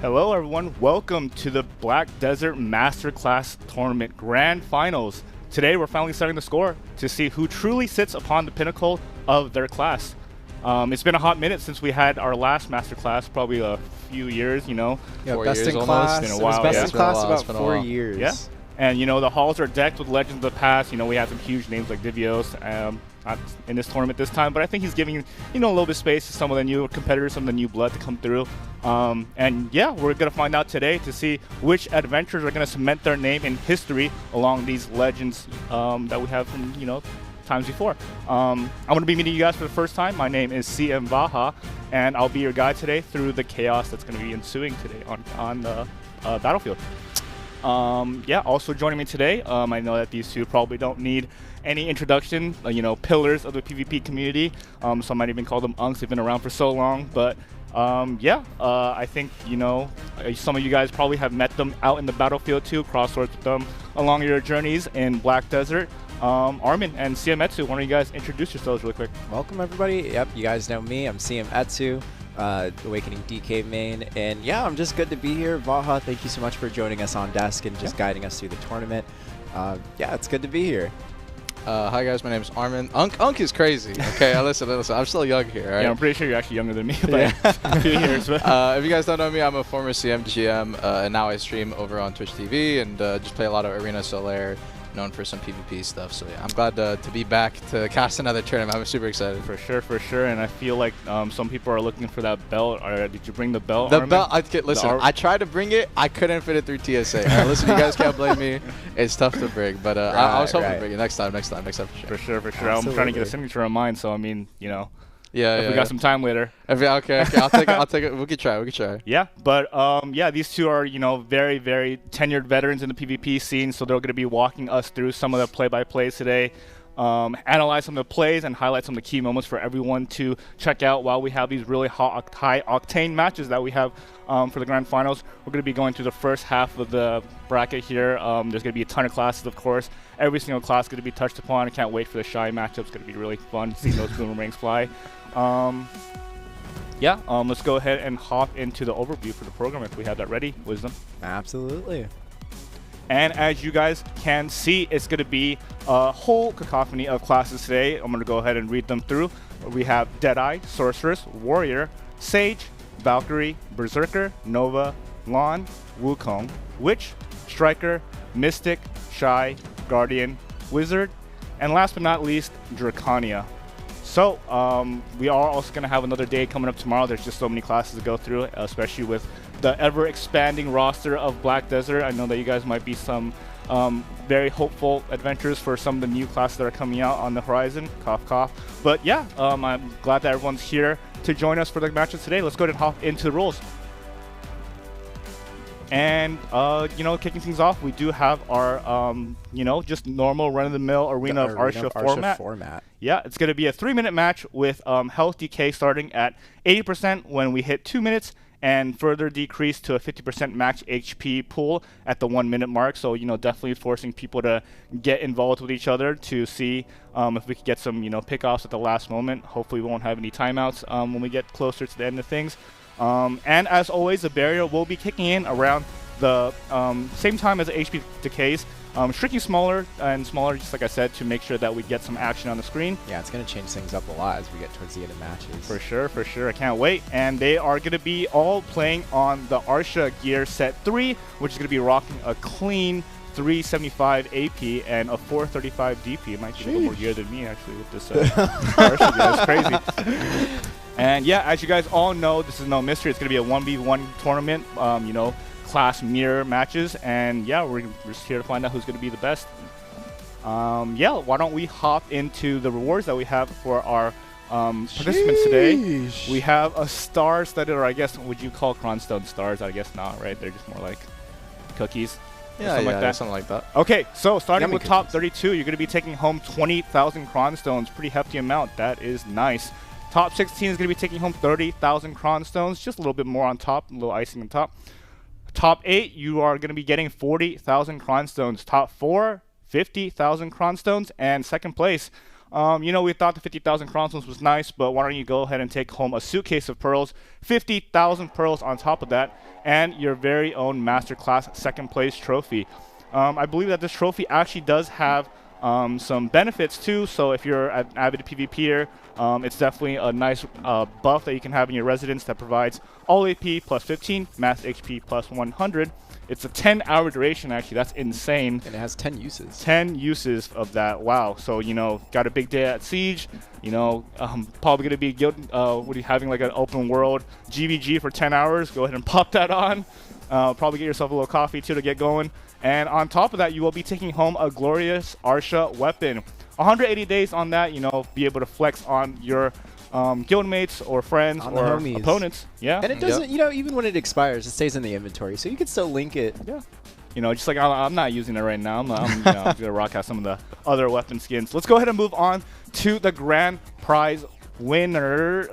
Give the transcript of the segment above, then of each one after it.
Hello everyone, welcome to the Black Desert Masterclass Tournament Grand Finals. Today we're finally setting the score to see who truly sits upon the pinnacle of their class. It's been a hot minute since we had our last Masterclass, probably a few years, you know. Yeah, 4 best years in almost. class. It's been a It was while, best yeah. in It's been a class while, it's about been a 4 while. years. Yeah. And you know, the halls are decked with legends of the past. You know, we had some huge names like Divios not in this tournament this time, but I think he's giving, you know, a little bit of space to some of the new competitors, some of the new blood to come through. And yeah, we're going to find out today to see which adventurers are going to cement their name in history along these legends that we have from, you know, times before. I'm going to be meeting you guys for the first time. My name is CM Vaha, and I'll be your guide today through the chaos that's going to be ensuing today on the battlefield. Yeah, also joining me today, I know that these two probably don't need any introduction, you know, pillars of the PvP community. Some might even call them unks. They've been around for so long, but yeah, I think, you know, some of you guys probably have met them out in the battlefield too, cross swords with them along your journeys in Black Desert. Armin and CM Etsu, why don't you guys introduce yourselves really quick? Welcome everybody. Yep, you guys know me. I'm CM Etsu, Awakening DK main, and yeah, I'm just good to be here. Vaha, thank you so much for joining us on desk and just guiding us through the tournament. Yeah, it's good to be here. Hi guys, my name is Armin. Unk is crazy. Okay, listen. I'm still young here, right? Yeah, I'm pretty sure you're actually younger than me, but a few years. If you guys don't know me, I'm a former CM GM, and now I stream over on Twitch TV and just play a lot of Arena Solaire, known for some PvP stuff. So yeah, I'm glad to be back to cast another tournament. I'm super excited. For sure. And I feel like some people are looking for that belt. Did you bring the belt, The Armin? belt, I tried to bring it. I couldn't fit it through TSA. All right, listen, you guys can't blame me. It's tough to bring, but I was hoping to bring it next time for sure. For sure. Absolutely. I'm trying to get a signature on mine, so I mean, you know, Yeah, if we got some time later. Okay, I'll take it. We could try. Yeah, but yeah, these two are, you know, very, very tenured veterans in the PvP scene, so they're going to be walking us through some of the play-by-plays today, analyze some of the plays, and highlight some of the key moments for everyone to check out while we have these really high-octane matches that we have for the Grand Finals. We're going to be going through the first half of the bracket here. There's going to be a ton of classes, of course. Every single class is going to be touched upon. I can't wait for the Shai matchup. It's going to be really fun seeing those boomerangs fly. Yeah, let's go ahead and hop into the overview for the program if we have that ready. Wisdom. Absolutely. And as you guys can see, it's going to be a whole cacophony of classes today. I'm going to go ahead and read them through. We have Deadeye, Sorceress, Warrior, Sage, Valkyrie, Berserker, Nova, Lahn, Wukong, Witch, Striker, Mystic, Shai, Guardian, Wizard, and last but not least, Drakania. So we are also going to have another day coming up tomorrow. There's just so many classes to go through, especially with the ever-expanding roster of Black Desert. I know that you guys might be some very hopeful adventures for some of the new classes that are coming out on the horizon. Cough, cough. But yeah, I'm glad that everyone's here to join us for the matches today. Let's go ahead and hop into the rules. And, you know, kicking things off, we do have our, you know, just normal run-of-the-mill Arena of Arsha format. Yeah, it's going to be a 3-minute match with health decay starting at 80% when we hit 2 minutes and further decrease to a 50% max HP pool at the 1-minute mark. So, you know, definitely forcing people to get involved with each other to see if we could get some, you know, pickoffs at the last moment. Hopefully we won't have any timeouts when we get closer to the end of things. And as always, the barrier will be kicking in around the same time as the HP decays, shrinking smaller and smaller, just like I said, to make sure that we get some action on the screen. Yeah, it's going to change things up a lot as we get towards the end of matches. For sure. I can't wait. And they are going to be all playing on the Arsha gear set 3, which is going to be rocking a clean 375 AP and a 435 DP. It might be a little more gear than me, actually, with this Arsha gear. It's crazy. And yeah, as you guys all know, this is no mystery. It's going to be a 1v1 tournament, you know, class mirror matches. And yeah, we're just here to find out who's going to be the best. Yeah, why don't we hop into the rewards that we have for our participants today. We have a star-studded, or I guess, would you call Cronstone stars? I guess not, right? They're just more like cookies. Something like that. Okay, so starting Yummy with top 32, you're going to be taking home 20,000 Cronstones. Pretty hefty amount. That is nice. Top 16 is going to be taking home 30,000 Cronstones. Just a little bit more on top, a little icing on top. Top 8, you are going to be getting 40,000 Cronstones. Top 4, 50,000 Cronstones. And second place, You know, we thought the 50,000 crowns was nice, but why don't you go ahead and take home a suitcase of pearls, 50,000 pearls on top of that, and your very own Masterclass second place trophy. I believe that this trophy actually does have some benefits too. So if you're an avid PvPer, it's definitely a nice buff that you can have in your residence that provides all AP plus 15, max HP plus 100. It's a 10-hour duration, actually. That's insane. And it has 10 uses. 10 uses of that. Wow. So, you know, got a big day at Siege. You know, probably going to be having like an open world GVG for 10 hours. Go ahead and pop that on. Probably get yourself a little coffee, too, to get going. And on top of that, you will be taking home a glorious Arsha weapon. 180 days on that, you know, be able to flex on your guildmates or friends on or opponents. Yeah. And it doesn't, you know, even when it expires, it stays in the inventory, so you can still link it. Yeah. You know, just like I'm not using it right now. I'm you know, going to rock out some of the other weapon skins. Let's go ahead and move on to the grand prize winner.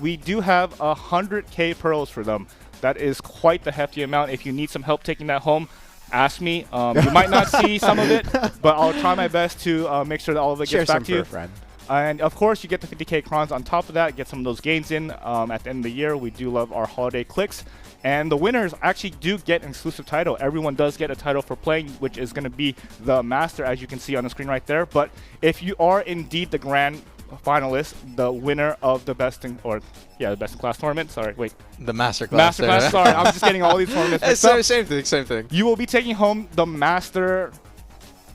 We do have 100k pearls for them. That is quite the hefty amount. If you need some help taking that home, ask me. You might not see some of it, but I'll try my best to make sure that all of it gets back to you. Share some for a friend. And of course, you get the 50k crowns on top of that. Get some of those gains in at the end of the year. We do love our holiday clicks. And the winners actually do get an exclusive title. Everyone does get a title for playing, which is going to be the Master, as you can see on the screen right there. But if you are indeed the grand finalist, the winner of the best in class tournament. Sorry, wait. The Masterclass. Masterclass. Sorry, I'm just getting all these tournaments mixed up. Same thing. You will be taking home the Master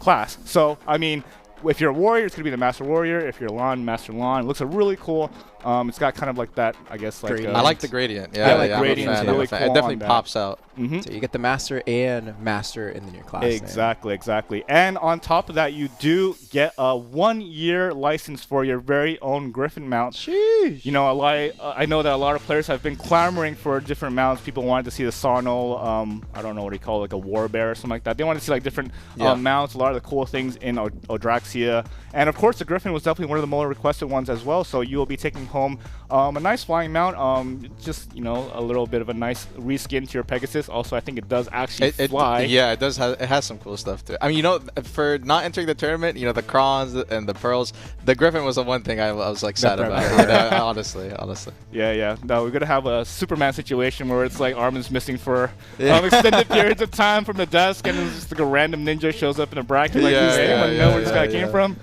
class. So, I mean, if you're a warrior, it's going to be the Master Warrior. If you're Lahn, Master Lahn. It looks really cool. It's got kind of like that, I guess. Like I like the gradient. Yeah, like gradient. It's really cool. It definitely pops out. Mm-hmm. So you get the Master and Master in your class. Exactly. And on top of that, you do get a 1-year license for your very own Griffin mount. Sheesh. You know, I know that a lot of players have been clamoring for different mounts. People wanted to see the Sarnal, I don't know what you call it, like a War Bear or something like that. They wanted to see like different mounts, a lot of the cool things in Odraxia. And of course, the Griffin was definitely one of the more requested ones as well. So you will be taking home a nice flying mount, just, you know, a little bit of a nice reskin to your Pegasus. Also, I think it does actually fly. Yeah, it does. It has some cool stuff too. I mean, you know, for not entering the tournament, you know, the crons and the pearls, the Griffin was the one thing I was like sad about. You know, honestly. Yeah. No, we're gonna have a Superman situation where it's like Armin's missing for extended periods of time from the desk, and it's just like a random ninja shows up in a bracket. Like, does anyone know where this guy came from?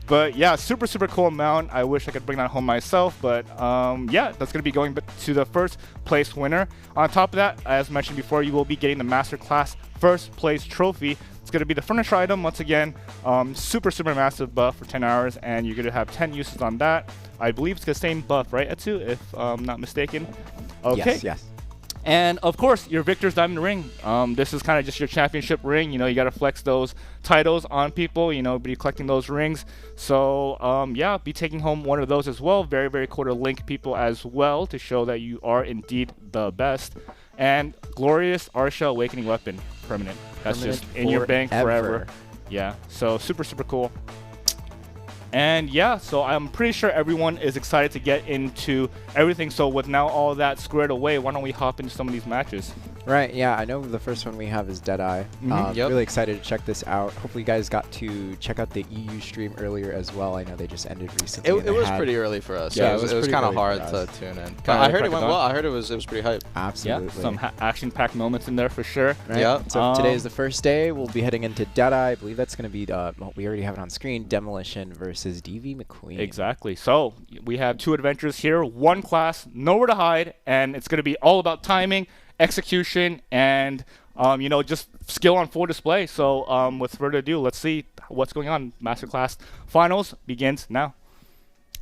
But yeah, super cool mount. I wish I could bring that home myself, but yeah, that's going to be going to the first place winner. On top of that, as mentioned before, you will be getting the Masterclass first place trophy. It's going to be the furniture item once again. Super massive buff for 10 hours, and you're going to have 10 uses on that. I believe it's the same buff, right, Etsu, if I'm not mistaken? Okay. Yes. And of course, your Victor's Diamond Ring. This is kind of just your championship ring. You know, you got to flex those titles on people, you know, be collecting those rings. So, yeah, be taking home one of those as well. Very cool to link people as well to show that you are indeed the best. And glorious Arsha Awakening Weapon, permanent. That's just in your bank forever. Yeah, so super cool. And yeah, so I'm pretty sure everyone is excited to get into everything. So with now all that squared away, why don't we hop into some of these matches? Right, yeah, I know the first one we have is Deadeye. Really excited to check this out. Hopefully you guys got to check out the EU stream earlier as well. I know they just ended recently. It was pretty early for us. Yeah, it was kind of hard to tune in. I heard it went well. I heard it was pretty hype. Absolutely. Yeah, some action-packed moments in there for sure. Right? Yeah. So today is the first day. We'll be heading into Deadeye. I believe that's going to be, we already have it on screen, Demolition versus DV McQueen. Exactly. So we have 2 adventures here, 1 class, nowhere to hide, and it's going to be all about timing, execution, and you know, just skill on full display. So with further ado, let's see what's going on. Masterclass Finals begins now.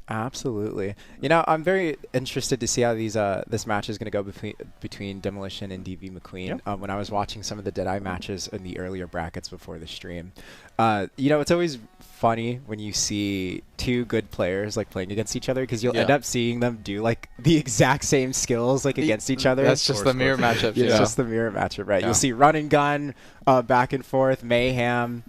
Absolutely. You know, I'm very interested to see how these this match is going to go between Demolition and DV McQueen. Yep. When I was watching some of the Deadeye matches in the earlier brackets before the stream, you know, it's always funny when you see 2 good players like playing against each other, because you'll end up seeing them do like the exact same skills like against each other. That's just the mirror matchup. It's just the mirror matchup, right? You'll see run and gun, back and forth, mayhem.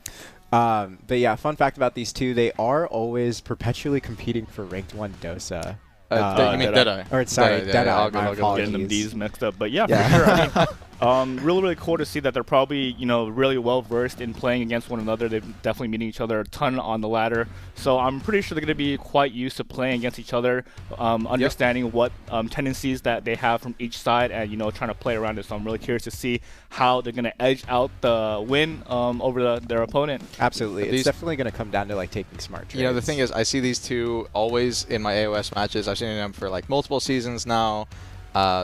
But yeah, fun fact about these 2, they are always perpetually competing for ranked 1 Dosa. You mean Deadeye? Or sorry, Deadeye. I'll My get apologies. them D's mixed up, but yeah. For sure. I mean, Really cool to see that they're probably, really well versed in playing against one another. They're definitely meeting each other a ton on the ladder. So I'm pretty sure they're going to be quite used to playing against each other, understanding what tendencies that they have from each side, and trying to play around it. So I'm really curious to see how they're going to edge out the win over their opponent. Absolutely, it's definitely going to come down to like taking smart trades. The thing is, I see these two always in my AOS matches. I've seen them for like multiple seasons now.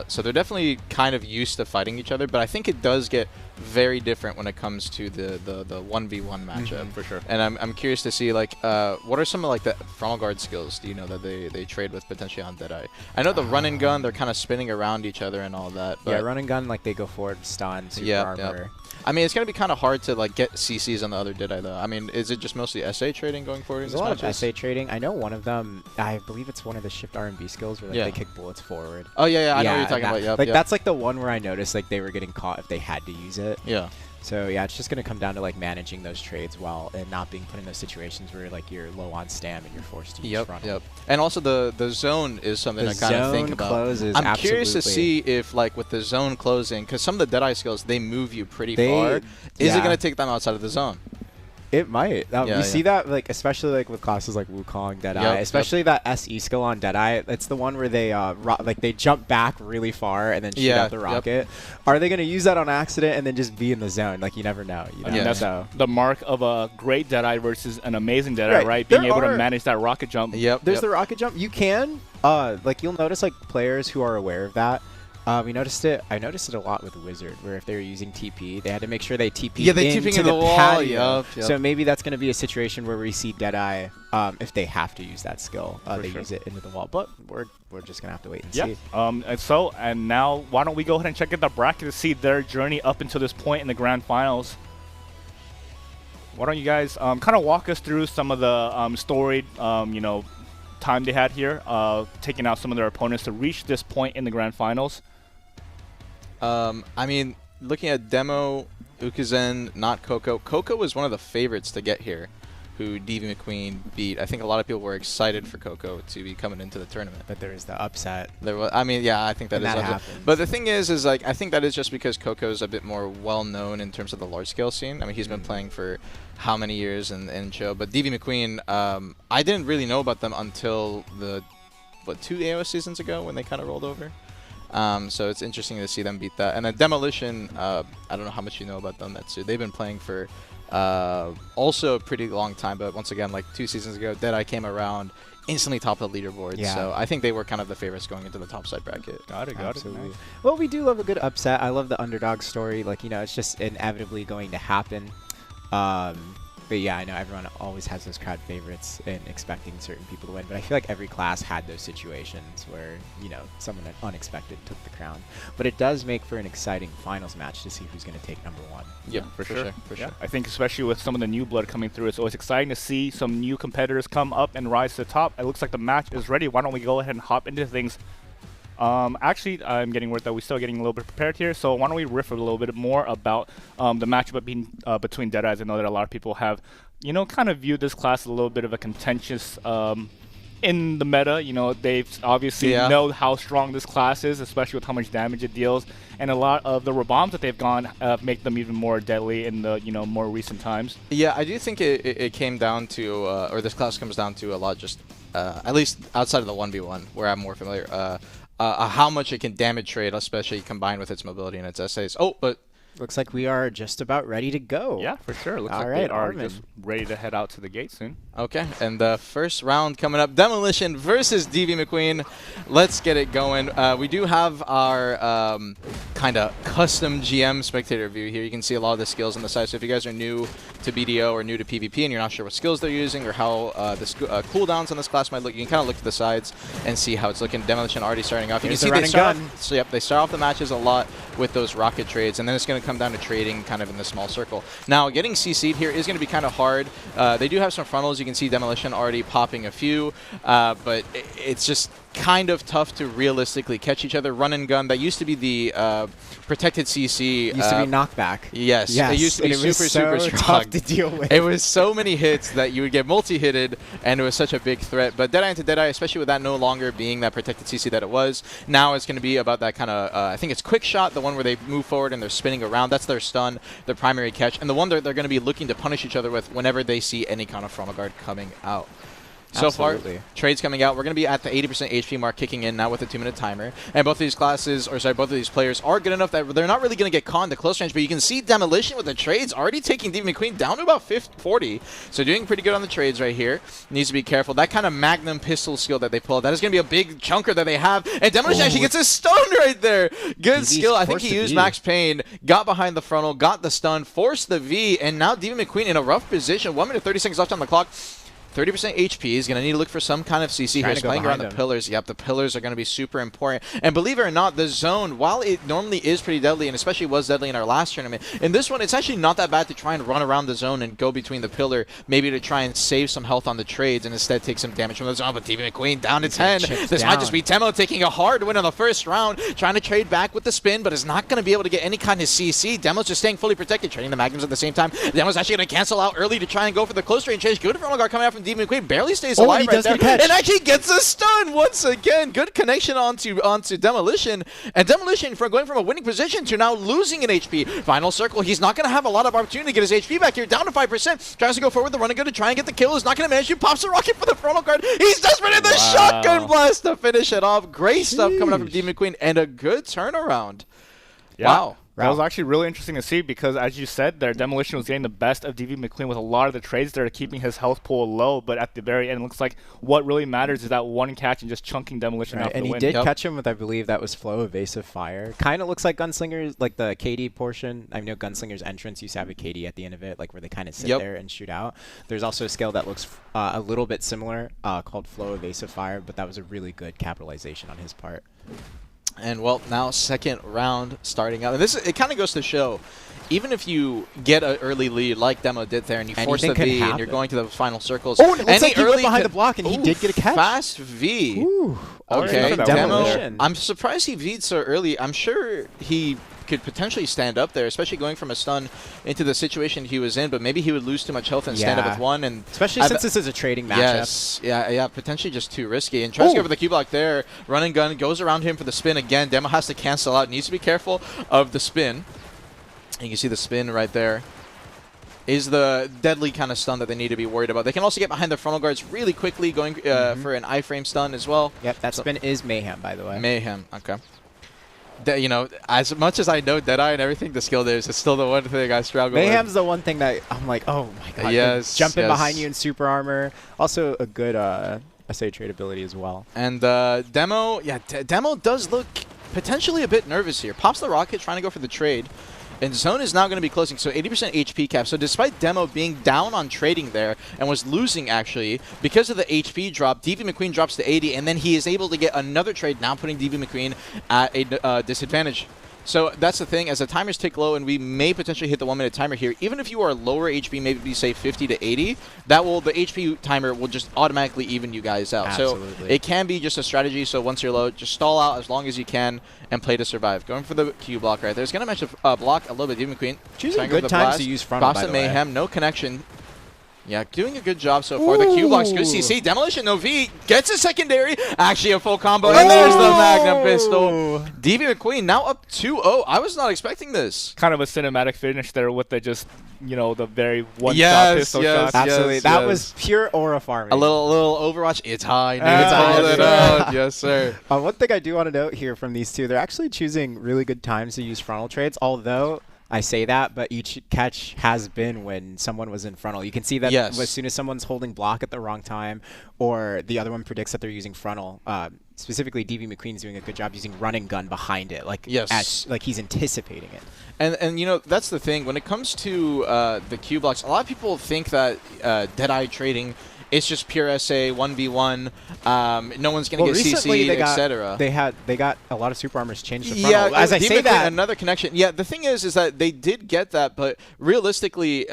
So they're definitely kind of used to fighting each other, but I think it does get very different when it comes to the 1v1 matchup. For sure. And I'm curious to see like what are some of like the frontal guard skills that they trade with potentially on Deadeye. I know the run and gun, they're kind of spinning around each other and all that. But yeah, run and gun, like they go forward, stun, super armor. Yeah. I mean, it's going to be kind of hard to like get CCs on the other Deadeye though. I mean, is it just mostly SA trading going forward? There's a lot of SA trading. I know one of them, I believe it's one of the shift R&B skills where like, they kick bullets forward. Oh yeah, I know what you're talking about. Yep, like that's like the one where I noticed like they were getting caught if they had to use it. Yeah. So yeah, it's just going to come down to like managing those trades well and not being put in those situations where like you're low on stam and you're forced to use frontal. And also the zone is something I kind of think about. I'm curious to see if like with the zone closing, because some of the Deadeye skills they move you pretty far. Is it going to take them outside of the zone? It might. We see that like especially like with classes like Wukong, Deadeye, especially that SE skill on Deadeye. It's the one where they like they jump back really far and then shoot out the rocket. Are they going to use that on accident and then just be in the zone? Like you never know. I mean, that's the mark of a great Deadeye versus an amazing Deadeye, right? Being able to manage that rocket jump. There's the rocket jump. You can like you'll notice like players who are aware of that. We noticed it. I noticed it a lot with Wizard, where if they were using TP, they had to make sure they TP into the wall. So maybe that's going to be a situation where we see Deadeye, if they have to use that skill, they use it into the wall. But we're just going to have to wait and see. And now why don't we go ahead and check out the bracket to see their journey up until this point in the grand finals. Why don't you guys kind of walk us through some of the storied, time they had here, taking out some of their opponents to reach this point in the grand finals. I mean, looking at Demo, Ukuzen, not Coco. Coco was one of the favorites to get here, who DV McQueen beat. I think a lot of people were excited for Coco to be coming into the tournament. But there is the upset. There was, I mean, yeah, I think that is upset. But the thing is like, I think that is just because Coco's a bit more well-known in terms of the large-scale scene. I mean, he's been playing for how many years in show. But DV McQueen, I didn't really know about them until the, 2 AOS seasons ago when they kind of rolled over. So it's interesting to see them beat that. And then Demolition, I don't know how much you know about them. They've been playing for also a pretty long time, but once again, like 2 seasons ago, Deadeye came around, instantly top of the leaderboard. Yeah. So I think they were kind of the favorites going into the top side bracket. Got it. Nice. Well, we do love a good upset. I love the underdog story. Like, it's just inevitably going to happen. But yeah, I know everyone always has those crowd favorites and expecting certain people to win. But I feel like every class had those situations where, someone unexpected took the crown. But it does make for an exciting finals match to see who's going to take #1. Yeah, for sure. I think especially with some of the new blood coming through, it's always exciting to see some new competitors come up and rise to the top. It looks like the match is ready. Why don't we go ahead and hop into things? Actually, I'm getting word that we're still getting a little bit prepared here, so why don't we riff a little bit more about the matchup between Deadeyes. I know that a lot of people have, kind of viewed this class as a little bit of a contentious in the meta. They obviously know how strong this class is, especially with how much damage it deals, and a lot of the rebombs that they've gone make them even more deadly in the more recent times. Yeah, I do think it came down to, or this class comes down to a lot just, at least outside of the 1v1, where I'm more familiar, how much it can damage trade, especially combined with its mobility and its essays. Oh, but looks like we are just about ready to go. Yeah, for sure. Looks like they are just ready to head out to the gate soon. Okay, and the first round coming up, Demolition versus DV McQueen. Let's get it going. We do have our kind of custom GM spectator view here. You can see a lot of the skills on the side. So if you guys are new to BDO or new to PvP and you're not sure what skills they're using or how the cooldowns on this class might look, you can kind of look to the sides and see how it's looking. Demolition already starting off. You can see they start off, so yep, they start off the matches a lot with those rocket trades, and then it's going to come down to trading kind of in the small circle. Now, getting CC'd here is going to be kind of hard. They do have some frontals. You can see Demolition already popping a few, but it's just kind of tough to realistically catch each other. Run and gun, that used to be the protected CC. Used to be knockback. Yes, it used to be super so strong. tough to deal with. It was so many hits that you would get multi-hitted, and it was such a big threat. But Deadeye into Deadeye, especially with that no longer being that protected CC that it was, now it's going to be about that kind of, I think it's quick shot, the one where they move forward and they're spinning around. That's their stun, their primary catch, and the one that they're going to be looking to punish each other with whenever they see any kind of frontal guard coming out. So Absolutely. far, trades coming out. We're going to be at the 80% HP mark kicking in now with a 2-minute timer. And both of these classes, or sorry, both of these players are good enough that they're not really going to get caught in the close range, but you can see Demolition with the trades already taking Demon McQueen down to about 40. So doing pretty good on the trades right here. Needs to be careful. That kind of Magnum pistol skill that they pull, that is going to be a big chunker that they have. And Demolition actually gets a stun right there. Good skill. I think he used Max Payne, got behind the frontal, got the stun, forced the V, and now Demon McQueen in a rough position. 1 minute 30 seconds left on the clock. 30% HP. He's going to need to look for some kind of CC here. He's playing around the pillars. Yep, the pillars are going to be super important. And believe it or not, the zone, while it normally is pretty deadly, and especially was deadly in our last tournament, in this one, it's actually not that bad to try and run around the zone and go between the pillar, maybe to try and save some health on the trades and instead take some damage from the zone. But Demon McQueen down to 10. This might just be Demo taking a hard win on the first round, trying to trade back with the spin, but is not going to be able to get any kind of CC. Demo's just staying fully protected, trading the Magnums at the same time. Demo's actually going to cancel out early to try and go for the close range change. Good frontal guard coming out from Demon McQueen. Barely stays alive right there, and actually gets a stun once again. Good connection onto Demolition, and Demolition from going from a winning position to now losing an HP. Final circle, he's not going to have a lot of opportunity to get his HP back here, down to 5%. Tries to go forward, the run and gun to try and get the kill. Is not going to manage to. Pops a rocket for the frontal guard. He's desperate in the shotgun blast to finish it off. Great stuff coming up from Demon McQueen, and a good turnaround. Yeah. Wow. That was actually really interesting to see because, as you said there, Demolition was getting the best of DV McQueen with a lot of the trades there, keeping his health pool low. But at the very end, it looks like what really matters is that one catch and just chunking Demolition out for the win. And he did catch him with, I believe, that was Flow Evasive Fire. Kind of looks like Gunslinger's, like the KD portion. I know Gunslinger's entrance used to have a KD at the end of it, like where they kind of sit there and shoot out. There's also a skill that looks a little bit similar called Flow Evasive Fire, but that was a really good capitalization on his part. And, well, now second round starting out. And this, it kind of goes to show, even if you get an early lead like Demo did there and you force the V and you're going to the final circles. Oh, and it looks like he went behind the block and he did get a catch. Fast V. Ooh. Okay, Demo. I'm surprised he V'd so early. I'm sure he could potentially stand up there, especially going from a stun into the situation he was in, but maybe he would lose too much health and stand up with one. And especially since this is a trading matchup. Yes, yeah, potentially just too risky. And tries to go for the Q block there. Run and gun, goes around him for the spin again. Demo has to cancel out. Needs to be careful of the spin. And you can see the spin right there is the deadly kind of stun that they need to be worried about. They can also get behind the frontal guards really quickly, going for an iframe stun as well. Yep, that spin is Mayhem, by the way. Mayhem, okay. You know, as much as I know Deadeye and everything, the skill there is still the one thing I struggle with. Mayhem's the one thing that I'm like, oh my god. Yes. Jumping behind you in super armor. Also a good SA trade ability as well. And Demo, Demo does look potentially a bit nervous here. Pops the rocket, trying to go for the trade. And zone is now going to be closing, so 80% HP cap. So despite Demo being down on trading there and was losing, actually, because of the HP drop, DV McQueen drops to 80, and then he is able to get another trade, now putting DV McQueen at a disadvantage. So that's the thing, as the timers tick low, and we may potentially hit the 1 minute timer here, even if you are lower HP, maybe say 50 to 80, the HP timer will just automatically even you guys out. Absolutely. So it can be just a strategy, so once you're low, just stall out as long as you can and play to survive. Going for the Q block right there. It's going to match a block a little bit. DV McQueen. Choosing good times to use frontal, by the way. Mayhem, no connection. Yeah, doing a good job so far. The Q block's good CC. Demolition, no V. Gets a secondary. Actually, a full combo. And there's the Magnum pistol. DV McQueen now up 2-0. I was not expecting this. Kind of a cinematic finish there with the just, you know, the very one-shot pistol shot. Absolutely. That was pure aura farming. A little Overwatch. It's high. Yes, sir. One thing I do want to note here from these two, they're actually choosing really good times to use frontal trades, although I say that, but each catch has been when someone was in frontal. You can see that as soon as someone's holding block at the wrong time, or the other one predicts that they're using frontal. Specifically, DV McQueen's doing a good job using running gun behind it, like like he's anticipating it. And you know, that's the thing when it comes to the Q blocks. A lot of people think that Deadeye trading, it's just pure SA 1v1. No one's gonna get CC'd, etc. They got a lot of super armors changed to frontal. Yeah, as I say that, another connection. Yeah, the thing is that they did get that, but realistically,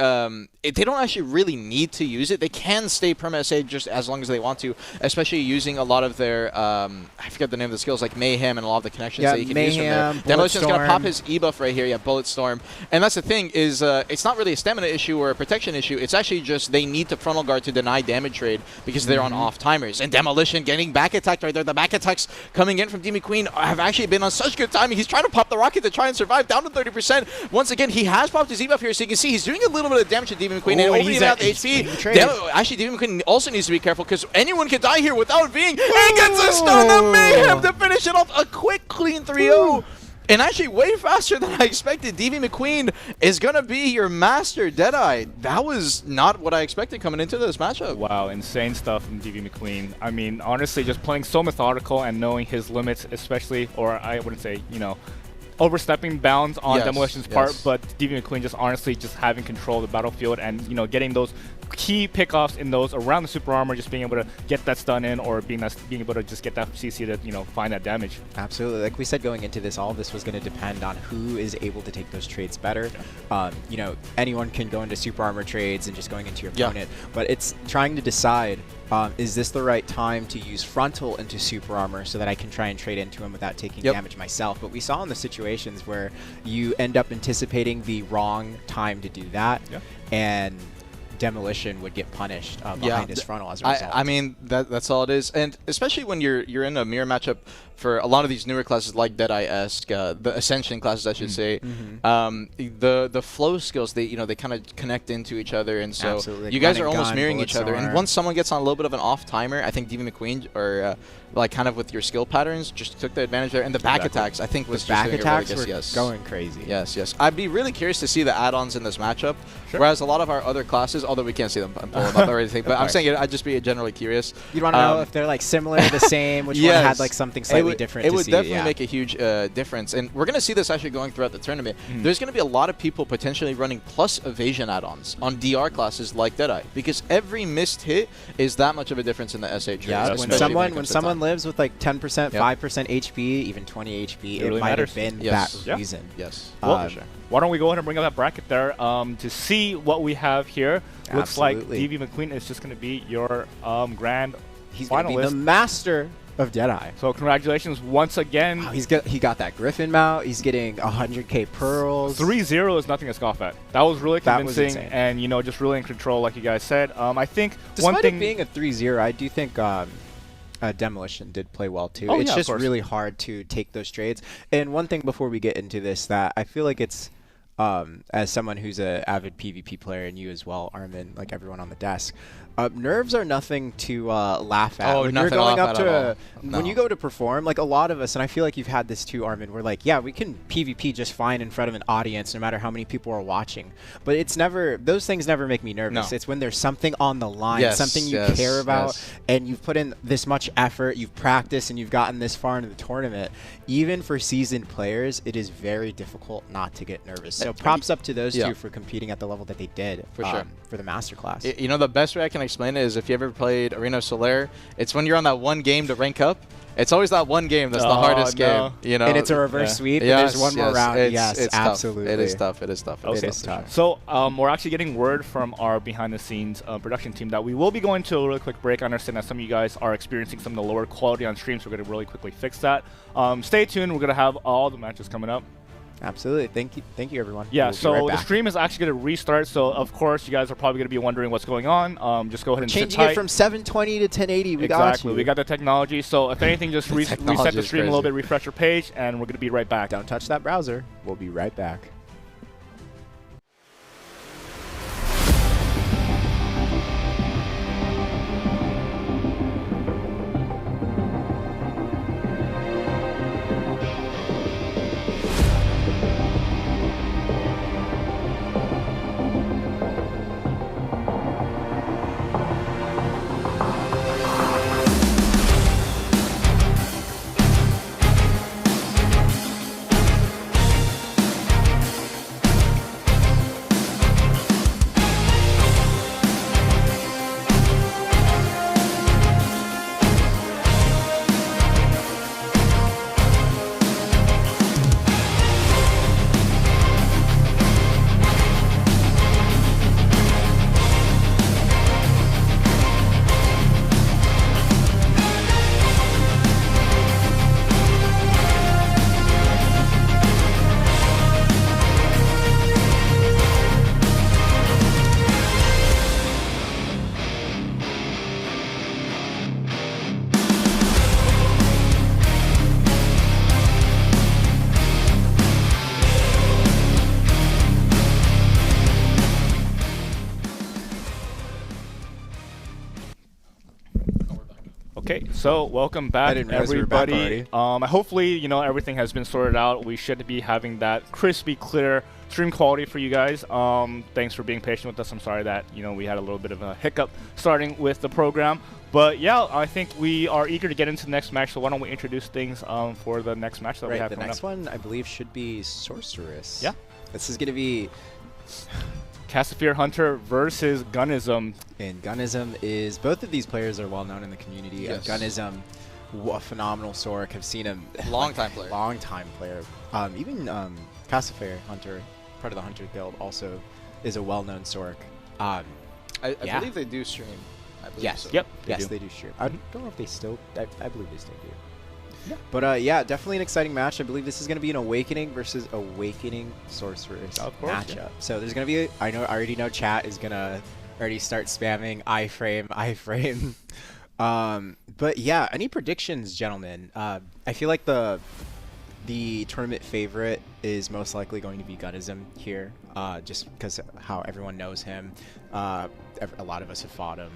they don't actually really need to use it. They can stay perma SA just as long as they want to, especially using a lot of their, I forget the name of the skills, like Mayhem and a lot of the connections that you can use from there. Demolition's going to pop his E-buff right here, yeah, Bullet Storm. And that's the thing, is it's not really a stamina issue or a protection issue. It's actually just they need to frontal guard to deny damage trade because they're on off timers. And Demolition getting back attacked right there. The back attacks coming in from Demon Queen have actually been on such good timing. He's trying to pop the rocket to try and survive, down to 30%. Once again, he has popped his E-buff here, so you can see he's doing a little bit of damage to Demon Queen. And opening out the HP. Actually, Demon Queen also needs to be careful because anyone can die here without being. And gets a stun of Mayhem to finish it off. A quick, clean 3-0. And actually way faster than I expected. DV McQueen is going to be your master Deadeye. That was not what I expected coming into this matchup. Wow, insane stuff from DV McQueen. I mean, honestly, just playing so methodical and knowing his limits, especially, or I wouldn't say, you know, overstepping bounds on Demolition's part, but DV McQueen just honestly just having control of the battlefield and, you know, getting those key pickoffs in those around the super armor, just being able to get that stun in or being able to just get that CC to, you know, find that damage. Absolutely. Like we said going into this, all of this was going to depend on who is able to take those trades better. You know, anyone can go into super armor trades and just going into your opponent, but it's trying to decide, is this the right time to use frontal into super armor so that I can try and trade into him without taking damage myself? But we saw in the situations where you end up anticipating the wrong time to do that, and Demolition would get punished behind his frontal as a result. I mean, that's all it is. And especially when you're in a mirror matchup for a lot of these newer classes like Deadeye-esque, the Ascension classes, I should say, the flow skills, they kind of connect into each other, and so you guys are almost mirroring each other. And once someone gets on a little bit of an off timer, I think DV McQueen, or like kind of with your skill patterns, just took the advantage there. And the back attacks, I think, was the back attacks really were going crazy. Yes. I'd be really curious to see the add-ons in this matchup. Whereas a lot of our other classes, although we can't see them, I'm pulling up or anything, but I'm saying I'd just be generally curious. You'd want to know if they're like similar, the same, which one had like something slightly different. It would definitely make a huge difference, and we're going to see this actually going throughout the tournament. There's going to be a lot of people potentially running plus evasion add-ons on DR classes like Deadeye, because every missed hit is that much of a difference in the SA trade. Yeah, when someone lives with like 10%, 5% HP, even 20 HP, it might have been that reason. Yes. Well, why don't we go ahead and bring up that bracket there to see what we have here. Looks like DV McQueen is just going to be your grand He's going to be the master of Deadeye. So congratulations once again. Oh, he got that Griffin mount. He's getting 100k pearls. 3-0 is nothing to scoff at. That was really convincing, and, you know, just really in control, like you guys said. I think despite it being a 3-0, I do think Demolition did play well too. It's just really hard to take those trades. And one thing before we get into this that I feel like it's as someone who's an avid PvP player, and you as well, Armin, like everyone on the desk, nerves are nothing to laugh at. When you're going up to when you go to perform, like a lot of us, and I feel like you've had this too, Armin, we're like, yeah, we can PvP just fine in front of an audience no matter how many people are watching. But it's never, those things never make me nervous. It's when there's something on the line, something you care about, and you've put in this much effort, you've practiced, and you've gotten this far into the tournament. Even for seasoned players, it is very difficult not to get nervous. So props up to those two for competing at the level that they did for the masterclass. You know, the best way I can explain it is if you ever played Arena Solaire, it's when you're on that one game to rank up. It's always that one game that's the hardest game, you know. And it's a reverse sweep, and there's one more round. It's absolutely. Tough. It is tough. It is tough. It is tough. So we're actually getting word from our behind-the-scenes production team that we will be going to a really quick break. I understand that some of you guys are experiencing some of the lower quality on stream, so we're going to really quickly fix that. Stay tuned. We're going to have all the matches coming up. Absolutely. Thank you, everyone. Yeah, so the stream is actually going to restart, so of course you guys are probably going to be wondering what's going on. Just go ahead and sit tight. Changing it from 720 to 1080. We got the technology, so if anything, just reset the stream a little bit, refresh your page, and we're going to be right back. Don't touch that browser. We'll be right back. Okay, so welcome back, everybody. Hopefully, everything has been sorted out. We should be having that crispy, clear stream quality for you guys. Thanks for being patient with us. I'm sorry that we had a little bit of a hiccup starting with the program, but yeah, I think we are eager to get into the next match. So why don't we introduce things for the next match that we have? The next one, I believe, should be Sorceress. Yeah, this is gonna be Cassifer Hunter versus Gunism. And Gunism is, both of these players are well known in the community. Yes. Gunism, a phenomenal Sorc. Have seen him. Long-time player. Long-time player. Even Cassifer Hunter, part of the Hunter Guild, also is a well-known Sorc. I believe they do stream. Yes. So. Yep. They do stream. I don't know if they still. I believe they still do. Yeah. But yeah, definitely an exciting match. I believe this is going to be an Awakening versus Awakening Sorceress matchup. Yeah. So there's going to be, I already know chat is going to already start spamming iframe. But yeah, any predictions, gentlemen? I feel like the tournament favorite is most likely going to be Gunism here, just because how everyone knows him. A lot of us have fought him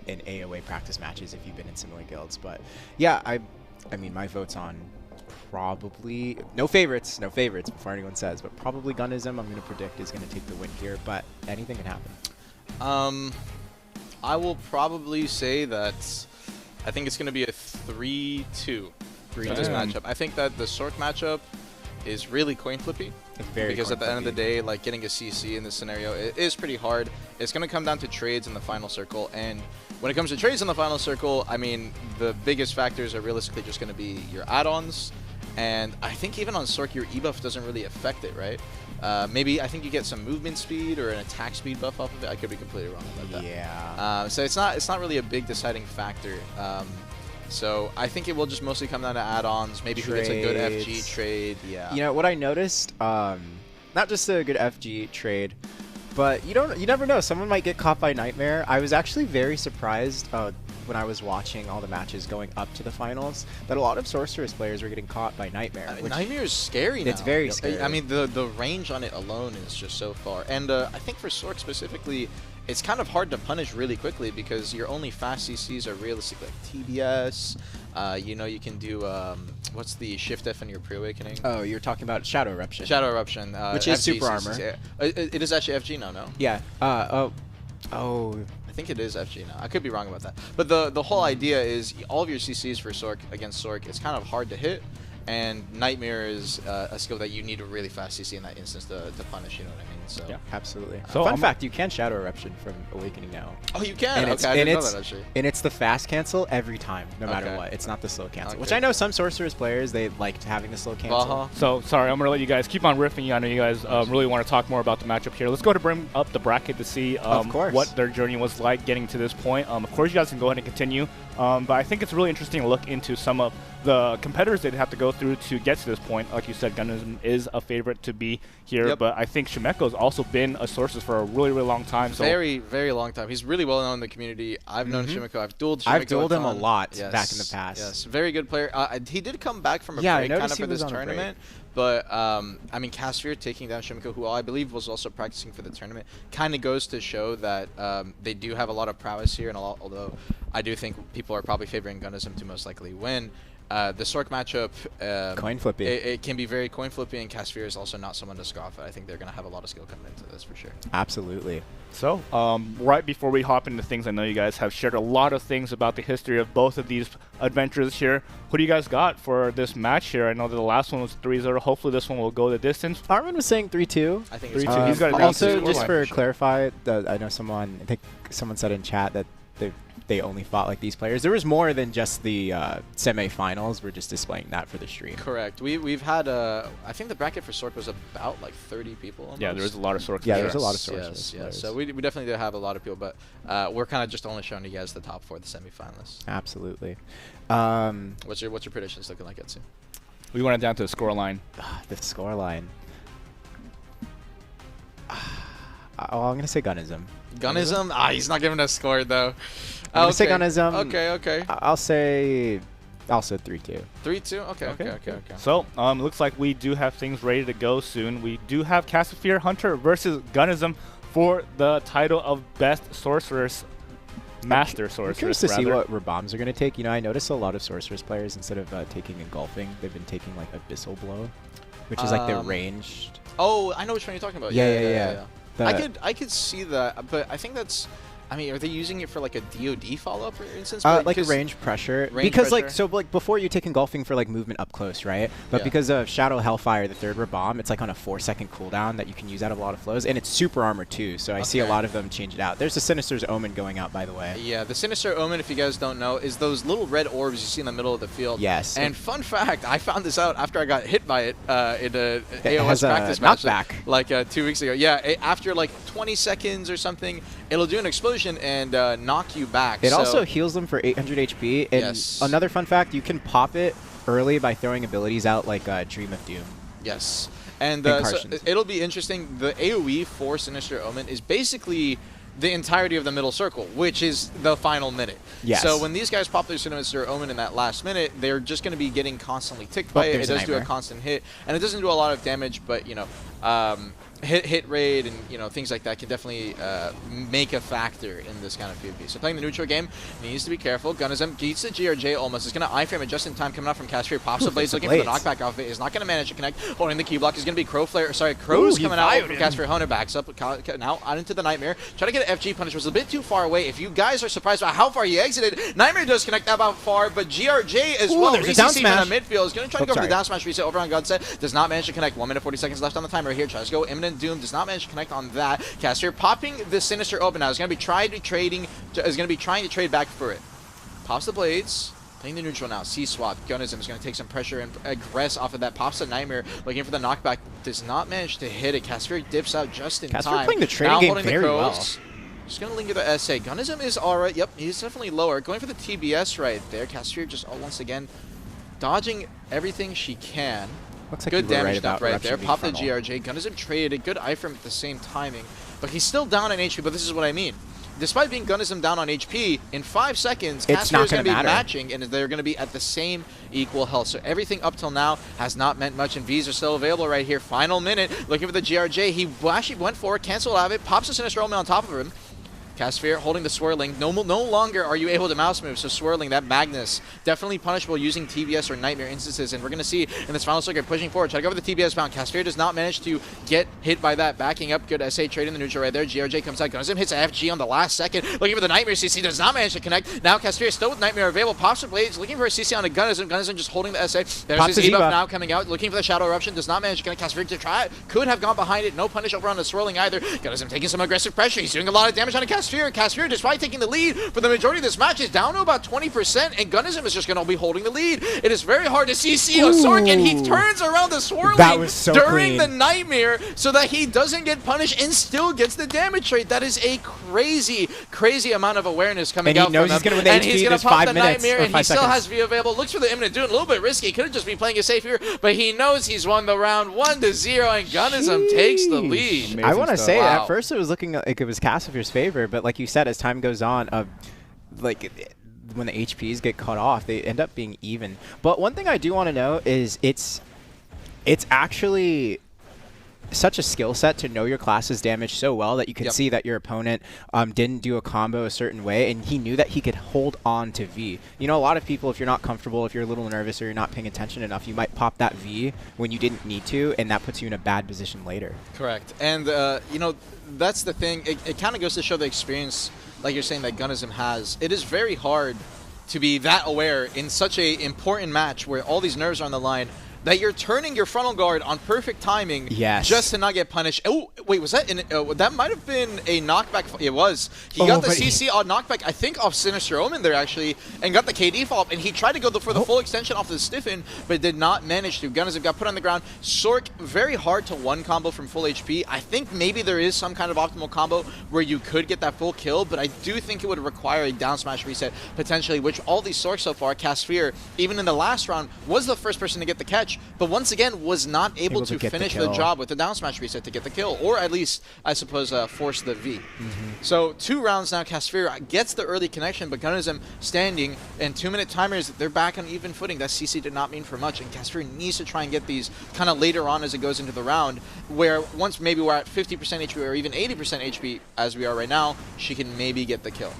in AOA practice matches if you've been in similar guilds. But yeah, I mean, my vote's on probably no favorites before anyone says, but probably Gunism. I'm going to predict is going to take the win here, but anything can happen. I will probably say that I think it's going to be a 3-2 for this matchup. I think that the Sorc matchup is really coin flippy. Because at the end of the day, like getting a CC in this scenario, it is pretty hard. It's going to come down to trades in the final circle, and when it comes to trades in the final circle, I mean, the biggest factors are realistically just going to be your add-ons, and I think even on Sorc, your E-buff doesn't really affect it, right? Maybe I think you get some movement speed or an attack speed buff off of it. I could be completely wrong about that. Yeah. So it's not really a big deciding factor. So I think it will just mostly come down to add-ons. Maybe who gets a good FG trade. Yeah. You know what I noticed? Not just a good FG trade, but you never know. Someone might get caught by Nightmare. I was actually very surprised when I was watching all the matches going up to the finals that a lot of Sorceress players were getting caught by Nightmare. Nightmare is scary now. It's very scary. I mean, the range on it alone is just so far. And I think for Sorc specifically, it's kind of hard to punish really quickly because your only fast CCs are realistic, like TBS. You can do what's the Shift F in your Pre-Awakening? Oh, you're talking about Shadow Eruption. Shadow Eruption, which is FG super CCs. armor. It is actually FG now, no? Yeah. Oh. I think it is FG now. I could be wrong about that. But the whole idea is all of your CCs for Sorc against Sorc, it's kind of hard to hit. And Nightmare is a skill that you need a really fast CC in that instance to punish, you know what I mean? So. Yeah, absolutely. So Fun fact, you can Shadow Eruption from Awakening now. Oh, you can? And okay, I didn't know that actually. And it's the fast cancel every time, no matter what. It's not the slow cancel, which I know some Sorceress players, they liked having the slow cancel. So, sorry, I'm going to let you guys keep on riffing. I know you guys really want to talk more about the matchup here. Let's go to bring up the bracket to see what their journey was like getting to this point. Of course, you guys can go ahead and continue, but I think it's really interesting to look into some of the competitors they'd have to go through to get to this point. Like you said, Gunism is a favorite to be here, but I think Shimeko's also been a Sorceress for a really, really long time. So very, very long time. He's really well known in the community. I've known Shimeko. I've dueled Shimeko. I've dueled him a lot back in the past. Yes, very good player. He did come back from a break kind of for this tournament. But, I mean, Cassifer taking down Shimeko, who I believe was also practicing for the tournament, kind of goes to show that they do have a lot of prowess here. And although I do think people are probably favoring Gunism to most likely win, the Sorc matchup, coin flippy. It can be very coin flippy, and Cassifer is also not someone to scoff at. I think they're going to have a lot of skill coming into this for sure. Absolutely. So, right before we hop into things, I know you guys have shared a lot of things about the history of both of these adventures here. Who do you guys got for this match here? I know that the last one was 3-0. Hopefully this one will go the distance. Armin was saying 3-2. I think 3-2. He's got also, just for clarify, I know I think someone said in chat that they only fought like these players. There was more than just the semi-finals. We're just displaying that for the stream. Correct. We've had I think the bracket for Sorc was about like 30 people. Almost. Yeah, there was a lot of Sorc. Yeah, there's a lot of Sorc. Yes. So we definitely do have a lot of people, but we're kind of just only showing you guys the top 4, the semi-finalists. Absolutely. What's your predictions looking like, Etsu? We went down to the score line. The score line. I'm gonna say Gunism. Gunism? He's not giving us a score though. I'm gonna say Gunism. Okay. I'll say 3-2. 3-2? Okay. So, looks like we do have things ready to go soon. We do have Cassifer Hunter versus Gunism for the title of Best Sorceress Master I'm curious Sorceress, to see rather. what Raboms are going to take. You know, I noticed a lot of Sorceress players, instead of taking Engulfing, they've been taking like Abyssal Blow, which is like the ranged. Oh, I know which one you're talking about. Yeah. I could see that, but I think that's. I mean, are they using it for like a DoD follow-up, for instance? Like a range pressure. Because like before you take Engulfing for like movement up close, right? But because of Shadow Hellfire, the third Rabomb, it's like on a 4-second cooldown that you can use out of a lot of flows, and it's super armor too. So I see a lot of them change it out. There's the Sinister's Omen going out, by the way. Yeah, the Sinister Omen, if you guys don't know, is those little red orbs you see in the middle of the field. Yes. And fun fact, I found this out after I got hit by it in a AOS practice match knockback. like 2 weeks ago. Yeah, after like 20 seconds or something, it'll do an explosion and knock you back. It also heals them for 800 HP. And another fun fact, you can pop it early by throwing abilities out like Dream of Doom. Yes. And so it'll be interesting. The AoE for Sinister Omen is basically the entirety of the middle circle, which is the final minute. Yes. So when these guys pop their Sinister Omen in that last minute, they're just going to be getting constantly ticked by it. It does do a constant hit, and it doesn't do a lot of damage, but, you know, hit rate and, you know, things like that can definitely make a factor in this kind of PvP. So playing the neutral game needs to be careful. Gunism gets the GRJ almost. Is going to iframe it just in time, coming out from Castria. Pops the Blades, looking for the knockback off of it. Is not going to manage to connect. Holding the key block is going to be Crow Flare. Sorry, Crow's coming out from Castria. Hunter backs up now out into the Nightmare. Trying to get an FG punish, was a bit too far away. If you guys are surprised about how far he exited, Nightmare does connect that about far, but GRJ as well. There's a down smash. In the midfield is going to try to go for the down smash reset over on Godset. Does not manage to connect. 1 minute 40 seconds left on the timer here. Tries to go Imminent Doom. Does not manage to connect on that. Caster popping the Sinister Open now. Is going to be trying to trade back for it. Pops the Blades. Playing the neutral now. C-swap. Gunism is going to take some pressure and aggress off of that. Pops the Nightmare. Looking for the knockback. Does not manage to hit it. Caster dips out just in time. playing the trading game very well. Just going to linger the SA. Gunism is alright. Yep, he's definitely lower. Going for the TBS right there. Caster just once again dodging everything she can. Looks like good damage right, right there. Pop the GRJ. Gunism traded a good iframe at the same timing. But he's still down on HP, but this is what I mean. Despite being Gunism down on HP, in 5 seconds, Caster is going to be matching, and they're going to be at the same equal health. So everything up till now has not meant much, and Vs are still available right here. Final minute, looking for the GRJ. He actually went for it, canceled out of it, pops a Sinister Omen on top of him. Castsphere holding the Swirling. No longer are you able to mouse move, so Swirling, that Magnus, definitely punishable using TBS or Nightmare instances, and we're going to see in this final circuit pushing forward. Try to go for the TBS bound. Castsphere does not manage to get hit by that. Backing up, good SA trade in the neutral right there. GRJ comes out. Gunism hits FG on the last second. Looking for the Nightmare CC, does not manage to connect. Now Castsphere still with Nightmare available. Pops the Blades, looking for a CC on a Gunism. Gunism just holding the SA. There's his debuff now coming out, looking for the Shadow Eruption. Does not manage to connect. Castsphere to try it. Could have gone behind it. No punish over on the Swirling either. Gunism taking some aggressive pressure. He's doing a lot of damage on a Castsphere. Castsphere, despite taking the lead for the majority of this match, is down to about 20%, and Gunism is just going to be holding the lead. It is very hard to CC on Sork, and he turns around the Swirling during the Nightmare so that he doesn't get punished and still gets the damage rate. That is a crazy, crazy amount of awareness coming out from him. And he's going to pop the Nightmare, and he still has V available. Looks for the Imminent Doom, a little bit risky. Could have just been playing it safe here, but he knows he's won the round 1-0, and Gunism takes the lead. Amazing I want to say, at first it was looking like it was Castsphere's favor, but like you said, as time goes on, like when the HPs get cut off, they end up being even. But one thing I do want to know is it's actually such a skill set to know your class's damage so well that you can see that your opponent didn't do a combo a certain way, and he knew that he could hold on to V. You know, a lot of people, if you're not comfortable, if you're a little nervous or you're not paying attention enough, you might pop that V when you didn't need to, and that puts you in a bad position later. Correct. And, you know, that's the thing. It kind of goes to show the experience, like you're saying, that Gunism has. It is very hard to be that aware in such a important match where all these nerves are on the line, that you're turning your frontal guard on perfect timing just to not get punished. Oh, wait, was that that might have been a knockback. It was. He got the CC on knockback, I think, off Sinister Omen there, actually, and got the KD follow-up, and he tried to go for the full extension off the Stiffen, but did not manage to. Gunism got put on the ground. Sork, very hard to one combo from full HP. I think maybe there is some kind of optimal combo where you could get that full kill, but I do think it would require a down smash reset, potentially, which all these Sorks so far, Castsphere, even in the last round, was the first person to get the catch, but once again was not able to finish the job with the down smash reset to get the kill, or at least, I suppose, force the V. So 2 rounds now, Castsphere gets the early connection, but Gunism standing, and 2-minute timers, they're back on even footing. That CC did not mean for much, and Castsphere needs to try and get these kind of later on as it goes into the round, where once maybe we're at 50% HP or even 80% HP, as we are right now, she can maybe get the kill.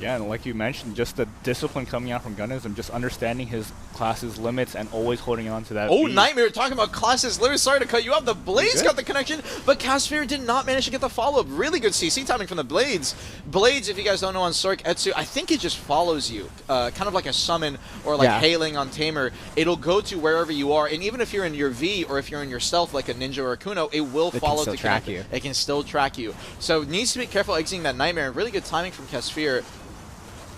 Yeah, and like you mentioned, just the discipline coming out from Gunism, just understanding his class's limits and always holding on to that. Oh, beat. Nightmare talking about classes. Literally, sorry to cut you off. The Blades got the connection, but Casphere did not manage to get the follow-up. Really good CC timing from the Blades. Blades, if you guys don't know on Sork Etsu, I think it just follows you. Kind of like a summon or like hailing on Tamer. It'll go to wherever you are, and even if you're in your V or if you're in your stealth like a Ninja or a Kuno, it will follow to track you. It can still track you. So needs to be careful exiting that Nightmare. Really good timing from Casphere.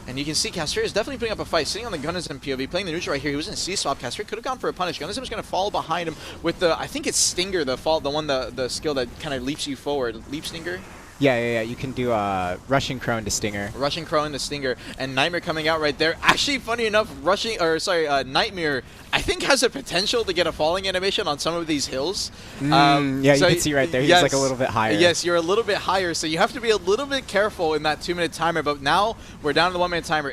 And you can see Casphere is definitely putting up a fight, sitting on the Gunism POV, playing the neutral right here. He was in C-swap. Casphere could have gone for a punish. Gunism is going to follow behind him with the, I think it's Stinger, the skill that kind of leaps you forward. Leap Stinger? Yeah. You can do Rushing Crow into Stinger. Rushing Crow into Stinger, and Nightmare coming out right there. Actually, funny enough, Nightmare, I think, has a potential to get a falling animation on some of these hills. Yeah, you can see right there. He's like a little bit higher. Yes, you're a little bit higher, so you have to be a little bit careful in that 2-minute timer. But now we're down to the 1-minute timer.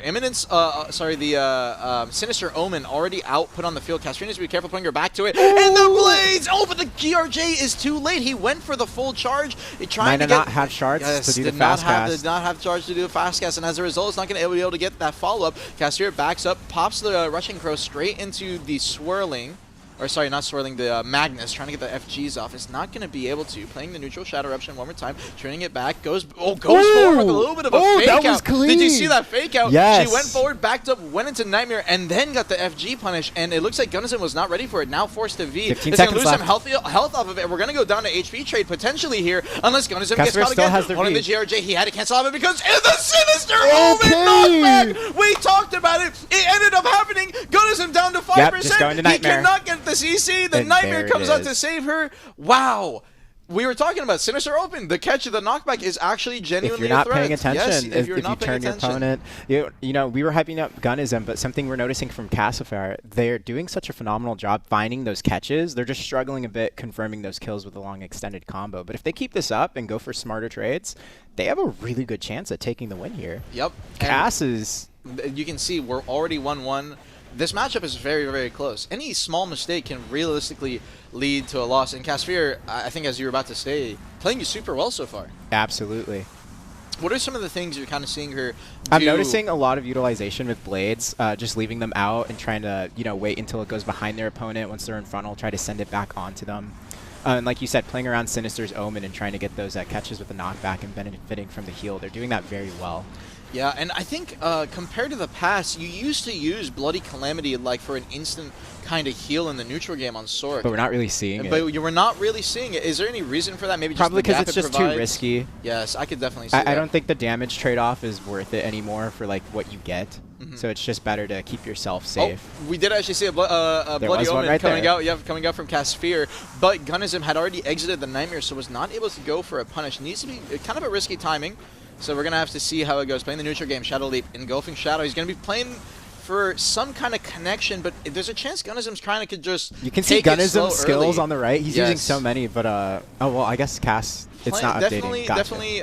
Sinister Omen already out, put on the field. Castrina needs to be careful putting her back to it. And the Blades! Oh, but the GRJ is too late. He went for the full charge. Trying to not have shards to do the fast cast. Did not have charge to do the fast cast, and as a result, it's not going to be able to get that follow-up. Castier backs up, pops the Rushing Crow straight into the swirling, or sorry, not swirling, the Magnus, trying to get the FGs off. It's not going to be able to. Playing the neutral Shadow Eruption one more time, turning it back, goes forward with a little bit of a fake that out. Was clean. Did you see that fake out? Yes. She went forward, backed up, went into Nightmare, and then got the FG punish, and it looks like Gunnison was not ready for it. Now forced to V. 15 It's going to lose seconds some health off of it. We're going to go down to HP trade potentially here, unless Gunnison gets caught still again. has their One of the V. GRJ, he had to cancel off it because in the Sinister Omen knockback! We talked about it. It ended up happening. Gunnison down to 5%. Yep, just going to he Nightmare. cannot get the CC. The Nightmare comes out to save her. Wow. We were talking about Sinister Open. The catch of the knockback is actually genuinely if you're not a threat. paying attention, yes, if you turn your opponent, you know, we were hyping up Gunism, but something we're noticing from Cassifer, they're doing such a phenomenal job finding those catches. They're just struggling a bit confirming those kills with a long extended combo. But if they keep this up and go for smarter trades, they have a really good chance at taking the win here. Yep. Cass is... You can see we're already 1-1. This matchup is very, very close. Any small mistake can realistically lead to a loss. And Casphere, I think as you were about to say, playing you super well so far. Absolutely. What are some of the things you're kind of seeing her do? I'm noticing a lot of utilization with Blades, just leaving them out and trying to, you know, wait until it goes behind their opponent. Once they're in front, I'll try to send it back onto them. And like you said, playing around Sinister's Omen and trying to get those catches with the knockback and benefiting from the heal. They're doing that very well. Yeah, and I think compared to the past, you used to use Bloody Calamity like for an instant kind of heal in the neutral game on Sork. But we're not really seeing it. But you were not really seeing it. Is there any reason for that? Maybe just probably because it's just too risky. Yes, I could definitely see that. I don't think the damage trade-off is worth it anymore for like what you get. So it's just better to keep yourself safe. Oh, we did actually see a Bloody Omen coming out. Yeah, coming out from Casphere, but Gunism had already exited the Nightmare, so was not able to go for a punish. Needs to be kind of a risky timing. So we're going to have to see how it goes. Playing the neutral game, Shadow Leap, engulfing Shadow. He's going to be playing for some kind of connection, but there's a chance Gunism's trying to just You can see Gunism's skills on the right. He's using so many, but oh well, I guess Cass, it's not updating. Definitely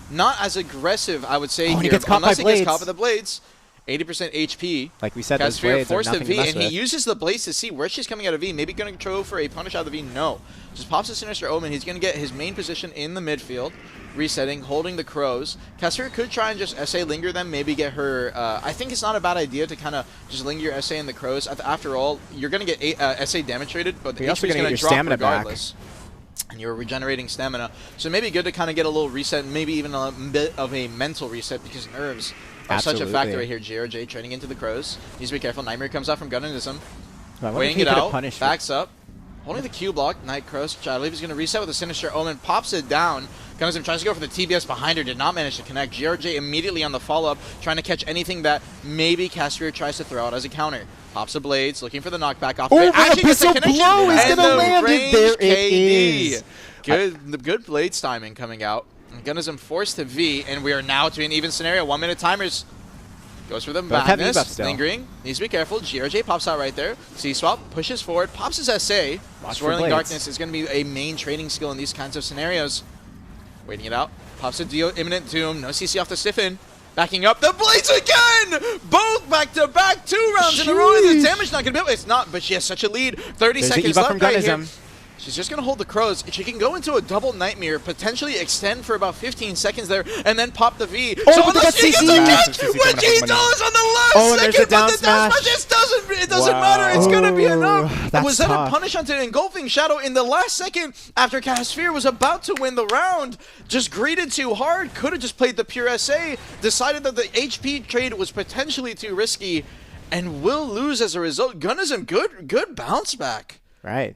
not as aggressive, I would say. Oh, here, he gets caught by unless he gets caught by the Blades. 80% HP. Like we said, those Blades forced are the V, and he uses the Blades to see where she's coming out of V. Maybe going to go for a punish out of the V. No. Just pops the Sinister Omen. He's going to get his main position in the midfield. Resetting, holding the Crows. Casphere could try and just SA linger them, maybe get her... I think it's not a bad idea to kind of just linger your SA in the Crows. After all, you're going to get SA damage rated, but the HP is going to drop regardless. And you're regenerating stamina. So maybe good to kind of get a little reset, maybe even a bit of a mental reset, because nerves are such a factor right here. GRJ trading into the Crows. Needs to be careful. Nightmare comes out from Gunism. Weighing it out, backs up. Holding the Q block, Night Crows. Shadow Leap is going to reset with a Sinister Omen, pops it down. Gunism tries to go for the TBS behind her, did not manage to connect. GRJ immediately on the follow-up, trying to catch anything that maybe Casphere tries to throw out as a counter. Pops the Blades, looking for the knockback off of it. Actually gets the connection, and the land it. There it is. Good Blades timing coming out. Gunism forced to V, and we are now to an even scenario. 1 minute timers. Goes for the Madness, lingering. Needs to be careful. GRJ pops out right there. C-swap, pushes forward, pops his SA. Swirling Darkness is going to be a main trading skill in these kinds of scenarios. Waiting it out. Pops a Imminent Doom. No CC off the stiffen. Backing up. The Blades again! Both back-to-back. 2 rounds in a row. The damage not going to be able... It's not, but she has such a lead. 30 seconds left right here. She's just going to hold the crows. She can go into a double nightmare, potentially extend for about 15 seconds there, and then pop the V. Oh, so but they got unless she gets CC. a catch, which he does on the last Oh, and there's second, a down but the down smash. smash, it doesn't Wow. matter. It's going to be Ooh, enough. that's Was that tough. a punish onto an engulfing shadow in the last second after Casphere was about to win the round? Just greeted too hard, could have just played the pure SA, decided that the HP trade was potentially too risky, and will lose as a result. Gunnism, good bounce back. Right.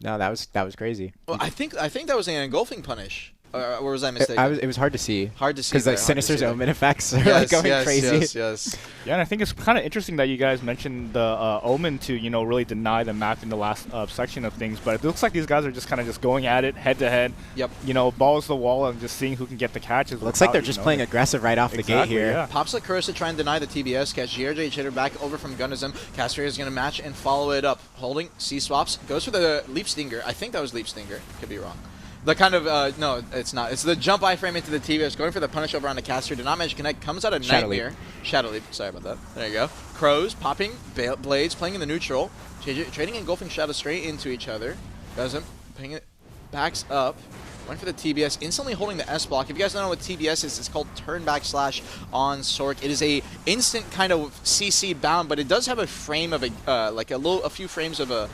No, that was crazy. Well, I think that was an engulfing punish. Or was I mistaken? It was hard to see. Hard to see. Because like there, hard to Sinister's see there. Omen effects are like going crazy. Yes. Yeah, and I think it's kind of interesting that you guys mentioned the Omen to, you know, really deny the map in the last section of things. But it looks like these guys are just kind of just going at it head to head. Yep. You know, balls to the wall and just seeing who can get the catches. Looks like without, they're just playing aggressive right off the gate Exactly, here. yeah. Pops the curse to try and deny the TBS catch. GRJ chitter back over from Gunnism. Casphere is going to match and follow it up. Holding C-swaps. Goes for the Leap Stinger. I think that was Leap Stinger. Could be wrong. The kind of, no, it's not. It's the jump iframe into the TBS. Going for the punish over on the Casphere. Did not manage to connect. Comes out of Shadow Nightmare. Leap. Shadow Leap. Sorry about that. There you go. Crows popping. Blades playing in the neutral. Trading engulfing shadows straight into each other. Doesn't. Ping it. Backs up. Went for the TBS, instantly holding the S block. If you guys don't know what TBS is, it's called turn back slash on Sork. It is a instant kind of CC bound, but it does have a frame of a few frames of a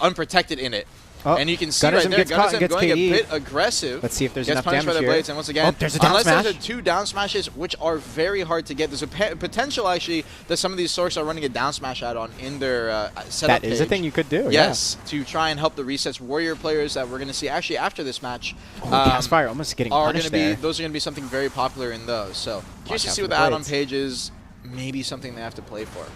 unprotected in it. Oh, and you can see Gunnism right there, gets caught and Gunnism gets going KD. a bit aggressive. Let's see if there's gets enough punished by damage the here. blades, and once again, there's a down unless smash. there's 2 down smashes, which are very hard to get, there's a potential actually that some of these Sorks are running a down smash add-on in their setup That is a page. thing you could do. Yes, to try and help the resets warrior players that we're going to see actually after this match. Yeah. Caspire almost getting punished there. Those are going to be something very popular in those. So curious to out see for what the the add-on blades. page is. Maybe something they have to play for.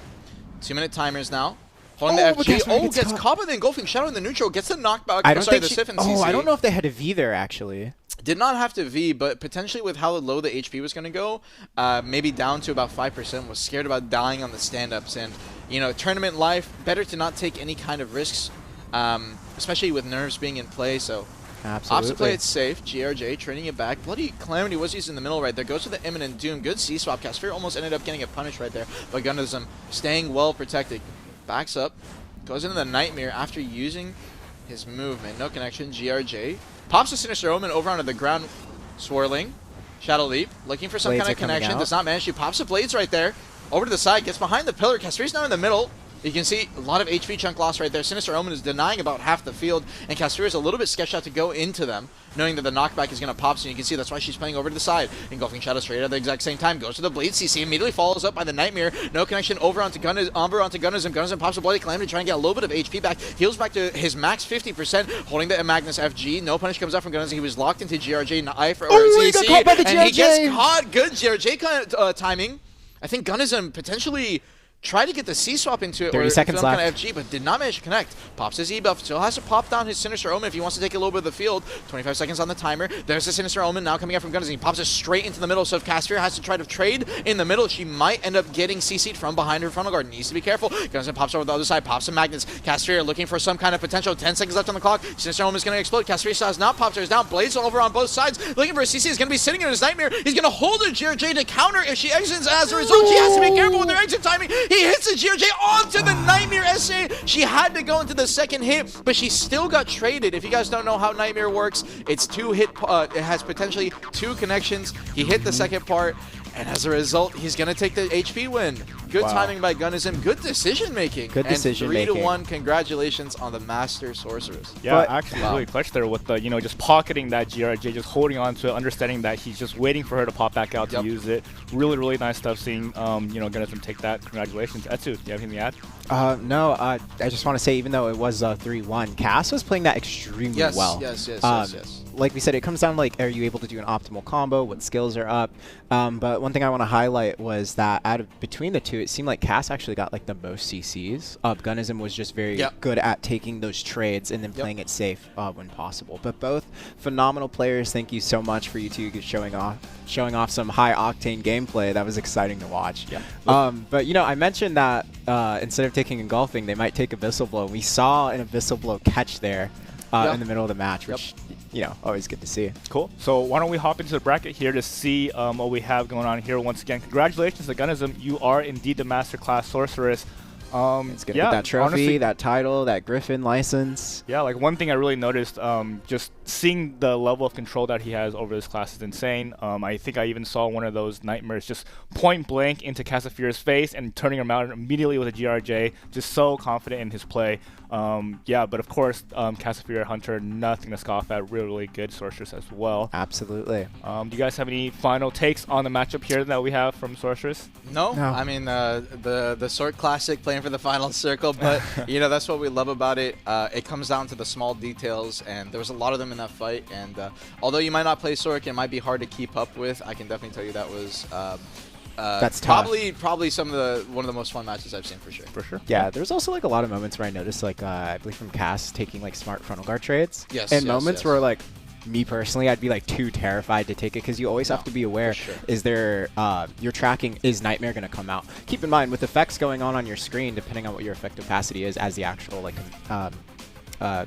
2-minute timers now. Holding Oh, the but FG. Caspire Oh, gets gets caught. caught by the engulfing shadow in the neutral. Gets the knockback. I don't think the she, Sif and oh, CC. I don't know if they had a V there actually. Did not have to V, but potentially with how low the HP was going to go, maybe down to about 5%, was scared about dying on the stand-ups. And, you know, tournament life, better to not take any kind of risks, especially with nerves being in play. So Absolutely. opts to play it safe. GRJ trading it back. Bloody Calamity was used in the middle right there. Goes to the Imminent Doom. Good C-swap. Casphere almost ended up getting a punish right there, but Gunnism staying well protected. Backs up. Goes into the Nightmare after using his movement. No connection. GRJ pops the Sinister Omen over onto the ground. Swirling. Shadow Leap. Looking for some Blades kind are of coming connection. out. Does not manage to. Pops the Blades right there. Over to the side. Gets behind the pillar. Casphere's now in the middle. You can see a lot of HP chunk loss right there. Sinister Omen is denying about half the field, and Casphere is a little bit sketched out to go into them, knowing that the knockback is going to pop, so you can see that's why she's playing over to the side. Engulfing Shadow straight at the exact same time. Goes to the Blade CC, immediately follows up by the Nightmare. No connection over onto Gunnism. Gunnism pops a Bloody Calamity to try and get a little bit of HP back. Heals back to his max 50%, holding the Magnus FG. No punish comes out from Gunnism. He was locked into GRJ, he got caught by the and he gets GRJ. caught. Good GRJ timing. I think Gunnism potentially tried to get the C-swap into it, 30 or seconds some kind left. of FG, but did not manage to connect. Pops his E-buff, still has to pop down his Sinister Omen if he wants to take a little bit of the field. 25 seconds on the timer. There's the Sinister Omen now coming out from Gunnism. He pops it straight into the middle, so if Casphere has to try to trade in the middle, she might end up getting CC'd from behind her frontal guard. Needs to be careful. Gunnism pops over the other side, pops some Magnets. Casphere looking for some kind of potential. 10 seconds left on the clock. Sinister Omen is going to explode. Casphere still has not popped her down. Blades over on both sides. Looking for a CC. Is going to be sitting in his Nightmare. He's going to hold a GRJ to counter if she exits. As a result, she has to be careful with her exit timing. He hits the GRJ onto the Nightmare SA. She had to go into the second hit, but she still got traded. If you guys don't know how Nightmare works, it's 2 hit. It has potentially 2 connections. He hit the second part, and as a result, he's going to take the HP win. Good timing by Gunnism. Good decision making. Good decision and making. 3-1. Congratulations on the Master Sorceress. Yeah, But- actually really clutch there with the, you know, just pocketing that GRJ, just holding on to it, understanding that he's just waiting for her to pop back out to use it. Really, really nice stuff seeing, you know, Gunnism take that. Congratulations. Etsu, do you have anything to add? No, I just want to say, even though it was 3-1, Cass was playing that extremely well. Yes. Like we said, it comes down to, like, are you able to do an optimal combo? What skills are up? But one thing I want to highlight was that between the two, it seemed like Cass actually got like the most CCs. Gunnism was just very good at taking those trades and then playing it safe when possible. But both phenomenal players. Thank you so much for you two showing off some high octane gameplay. That was exciting to watch. But you know, I mentioned that instead of taking engulfing, they might take Abyssal Blow. We saw an Abyssal Blow catch there in the middle of the match, which you know, always good to see. Cool. So why don't we hop into the bracket here to see what we have going on here. Once again, congratulations to Gunnism. You are indeed the Masterclass Sorceress. It's gonna get that trophy, honestly, that title, that Griffin license. Yeah, like one thing I really noticed, just seeing the level of control that he has over this class is insane. I think I even saw one of those nightmares just point blank into Casafira's face and turning him out immediately with a GRJ. Just so confident in his play. Yeah, but of course, Casafira Hunter, nothing to scoff at. Really, really good Sorceress as well. Absolutely. Do you guys have any final takes on the matchup here that we have from Sorceress? No. I mean, the Sort Classic playing for the final circle, but you know, that's what we love about it. It comes down to the small details, and there was a lot of them in that fight. And although you might not play Sork, it might be hard to keep up with. I can definitely tell you that was that's tough. Probably one of the most fun matches I've seen for sure. For sure. Yeah, there's also like a lot of moments where I noticed, like I believe from Cass taking like smart frontal guard trades. Yes. And moments where like me personally, I'd be like too terrified to take it because you always have to be aware. Sure. Is there your tracking, is Nightmare going to come out? Keep in mind with effects going on your screen, depending on what your effect capacity is as the actual like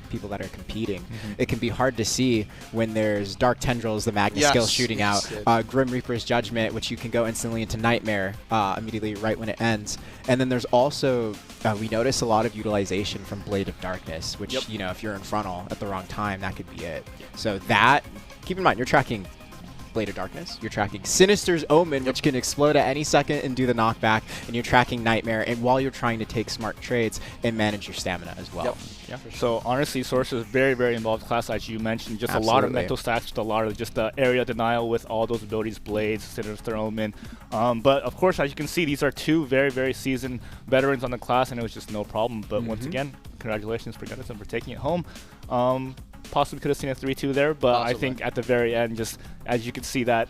people that are competing, it can be hard to see when there's Dark Tendrils, the Magnus skill shooting out, Grim Reaper's Judgment, which you can go instantly into Nightmare immediately right when it ends. And then there's also, we notice a lot of utilization from Blade of Darkness, which, you know, if you're in frontal at the wrong time, that could be it. So that, keep in mind, you're tracking Blade of Darkness, you're tracking Sinister's Omen, which can explode at any second and do the knockback, and you're tracking Nightmare, and while you're trying to take smart trades and manage your stamina as well. Yeah. So honestly, Sorceress is very, very involved class, as you mentioned. Just a lot of mental stats, just a lot of just the area denial with all those abilities, Blades, Sinister Omen. But of course, as you can see, these are two very, very seasoned veterans on the class, and it was just no problem. But once again, congratulations for Gunnison for taking it home. Possibly could have seen a 3-2 there, but I think at the very end, just as you could see that,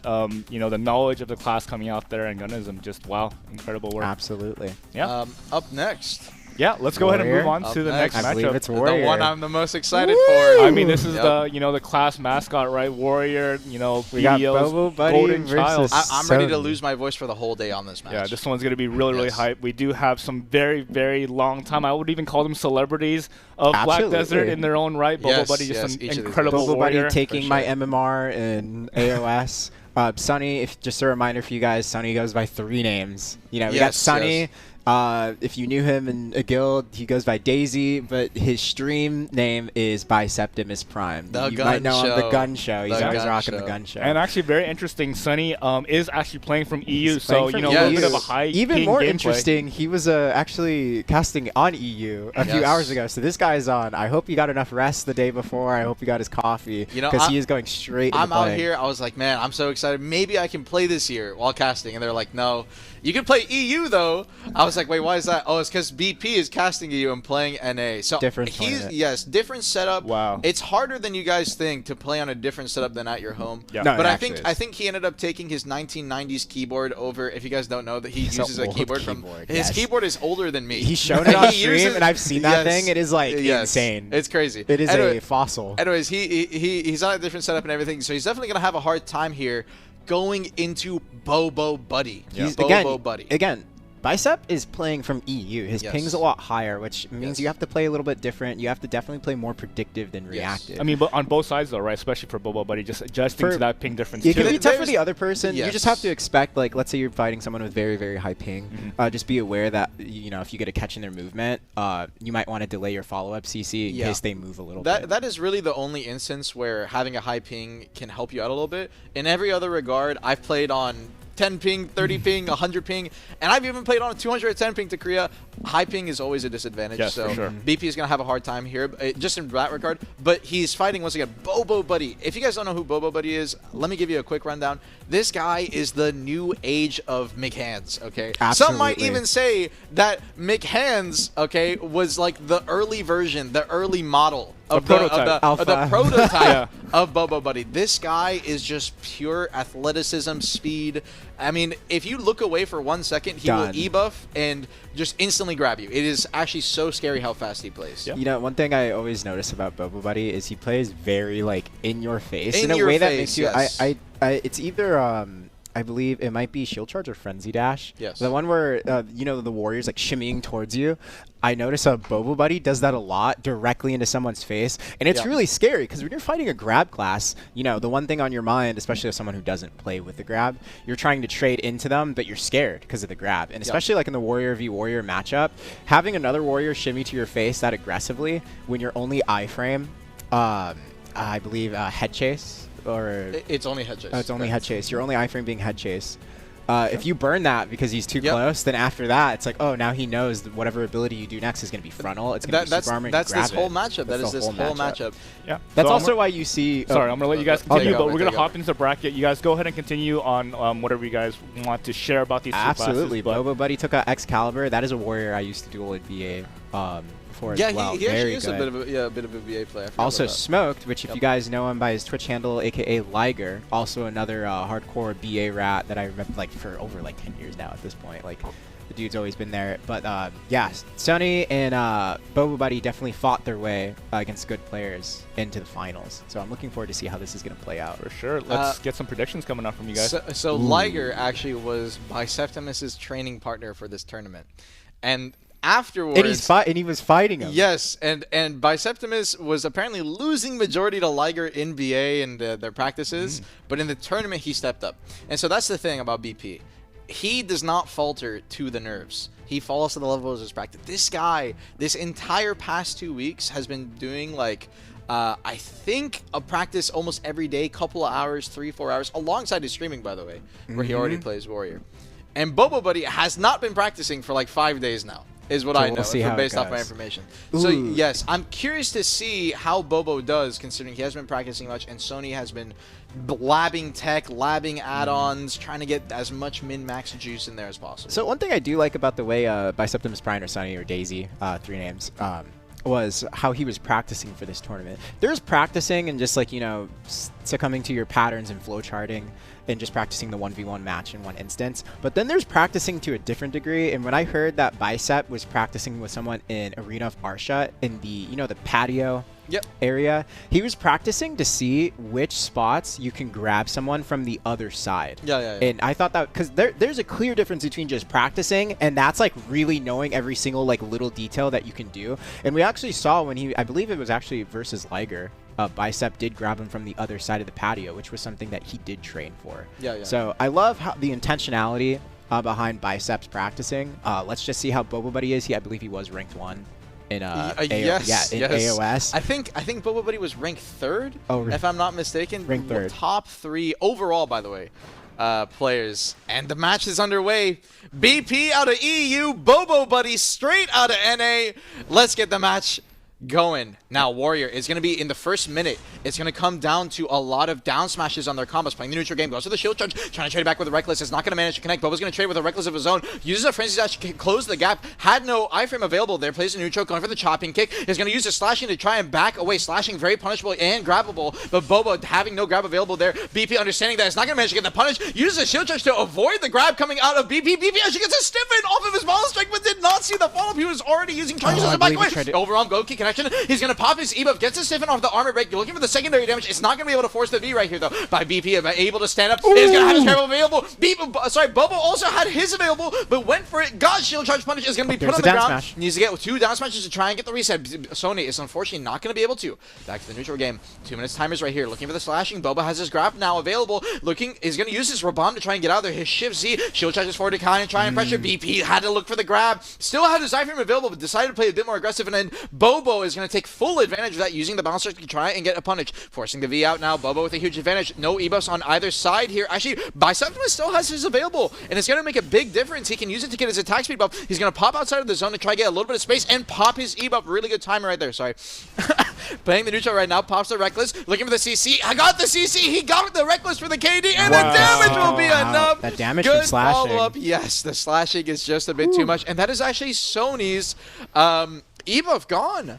you know, the knowledge of the class coming out there and Gunnism, just wow, incredible work. Absolutely. Yeah. Up next. Yeah, let's go ahead and move on to the next I believe matchup. it's Warrior. The one I'm the most excited for. I mean, this is the, you know, the class mascot, right? Warrior, you know, we got Bobo Buddy Golden Child. I'm ready to lose my voice for the whole day on this match. Yeah, this one's going to be really, really hype. We do have some very, very long time. I would even call them celebrities of Black Desert in their own right. Bobo Buddy, just an incredible Bobo warrior. Buddy taking my MMR in AOS. Sunny, just a reminder for you guys, Sunny goes by 3 names. You know, we got Sunny. If you knew him in a guild, he goes by Daisy, but his stream name is Biceptimus Prime. You might know him, The Gun Show. He's always rocking The Gun Show. And actually, very interesing, Sunny is actually playing from EU, so, you know, a little bit of a high Even more gameplay. interesting, he was actually casting on EU a few hours ago, so this guy's on. I hope he got enough rest the day before. I hope he got his coffee, because he is going straight into out here. I was like, man, I'm so excited. Maybe I can play this year while casting. And they're like, no. You can play EU, though. I was like, wait, why is that? Oh, it's because BP is casting EU and playing NA. So different different setup. Wow. It's harder than you guys think to play on a different setup than at your home. Yeah. No, but I think he ended up taking his 1990s keyboard over. If you guys don't know that he uses a keyboard from his keyboard is older than me. He's shown it on stream, and I've seen that thing. It is like insane. It's crazy. It is a fossil. Anyways, he's on a different setup and everything, so he's definitely gonna have a hard time here going into Bobo Buddy. Bobo Buddy. Again, Bicep is playing from EU. His ping's a lot higher, which means you have to play a little bit different. You have to definitely play more predictive than reactive. I mean, but on both sides, though, right? Especially for Bobo Buddy, just adjusting to that ping difference, it too. can be tough for the other person. You just have to expect, like, let's say you're fighting someone with very, very high ping. Just be aware that, you know, if you get a catch in their movement, you might want to delay your follow-up CC in case they move a little bit. That is really the only instance where having a high ping can help you out a little bit. In every other regard, I've played on 10 ping, 30 ping, 100 ping, and I've even played on a 210 ping to Korea. High ping is always a disadvantage, so BP is going to have a hard time here, just in that regard. But he's fighting, once again, Bobo Buddy. If you guys don't know who Bobo Buddy is, let me give you a quick rundown. This guy is the new age of McHands, okay? Absolutely. Some might even say that McHands, okay, was like the early version, the early model of the prototype of Bobo Buddy. This guy is just pure athleticism, speed. I mean, if you look away for 1 second, he will E-buff and just instantly grab you. It is actually so scary how fast he plays. You know, one thing I always notice about Bobo Buddy is he plays very, like, in your face. In a way that makes you... it's either... I believe it might be Shield Charge or Frenzy Dash. Yes. The one where, you know, the warrior's like shimmying towards you. I notice a Bobo Buddy does that a lot directly into someone's face. And it's really scary because when you're fighting a grab class, you know, the one thing on your mind, especially as someone who doesn't play with the grab, you're trying to trade into them, but you're scared because of the grab. And especially like in the Warrior v Warrior matchup, having another warrior shimmy to your face that aggressively when you're only iframe, I believe head chase, or It's only head chase. it's only head chase. You're only iframe being head chase. If you burn that because he's too close, then after that, it's like, oh, now he knows that whatever ability you do next is going to be frontal. It's going to be super armor. That's grab this whole it. matchup. That is this whole matchup. Yeah. That's So also why you see. Sorry, I'm going to let you guys continue, take but over, we're going take to hop over. into the bracket. You guys go ahead and continue on whatever you guys want to share about these two Absolutely. classes. Bobo Buddy took out Excalibur. That is a warrior I used to duel at VA before as well. he actually Very is good. a bit of a VA player. I forgot Also about that. Smoked, which if you guys know him by his Twitch handle, aka Liger, also another hardcore BA rat that I remember like for over like 10 years now at this point. Like the dude's always been there. But yeah, Sony and Bobo Buddy definitely fought their way against good players into the finals. So I'm looking forward to see how this is going to play out. For sure. Let's get some predictions coming up from you guys. So Liger actually was Biseptimus's training partner for this tournament, and afterwards, And he was fighting him. yes, and Biseptimus was apparently losing majority to Liger in BA and their practices, but in the tournament he stepped up. And so that's the thing about BP. He does not falter to the nerves. He falls to the level of his practice. This guy, this entire past 2 weeks, has been doing like I think a practice almost every day, couple of hours, 3-4 hours, alongside his streaming, by the way, where he already plays Warrior. And Bobo Buddy has not been practicing for like 5 days now, is what I know, based off my information. So yes, I'm curious to see how Bobo does, considering he hasn't been practicing much, and Sony has been labbing tech, labbing add-ons, trying to get as much min-max juice in there as possible. So one thing I do like about the way Biseptimus Prime or Sunny or Daisy, 3 names, was how he was practicing for this tournament. There's practicing and just like, you know, succumbing to your patterns and flow charting and just practicing the 1v1 match in one instance. But then there's practicing to a different degree. And when I heard that Bicep was practicing with someone in Arena of Arsha in the, you know, the patio area, he was practicing to see which spots you can grab someone from the other side. And I thought that, because there's a clear difference between just practicing and that's like really knowing every single like little detail that you can do. And we actually saw when he, I believe it was actually versus Liger, Bicep did grab him from the other side of the patio, which was something that he did train for. So I love how the intentionality behind Bicep's practicing. Let's just see how Bobo Buddy is. I believe he was ranked 1 in AOS. I think Bobo Buddy was ranked 3rd, if I'm not mistaken. Ranked 3rd. Top 3 overall, by the way, players. And the match is underway. BP out of EU, Bobo Buddy straight out of NA. Let's get the match going. Now, Warrior is going to be in the first minute. It's going to come down to a lot of down smashes on their combos. Playing the neutral game, goes to the shield charge, trying to trade it back with a Reckless. Is not going to manage to connect. Bobo's going to trade with a Reckless of his own. Uses a Frenzy Dash to close the gap. Had no iframe available there. Plays the neutral, going for the chopping kick. Is going to use the slashing to try and back away. Slashing very punishable and grabbable, but Bobo having no grab available there. BP understanding that it's not going to manage to get the punish. Uses a shield charge to avoid the grab coming out of BP. BP actually gets a stiffen off of his ball strike, but did not see the follow-up. He was already using charges as a back away. Overarm go kick connection. He's going to pop his E-buff, gets a stiffen off the armor break. You're looking for the secondary damage. It's not going to be able to force the V right here, though. By BP, able to stand up. Is going to have his parallel available. Bobo also had his available, but went for it. Got shield charge punish. Is going to be put on the ground. Smash. Needs to get 2 down smashes to try and get the reset. Sony is unfortunately not going to be able to. Back to the neutral game. 2 minutes timers right here. Looking for the slashing. Bobo has his grab now available. Is going to use his Rabam to try and get out of there. His shift Z. Shield charges forward to kind and try and pressure. BP had to look for the grab. Still had his iframe available, but decided to play a bit more aggressive. And then Bobo is going to take full advantage of that, using the bouncer to try and get a punish. Forcing the V out now. Bobo with a huge advantage. No E-buffs on either side here. Actually, Biseptimus still has his available, and it's going to make a big difference. He can use it to get his attack speed buff. He's going to pop outside of the zone to try to get a little bit of space and pop his E-buff. Really good timer right there. Sorry. Playing the neutral right now. Pops the Reckless. Looking for the CC. I got the CC. He got the Reckless for the KD, and the damage will be enough. That damage good from slashing. follow-up. Yes, the slashing is just a bit too much, and that is actually Sony's E-buff gone.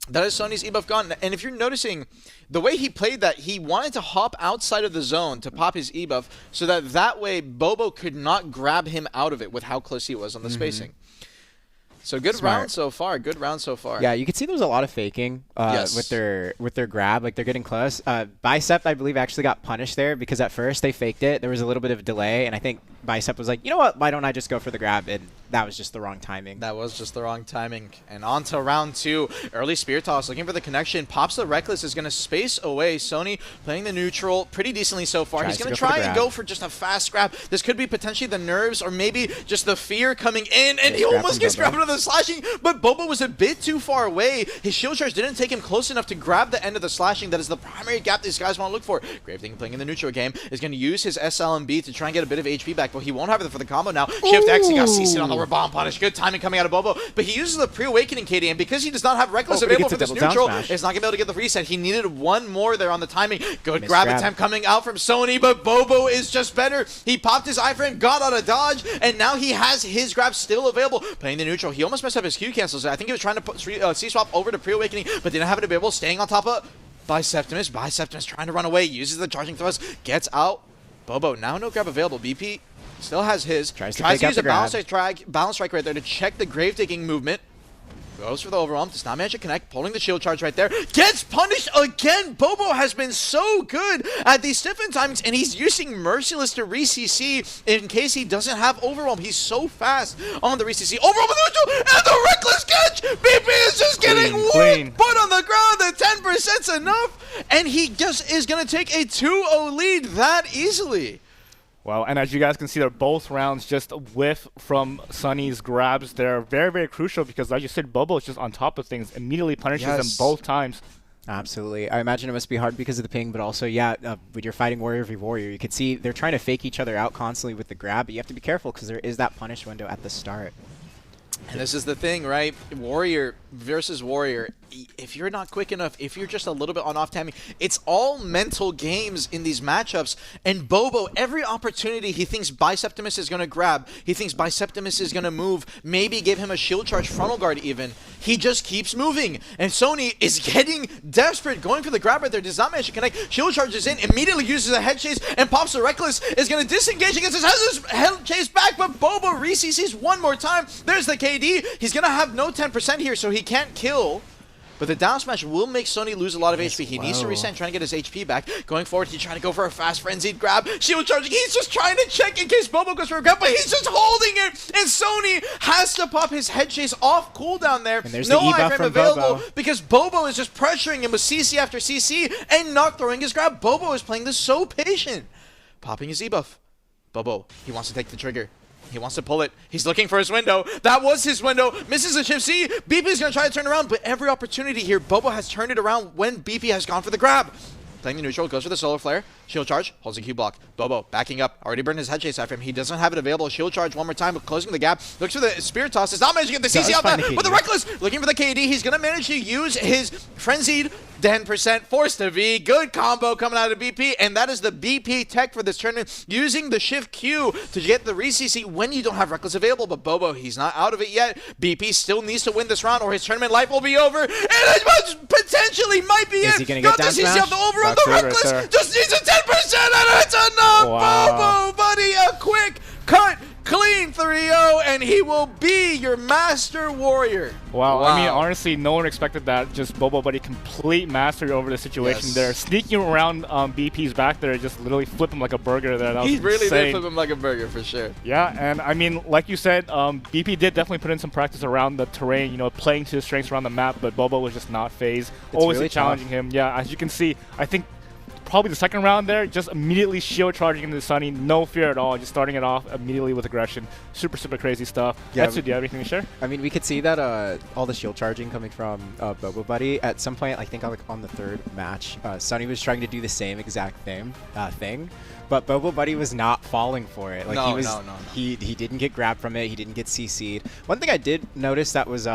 That is Sony's E-buff gone. And if you're noticing, the way he played that, he wanted to hop outside of the zone to pop his E-buff so that way Bobo could not grab him out of it with how close he was on the spacing. So good Smart. round so far. Good round so far. Yeah, you can see there's a lot of faking Yes. with their grab. Like they're getting close. Bicep, I believe, actually got punished there because at first they faked it. There was a little bit of delay, and I think Bicep was like, you know what? Why don't I just go for the grab? And that was just the wrong timing. That was just the wrong timing. And on to round 2. Early Spear Toss, looking for the connection. Pops the Reckless, is going to space away. Sony playing the neutral pretty decently so far. He's going to try and go for just a fast grab. This could be potentially the nerves or maybe just the fear coming in. And he almost gets grabbed into the slashing, but Bobo was a bit too far away. His shield charge didn't take him close enough to grab the end of the slashing. That is the primary gap these guys want to look for. Gravedigger playing in the neutral game is going to use his SLMB to try and get a bit of HP back, but he won't have it for the combo now. Shift X, he got CC'd on the bomb punish. Good timing coming out of Bobo, but he uses the pre-awakening KD, and because he does not have Reckless available for this neutral, it's not going to be able to get the reset. He needed one more there on the timing. Good grab attempt coming out from Sony, but Bobo is just better. He popped his iframe, got out of dodge, and now he has his grab still available. Playing the neutral, he almost messed up his Q cancels. I think he was trying to put C-swap over to pre-awakening, but didn't have it available. Staying on top of Biceptimus. Biceptimus trying to run away, uses the charging thrust, gets out. Bobo, now no grab available. BP still has his. Tries to use a balance strike right there to check the grave digging movement. Goes for the overwhelm, does not manage to connect, pulling the shield charge right there. Gets punished again! Bobo has been so good at these stiffen timings, and he's using Merciless to re-CC in case he doesn't have overwhelm. He's so fast on the re-CC. Overwhelm with the neutral, and the reckless catch! BP is just getting one put on the ground. The 10%'s enough, and he just is going to take a 2-0 lead that easily. Well, and as you guys can see, they're both rounds just a whiff from Sunny's grabs. They're very, very crucial because, like you said, Bobo is just on top of things, immediately punishes them both times. Absolutely. I imagine it must be hard because of the ping, but also, yeah, when you're fighting warrior v warrior, you can see they're trying to fake each other out constantly with the grab, but you have to be careful because there is that punish window at the start. And this is the thing, right? Warrior versus warrior. If you're not quick enough, if you're just a little bit on off timing, it's all mental games in these matchups. And Bobo, every opportunity he thinks Biceptimus is going to grab, he thinks Biceptimus is going to move, maybe give him a shield charge frontal guard even, he just keeps moving. And Sony is getting desperate, going for the grab right there, does not manage to connect, shield charges in, immediately uses a head chase, and pops the Reckless, is going to disengage against his head chase back, but Bobo re-CCs one more time. There's the KD. He's going to have no 10% here, so he can't kill. But the down smash will make Sony lose a lot of HP. He needs to reset, trying to get his HP back. Going forward, he's trying to go for a fast frenzied grab. Shield charging. He's just trying to check in case Bobo goes for a grab, but he's just holding it. And Sony has to pop his head chase off cooldown there. And there's no the E-buff iframe from available Bobo. because Bobo is just pressuring him with CC after CC and not throwing his grab. Bobo is playing this so patient. Popping his E-buff. Bobo, he wants to take the trigger. He wants to pull it. He's looking for his window. That was his window. Misses the chip C. BP is going to try to turn around, but every opportunity here, Bobo has turned it around when BP has gone for the grab. Playing the neutral, goes for the solar flare. Shield charge, holds a Q block. Bobo backing up, already burned his head chase after him. He doesn't have it available. Shield charge one more time, but closing the gap. Looks for the spear toss. Does not manage to get the CC out that, but the Reckless looking for the KD. He's going to manage to use his frenzied 10% force to V. Good combo coming out of BP, and that is the BP tech for this tournament, using the shift Q to get the re-CC when you don't have Reckless available. But Bobo, he's not out of it yet. BP still needs to win this round or his tournament life will be over, and it potentially might be Is it. he going to get down smash? Off the overrun. The Reckless just needs a 10%, and it's enough. Wow. Bobo, buddy, a quick cut. Clean 3-0, and he will be your master warrior. Wow. I mean, honestly, no one expected that. Just Bobo Buddy, complete mastery over the situation there. Sneaking around BP's back there, just literally flip him like a burger there. That was He really insane. did flip him like a burger, for sure. Yeah, and I mean, like you said, BP did definitely put in some practice around the terrain, you know, playing to his strengths around the map, but Bobo was just not phased. Always really challenging him. Yeah, as you can see, I think probably the second round there, just immediately shield charging into Sunny, no fear at all, just starting it off immediately with aggression. Super, super crazy stuff. Yeah, Etsu, do you have anything to share? I mean, we could see that all the shield charging coming from Bobo Buddy. At some point, I think on the third match, Sunny was trying to do the same exact thing, but Bobo Buddy was not falling for it. Like he didn't get grabbed from it. He didn't get CC'd. One thing I did notice that was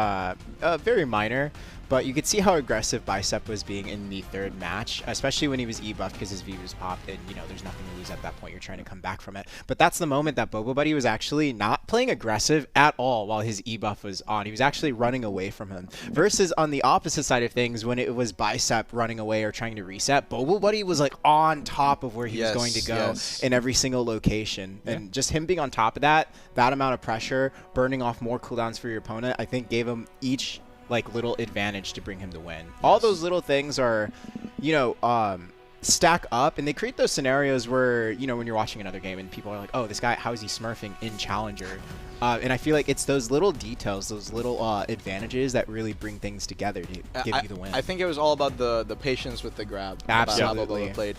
very minor, but you could see how aggressive Bicep was being in the third match, especially when he was E-buffed because his V was popped and, you know, there's nothing to lose at that point. You're trying to come back from it. But that's the moment that Bobo Buddy was actually not playing aggressive at all while his E-buff was on. He was actually running away from him. Versus on the opposite side of things, when it was Bicep running away or trying to reset, Bobo Buddy was like on top of where he was going to go. Yes. in every single location. And just him being on top of that amount of pressure, burning off more cooldowns for your opponent, I think gave him each like little advantage to bring him the win. All those little things are, you know, stack up, and they create those scenarios where, you know, when you're watching another game and people are like, oh, this guy, how is he smurfing in Challenger? And I feel like it's those little details, those little advantages that really bring things together to give you the win. I think it was all about the patience with the grab. Absolutely. About how Bobo played.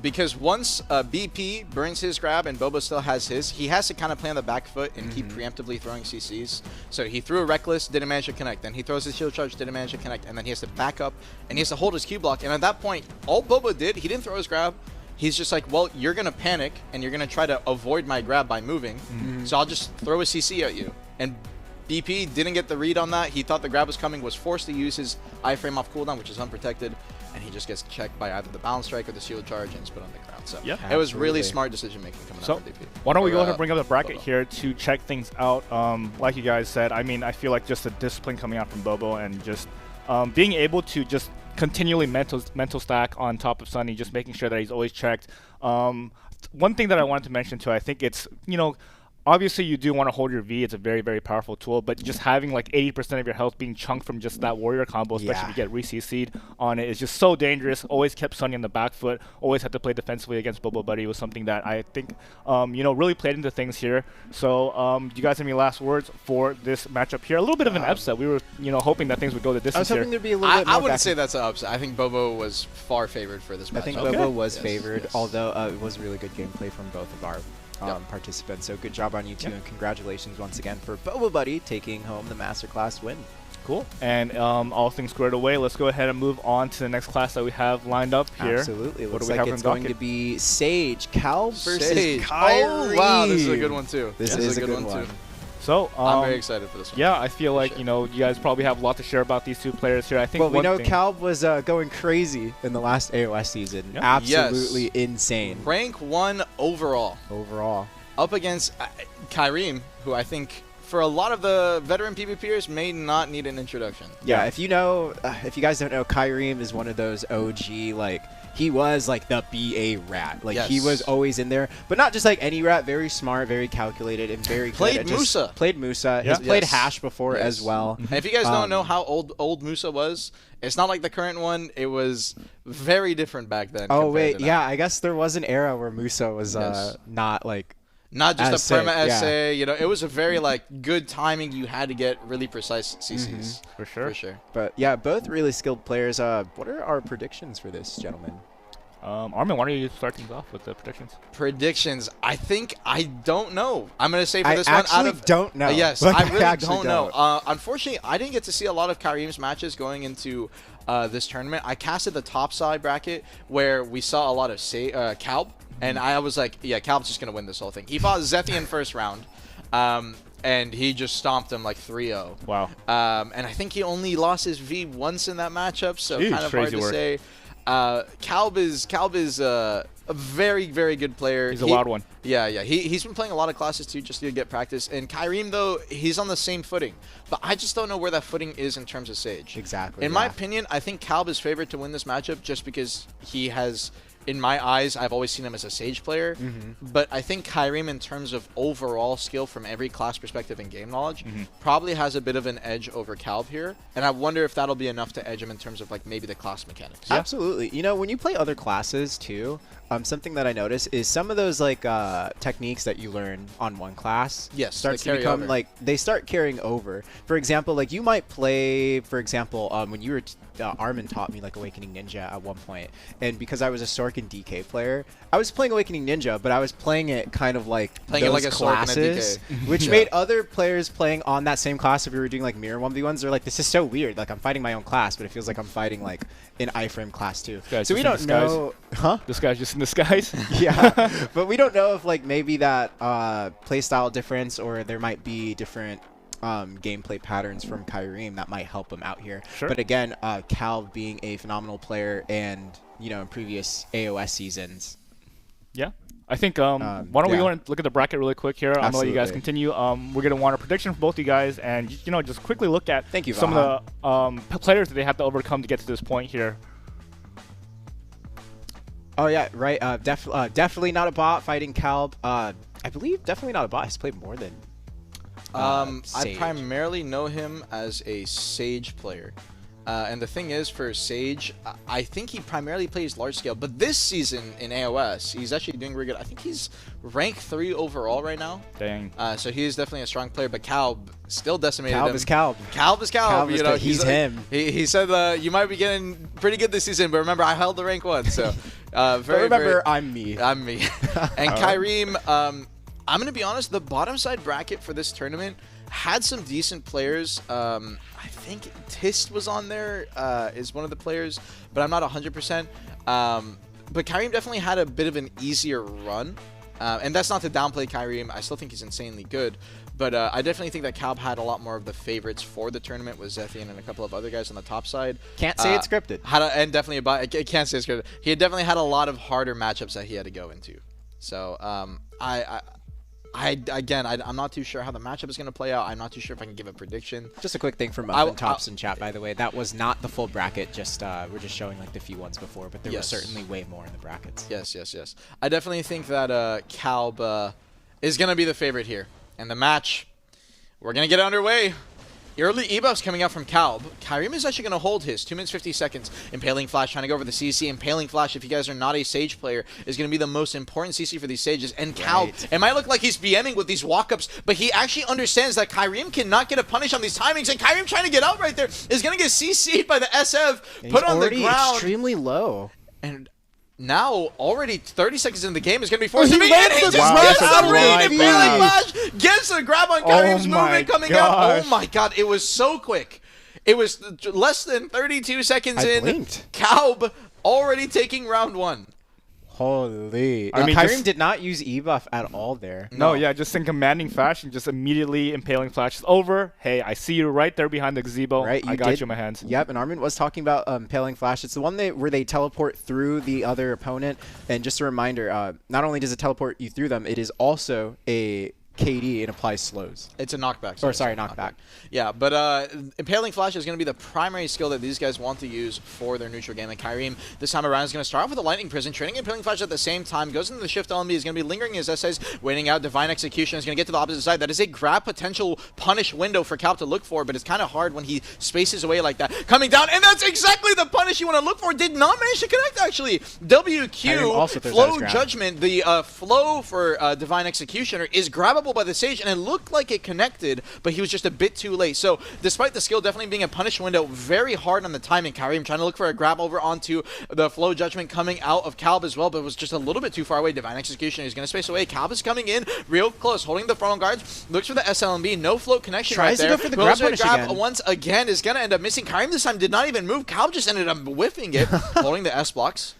Because once BP burns his grab and Bobo still has his, he has to kind of play on the back foot and keep preemptively throwing CCs. So he threw a Reckless, didn't manage to connect. Then he throws his shield charge, didn't manage to connect. And then he has to back up and he has to hold his Q block. And at that point, all Bobo did, he didn't throw his grab. He's just like, well, you're going to panic and you're going to try to avoid my grab by moving. So I'll just throw a CC at you. And BP didn't get the read on that. He thought the grab was coming, was forced to use his iframe off cooldown, which is unprotected. And he just gets checked by either the balance strike or the shield charge and is put on the ground. So it was really smart decision making coming out from BP. Why don't we go ahead and bring up the bracket here to check things out. Like you guys said, I mean, I feel like just the discipline coming out from Bobo and just being able to just continually mental stack on top of Sunny, just making sure that he's always checked. One thing that I wanted to mention too, I think it's, you know, obviously you do want to hold your V. It's a very, very powerful tool, but just having like 80% of your health being chunked from just that warrior combo, especially if you get re-CC'd on it, is just so dangerous. Always kept Sunny on the back foot. Always had to play defensively against Bobo Buddy. Was something that I think, you know, really played into things here. So do you guys have any last words for this matchup here? A little bit of an upset. We were, you know, hoping that things would go the distance I was hoping here. there's be a little bit more I wouldn't say that's an upset. I think Bobo was far favored for this matchup. I think Bobo was favored, although it was really good gameplay from both of our participants. So good job on you two, and congratulations once again for Bobo Buddy taking home the Masterclass win. Cool. And all things squared away, let's go ahead and move on to the next class that we have lined up here. Absolutely. What Looks do we like have it's in going docket? to be Sage, Cal versus Sage. Kyrie. Oh, wow, this is a good one too. This is a good one. too. So I'm very excited for this one. Yeah, I feel like, you know, you guys probably have a lot to share about these two players here. I think Well, we know Cal was going crazy in the last AOS season. Yep. Absolutely insane. Rank 1 overall. Up against Kyrie, who I think for a lot of the veteran PvPers may not need an introduction. Yeah, if you know, if you guys don't know, Kyrie is one of those OG, like, he was like the BA rat. Like, he was always in there, but not just like any rat, very smart, very calculated, and very played Musa. Played Musa. Has played Hash before as well. And if you guys don't know how old Musa was, it's not like the current one. It was very different back then. Oh, wait, yeah, I guess there was an era where Musa was not like... Not just a perma essay, yeah. you know, it was a very like good timing. You had to get really precise CCs. For sure. For sure. But yeah, both really skilled players. What are our predictions for this, gentlemen? Armin, why don't you start things off with the predictions? Predictions. I think I don't know. I'm going to say for this I one out of... don't know. Yes, Like, I really actually don't know. Unfortunately, I didn't get to see a lot of Kareem's matches going into this tournament. I casted the top side bracket where we saw a lot of Calb. And I was like, yeah, Calb's just going to win this whole thing. He fought Zethian first round, and he just stomped him like 3-0. Wow. And I think he only lost his V once in that matchup, so Jeez, kind of hard to say. Calb is a very, very good player. He's a loud one. Yeah. He's been playing a lot of classes too, just to get practice. And Kyrie, though, he's on the same footing. But I just don't know where that footing is in terms of Sage. Exactly. In my opinion, I think Calb is favored to win this matchup just because he has... In my eyes, I've always seen him as a Sage player, but I think Kyrie, in terms of overall skill from every class perspective and game knowledge, probably has a bit of an edge over Calb here, and I wonder if that'll be enough to edge him in terms of like maybe the class mechanics. Yeah. Absolutely. You know, when you play other classes too, something that I notice is some of those like techniques that you learn on one class starts to become like they start carrying over. For example, like you might play, for example, when you were Armin taught me like Awakening Ninja at one point, and because I was a Sork and DK player, I was playing Awakening Ninja, but I was playing it kind of like playing those it like a classes, Sork and a DK. which made other players playing on that same class, if we were doing like mirror 1v1s, they're like, this is so weird. Like I'm fighting my own class, but it feels like I'm fighting like an iframe class too. So we don't know, This guy's just in disguise. yeah, but we don't know if like maybe that playstyle difference, or there might be different gameplay patterns from Kyrie that might help him out here. Sure. But again, Cal being a phenomenal player, and you know, in previous AOS seasons. Yeah. I think, why don't we go and look at the bracket really quick here? I'm going to let you guys continue. We're going to want a prediction from both you guys, and, you know, just quickly look at some of the players that they have to overcome to get to this point here. Oh yeah, right. Definitely not a bot fighting Calb. I believe definitely not a bot. He's played more than. I Sage. primarily know him as a Sage player. And the thing is, for Sage, I think he primarily plays large scale. But this season in AOS, he's actually doing really good. I think he's rank 3 overall right now. Dang. So he is definitely a strong player. But Calb still decimated him. Calb is Calb. Calb is Calb. Calb is You know, good. He's him. He said you might be getting pretty good this season, but remember, I held the rank 1. So I'm me. I'm me. And Kyriem, I'm going to be honest, the bottom side bracket for this tournament had some decent players. I think Tist was on there, is one of the players, but I'm not 100%. But Kyriem definitely had a bit of an easier run. And that's not to downplay Kyriem. I still think he's insanely good. But I definitely think that Calb had a lot more of the favorites for the tournament with Zethian and a couple of other guys on the top side. Can't say it's scripted. And definitely, I can't say it's scripted. He had definitely had a lot of harder matchups that he had to go into. So I'm not too sure how the matchup is going to play out. I'm not too sure if I can give a prediction. Just a quick thing from Muffin Tops in chat, by the way. That was not the full bracket. Just we're just showing like the few ones before, but there was certainly way more in the brackets. Yes. I definitely think that Calb is going to be the favorite here. And the match, we're going to get underway. Early ebuffs coming out from Calb. Kyriem is actually going to hold his 2 minutes 50 seconds. Impaling Flash trying to go over the CC. Impaling Flash, if you guys are not a Sage player, is going to be the most important CC for these Sages. And Calb, it might look like he's BMing with these walk-ups, but he actually understands that Kyriem cannot get a punish on these timings. And Kyriem trying to get out right there is going to get CC'd by the SF, put on the ground. Extremely low. And now, already 30 seconds in the game is going to be forced he to be, lands and he the just grab gets out the of read. the Impaling flash. Flash gets the grab on Kyriem's movement coming out. Oh my god, it was so quick. It was less than 32 seconds in. Blinked. Calb already taking round 1. Holy. I mean, Kyriem did not use E-buff at all there. No, yeah, just in commanding fashion, just immediately Impaling Flash is over. Hey, I see you right there behind the gazebo. Right, I got you in my hands. Yep, and Armin was talking about Impaling Flash. It's the one where they teleport through the other opponent. And just a reminder, not only does it teleport you through them, it is also a KD and applies slows. It's a knockback. Or sorry, knockback. Yeah, but Impaling Flash is going to be the primary skill that these guys want to use for their neutral game. And Kyriem this time around is going to start off with a Lightning Prison, training Impaling Flash at the same time, goes into the Shift LMB, is going to be lingering his essays, waiting out Divine Execution, is going to get to the opposite side. That is a grab potential punish window for Calb to look for, but it's kind of hard when he spaces away like that. Coming down, and that's exactly the punish you want to look for. Did not manage to connect, actually. WQ, Flow Judgment, the flow for Divine Executioner is grabbable by the Sage, and it looked like it connected, but he was just a bit too late. So despite the skill definitely being a punish window, very hard on the timing. Kyriem trying to look for a grab over onto the Flow Judgment coming out of Calb as well, but it was just a little bit too far away. Divine Executioner is going to space away. Calb is coming in real close, holding the frontal guards, looks for the SLMB, no float connection right there. Tries to go for the grab punish again. Once again is going to end up missing. Kyriem this time did not even move. Calb just ended up whiffing it, holding the S blocks.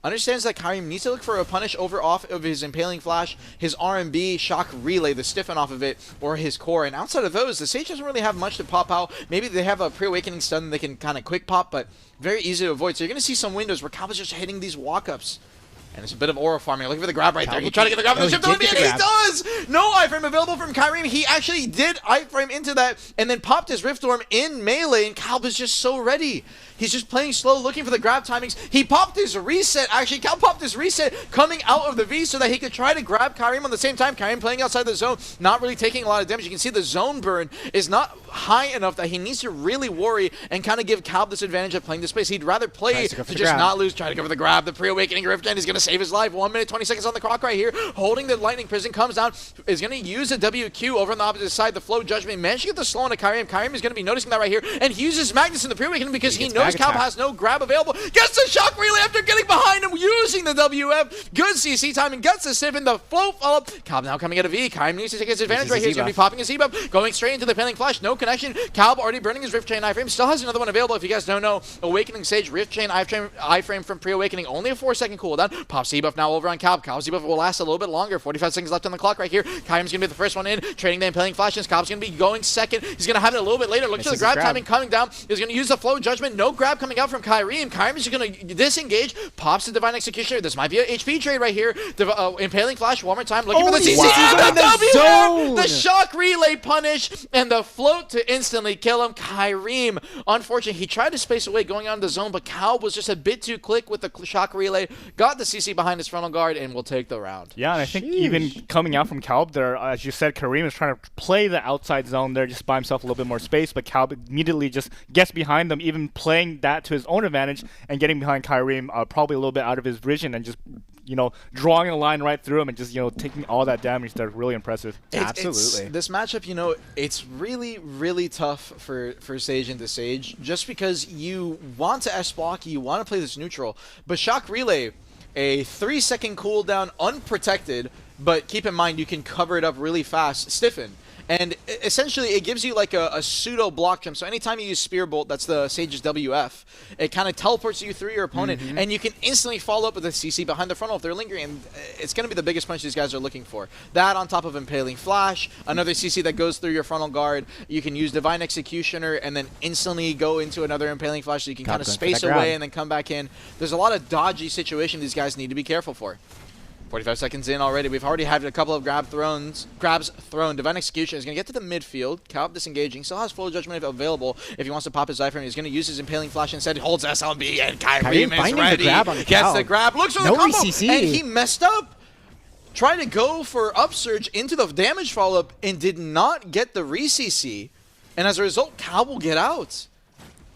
Understands that Kyriem needs to look for a punish over off of his Impaling Flash, his RMB, Shock Relay, the stiffen off of it, or his core. And outside of those, the Sage doesn't really have much to pop out. Maybe they have a Pre-Awakening stun they can kind of quick pop, but very easy to avoid. So you're going to see some windows where Calb is just hitting these walk-ups. And it's a bit of aura farming. Looking for the grab right there. He tried to get the grab on the Shift LMB, and he does! No iframe available from Kyriem. He actually did iframe into that and then popped his Rift Storm in melee, and Calb is just so ready. He's just playing slow, looking for the grab timings. He popped his reset. Actually, Calb popped his reset coming out of the V so that he could try to grab Kyriem on the same time. Kyriem playing outside the zone, not really taking a lot of damage. You can see the zone burn is not high enough that he needs to really worry and kind of give Calb this advantage of playing this space. He'd rather play to just not lose, try to go for the grab. The Pre-Awakening Rift Gen is going to save his life. 1 minute, 20 seconds on the clock right here. Holding the Lightning Prison, comes down, is going to use a WQ over on the opposite side. The Flow Judgment managed to get the slow on to Kyriem. Kyriem is going to be noticing that right here, and he uses Magnus in the Pre-Awakening because he knows Calb has no grab available. Gets the Shock Relay after getting behind him using the WF. Good CC timing. Gets the Siphon. The flow follow-up. Calb now coming out of V. Kyriem needs to take his advantage right here. He's going to be popping his E-buff. Going straight into the Impaling Flash. No connection. Calb already burning his Rift Chain iframe. Still has another one available if you guys don't know. Awakening Sage, Rift Chain iframe from Pre-Awakening. Only a 4-second cooldown. Pops debuff now over on Calb. Calb's debuff will last a little bit longer. 45 seconds left on the clock right here. Kairim's going to be the first one in, trading the impaling flashes. Calb's going to be going second. He's going to have it a little bit later. Look to the grab timing coming down. He's going to use the flow judgment. No grab coming out from Kairim. Kairim is going to disengage. Pops the Divine Executioner. This might be an HP trade right here. Impaling flash one more time. Looking for the CC. Wow. The zone. The shock relay punish and the float to instantly kill him. Kairim, unfortunately, he tried to space away going on the zone, but Calb was just a bit too quick with the shock relay. Got the CC behind his frontal guard and will take the round. Yeah, and I think even coming out from Calb there, as you said, Kairim is trying to play the outside zone there, just buy himself a little bit more space, but Calb immediately just gets behind them, even playing that to his own advantage and getting behind Kairim probably a little bit out of his vision and just drawing a line right through him and just, taking all that damage there. Really impressive. Absolutely. This matchup, it's really, really tough for Sage into Sage just because you want to S-block, you want to play this neutral, but Shock Relay, a 3-second cooldown unprotected, but keep in mind you can cover it up really fast, stiffen. And essentially, it gives you like a pseudo block jump. So anytime you use Spear Bolt, that's the Sage's WF, it kind of teleports you through your opponent, and you can instantly follow up with a CC behind the frontal if they're lingering. And it's going to be the biggest punch these guys are looking for. That on top of Impaling Flash, another CC that goes through your frontal guard. You can use Divine Executioner and then instantly go into another Impaling Flash so you can kind of space away and then come back in. There's a lot of dodgy situations these guys need to be careful for. 45 seconds in already. We've already had a couple of grabs thrown. Divine Execution is going to get to the midfield. Calb disengaging. Still has Full Judgment available if he wants to pop his Iframe. He's going to use his Impaling Flash instead. He holds SLB and Kairim is ready. Gets the grab. Looks for the combo. ECC. And he messed up. Tried to go for Upsurge into the damage follow-up and did not get the re-CC. And as a result, Calb will get out.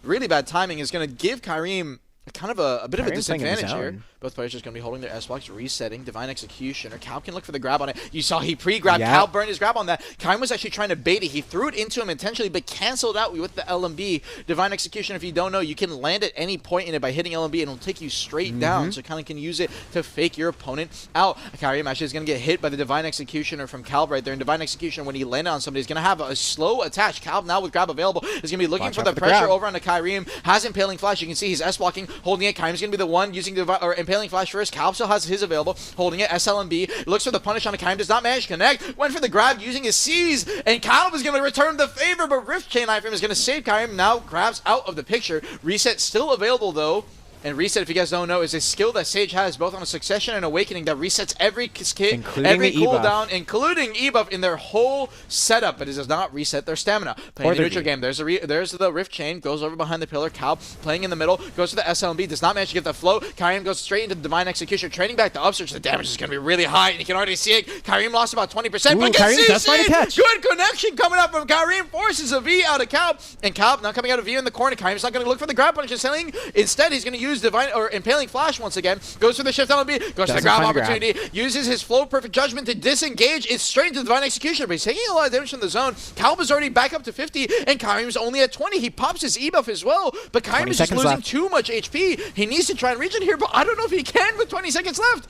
Really bad timing is going to give Kairim kind of a bit of a disadvantage here. Both players just going to be holding their S-blocks, resetting. Divine Executioner. Calb can look for the grab on it. You saw he pre-grabbed. Calb burned his grab on that. Kairim was actually trying to bait it. He threw it into him intentionally, but canceled out with the LMB. Divine Executioner, if you don't know, you can land at any point in it by hitting LMB, and it'll take you straight down. So kind of can use it to fake your opponent out. Kairim actually is going to get hit by the Divine Executioner from Calb right there. And Divine Executioner, when he landed on somebody, is going to have a slow attach. Calb now with grab available is going to be looking for the pressure over on the Kairim. Has Impaling Flash. You can see he's S-blocking, holding it. Kairim's going to be the one using Impaling Flash first. Calb still has his available, holding it, SLMB, looks for the punish on the Kairim, does not manage to connect, went for the grab using his C's, and Calb is going to return the favor, but Rift Chain Iframe is going to save Kairim, now grabs out of the picture. Reset still available though, and Reset, if you guys don't know, is a skill that Sage has both on a Succession and Awakening that resets every kit, every cooldown, including ebuff in their whole setup, but it does not reset their stamina. Playing the neutral game, there's the Rift Chain, goes over behind the pillar, Calb playing in the middle, goes to the SLMB, does not manage to get the flow. Kairim goes straight into the Divine Execution, trading back to Upsurge. The damage is going to be really high, and you can already see it. Kairim lost about 20%, but gets CC'd! Good connection coming up from Kairim, forces a V out of Calb, and Calb now coming out of V in the corner. Kairim's not going to look for the grab punish and selling. Instead, he's going to use Divine or Impaling Flash once again, goes for the shift LMB, goes for the grab opportunity, uses his Flow Perfect Judgment to disengage. It's straight into Divine Execution, but he's taking a lot of damage from the zone. Calb is already back up to 50, and Kairim's only at 20. He pops his ebuff as well, but Kairim is just losing too much HP. He needs to try and reach it here, but I don't know if he can with 20 seconds left.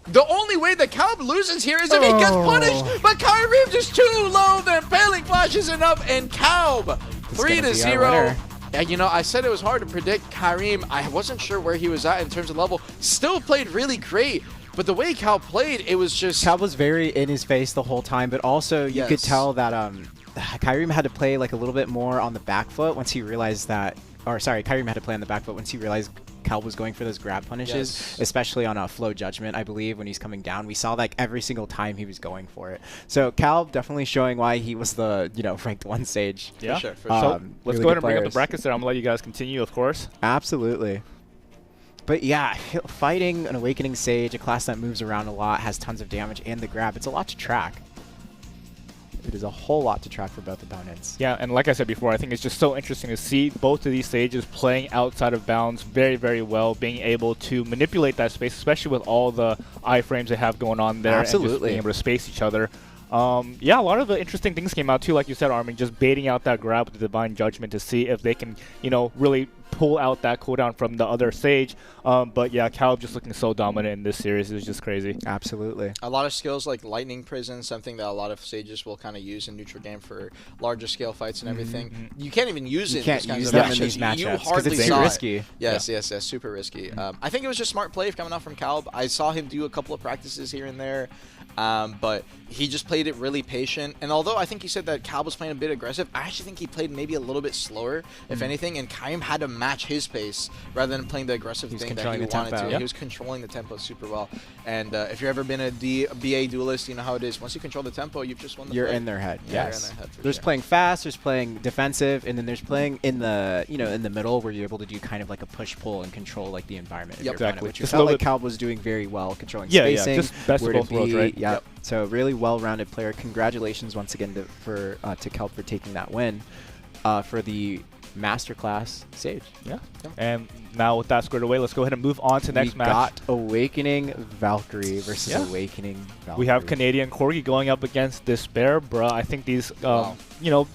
The only way that Calb loses here is if he gets punished, but Kairim just too low. The Impaling Flash is enough, and Calb 3-0. Yeah, I said it was hard to predict Kairim. I wasn't sure where he was at in terms of level. Still played really great, but the way Calb played, it was just... Calb was very in his face the whole time, but also you could tell that Kairim had to play like a little bit more on the back foot once he realized that... Or sorry, Kairim had to play on the back foot once he realized Calb was going for those grab punishes, especially on a Flow Judgment, I believe, when he's coming down. We saw like every single time he was going for it. So Calb definitely showing why he was the, ranked 1 Sage. Yeah, for sure. So let's go ahead and bring up the brackets there. I'm going to let you guys continue, of course. Absolutely. But yeah, fighting an Awakening Sage, a class that moves around a lot, has tons of damage, and the grab, it's a lot to track. It is a whole lot to track for both opponents. Yeah, and like I said before, I think it's just so interesting to see both of these stages playing outside of bounds very, very well, being able to manipulate that space, especially with all the iframes they have going on there. Absolutely. And just being able to space each other. Yeah, a lot of the interesting things came out too, like you said, Armin, just baiting out that grab with the Divine Judgment to see if they can, really pull out that cooldown from the other Sage. But yeah, Caleb just looking so dominant in this series is just crazy. Absolutely. A lot of skills like Lightning Prison, something that a lot of Sages will kind of use in neutral game for larger scale fights and everything. You can't even use it. You can't in use them them in these matchups You because hardly it's saw too it. risky. Yes, super risky. I think it was just smart play coming out from Caleb. I saw him do a couple of practices here and there. But he just played it really patient. And although I think he said that Caleb was playing a bit aggressive, I actually think he played maybe a little bit slower, if anything, and Kaim had to match his pace rather than playing the aggressive thing that he wanted to. Yeah. He was controlling the tempo super well. And if you've ever been a BA duelist, you know how it is. Once you control the tempo, you've just won the You're fight. in their head. Yeah, Yes. you're in their head for There's sure. playing fast, there's playing defensive, and then there's playing in the in the middle where you're able to do kind of like a push pull and control like the environment of your opponent, Exactly. which you Just a felt little like bit- Calb was doing very well, controlling Yeah, spacing, just best of where to both worlds, be. right? Yeah. Yep. So really well-rounded player. Congratulations once again to Calb for taking that win for the Masterclass Sage. Yeah. And now with that squared away, let's go ahead and move on to next we match. got Awakening Valkyrie versus Yeah. Awakening Valkyrie. We have Canadian Corgi going up against Despair, bruh. I think these, Wow.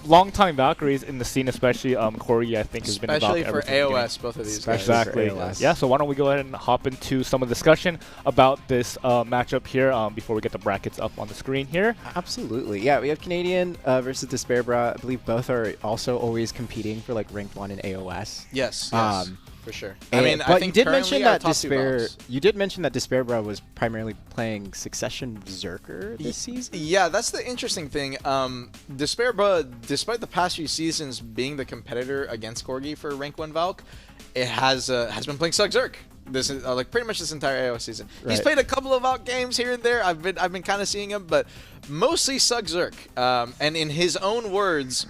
long-time Valkyries in the scene, especially Corgi, I think has been about Especially for ever since the beginning. AOS, both of these Especially guys. for Exactly. AOS. Yeah, so why don't we go ahead and hop into some of the discussion about this matchup here before we get the brackets up on the screen here. Absolutely. Yeah, we have Canadian versus Despair Bra. I believe both are also always competing for like ranked 1 in AOS. Yes, for sure. And, I mean, but I you think did currently mention our that top two Despair. balls. You did mention that Despair Bra was primarily playing Succession Berserker this season. Yeah, that's the interesting thing. Despair, bro, despite the past few seasons being the competitor against Corgi for rank 1 Valk, it has been playing Sug Zerk. This is like pretty much this entire AOS season. He's Right. played a couple of Valk games here and there. I've been kind of seeing him, but mostly Sug Zerk. And in his own words,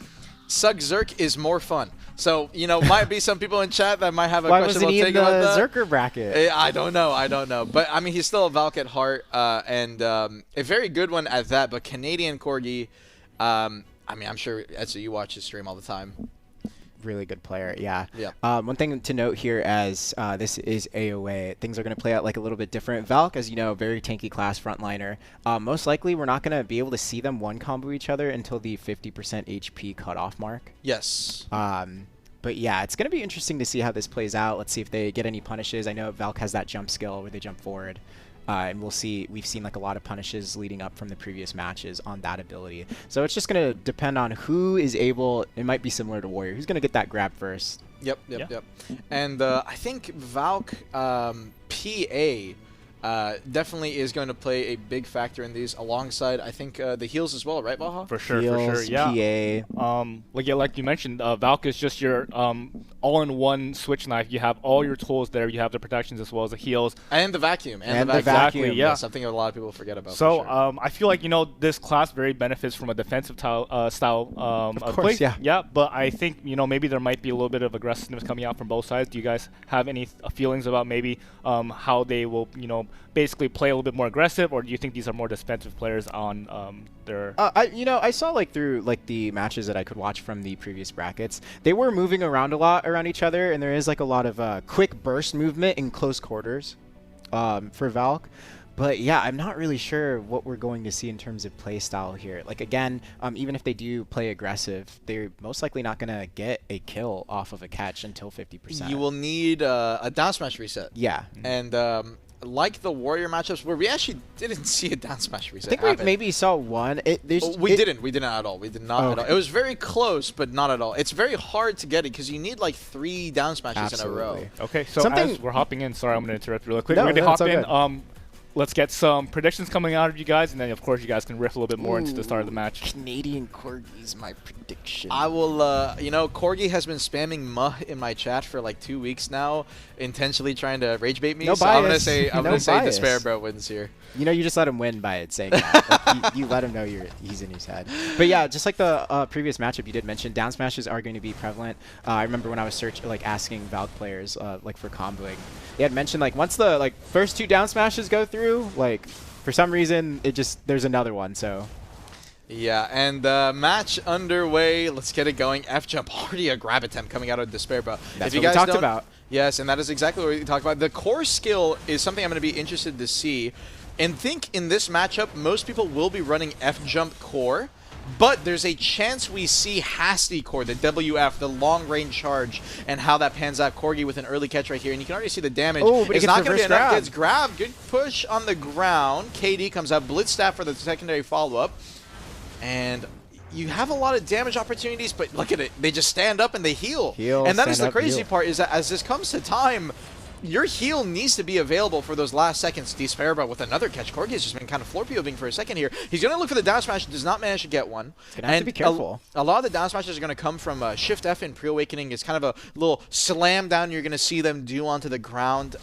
Sug Zerk is more fun. So, might be some people in chat that might have a Why questionable wasn't he in take the about that. Zerker bracket? I don't know. But, I mean, he's still a Valk at heart, and a very good one at that. But Canadian Corgi, I mean, I'm sure, Etsu, you watch his stream all the time. Really good player, yeah. Yeah. One thing to note here, as this is AOA, things are going to play out like a little bit different. Valk, as you know, very tanky class frontliner. Most likely, we're not going to be able to see them one combo each other until the 50% HP cutoff mark. Yes. But yeah, it's going to be interesting to see how this plays out. Let's see if they get any punishes. I know Valk has that jump skill where they jump forward. And we'll see. We've seen like a lot of punishes leading up from the previous matches on that ability. So it's just going to depend on who is able. It might be similar to Warrior. Who's going to get that grab first? Yep. And I think Valk PA definitely is going to play a big factor in these, alongside I think the heals as well, right, Baha? For sure, Heals, yeah. PA. Like you mentioned, Valk is just your all-in-one switch knife. You have all your tools there. You have the protections as well as the heals. And the vacuum. And the vacuum. Exactly, yeah. Something a lot of people forget about. So for sure. I feel like this class very benefits from a defensive style of course, play. yeah. Yeah, but I think maybe there might be a little bit of aggressiveness coming out from both sides. Do you guys have any feelings about maybe how they will basically play a little bit more aggressive, or do you think these are more defensive players on their? I saw like through like the matches that I could watch from the previous brackets, they were moving around a lot around each other, and there is like a lot of quick burst movement in close quarters for Valk. But yeah, I'm not really sure what we're going to see in terms of play style here. Like again, even if they do play aggressive, they're most likely not going to get a kill off of a catch until 50%. You will need a down smash reset. Yeah. And like the Warrior matchups, where we actually didn't see a down smash reset I think we happen. maybe saw one. We didn't at all. We did not at all. Okay. It was very close, but not at all. It's very hard to get it because you need like 3 down smashes in a row. Absolutely. Okay, so Something- as we're hopping in, sorry, I'm going to interrupt you real quick. No, we're going to no, it's hop all in. Let's get some predictions coming out of you guys, and then of course you guys can riff a little bit more into the start of the match. Canadian Corgi's my prediction. I will, Corgi has been spamming muh in my chat for like 2 weeks now, intentionally trying to rage bait me. No so I'm bias. I'm No gonna say bias. Despair Bro wins here. You just let him win by it saying that. Like, you let him know he's in his head. But yeah, just like the previous matchup you did mention, down smashes are going to be prevalent. I remember when I was asking Valk players for comboing, they had mentioned like once the first 2 down smashes go through, for some reason there's another one. So Yeah, and match underway. Let's get it going. F jump, already a grab attempt coming out of Despair Bro. That's if you what we guys talked don't- about. Yes, and that is exactly what we talked about. The core skill is something I'm going to be interested to see. And think in this matchup, most people will be running F jump core. But there's a chance we see Hasty Core, the WF, the long-range charge, and how that pans out. Corgi with an early catch right here, and you can already see the damage. Oh, but it's not going to be enough. grab. Gets grabbed. Good push on the ground. KD comes up. Blitz staff for the secondary follow-up. And you have a lot of damage opportunities, but look at it. They just stand up and they heal. And that is the crazy part, is that as this comes to time, your heal needs to be available for those last seconds. Despairba with another catch. Corgi has just been kind of floor POVing for a second here. He's going to look for the down smash, does not manage to get one. He's going to have to be careful. A lot of the down smashes are going to come from Shift F in Pre-Awakening. It's kind of a little slam down you're going to see them do onto the ground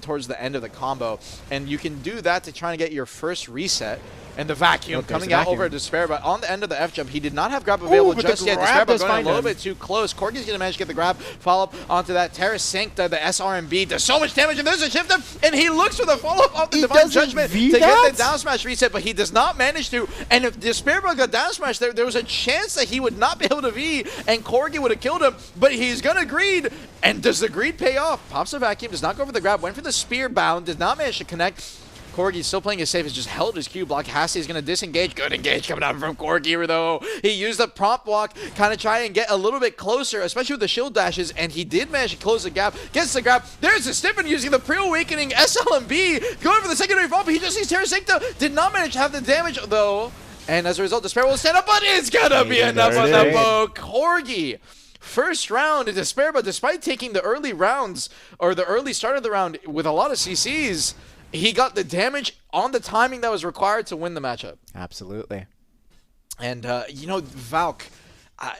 towards the end of the combo. And you can do that to try and get your first reset. And the vacuum coming out over Despairba on the end of the F jump. He did not have grab available just yet. Despairba going a little bit too close. Corgi's going to manage to get the grab. Follow-up onto that Terra Sancta, the SRMB. Does so much damage, and there's a shift up, and he looks for the follow-up of the Divine Judgment to get the down smash reset, but he does not manage to. And if Despairba got down smash, there was a chance that he would not be able to V, and Corgi would have killed him, but he's going to greed. And does the greed pay off? Pops the vacuum, does not go for the grab, went for the spear bound, did not manage to connect. Corgi still playing it safe, has just held his Q block. Hasty is going to disengage. Good engage coming out from Corgi, though. He used the prompt walk, kind of try and get a little bit closer, especially with the shield dashes, and he did manage to close the gap. Gets the grab. There's the Stiffen using the Pre-Awakening SLMB. Going for the secondary fall, but he just sees Terra Sancta. Did not manage to have the damage, though. And as a result, Despair will stand up, but it's going to be enough on the bow. Corgi. First round, Despair, but despite taking the early rounds, or the early start of the round with a lot of CCs, he got the damage on the timing that was required to win the matchup. Absolutely. And, you know, Valk,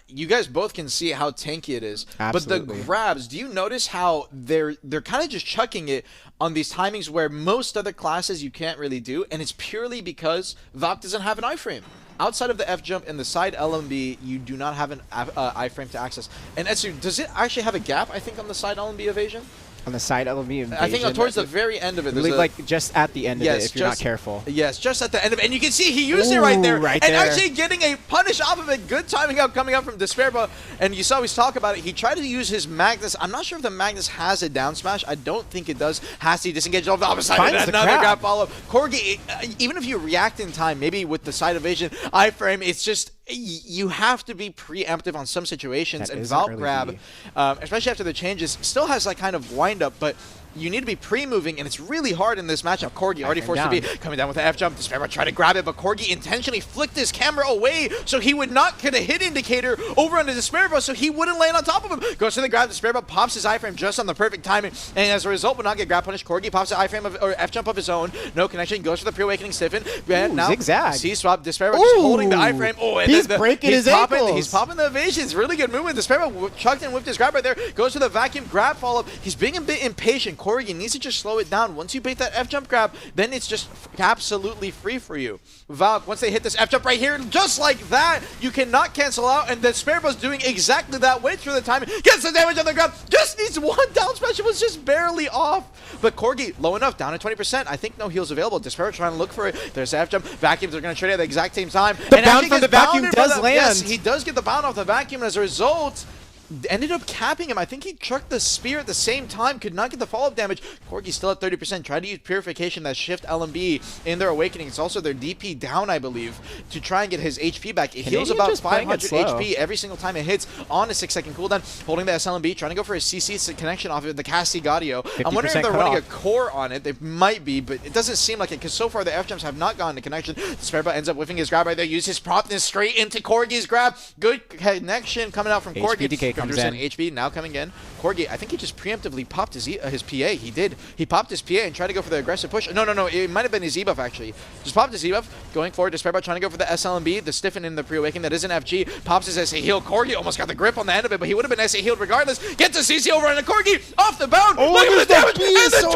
you guys both can see how tanky it is. Absolutely. But the grabs, do you notice how they're kind of just chucking it on these timings where most other classes you can't really do, and it's purely because Valk doesn't have an iframe. Outside of the F jump and the side LMB, you do not have an iframe to access. And Etsu, does it actually have a gap, I think, on the side LMB evasion? On the side of the invasion. I think towards the very end of it. Like just at the end of it, if you're not careful. Yes, just at the end of it. And you can see he used it right there. Right and there. actually getting a punish off of it. Good timing up coming up from Despairba. And you saw us talk about it. He tried to use his Magnus. I'm not sure if the Magnus has a down smash. I don't think it does. Hasty disengaged off the opposite side. And another grab follow-up. Corgi, even if you react in time, maybe with the side evasion, iframe, it's just... You have to be preemptive on some situations, and Valk grab, especially after the changes, still has that kind of wind-up, but you need to be pre-moving, and it's really hard in this matchup. Corgi already forced to be coming down with the F-jump. Despairba tried to grab it, but Corgi intentionally flicked his camera away so he would not get a hit indicator over on the Despairba, so he wouldn't land on top of him. Goes to the grab, Despairba pops his iframe just on the perfect timing, and as a result would not get grab punished. Corgi pops the iframe or F-jump of his own. No connection, goes for the Pre-Awakening Stiffen. Now, zigzag. C-swap, Despairba just holding the iframe. Oh, and he's breaking his ankles. He's popping the evasions. Really good movement. Despairba chucked and whipped his grab right there. Goes to the vacuum grab follow-up. He's being a bit impatient. Corgi needs to just slow it down. Once you bait that F-jump grab, then it's just absolutely free for you. Valk, once they hit this F-jump right here, just like that, you cannot cancel out, and the Despairba's doing exactly that. Waits for the timing, gets the damage on the grab, just needs one down smash. It was just barely off. But Corgi, low enough, down at 20%. I think no heals available. Despairba trying to look for it. There's F-jump. Vacuums are going to trade at the exact same time. The bound from the vacuum does land. Yes, he does get the bound off the vacuum, and as a result, ended up capping him. I think he trucked the spear at the same time, could not get the follow-up damage. Corgi's still at 30%. Tried to use Purification, that Shift LMB in their Awakening. It's also their DP down, I believe, to try and get his HP back. It heals about 500 HP every single time it hits on a 6-second cooldown. Holding the SLMB, trying to go for a CC connection off of the Castigadio. I'm wondering if they're running a core on it. They might be, but it doesn't seem like it, because so far the F-jumps have not gotten a connection. Despairba ends up whiffing his grab right there. Use his promptness straight into Corgi's grab. Good connection coming out from Corgi. Comes in. HP now coming in. Corgi, I think he just preemptively popped his PA. He did. He popped his PA and tried to go for the aggressive push. No. It might have been his E-buff, actually. Just popped his E-buff. Going forward, Despairba trying to go for the SLMB. The Stiffen in the Pre-Awakening. That isn't FG. Pops his SA heal. Corgi almost got the grip on the end of it, but he would have been SA healed regardless. Gets a CC over on the Corgi. Off the bound. Look at the damage. And the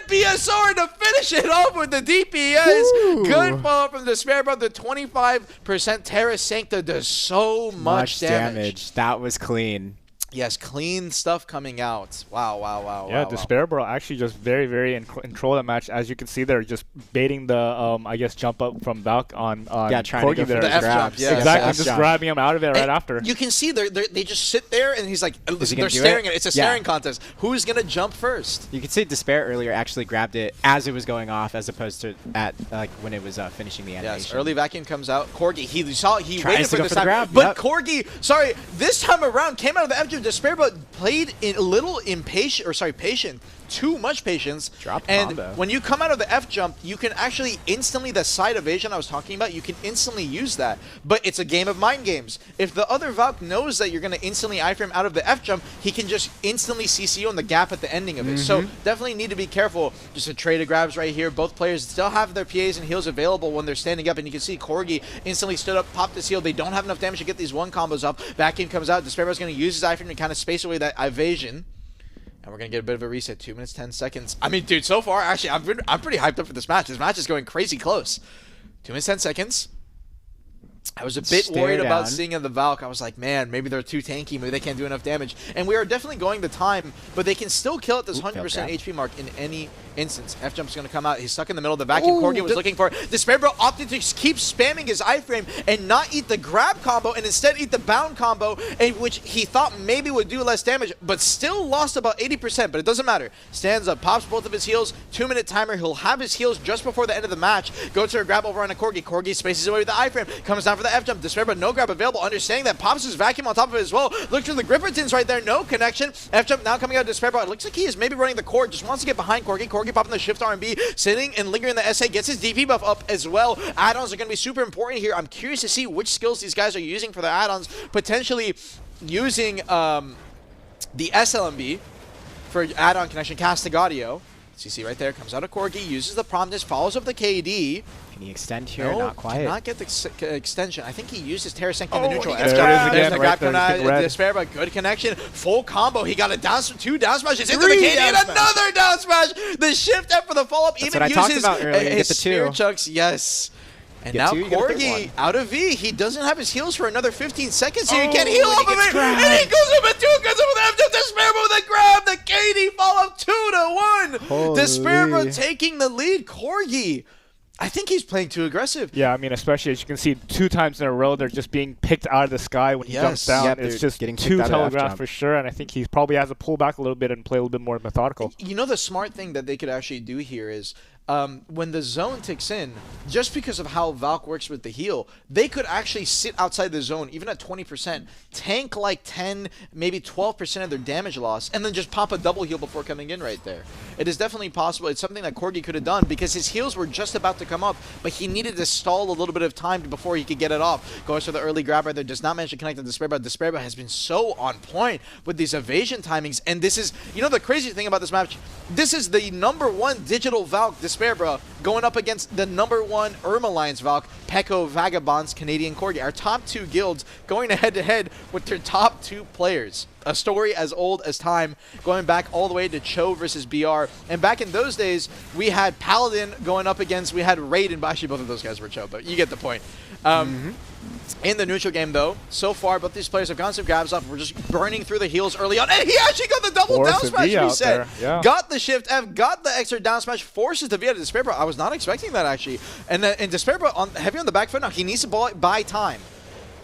25% BSR to finish it off with the DPS. Good follow from the Despairba. The 25% Terra Sancta does so much damage. That was clean. Yes, clean stuff coming out. Wow, wow, wow. Yeah, wow, Despair Bro actually just very in control of that match. As you can see, they're just baiting the I guess jump up from Valk on trying to Corgi go for there. the F jump. Yeah, exactly, F just jump. grabbing him out of it right And after. You can see they just sit there, and he's like, Is he they're gonna do staring it? at it. It's a Yeah. staring contest. Who's gonna jump first? You could see Despair earlier actually grabbed it as it was going off, as opposed to at like when it was finishing the animation. Yes, early vacuum comes out. Corgi, he Tries waited to for go this for the time, grab, but yep. Corgi, sorry, this time around came out of the F jump. Despair, but played a little impatient, or sorry, patient. Too much patience. Drop and combo. when you come out of the F jump, you can actually instantly, the side evasion I was talking about, you can instantly use that. But it's a game of mind games. If the other Valk knows that you're going to instantly iframe out of the F jump, he can just instantly CC you on the gap at the ending of it. So definitely need to be careful. Just a trade of grabs right here. Both players still have their PAs and heals available when they're standing up, and you can see Corgi instantly stood up, popped his heal. They don't have enough damage to get these one combos up. Vacuum comes out. Despair's going to use his iframe to kind of space away that evasion. And we're going to get a bit of a reset. 2 minutes, 10 seconds. I mean, dude, so far, actually, I'm pretty hyped up for this match. This match is going crazy close. 2 minutes, 10 seconds. I was a bit Stare worried about down. seeing the Valk. I was like, man, maybe they're too tanky. Maybe they can't do enough damage. And we are definitely going the time, but they can still kill at this 100% HP mark in any instance. F-Jump's going to come out. He's stuck in the middle of the vacuum. Ooh, Corgi was looking for it. Despair Bro opted to keep spamming his iframe and not eat the grab combo and instead eat the bound combo, in which he thought maybe would do less damage, but still lost about 80%, but it doesn't matter. Stands up, pops both of his heals, 2-minute timer. He'll have his heals just before the end of the match. Goes to a grab over on a Corgi. Corgi spaces away with the iframe. Comes down for the F-Jump. Despair Bro, no grab available. Understanding that, pops his vacuum on top of it as well. Looks for the Grippertons right there. No connection. F-Jump now coming out of Despair Bro. It looks like he is maybe running the core. Just wants to get behind Corgi. Corgi popping the shift R&B, sitting and lingering the SA. Gets his DP buff up as well. Add-ons are going to be super important here. I'm curious to see which skills these guys are using for their add-ons. Potentially using the SLMB for add-on connection. Castigadio. CC right there. Comes out of Corgi. Uses the promptness. Follows up the KD. Can he extend here? No, Not quite. cannot get the extension. I think he used his Terra Sync in the neutral. there it is again, There's the right grab there, coming out. Despair, but good connection. Full combo. He got a down, 2 down smashes into the Three KD and down smash. another down smash. The shift F for the follow-up. That's Even what I talked uses about earlier. You get his the spear two. chunks. Yes. And Get now two, you get a big Corgi one. out of V. He doesn't have his heals for another 15 seconds, so he Oh, can't heal and he off of gets it. grabbed. And he goes up at 2, goes up with the F, Despair with a grab. The KD follow-up 2-1. Holy. Despair taking the lead. Corgi, I think he's playing too aggressive. Yeah, I mean, especially as you can see, 2 times in a row, they're just being picked out of the sky when he jumps down. Yep, It's they're just getting too picked out of telegraphed F-jump. for sure, and I think he probably has to pull back a little bit and play a little bit more methodical. You know, the smart thing that they could actually do here is when the zone ticks in, just because of how Valk works with the heal, they could actually sit outside the zone, even at 20%, tank like 10, maybe 12% of their damage loss, and then just pop a double heal before coming in right there. It is definitely possible. It's something that Corgi could have done because his heals were just about to come up, but he needed to stall a little bit of time before he could get it off. Goes for the early grab right there, does not manage to connect to Despair, but Despair has been so on point with these evasion timings, and this is, you know, the crazy thing about this match, this is the #1 digital Valk, Despair, going up against the #1 Irma Alliance Valk, Peko Vagabonds, Canadian Corgi. Our top 2 guilds going head-to-head with their top 2 players. A story as old as time, going back all the way to Cho versus BR. And back in those days, we had Paladin going up against, we had Raiden, but actually both of those guys were Cho, but you get the point. In the neutral game, though, so far, both these players have gotten some grabs off. We're just burning through the heals early on. And he actually got the double down Forces smash V out reset. there, yeah. Got the shift F, got the extra down smash, forces the V out of Despair Bro. I was not expecting that, actually. And Despair Bro, heavy on the back foot now. He needs to buy time.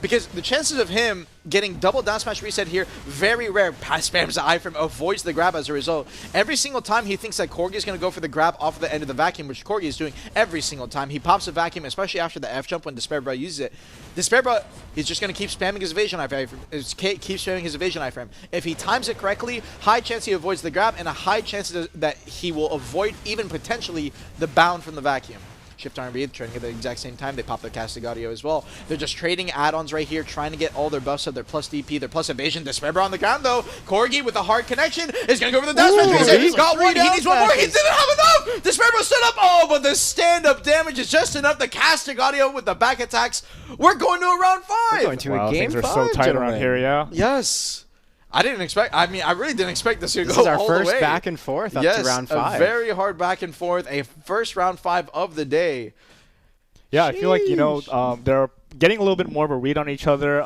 Because the chances of him getting double down smash reset here, very rare. Spams the iframe, avoids the grab as a result. Every single time he thinks that Corgi is going to go for the grab off the end of the vacuum, which Corgi is doing every single time. He pops a vacuum, especially after the F jump when Despair Bro uses it. Despair Bro is just going to keep spamming his evasion iframe. Keep spamming his evasion iframe. If he times it correctly, high chance he avoids the grab, and a high chance that he will avoid even potentially the bound from the vacuum. Shift R&B, trading at the exact same time. They pop their Castigadio as well. They're just trading add-ons right here, trying to get all their buffs up, their plus DP, their plus evasion. Despair Bro on the ground, though. Corgi with a hard connection is going to go for the dash smash reset. He's got one. He needs one more. He didn't have enough. Despair Bro stood up. Oh, but the stand-up damage is just enough. The Castigadio with the back attacks. We're going to a round 5. We're going to Wow, a game things are 5, so tight gentlemen. around here, yeah. Yes. I didn't expect, I mean, I really didn't expect this to This go is our all the first way. back and forth up Yes, to round 5. a very hard back and forth. A first round 5 of the day. Yeah, I feel like, you know, Sheesh. they're getting a little bit more of a read on each other.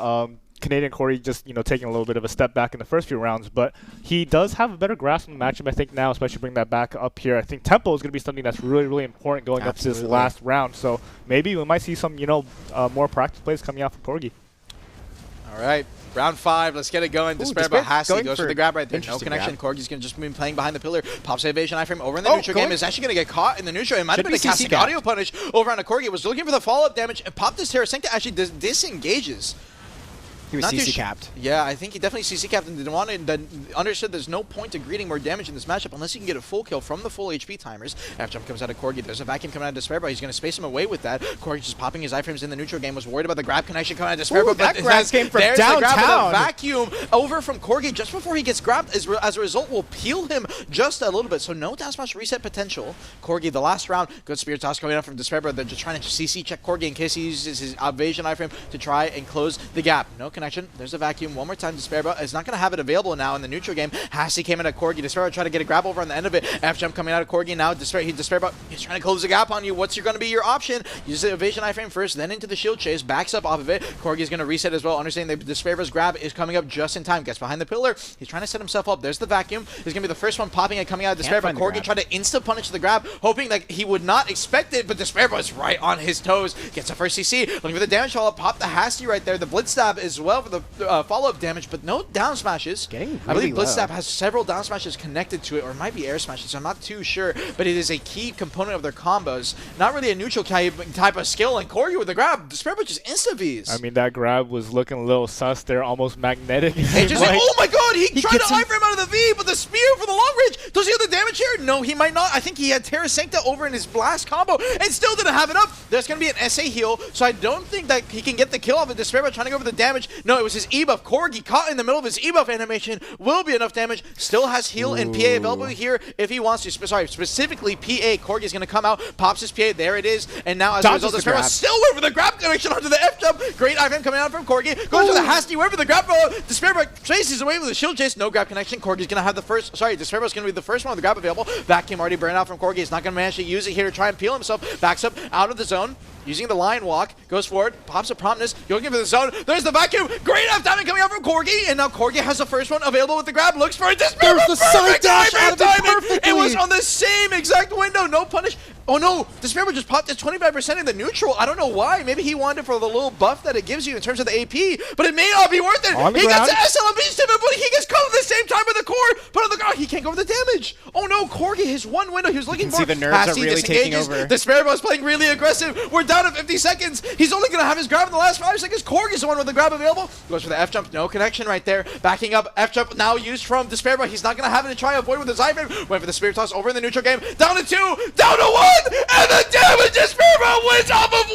Canadian Corey just, taking a little bit of a step back in the first few rounds, but he does have a better grasp on the matchup, I think, now, especially bring that back up here. I think tempo is going to be something that's really, really important going up to this last round. So maybe we might see some, more practice plays coming out from Corgi. All right. Round 5, let's get it going. Despairable has to goes for the grab right there. No connection. Corgi's going to just be playing behind the pillar. Pops the evasion iframe over in the neutral game. Is actually going to get caught in the neutral. It might have been a casting audio punish over on a Corgi. Was looking for the follow-up damage and popped this Terra Sancta actually disengages. He was CC capped. Yeah, I think he definitely CC capped and didn't want it. Understood there's no point to greeting more damage in this matchup unless you can get a full kill from the full HP timers. F jump comes out of Corgi. There's a vacuum coming out of Despair, but he's going to space him away with that. Corgi just popping his iframes in the neutral game. Was worried about the grab connection coming out of Despair, but that grab came from downtown. The vacuum over from Corgi just before he gets grabbed. As a result, will peel him just a little bit. So no down smash reset potential. Corgi, the last round, good Spirit Toss coming out from Despair, but they're just trying to CC check Corgi in case he uses his evasion iframe to try and close the gap. No connection. There's a vacuum. One more time, Despairbo is not going to have it available now in the neutral game. Hasty came in at Corgi. Despairbo tried to get a grab over on the end of it. F-jump coming out of Corgi now. Despairbo, he's trying to close the gap on you. What's going to be your option? Use the evasion iframe first, then into the shield chase. Backs up off of it. Corgi is going to reset as well. Understanding that Despairbo's grab is coming up just in time. Gets behind the pillar. He's trying to set himself up. There's the vacuum. He's going to be the first one popping and coming out of Despairbo. Corgi tried to insta-punish the grab, hoping that he would not expect it, but Despairbo is right on his toes. Gets a first CC. Looking for the damage follow-up. Pop the Hasty right there. The Blitz Stab as well for the follow-up damage, but no down smashes. I believe Blitz Stab has several down smashes connected to it, or it might be air smashes. I'm not too sure, but it is a key component of their combos. Not really a neutral type of skill, and Corgi with the grab. Despairbo just insta-Vs. I mean, that grab was looking a little sus there, almost magnetic. Oh my god, he tried to iframe out of the V, but the spear for the long range. Does he have the damage here? No, he might not. I think he had Terra Sancta over in his blast combo and still didn't have it up. There's going to be an SA heal, so I don't think that he can get the kill off of Despairbo trying to go for the damage. No, it was his E-buff. Corgi caught in the middle of his E-buff animation. Will be enough damage. Still has heal and PA available here if he wants to. Sorry, specifically PA. Corgi is going to come out, pops his PA. There it is. And now as a result, Despairbo still went for the grab connection onto the F-jump. Great iframe coming out from Corgi. Goes for the Hasty, went for the grab. Despairbo chases away with the shield chase. No grab connection. Corgi's going to have the first. Sorry, Despairbo's going to be the first one with the grab available. Vacuum already burned out from Corgi. He's not going to manage to use it here to try and peel himself. Backs up out of the zone. Using the line walk, goes forward, pops a promptness, looking for the zone. There's the vacuum. Great enough timing coming out from Corgi, and now Corgi has the first one available with the grab. Looks for it. There's the side dash out of it perfectly. It was on the same exact window. No punish. Oh no, Despairbo just popped his 25% in the neutral. I don't know why. Maybe he wanted it for the little buff that it gives you in terms of the AP, but it may not be worth it. He gets the SLMB step, but he gets caught at the same time with the core. But on the ground, he can't go for the damage. Oh no, Corgi, his one window he was looking for. See the nerves are really taking over. Despairbo is playing really aggressive. We're down to 50 seconds. He's only going to have his grab in the last 5 seconds. Corgi's the one with the grab available. Goes for the F-jump. No connection right there. Backing up. F-jump now used from Despairbo. He's not going to have it to try and avoid with his iframe. Went for the Spirit Toss over in the neutral game. Down to 2. Down to 1. And the damage Despairbo wins off of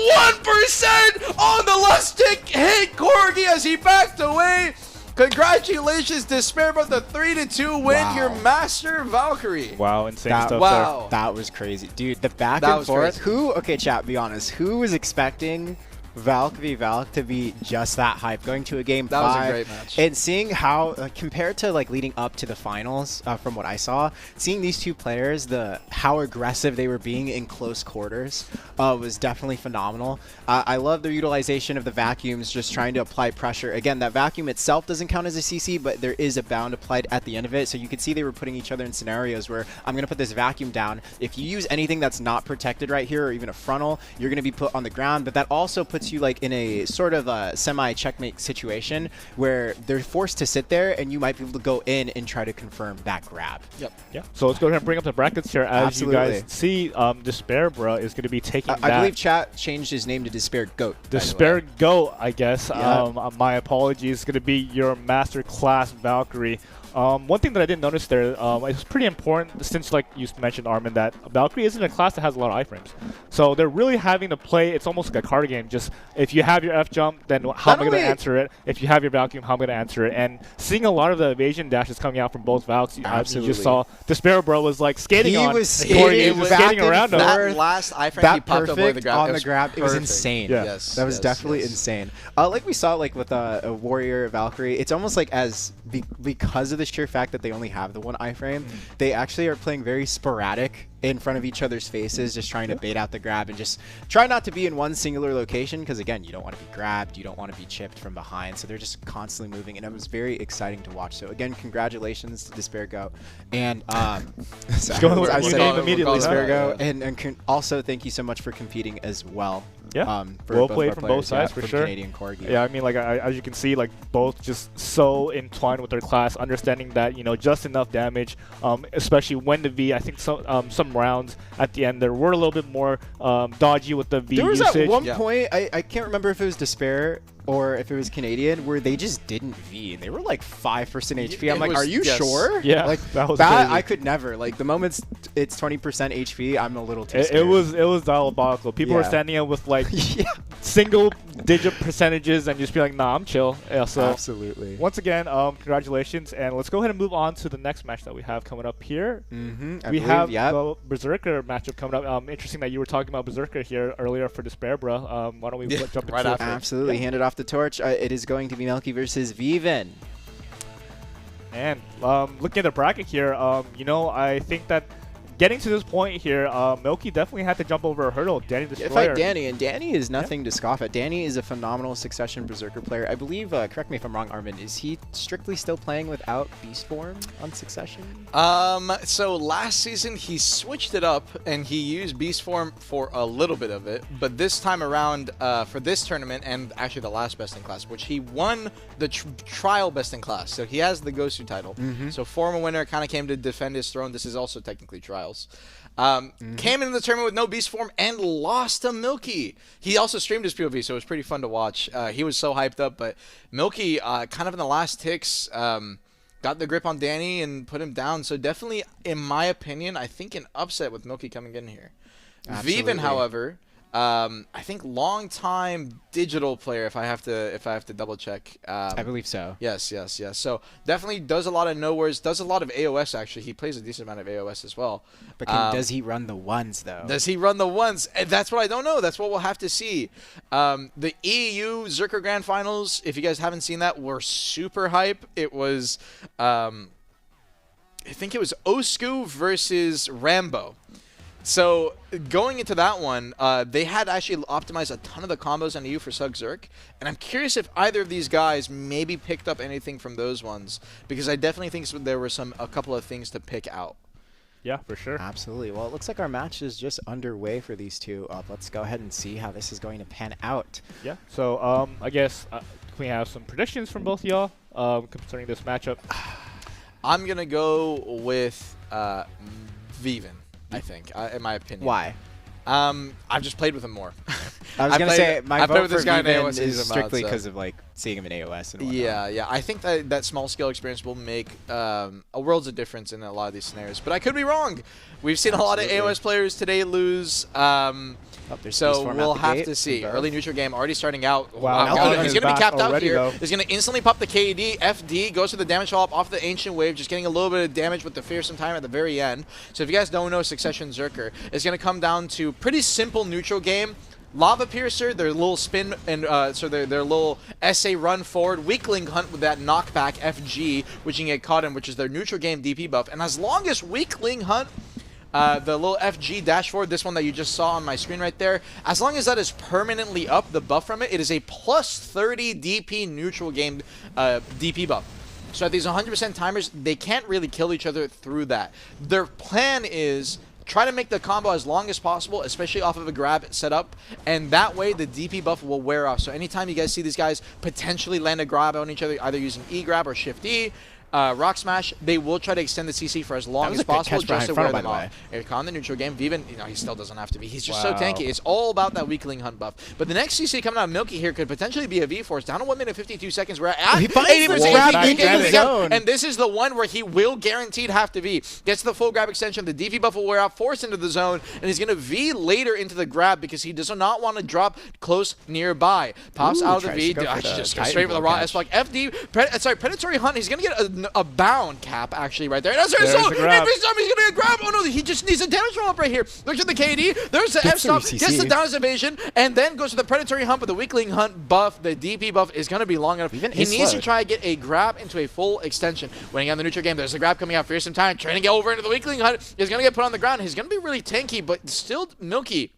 1% on the last tick. Hit Corgi as he backed away. Congratulations, Despairbo, the 3-2 win. Your master Valkyrie. Wow, insane stuff there. That was crazy. Dude, the back and forth. Okay, chat, be honest. Who was expecting Valk v Valk to be just that hype going to a game 5? That was a great match. And seeing how, compared to like leading up to the finals, from what I saw, seeing these two players, how aggressive they were being in close quarters was definitely phenomenal. I love their utilization of the vacuums, just trying to apply pressure. Again, that vacuum itself doesn't count as a CC, but there is a bound applied at the end of it. So you could see they were putting each other in scenarios where I'm going to put this vacuum down. If you use anything that's not protected right here, or even a frontal, you're going to be put on the ground, but that also puts you like in a sort of a semi-checkmate situation where they're forced to sit there and you might be able to go in and try to confirm that grab. Yep. Yeah. So let's go ahead and bring up the brackets here. As you guys see, Despairbo is going to taking I believe chat changed his name to Despair Goat. Despair Goat, I guess. Yeah. My apologies. It's going to be your master class Valkyrie. One thing that I didn't notice there, it's pretty important, since like you mentioned, Armin, that Valkyrie isn't a class that has a lot of iframes. So they're really having to play, it's almost like a card game. Just if you have your F-jump, then how am I going to answer it? If you have your vacuum, how am I going to answer it? And seeing a lot of the evasion dashes coming out from both Valks, you just saw Despairbo was like skating on. He was skating around him. That last iframe he popped up with the grab. On the grab, it was insane. Yeah. Yes, that was definitely insane. Like we saw like with a Warrior Valkyrie, it's almost like because of the sheer fact that they only have the one iframe, they actually are playing very sporadic in front of each other's faces, just trying to bait out the grab and just try not to be in one singular location because, again, you don't want to be grabbed, you don't want to be chipped from behind, so they're just constantly moving, and it was very exciting to watch. So, again, congratulations to Despair Go. And Going with I new said name it, immediately. Despair Go. Yeah. And also, thank you so much for competing as well. Yeah, For well both played our from players, both sides, yeah, for from sure. Canadian Corgi. Yeah, I mean, like as you can see, like both just so entwined with their class, understanding that just enough damage, especially when the V. I think some rounds at the end there were a little bit more dodgy with the V There was usage. at one point, I can't remember if it was Despair or if it was Canadian, where they just didn't V, and they were like 5% HP. I'm like, are you sure? Yeah, like that was crazy. I could never. Like the moment it's 20% HP, I'm a little too It scared. was diabolical. People were standing up with like single digit percentages and just be like, nah, I'm chill. Yeah, so Absolutely. once again, congratulations, and let's go ahead and move on to the next match that we have coming up here. We have the Berserker matchup coming up. Interesting that you were talking about Berserker here earlier for Despair, bro. Why don't we jump right into after. Absolutely. Hand it off the torch. It is going to be Melky versus Viven. And looking at the bracket here, I think that getting to this point here, Milky definitely had to jump over a hurdle. Danny Destroyer. Fight Danny, and Danny is nothing to scoff at. Danny is a phenomenal Succession Berserker player. I believe, correct me if I'm wrong, Armin, is he strictly still playing without Beast Form on Succession? So last season he switched it up and he used Beast Form for a little bit of it, but this time around for this tournament and actually the last Best in Class, which he won the trial Best in Class, so he has the Gosu title. So former winner, kind of came to defend his throne. This is also technically trials. Came into the tournament with no Beast Form and lost to Milky. He also streamed his POV, so it was pretty fun to watch. He was so hyped up, but Milky, kind of in the last ticks, got the grip on Danny and put him down. So definitely, in my opinion, I think an upset with Milky coming in here. Absolutely. Viven, however, I think long-time digital player. If I have to double check. I believe so. Yes. So definitely does a lot of nowheres. Does a lot of AOS actually. He plays a decent amount of AOS as well. But does he run the ones though? Does he run the ones? And that's what I don't know. That's what we'll have to see. The EU Zerker Grand Finals, if you guys haven't seen that, were super hype. It was, I think it was Osku versus Rambo. So going into that one, they had actually optimized a ton of the combos on EU for Sug Zerk, and I'm curious if either of these guys maybe picked up anything from those ones, because I definitely think there were a couple of things to pick out. Yeah, for sure. Absolutely. Well, it looks like our match is just underway for these two. Let's go ahead and see how this is going to pan out. Yeah. So I guess can we have some predictions from both of y'all concerning this matchup? I'm gonna go with Viven. I think, in my opinion. Why? I've just played with him more. I was going to say, my vote for guy in Viven AOS is strictly because of like seeing him in AOS and whatnot. Yeah. I think that small scale experience will make a worlds of difference in a lot of these scenarios. But I could be wrong. We've seen a lot of AOS players today lose. So we'll have to see. Early neutral game already starting out. Wow. He's going to be capped out here. Though. He's going to instantly pop the KD. FD goes to the damage follow-up off the Ancient Wave, just getting a little bit of damage with the fearsome time at the very end. So if you guys don't know Succession Zerker, it's going to come down to pretty simple neutral game. Lava Piercer, their little spin, and so their little SA run forward. Weakling Hunt with that knockback FG, which you can get caught in, which is their neutral game DP buff. And as long as Weakling Hunt, the little FG dash forward, this one that you just saw on my screen right there, as long as that is permanently up, the buff from it, it is a plus 30 DP neutral game DP buff. So at these 100% timers, they can't really kill each other through that. Their plan is try to make the combo as long as possible, especially off of a grab setup, and that way the DP buff will wear off. So anytime you guys see these guys potentially land a grab on each other, either using E-grab or Shift E, Rock Smash, they will try to extend the CC for as long as possible just to wear them off. On the neutral game, Viven, he still doesn't have to be. He's just so tanky. It's all about that Weakling Hunt buff. But the next CC coming out of Milky here could potentially be a V-Force. Down to 1 minute 52 seconds. We're at 80%. And this is the one where he will guaranteed have to V. Gets the full grab extension. The DP buff will wear out, force into the zone, and he's going to V later into the grab because he does not want to drop close nearby. Pops out of the V. Just go straight for the raw S-Block. FD, Predatory Hunt. He's going to get a a bound cap, actually, right there. And that's There's so the grab. every time he's going to get grabbed. Oh, no, he just needs a damage roll up right here. Looks at the KD. There's the F-stop. Gets the down evasion, and then goes to the predatory hunt, but the weakling hunt buff, the DP buff, is going to be long enough. He needs to try to get a grab into a full extension. Winning on the neutral game, there's a grab coming out. Fearsome Tyrant trying to get over into the weakling hunt. Is going to get put on the ground. He's going to be really tanky, but still Milky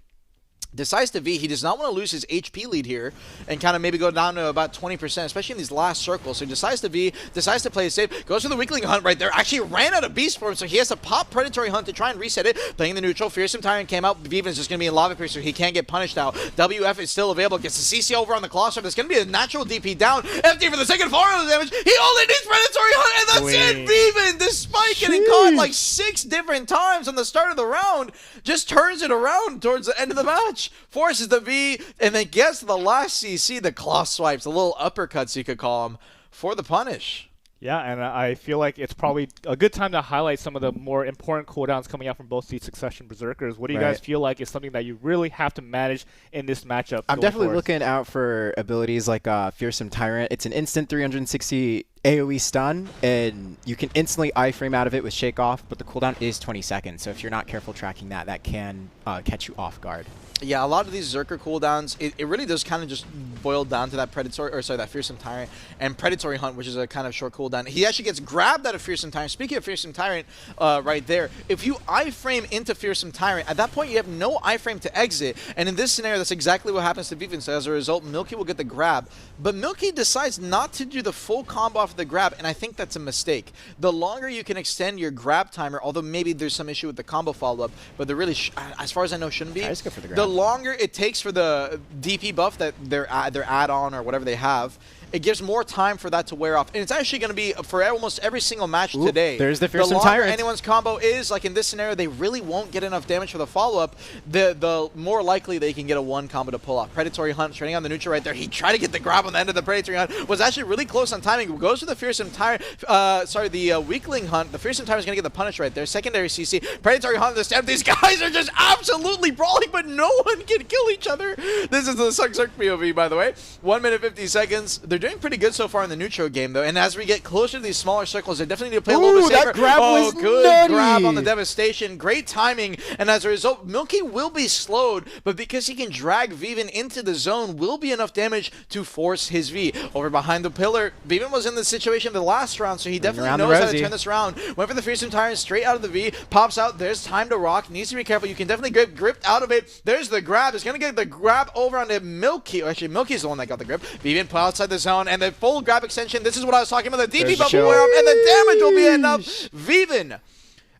decides to V. He does not want to lose his HP lead here and kind of maybe go down to about 20%, especially in these last circles. So he decides to V, decides to play it safe, goes for the weakling hunt right there. Actually ran out of beast form, so he has to pop predatory hunt to try and reset it. Playing the neutral, Fearsome Tyrant came out. Viven's just going to be in lava piercer. He can't get punished out. WF is still available. Gets the CC over on the claw strip. There's going to be a natural DP down. FD for the second 400 damage. He only needs predatory hunt, and that's it. Viven, despite getting caught like 6 different times on the start of the round, just turns it around towards the end of the match. Forces the V, and then gets to the last CC, the claw swipes, the little uppercuts you could call them, for the punish. Yeah, and I feel like it's probably a good time to highlight some of the more important cooldowns coming out from both these Succession Berserkers. What do you guys feel like is something that you really have to manage in this matchup? I'm definitely looking out for abilities like Fearsome Tyrant. It's an instant 360 AoE stun, and you can instantly iframe out of it with Shake Off, but the cooldown is 20 seconds, so if you're not careful tracking that, that can catch you off guard. Yeah, a lot of these Berserker cooldowns, it really does kind of just boil down to that that Fearsome Tyrant and Predatory Hunt, which is a kind of short cooldown. He actually gets grabbed out of Fearsome Tyrant. Speaking of Fearsome Tyrant, right there, if you iframe into Fearsome Tyrant, at that point you have no iframe to exit, and in this scenario, that's exactly what happens to Viven. So as a result, Milky will get the grab, but Milky decides not to do the full combo off the grab, and I think that's a mistake. The longer you can extend your grab timer, although maybe there's some issue with the combo follow-up, but there really, as far as I know, shouldn't be. I just go for the grab. The longer it takes for the DP buff that their add-on or whatever they have, it gives more time for that to wear off. And it's actually going to be for almost every single match today. There's the Fearsome The longer Tyrant. anyone's combo is, like in this scenario, they really won't get enough damage for the follow-up, the more likely they can get a one combo to pull off. Predatory Hunt, training on the neutral right there. He tried to get the grab on the end of the Predatory Hunt. Was actually really close on timing. Goes to the Fearsome Tyrant, the Weakling Hunt. The Fearsome Tyrant is going to get the punish right there. Secondary CC. Predatory Hunt, the stamp. These guys are just absolutely brawling, but no one can kill each other. This is the Suck POV, by the way. 1 minute 50 seconds. They're doing pretty good so far in the neutral game, though, and as we get closer to these smaller circles, they definitely need to play a little bit safer. That grab was good nutty. grab on the devastation. Great timing, and as a result, Milky will be slowed, but because he can drag Viven into the zone, will be enough damage to force his V. Over behind the pillar, Viven was in this situation the last round, so he definitely knows how to turn this around. Went for the Fearsome Tyrant straight out of the V, pops out, there's time to rock, needs to be careful, you can definitely get gripped out of it. There's the grab, is going to get the grab over onto Milky. Actually, Milky's the one that got the grip. Viven put outside the zone, and the full grab extension. This is what I was talking about. The DP bubble wear up, and the damage will be enough. Viven,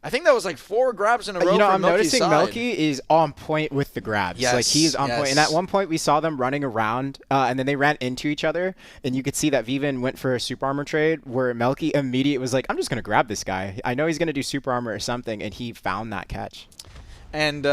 I think that was like 4 grabs in a row. You know, for I'm Milky's noticing side. Milky is on point with the grabs. Yes, like he's on point. And at one point, we saw them running around, and then they ran into each other, and you could see that Viven went for a super armor trade, where Milky immediately was like, "I'm just gonna grab this guy. I know he's gonna do super armor or something," and he found that catch. And,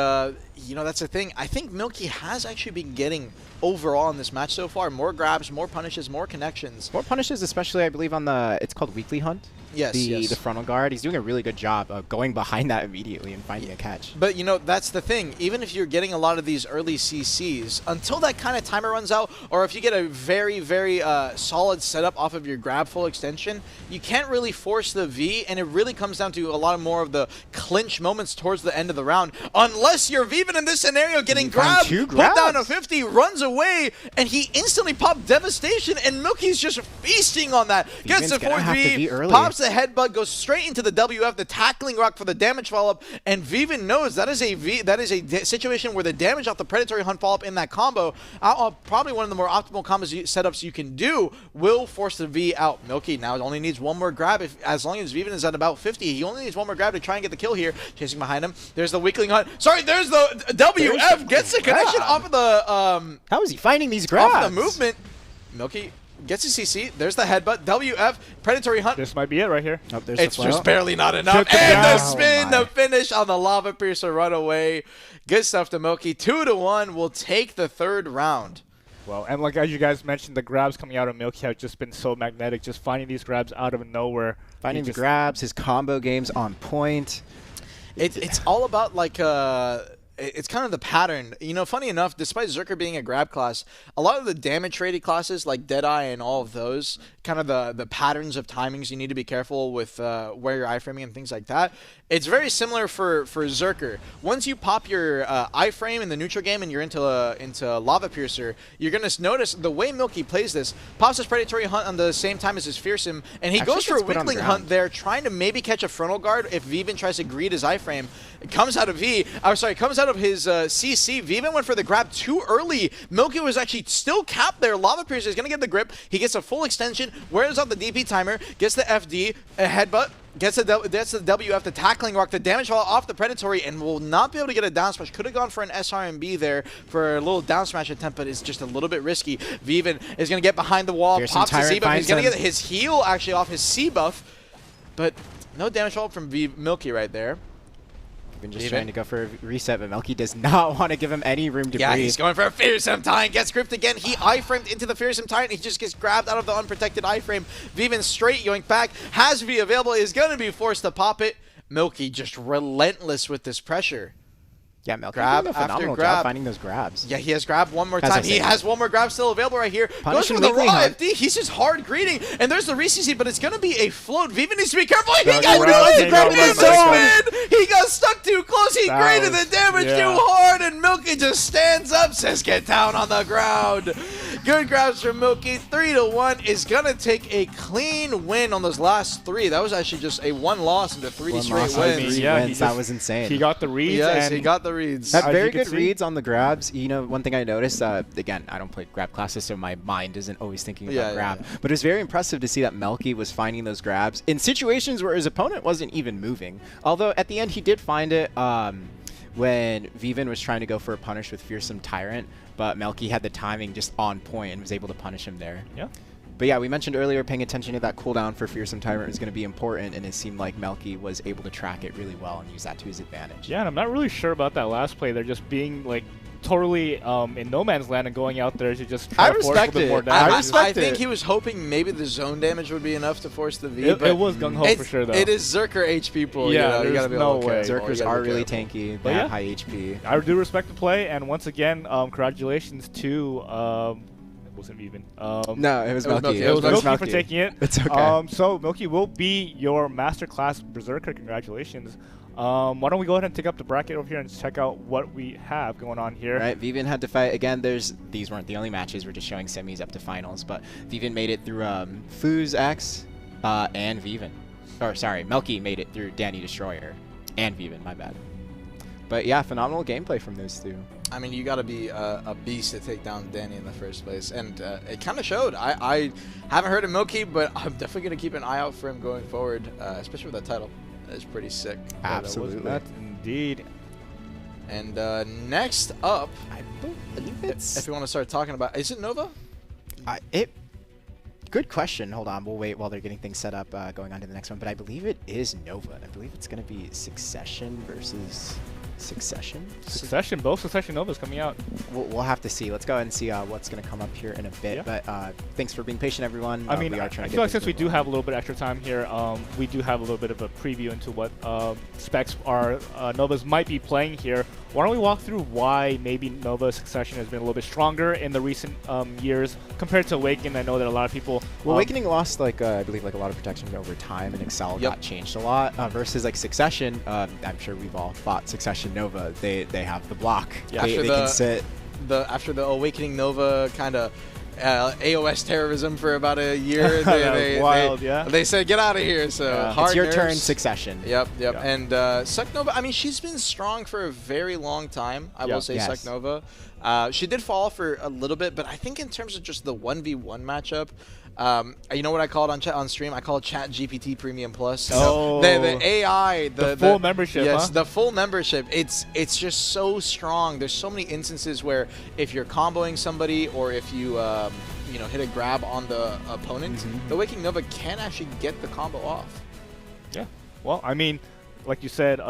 you know, that's the thing. I think Milky has actually been getting, overall in this match so far, more grabs, more punishes, more connections. More punishes, especially, I believe, on the, it's called Weekly Hunt. Yes, the frontal guard. He's doing a really good job of going behind that immediately and finding a catch. But, you know, that's the thing. Even if you're getting a lot of these early CCs, until that kind of timer runs out, or if you get a very, very solid setup off of your grab full extension, you can't really force the V, and it really comes down to a lot more of the clinch moments towards the end of the round. Unless you're Viven in this scenario getting grabbed, put down a 50, runs away, and he instantly popped Devastation, and Milky's just feasting on that. Gets the 4-3, pops the headbutt, goes straight into the WF, the tackling rock for the damage follow-up, and Viven knows that is a situation where the damage off the Predatory Hunt follow-up in that combo, probably one of the more optimal setups you can do, will force the V out. Milky now only needs one more grab. As long as Viven is at about 50, he only needs one more grab to try and get the kill here. Chasing behind him. There's the Weakling Hunt. Sorry, there's the WF. Gets the connection off of the... How is he finding these grabs? Off the movement. Milky gets a CC. There's the headbutt. WF, Predatory Hunt. This might be it right here. Oh, It's just barely not enough. And the spin, the finish on the Lava Piercer runaway. Good stuff to Milky. 2-1 will take the third round. Well, and like as you guys mentioned, the grabs coming out of Milky have just been so magnetic. Just finding these grabs out of nowhere. Finding the grabs, his combo game's on point. It's all about like it's kind of the pattern. You know, funny enough, despite Berserker being a grab class, a lot of the damage rated classes like Deadeye and all of those, kind of the patterns of timings you need to be careful with where you're iframing and things like that. It's very similar for Berserker. Once you pop your iframe in the neutral game and you're into Lava Piercer, you're going to notice the way Milky plays this, pops his Predatory Hunt on the same time as his Fearsome, and he goes for a Weakling Hunt there, trying to maybe catch a frontal guard if Viven tries to greed his iframe. It comes out of comes out of his CC. Viven went for the grab too early. Milky was actually still capped there. Lava Piercer is going to get the grip. He gets a full extension, wears out the DP timer, gets the FD, a headbutt, gets the WF, the tackling rock, the damage fall off the Predatory, and will not be able to get a down smash. Could have gone for an SRMB there for a little down smash attempt, but it's just a little bit risky. Viven is going to get behind the wall, pops the C buff. He's going to get his heal actually off his C buff, but no damage fall from Milky right there. Just trying to go for a reset, but Milky does not want to give him any room to breathe. Yeah, he's going for a Fearsome Tyrant, gets gripped again. He iframed into the Fearsome Tyrant. He just gets grabbed out of the unprotected iframe. Viven straight yoink back, has V available, is going to be forced to pop it. Milky just relentless with this pressure. Yeah, Milky grab doing a phenomenal job finding those grabs. Yeah, he has grabbed one more time. He has one more grab still available right here. Goes for the raw FD. He's just hard greeting. And there's the re-CC, but it's going to be a float. Viven needs to be careful. He got stuck too close. He graded the damage too hard, and Milky just stands up, says get down on the ground. Good grabs from Milky. 3-1 is going to take a clean win on those last three. That was actually just a one loss into three straight wins. That was insane. He got the reads. Yes, he got the reads. Had very good reads on the grabs. You know, one thing I noticed, again, I don't play grab classes, so my mind isn't always thinking about grab. But it was very impressive to see that Milky was finding those grabs in situations where his opponent wasn't even moving. Although at the end he did find it when Viven was trying to go for a punish with Fearsome Tyrant, but Milky had the timing just on point and was able to punish him there. Yeah. But yeah, we mentioned earlier paying attention to that cooldown for Fearsome Tyrant is going to be important, and it seemed like Milky was able to track it really well and use that to his advantage. Yeah, and I'm not really sure about that last play. They're just being like totally in no man's land and going out there to just try to force a bit more damage. I think he was hoping maybe the zone damage would be enough to force the V. It was gung-ho for sure, though. It is Zerker HP pool. Yeah, you gotta be no way. Zerkers are really tanky. They have high HP. I do respect the play, and once again, congratulations to... it wasn't even. No, it was Milky. It was Milky for taking it. It's okay. So Milky will be your masterclass Berserker. Congratulations. Why don't we go ahead and take up the bracket over here and check out what we have going on here. Right, Viven had to fight again. These weren't the only matches. We're just showing semis up to finals, but Viven made it through Fooz X and Viven. Or sorry, Milky made it through Danny Destroyer and Viven. My bad. But yeah, phenomenal gameplay from those two. I mean, you got to be a beast to take down Danny in the first place, and it kind of showed. I haven't heard of Milky, but I'm definitely going to keep an eye out for him going forward, especially with that title. That is pretty sick. Absolutely. That indeed. And next up, I believe it's... If you want to start talking about... Is it Nova? Good question. Hold on. We'll wait while they're getting things set up going on to the next one. But I believe it is Nova. I believe it's going to be Succession versus... Succession? Both Succession Novas coming out. We'll have to see. Let's go ahead and see what's going to come up here in a bit. Yeah. But thanks for being patient, everyone. I mean, I feel like since we do have a little bit extra time here, we do have a little bit of a preview into what specs our Novas might be playing here. Why don't we walk through why maybe Nova Succession has been a little bit stronger in the recent years compared to Awaken? I know that a lot of people... Well, Awakening lost, I believe, a lot of protection over time, and Excel got changed a lot. Versus, Succession, I'm sure we've all fought Succession Nova. They have the block. Yeah. They can sit. After the Awakening Nova kind of AOS terrorism for about a year, they said get out of here. So it's your turn, Succession. Yep. And Suck Nova, I mean, she's been strong for a very long time. I will say Suck Nova. She did fall for a little bit, but I think in terms of just the 1v1 matchup, you know what I called on stream? I called Chat GPT Premium Plus. Oh, the AI, the full membership. Yes, the full membership. It's just so strong. There's so many instances where if you're comboing somebody or if you hit a grab on the opponent, the Waking Nova can actually get the combo off. Yeah. Well, I mean, like you said,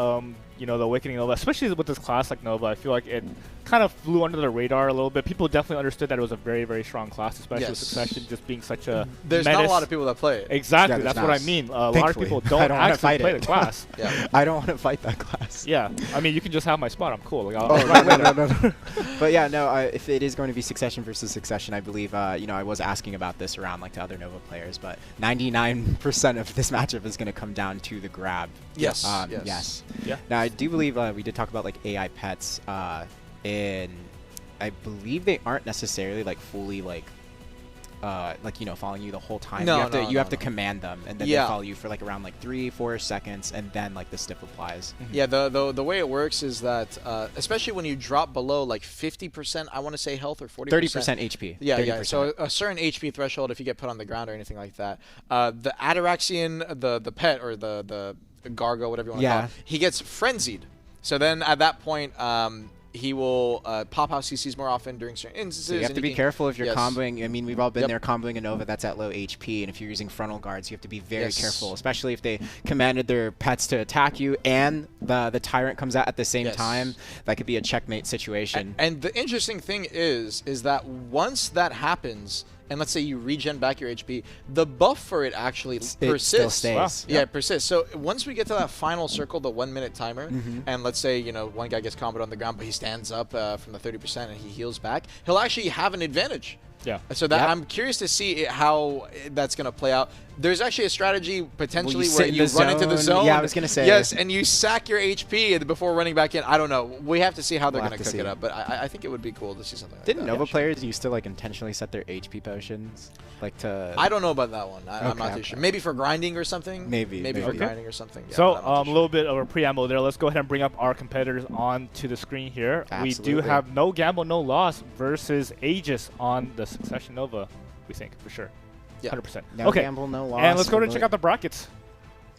you know, the Awakening Nova, especially with this class like Nova, I feel like it kind of flew under the radar a little bit. People definitely understood that it was a very, very strong class, especially with Succession just being such a There's menace. not a lot of people that play it. Exactly, Yeah, that's there's what I not. mean. A lot of people don't actually play the class. Yeah. I don't want to fight that class. Yeah, I mean, you can just have my spot. I'm cool. Like, No. But yeah, no. If it is going to be Succession versus Succession, I believe you know, I was asking about this around like the other Nova players, but 99% of this matchup is going to come down to the grab. Yes. Yes. Yeah. Now I do believe we did talk about like AI pets, and I believe they aren't necessarily like fully like you know, following you the whole time. No, you have to command them, and then they follow you for like around like 3-4 seconds, and then like the stiff applies. Yeah, the way it works is that especially when you drop below like 50%, I want to say health, or 40%. 30% HP. Yeah, 30%. yeah. So a certain HP threshold, if you get put on the ground or anything like that, the Ataraxian, the pet, or the Gargo, whatever you want to call it, he gets frenzied. So then at that point, he will pop out CCs more often during certain instances. So you have to be careful if you're Yes. comboing. I mean, we've all been there comboing a Nova that's at low HP, and if you're using frontal guards, you have to be very careful, especially if they commanded their pets to attack you and the Tyrant comes out at the same time. That could be a checkmate situation. And the interesting thing is that once that happens, and let's say you regen back your HP, the buff for it actually persists. Still stays. Wow. Yeah, it persists. So once we get to that final circle, the 1 minute timer, and let's say, you know, one guy gets comboed on the ground, but he stands up from the 30% and he heals back, he'll actually have an advantage. Yeah. So that I'm curious to see how that's going to play out. There's actually a strategy potentially where you run into the zone. Yeah, I was going to say. Yes, and you sack your HP before running back in. I don't know. We have to see how they're We'll going to have to cook it see. up. But I think it would be cool to see something like Didn't that. Nova players used to like intentionally set their HP potions, like to? I don't know about that one. I'm not Okay, too sure. Maybe for grinding or something. Maybe for Okay. grinding or something. Yeah, So but I'm not a too little bit of a preamble there. Let's go ahead and bring up our competitors onto the screen here. We do Absolutely. have No Gamble, No Loss versus Aegis on the Succession Nova, we think, for sure. Yeah. 100%. No Okay. gamble, no loss. And let's go to check out the brackets.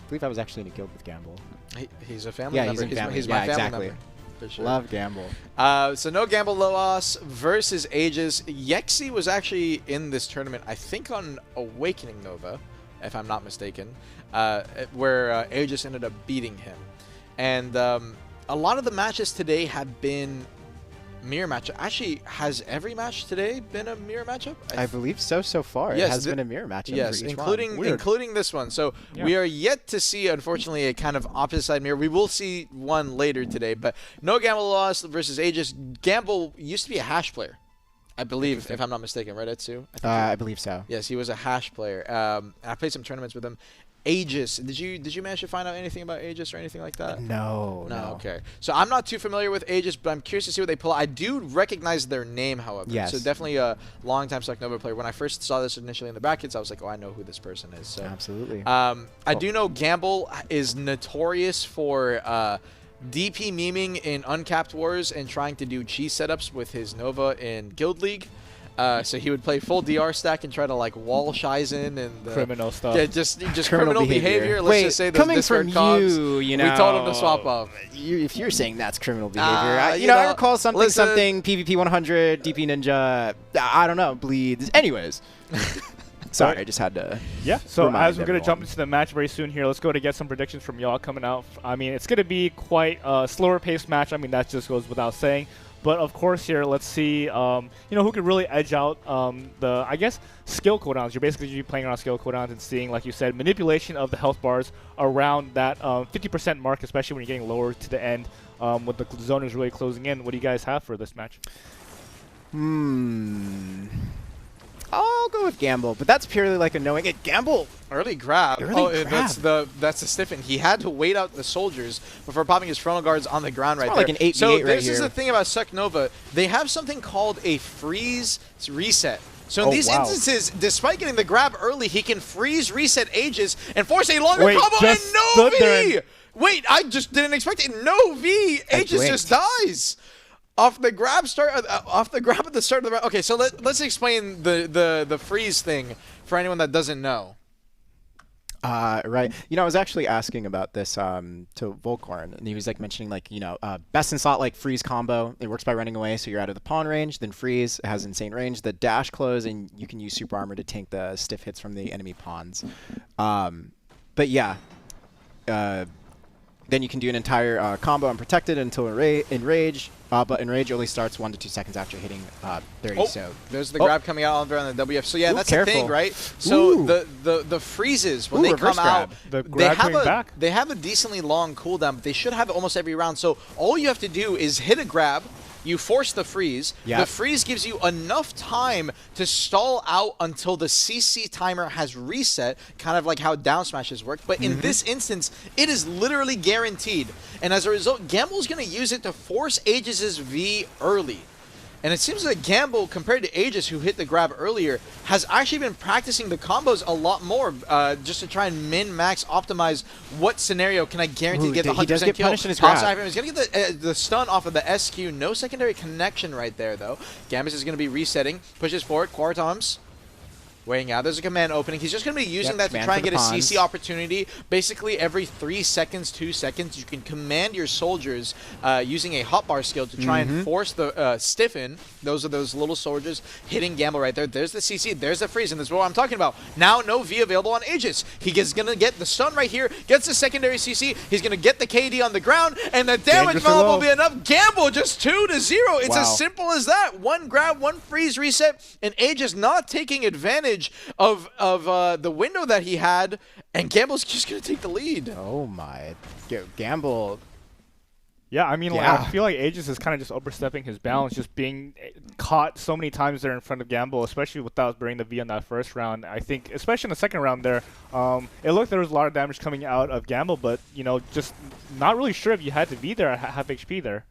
I believe I was actually in a guild with Gamble. He's a family Yeah, member. he's in family. He's Yeah, my family exactly. member. For sure. Love Gamble. So no gamble, low loss versus Aegis. Yexi was actually in this tournament, I think on Awakening Nova, if I'm not mistaken, where Aegis ended up beating him. And a lot of the matches today have been mirror matchup. Actually, has every match today been a mirror matchup? I believe so far. Yes, it has been a mirror matchup. Yes, for each including this one. So Yeah. we are yet to see, unfortunately, a kind of opposite side mirror. We will see one later today, but no gamble loss versus Aegis. Gamble used to be a hash player, I believe, if I'm not mistaken, right, Etsu? I believe so. Yes, he was a hash player. I played some tournaments with him. Aegis, did you manage to find out anything about Aegis or anything like that? No. Okay. So I'm not too familiar with Aegis, but I'm curious to see what they pull. I do recognize their name, however. Yes. So definitely a long-time Select Nova player. When I first saw this initially in the brackets, I was like, oh, I know who this person is. So Absolutely. I do know Gamble is notorious for DP memeing in Uncapped Wars and trying to do cheese setups with his Nova in Guild League. So he would play full DR stack and try to like wall Shais in and Criminal stuff. Yeah, just criminal behavior. Let's Wait, just say those coming Discord from comms. you know, We told him to swap off. If you're saying that's criminal behavior, you you know, I know, recall something, listen. PvP 100, DP Ninja, I don't know, bleeds. Anyways. Sorry, I just had to. Yeah, so remind as we're going to jump everyone. into the match very soon here, let's go to get some predictions from y'all coming out. I mean, it's going to be quite a slower paced match. I mean, that just goes without saying. But of course here, let's see, you know, who could really edge out the, I guess, skill cooldowns. You're basically playing around skill cooldowns and seeing, like you said, manipulation of the health bars around that 50% mark, especially when you're getting lower to the end with the zoners really closing in. What do you guys have for this match? I'll go with Gamble, but that's purely like a knowing it. Gamble. Early grab. Early grab. That's the stiffen. He had to wait out the soldiers before popping his frontal guards on the ground right more there. like an 8v8 so right this is here. the thing about Suck Nova. They have something called a freeze reset. So in these wow. instances, despite getting the grab early, he can freeze reset Aegis and force a longer Wait, combo and just no stood there V! Wait, I just didn't expect it. No V! Aegis just dies! Off the grab at the start of the round. Okay, so let's explain the freeze thing for anyone that doesn't know. Right. You know, I was actually asking about this to Volcorn, and he was like mentioning like, you know, best in slot like freeze combo. It works by running away, so you're out of the pawn range. Then freeze, it has insane range. The dash close, and you can use super armor to tank the stiff hits from the enemy pawns. But yeah, Then you can do an entire combo unprotected until enrage. But enrage only starts 1 to 2 seconds after hitting 30. Oh, so there's the grab coming out on the WF. So yeah, Ooh, that's careful. the thing, right? So Ooh. the freezes when Ooh, they reverse come out, grab. The grab coming back. they have a decently long cooldown, but they should have it almost every round. So all you have to do is hit a grab. You force the freeze. Yep. The freeze gives you enough time to stall out until the CC timer has reset, kind of like how down smashes work. But in this instance, it is literally guaranteed. And as a result, Gamble's going to use it to force Aegis' V early. And it seems like Gamble, compared to Aegis, who hit the grab earlier, has actually been practicing the combos a lot more, just to try and min-max optimize what scenario can I guarantee to get the 100% he does get kill. punished in his grab. He's going to get the stun off of the SQ. No secondary connection right there, though. Gambus is going to be resetting, pushes forward, Quartoms. Weighing out. There's a command opening. He's just going to be using that to try and get a CC opportunity. Basically, every 3 seconds, 2 seconds, you can command your soldiers using a hotbar skill to try and force the stiffen. Those are those little soldiers hitting Gamble right there. There's the CC. There's the freeze. And this is what I'm talking about. Now, no V available on Aegis. He is going to get the stun right here, gets the secondary CC. He's going to get the KD on the ground, and the damage volume will be enough. Gamble just 2-0. It's as simple as that. One grab, one freeze reset, and Aegis not taking advantage of the window that he had, and Gamble's just going to take the lead. Oh my. Gamble. Yeah, I mean, like, I feel like Aegis is kind of just overstepping his balance, just being caught so many times there in front of Gamble, especially without bringing the V on that first round. I think, especially in the second round there, it looked there was a lot of damage coming out of Gamble, but, you know, just not really sure if you had to be there at half HP there.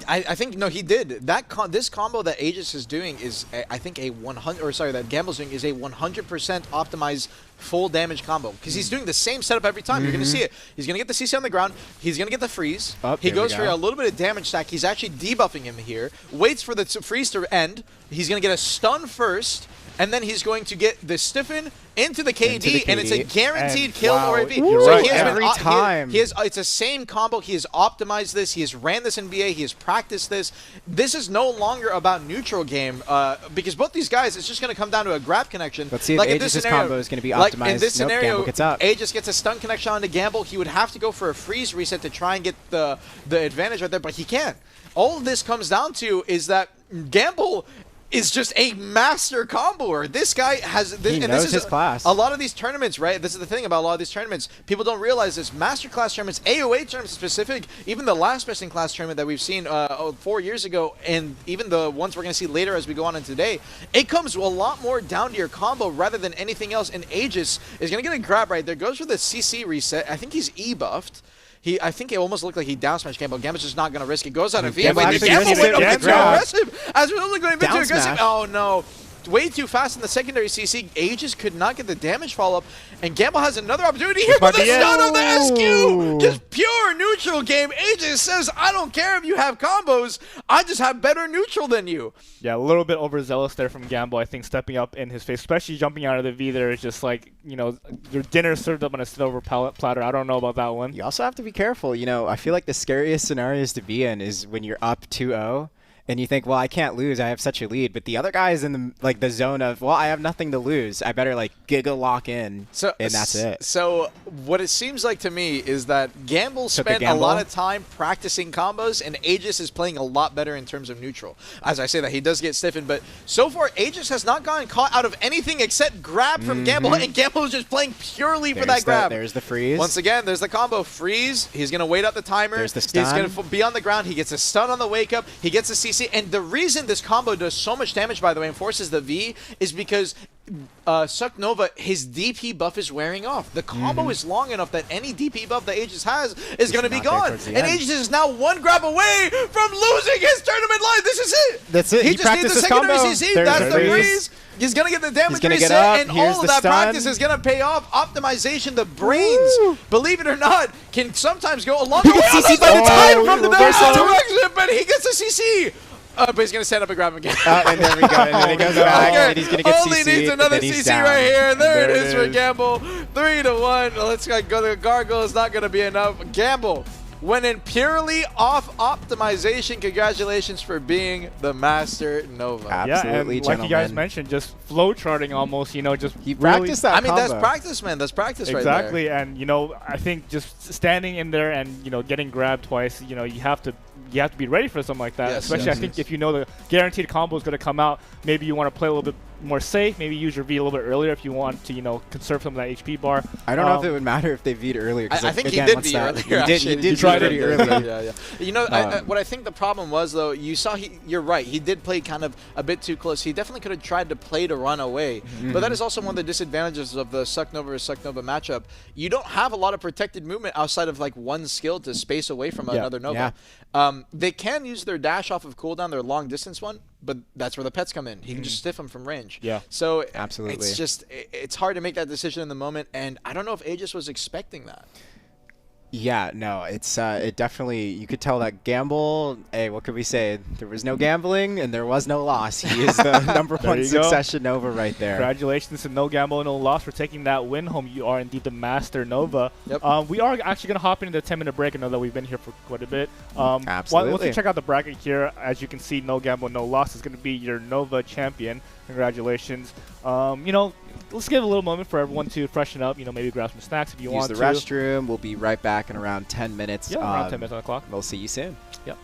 I think no, he did. This combo that Aegis is doing is, I think, that Gamble's doing is a 100% optimized full damage combo, because he's doing the same setup every time. You're going to see it. He's going to get the CC on the ground. He's going to get the freeze. He goes for a little bit of damage stack. He's actually debuffing him here. Waits for the freeze to end. He's going to get a stun first, and then he's going to get the stiffen into the KD, and it's a guaranteed kill or a V. So he has every time. It's the same combo. He has optimized this. He has ran this in BA. He has practiced this. This is no longer about neutral game, because both these guys, it's just going to come down to a grab connection. Let's see if Aegis' combo is going to be optimized. Like in this scenario, Gamble gets out. Aegis gets a stun connection onto Gamble. He would have to go for a freeze reset to try and get the advantage right there, but he can't. All of this comes down to is that Gamble is just a master comboer. This guy has this, he and knows this is his class. A lot of these tournaments, right? This is the thing about a lot of these tournaments. People don't realize this. Master class tournaments, AOA tournaments specific, even the last best in class tournament that we've seen 4 years ago, and even the ones we're going to see later as we go on in today, it comes a lot more down to your combo rather than anything else. And Aegis is going to get a grab right there. Goes for the CC reset. I think he's E-buffed. I think it almost looked like he down smashed Gamble. Gamble's just not going to risk it. Goes out of V. Gamble Gamble went a bit too aggressive. As we're only going a bit too aggressive. Oh, no. Way too fast in the secondary CC. Aegis could not get the damage follow-up. And Gamble has another opportunity here for the stun of the SQ. Just pure neutral game. Aegis says, I don't care if you have combos. I just have better neutral than you. Yeah, a little bit overzealous there from Gamble, I think, stepping up in his face, especially jumping out of the V there is just like, you know, your dinner served up on a silver platter. I don't know about that one. You also have to be careful. You know, I feel like the scariest scenarios to be in is when you're up 2-0. And you think, well, I can't lose. I have such a lead. But the other guy is in the zone of, well, I have nothing to lose. I better Giga lock in, and that's it. So what it seems like to me is that Gamble spent a lot of time practicing combos, and Aegis is playing a lot better in terms of neutral. As I say that, he does get stiffened, but so far Aegis has not gotten caught out of anything except grab from Gamble, and Gamble is just playing purely for that grab. There's the freeze. Once again, there's the combo freeze. He's going to wait out the timer. There's the stun. He's going to be on the ground. He gets a stun on the wake up. He gets a CC. And the reason this combo does so much damage, by the way, and forces the V, is because Suck Nova, his DP buff is wearing off. The combo is long enough that any DP buff that Aegis has is going to be gone. And Aegis is now one grab away from losing his tournament life. This is it. That's it. He just needs the secondary CC. That's the freeze. He's going to get the damage reset, and all of that practice is going to pay off. Optimization, the brains, believe it or not, can sometimes go a long way. He gets CC by the time from the direction, but he gets a CC. But he's going to stand up and grab him again. And there we go. And then he goes back, and he's going to get CC. Only needs another CC right here. And there it is for Gamble. 3-1. Let's go. The gargle is not going to be enough. Gamble when in purely off optimization. Congratulations for being the Master Nova. Absolutely, yeah, and like you guys gentlemen. mentioned, just flow charting almost, you know, just He really practiced that I mean, that's combo. practice, man. That's practice right exactly, and you know, I think just standing in there and you know getting grabbed twice, you know, you have to be ready for something like that. Yes, Especially, yes, I think yes. if you know the guaranteed combo is going to come out, maybe you want to play a little bit more safe. Maybe use your V a little bit earlier if you want to, you know, conserve some of that HP bar. I don't know if it would matter if they V'd earlier. 'Cause I like, think again, he did once V that- earlier. He actually. did try V to pretty do early. Yeah. You know, what I think the problem was, though, you saw you're right. He did play kind of a bit too close. He definitely could have tried to play to run away. But that is also one of the disadvantages of the Suck Nova versus Suck Nova matchup. You don't have a lot of protected movement outside of like one skill to space away from another Nova. They can use their dash off of cooldown, their long distance one, but that's where the pets come in. He can just stiff them from range. Yeah. So Absolutely. it's just it's hard to make that decision in the moment, and I don't know if Aegis was expecting that. Yeah, no, it's it definitely, you could tell that gamble, hey, what could we say? There was no gambling and there was no loss. He is the number There one you go. Succession Nova right there. Congratulations to No Gamble, No Loss for taking that win home. You are indeed the Master Nova. Yep. We are actually going to hop into the 10-minute break. I know that we've been here for quite a bit. Absolutely. Once we check out the bracket here, as you can see, No Gamble, No Loss is going to be your Nova champion. Congratulations. You know, let's give a little moment for everyone to freshen up. You know, maybe grab some snacks if you Use want the to. restroom. We'll be right back in around 10 minutes. Yeah, around 10 minutes on the clock. We'll see you soon. Yep.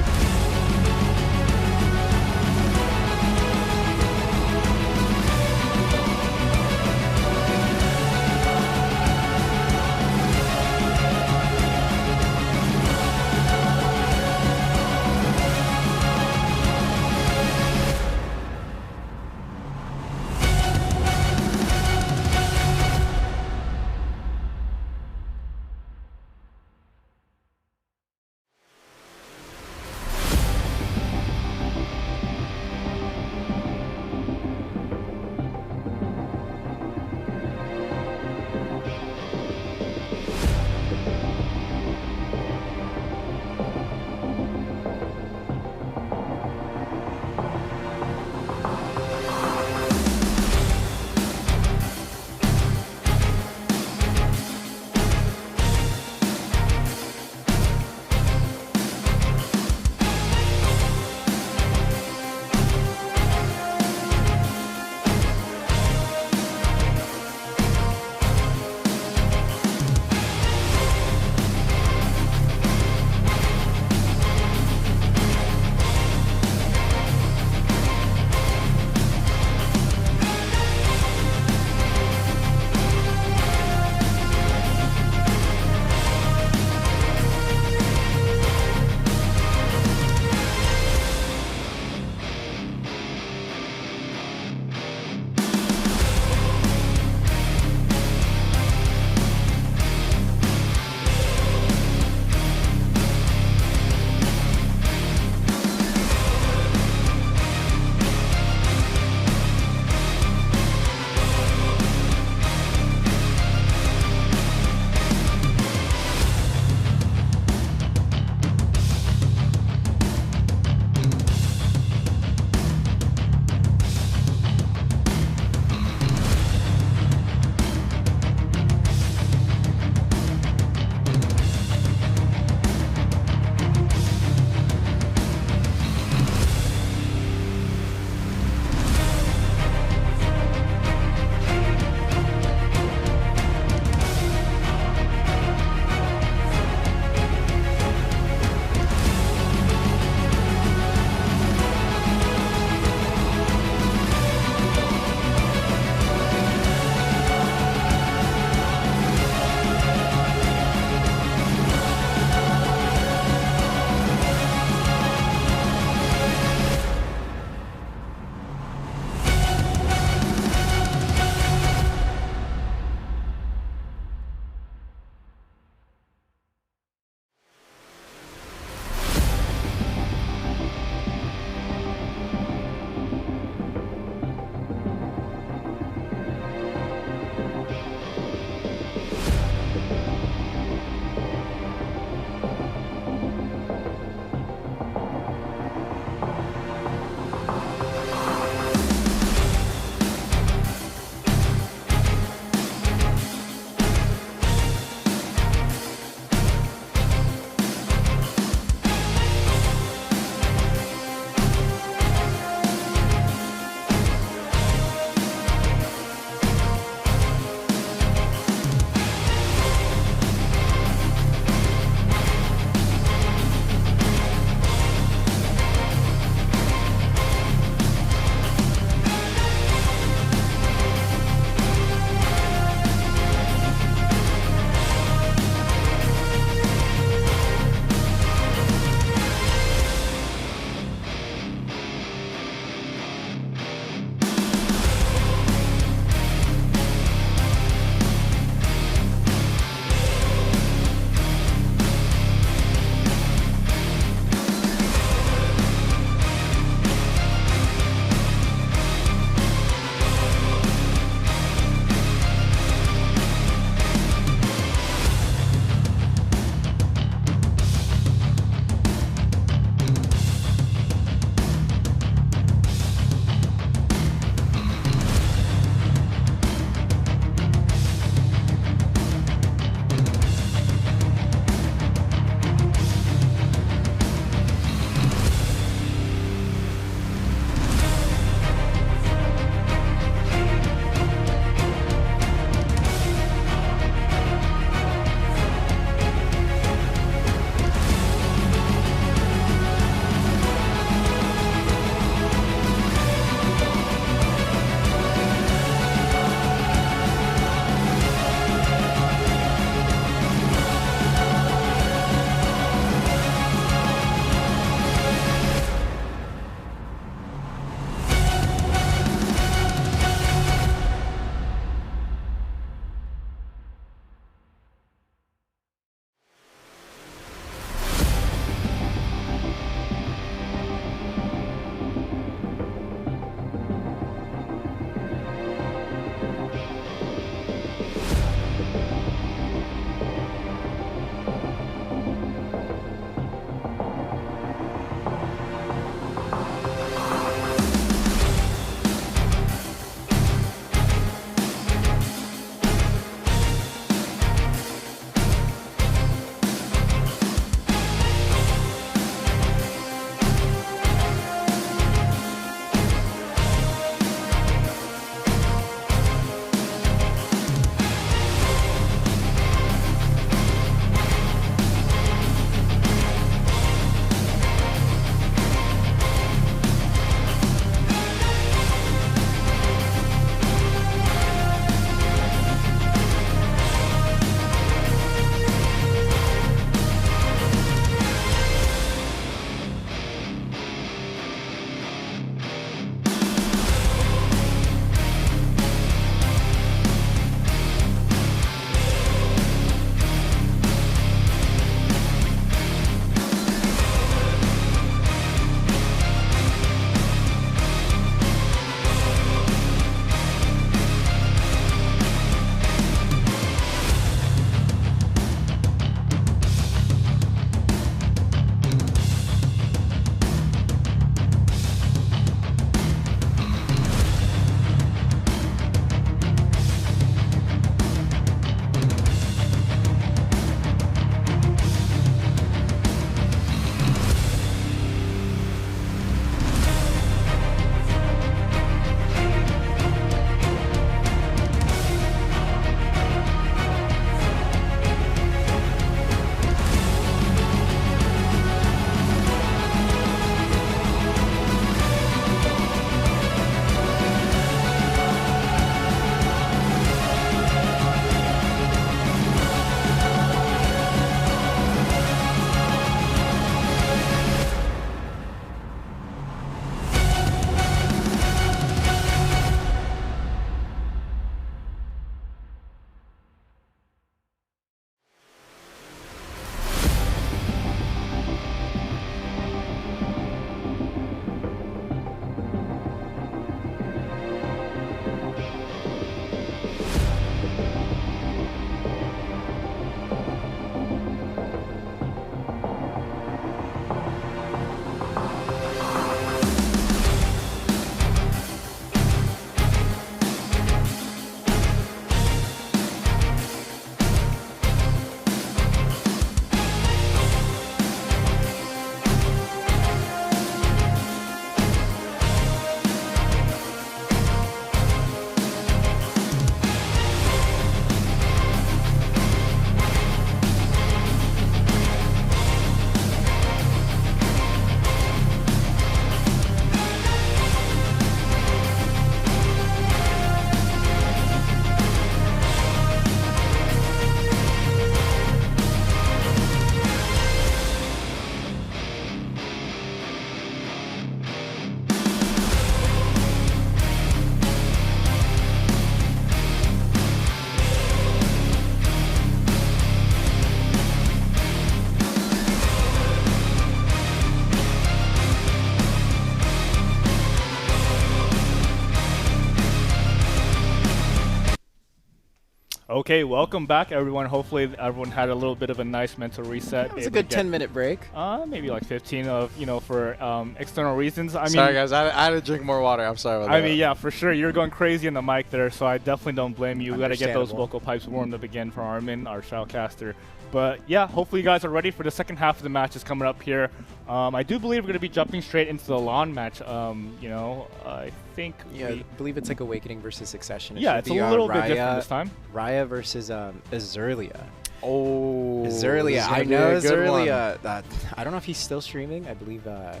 Okay, welcome back, everyone. Hopefully, everyone had a little bit of a nice mental reset. It was a good 10-minute break. Maybe like 15 of, for external reasons. Sorry, guys. I had to drink more water. I'm sorry about that. I mean, yeah, for sure. You're going crazy in the mic there, so I definitely don't blame you. We got to get those vocal pipes warmed up again for Armin, our shoutcaster. But yeah, hopefully you guys are ready for the second half of the matches coming up here. I do believe we're going to be jumping straight into the Lahn match. I think. Yeah, I believe it's like Awakening versus Succession. Yeah, it's a little bit different this time. Raya versus Azurlia. Oh, Azurlia. I know Azurlia. I don't know if he's still streaming. I believe. I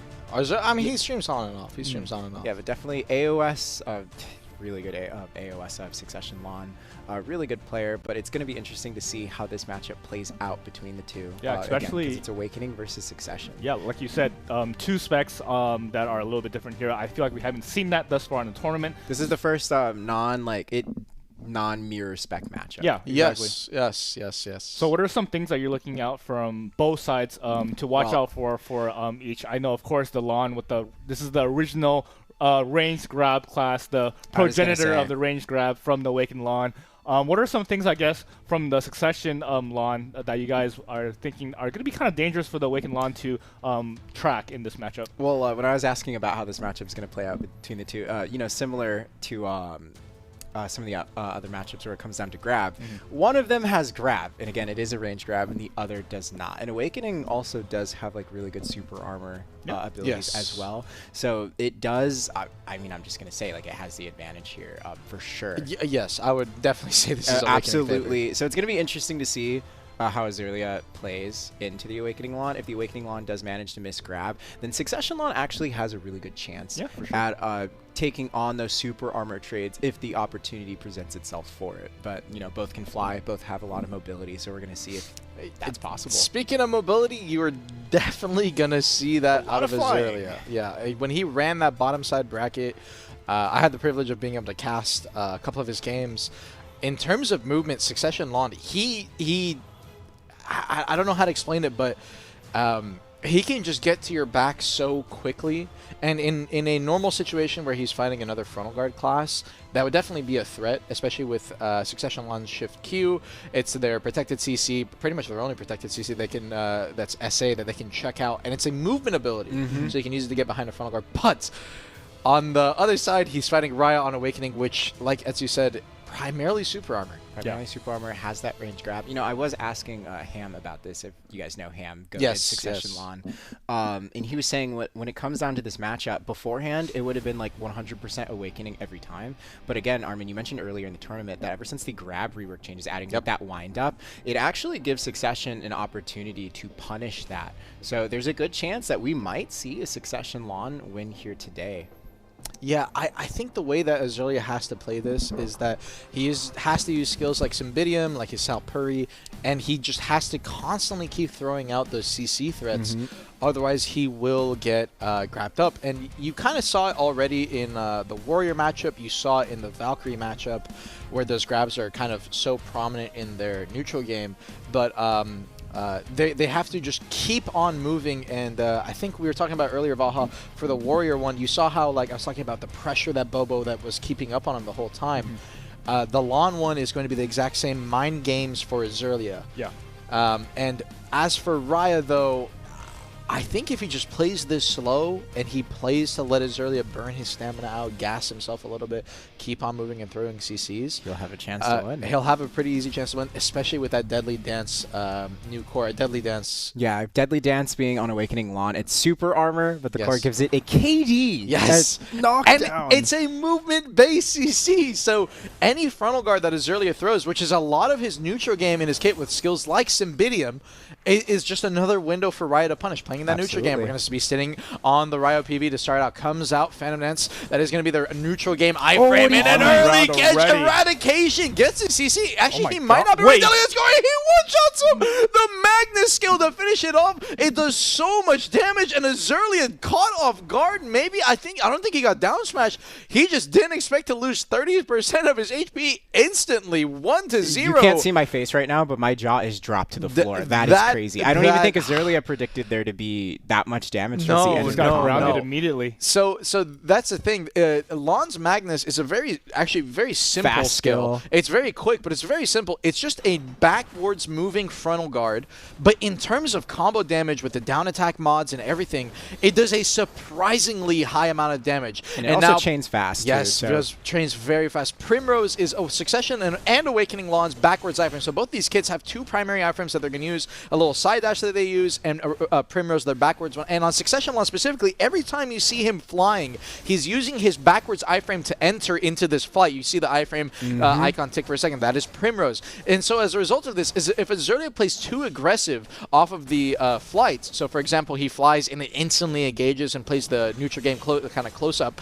mean, he streams on and off. He streams on and off. Yeah, but definitely AOS. Really good AOS of Succession Lahn. Really good player, but it's going to be interesting to see how this matchup plays out between the two. Yeah, especially again, it's Awakening versus Succession. Yeah, like you said, two specs that are a little bit different here. I feel like we haven't seen that thus far in the tournament. This is the first non-mirror spec matchup. Yeah, exactly. Yes. So what are some things that you're looking out from both sides to watch out for each? I know, of course, the Lahn with this is the original range grab class, the progenitor of the range grab from the Awakened Lahn. What are some things, I guess, from the Succession Lahn that you guys are thinking are going to be kind of dangerous for the Awakened Lahn to track in this matchup? Well, when I was asking about how this matchup is going to play out between the two, similar to some of the other matchups where it comes down to grab. One of them has grab, and again, it is a range grab, and the other does not. And Awakening also does have like really good super armor abilities as well. So it does. I mean, I'm just gonna say like it has the advantage here for sure. Yes, I would definitely say this is absolutely. So it's gonna be interesting to see how Azurlia plays into the Awakening Lahn. If the Awakening Lahn does manage to miss grab, then Succession Lahn actually has a really good chance at taking on those super armor trades if the opportunity presents itself for it. But, both can fly, both have a lot of mobility, so we're going to see if that's possible. Speaking of mobility, you are definitely going to see that out of Azurlia. Yeah, when he ran that bottom side bracket, I had the privilege of being able to cast a couple of his games. In terms of movement, Succession Lahn, I don't know how to explain it, but he can just get to your back so quickly. And in a normal situation where he's fighting another frontal guard class, that would definitely be a threat, especially with Succession Lahn's Shift Q. It's their protected CC, pretty much their only protected CC they can, that's SA, that they can check out. And it's a movement ability, so you can use it to get behind a frontal guard. But on the other side, he's fighting Raya on Awakening, which, like as you said, primarily super armor. Primarily super armor, has that range grab. I was asking Ham about this, if you guys know Ham, Succession Lahn. And he was saying when it comes down to this matchup, beforehand, it would have been like 100% Awakening every time. But again, Armin, you mentioned earlier in the tournament that ever since the grab rework changes, adding that wind up, it actually gives Succession an opportunity to punish that. So there's a good chance that we might see a Succession Lahn win here today. Yeah, I think the way that Azurlia has to play this is that he has to use skills like Cymbidium, like his Salpuri, and he just has to constantly keep throwing out those CC threats. Otherwise, he will get grabbed up. And you kind of saw it already in the Warrior matchup. You saw it in the Valkyrie matchup, where those grabs are kind of so prominent in their neutral game. But they have to just keep on moving, and I think we were talking about earlier, Valha, for the Warrior one, you saw how, like, I was talking about the pressure that Bobo that was keeping up on him the whole time. The Lahn one is going to be the exact same mind games for Azurlia. Yeah. And as for Raya, though, I think if he just plays this slow and he plays to let Azurlia burn his stamina out, gas himself a little bit, keep on moving and throwing CCs, he'll have a chance to win. He'll have a pretty easy chance to win, especially with that Deadly Dance new core. Deadly Dance. Yeah, Deadly Dance being on Awakening Lahn, it's super armor, but the core gives it a KD. Yes. Knockdown. It's a movement-based CC, so any frontal guard that Azurlia throws, which is a lot of his neutral game in his kit with skills like Cymbidium, is just another window for Raya to punish. Playing in that neutral game, we're going to be sitting on the Ryo PV to start out. Comes out Phantom Dance. That is going to be their neutral game iframe, and an early catch eradication gets his CC. Actually, he might not be right. He one-shots him. The Magnus skill to finish it off. It does so much damage, and Azurlia caught off guard. Maybe, I don't think he got down smash. He just didn't expect to lose 30% of his HP instantly, 1-0. You can't see my face right now, but my jaw is dropped to the floor. That is crazy. I don't even think Azurlia predicted there to be that much damage. No, he got grounded immediately. So that's the thing. Lahn's Magnus is actually very simple Fast skill. It's very quick, but it's very simple. It's just a backwards moving frontal guard. But in terms of combo damage with the down attack mods and everything, it does a surprisingly high amount of damage. And it also chains fast. Yes, too, it does chains very fast. Primrose is Succession and Awakening Lahn's backwards iframe. So both these kits have two primary iframes that they're going to use, a little side dash that they use, and Primrose, their backwards one. And on Succession Lahn specifically, every time you see him flying, he's using his backwards iframe to enter into this flight. You see the iframe icon tick for a second. That is Primrose. And so as a result of this, if Azurlia plays too aggressive off of the flights, so for example, he flies and it instantly engages and plays the neutral game kind of close up,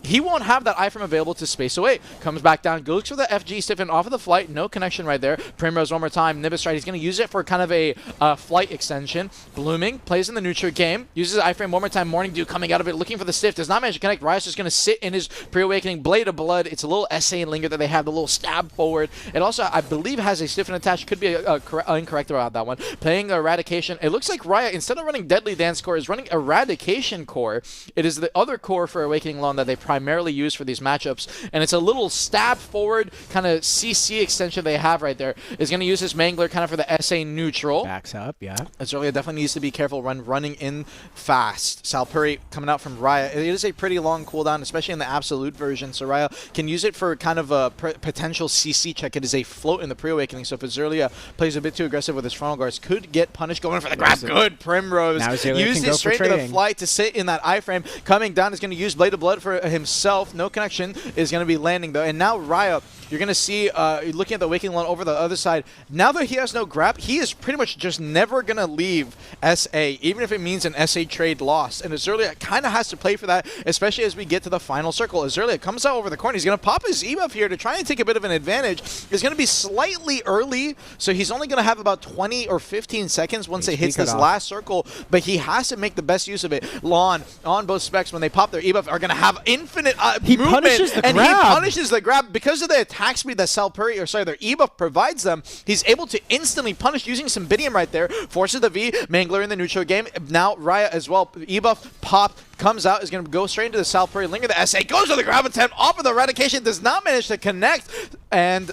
he won't have that iframe available to space away. Comes back down, goes for the FG stiffen off of the flight. No connection right there. Primrose one more time. Nimbus Stride. He's going to use it for kind of a flight extension. Blooming plays in the neutral game. Uses the iframe one more time. Morning Dew coming out of it, looking for the stiff. Does not manage to connect. Riot's just going to sit in his pre-awakening Blade of Blood. It's a little SA and Linger that they have, the little stab forward. It also, I believe, has a stiffen attached. Could be incorrect about that one. Playing the Eradication. It looks like Riot, instead of running Deadly Dance Core, is running Eradication Core. It is the other core for Awakening Lahnn that they primarily use for these matchups, and it's a little stab forward kind of CC extension they have right there. Is going to use his Mangler kind of for the SA neutral. Backs up, yeah. Azurlia definitely needs to be careful running in fast. Salpuri coming out from Riot. It is a pretty long cooldown, especially in the absolute version, so Riot can use it for kind of a potential CC check. It is a float in the pre-awakening, so if Azurlia plays a bit too aggressive with his frontal guards, could get punished. Going for the grab. Good Primrose. Used it straight to the flight to sit in that iframe. Coming down is going to use Blade of Blood for himself. No connection is going to be landing though. And now Riot, you're going to see, looking at the Awakening Lahnn over the other side, now that he has no grab, he is pretty much just never going to leave SA, even if it means an SA trade loss. And Azurlia kind of has to play for that, especially as we get to the final circle. Azurlia comes out over the corner. He's going to pop his E-buff here to try and take a bit of an advantage. It's going to be slightly early, so he's only going to have about 20 or 15 seconds once it hits this last circle, but he has to make the best use of it. Lahn, on both specs, when they pop their E-buff, are going to have infinite movement, punishes the and grab. he punishes the grab. Because of the attack speed that Salpuri, or sorry, their E-buff provides them, he's able to instantly punish using some Bidium right there, forces the V, Mangler in the neutral game. Now Riot as well, E-buff pop, comes out, is going to go straight into the Salpuri, Linger the SA, goes for the grab attempt, off of the Eradication, does not manage to connect, and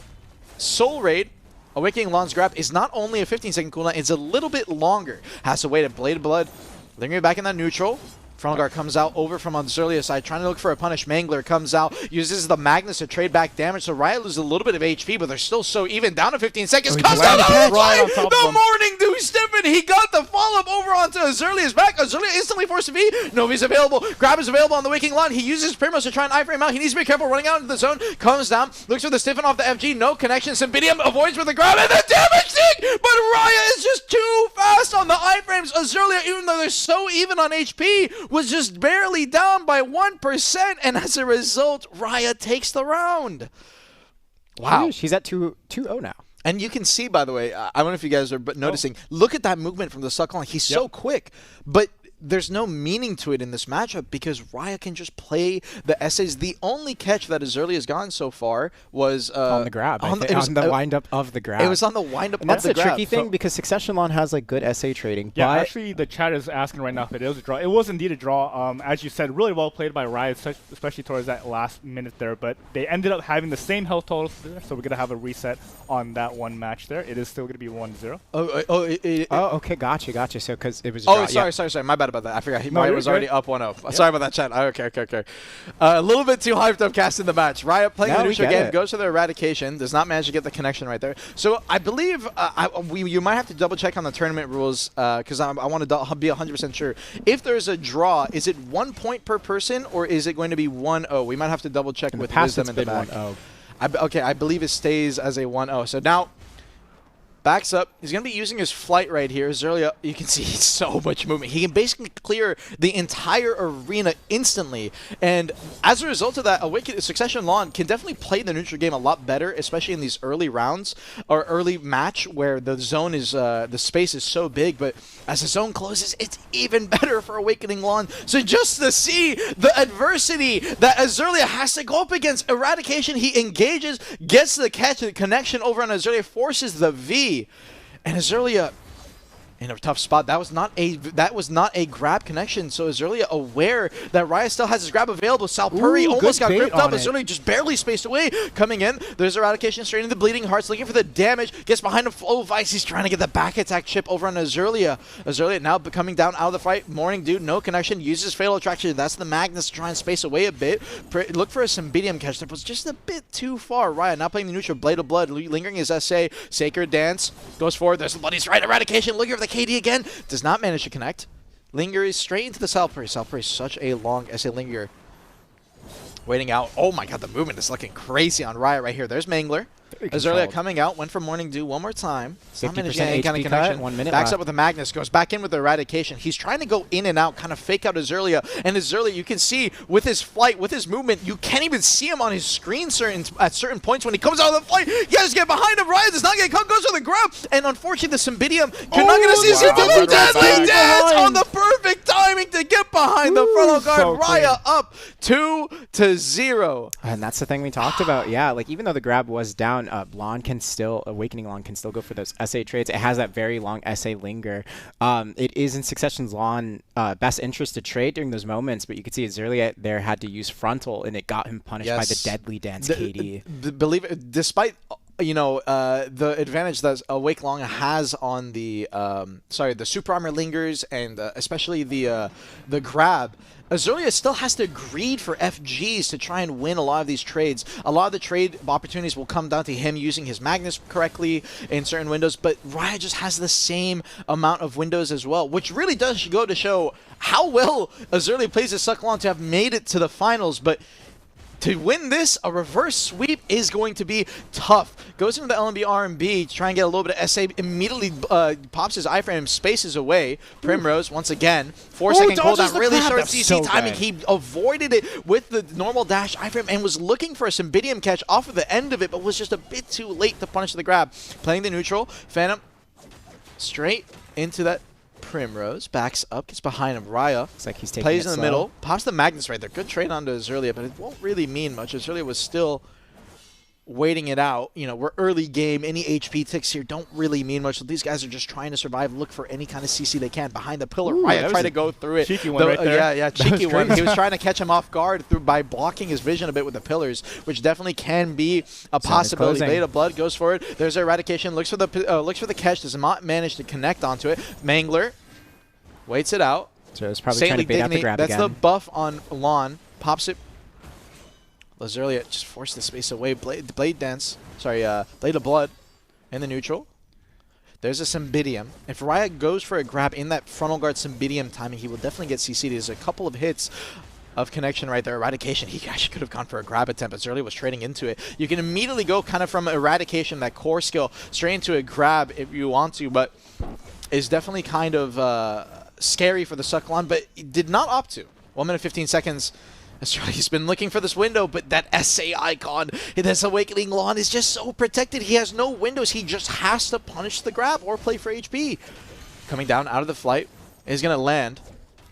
Soul Raid, Awakening Lahn's grab, is not only a 15-second cooldown, it's a little bit longer. Has to wait a Blade of Blood, lingering back in that neutral. Frontal guard comes out over from Azurlia's side, trying to look for a punish. Mangler comes out, uses the Magnus to trade back damage, so Riot loses a little bit of HP, but they're still so even. Down to 15 seconds, comes out the Morning Dew Stiffen! He got the follow-up over onto Azurlia's back. Azurlia instantly forced to V. Novi's available. Grab is available on the Waking Lahnn. He uses Primrose to try and iframe out. He needs to be careful running out into the zone. Comes down, looks for the Stiffen off the FG. No connection. Cymbidium avoids with the grab and the damage tick! But Riot is just too fast on the iframes. Azurlia, even though they're so even on HP, was just barely down by 1%, and as a result, Riot takes the round. Wow. She's at 2-0 now. And you can see, by the way, I don't know if you guys are noticing, look at that movement from the Suckling. He's so quick, but there's no meaning to it in this matchup because Riot can just play the essays. The only catch that Azurlia has gotten so far was on the grab. On the wind-up of the grab. It was on the wind-up of the grab. That's the tricky thing because Succession Lahn has like good SA trading. Yeah, actually, the chat is asking right now if it is a draw. It was indeed a draw. As you said, really well played by Riot, especially towards that last minute there. But they ended up having the same health total, so we're going to have a reset on that one match there. It is still going to be 1-0. Okay, gotcha. So because it was a draw. Sorry. My bad about that. I forgot. Riot was already up 1-0. Yep. Sorry about that, chat. Okay. A little bit too hyped up casting the match. Riot playing the neutral game, goes to the Eradication, does not manage to get the connection right there. So I believe you might have to double check on the tournament rules because I want to be 100% sure. If there's a draw, is it 1 point per person or is it going to be 1-0? We might have to double check with Wisdom in the back. I believe it stays as a 1-0. So now Backs up. He's going to be using his flight right here. Zerlia, you can see so much movement. He can basically clear the entire arena instantly. And as a result of that, Succession Lahn can definitely play the neutral game a lot better, especially in these early rounds or early match where the zone is, the space is so big. But as the zone closes, it's even better for Awakening Lahn. So just to see the adversity that Azurlia has to go up against, Eradication, he engages, gets the catch, the connection over on Azurlia, forces the V. And Azurlia in a tough spot. That was not a grab connection. So Azurlia aware that Raya still has his grab available. Salpuri almost got gripped up. Azurlia just barely spaced away. Coming in, there's Eradication straight into the Bleeding Hearts, looking for the damage. Gets behind him. Flow Vice. He's trying to get the back attack chip over on Azurlia. Azurlia now coming down out of the fight. Morning Dew, no connection. Uses Fatal Attraction. That's the Magnus to try and space away a bit. Look for a Cymbidium catch. That was just a bit too far. Raya now playing the neutral. Blade of Blood. Lingering his SA. Sacred Dance. Goes forward. There's the Bloody Stride. Eradication. Looking for the KD again. Does not manage to connect. Lingers straight into the Salpuri. Salpuri is such a long SA Linger. Waiting out. Oh my god, the movement is looking crazy on Riot right here. There's Mangler. Azurlia coming out. Went for Morning Dew one more time. 50% any kind of connection. 1 minute Backs left. up with the Magnus. Goes back in with the Eradication. He's trying to go in and out, kind of fake out Azurlia. And Azurlia, you can see with his flight, with his movement, you can't even see him on his screen at certain points when he comes out of the flight. You guys get behind him. Riot does not get caught. Goes for the grab. And unfortunately, the Cymbidium could not get a CC to the Deadly Dance on the perfect timing to get behind the frontal guard. So Riot up 2-0. And that's the thing we talked about. Yeah, like even though the grab was down, Lahn can still, Awakening Lahn can still go for those SA trades. It has that very long SA linger. It is in Succession's Lahn best interest to trade during those moments, but you can see Azurlia there had to use frontal, and it got him punished by the Deadly Dance KD. Believe it, despite the advantage that Awake Long has on the the super armor lingers and especially the grab, Azurlia still has to greed for FGs to try and win a lot of these trades. A lot of the trade opportunities will come down to him using his Magnus correctly in certain windows, but Riot just has the same amount of windows as well, which really does go to show how well Azurlia plays his Suck Long to have made it to the finals. But to win this, a reverse sweep is going to be tough. Goes into the LMB R&B to try and get a little bit of SA. Immediately pops his iframe, spaces away. Primrose, once again, 4-second cooldown. Really short CC timing. He avoided it with the normal dash iframe and was looking for a Cymbidium catch off of the end of it, but was just a bit too late to punish the grab. Playing the neutral. Phantom straight into that Primrose, backs up, gets behind him. Raya looks like he's taking plays it in the slow. middle, pops the Magnus right there. Good trade onto Azurlia, but it won't really mean much. Azurlia was still waiting it out. We're early game. Any HP ticks here don't really mean much. So these guys are just trying to survive, look for any kind of CC they can. Behind the pillar, Raya tried to go through it. Cheeky one right there. Yeah, cheeky one. He was trying to catch him off guard by blocking his vision a bit with the pillars, which definitely can be a possibility. Blade of Blood goes for it. There's Eradication. Looks for the catch. Does not manage to connect onto it. Mangler waits it out. So it's probably trying to bait out the grab That's again. the buff on Lahn. Pops it. Azurlia just forced the space away. Blade of Blood in the neutral. There's a Cymbidium. If Riot goes for a grab in that frontal guard Cymbidium timing, he will definitely get CC'd. There's a couple of hits of connection right there. Eradication, he actually could have gone for a grab attempt, but Azurlia was trading into it. You can immediately go kind of from Eradication, that core skill, straight into a grab if you want to, but is definitely kind of scary for the Sucklon, but he did not opt to. 1 minute 15 seconds. He's been looking for this window, but that SA icon, this Awakening Lahn is just so protected. He has no windows. He just has to punish the grab or play for HP. Coming down out of the flight. Is going to land.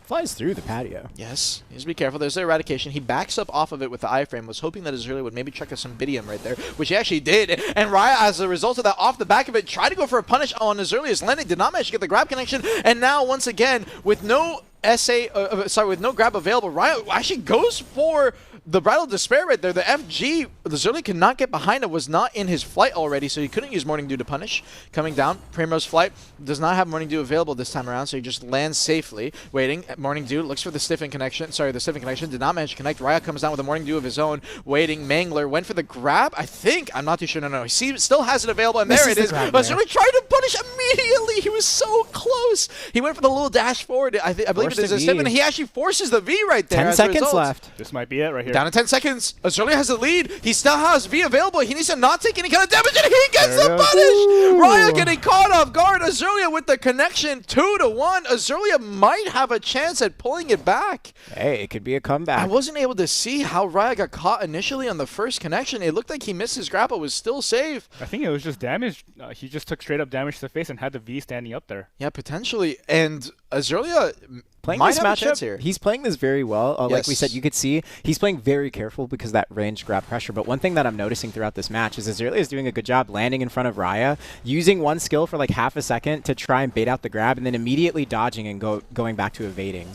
Flies through the patio. Yes. He needs to be careful. There's the Eradication. He backs up off of it with the iframe. Was hoping that Azurlia would maybe check a Cymbidium right there, which he actually did. And Raya, as a result of that, off the back of it, tried to go for a punish on Azurlia's landing. Did not manage to get the grab connection. And now, once again, with no with no grab available, Raya actually goes for the Bridal of Despair right there. The FG, Azurlia could not get behind it, was not in his flight already, so he couldn't use Morning Dew to punish. Coming down, Primrose flight does not have Morning Dew available this time around, so he just lands safely. Waiting, Morning Dew looks for the stiffen connection. The stiffen connection did not manage to connect. Raya comes down with a Morning Dew of his own. Waiting, Mangler went for the grab, I think. I'm not too sure. No. He still has it available, and there it is. But Azurlia tried to punish immediately. He was so close. He went for the little dash forward. I believe it is a stiffen. He actually forces the V right there. 10 seconds left. This might be it right here. Down to 10 seconds. Azurlia has the lead. He still has V available. He needs to not take any kind of damage, and he gets the punish! Raya getting caught off guard. Azurlia with the connection, 2-1. Azurlia might have a chance at pulling it back. Hey, it could be a comeback. I wasn't able to see how Raya got caught initially on the first connection. It looked like he missed his grapple, was still safe. I think it was just damage. He just took straight up damage to the face and had the V standing up there. Yeah, potentially. And Azurlia playing might this have a chance matchup, here. he's playing this very well. Like we Yes. said, you could see he's playing very careful because of that range grab pressure. But one thing that I'm noticing throughout this match is Azurlia is doing a good job landing in front of Raya, using one skill for like half a second to try and bait out the grab, and then immediately dodging and going back to evading.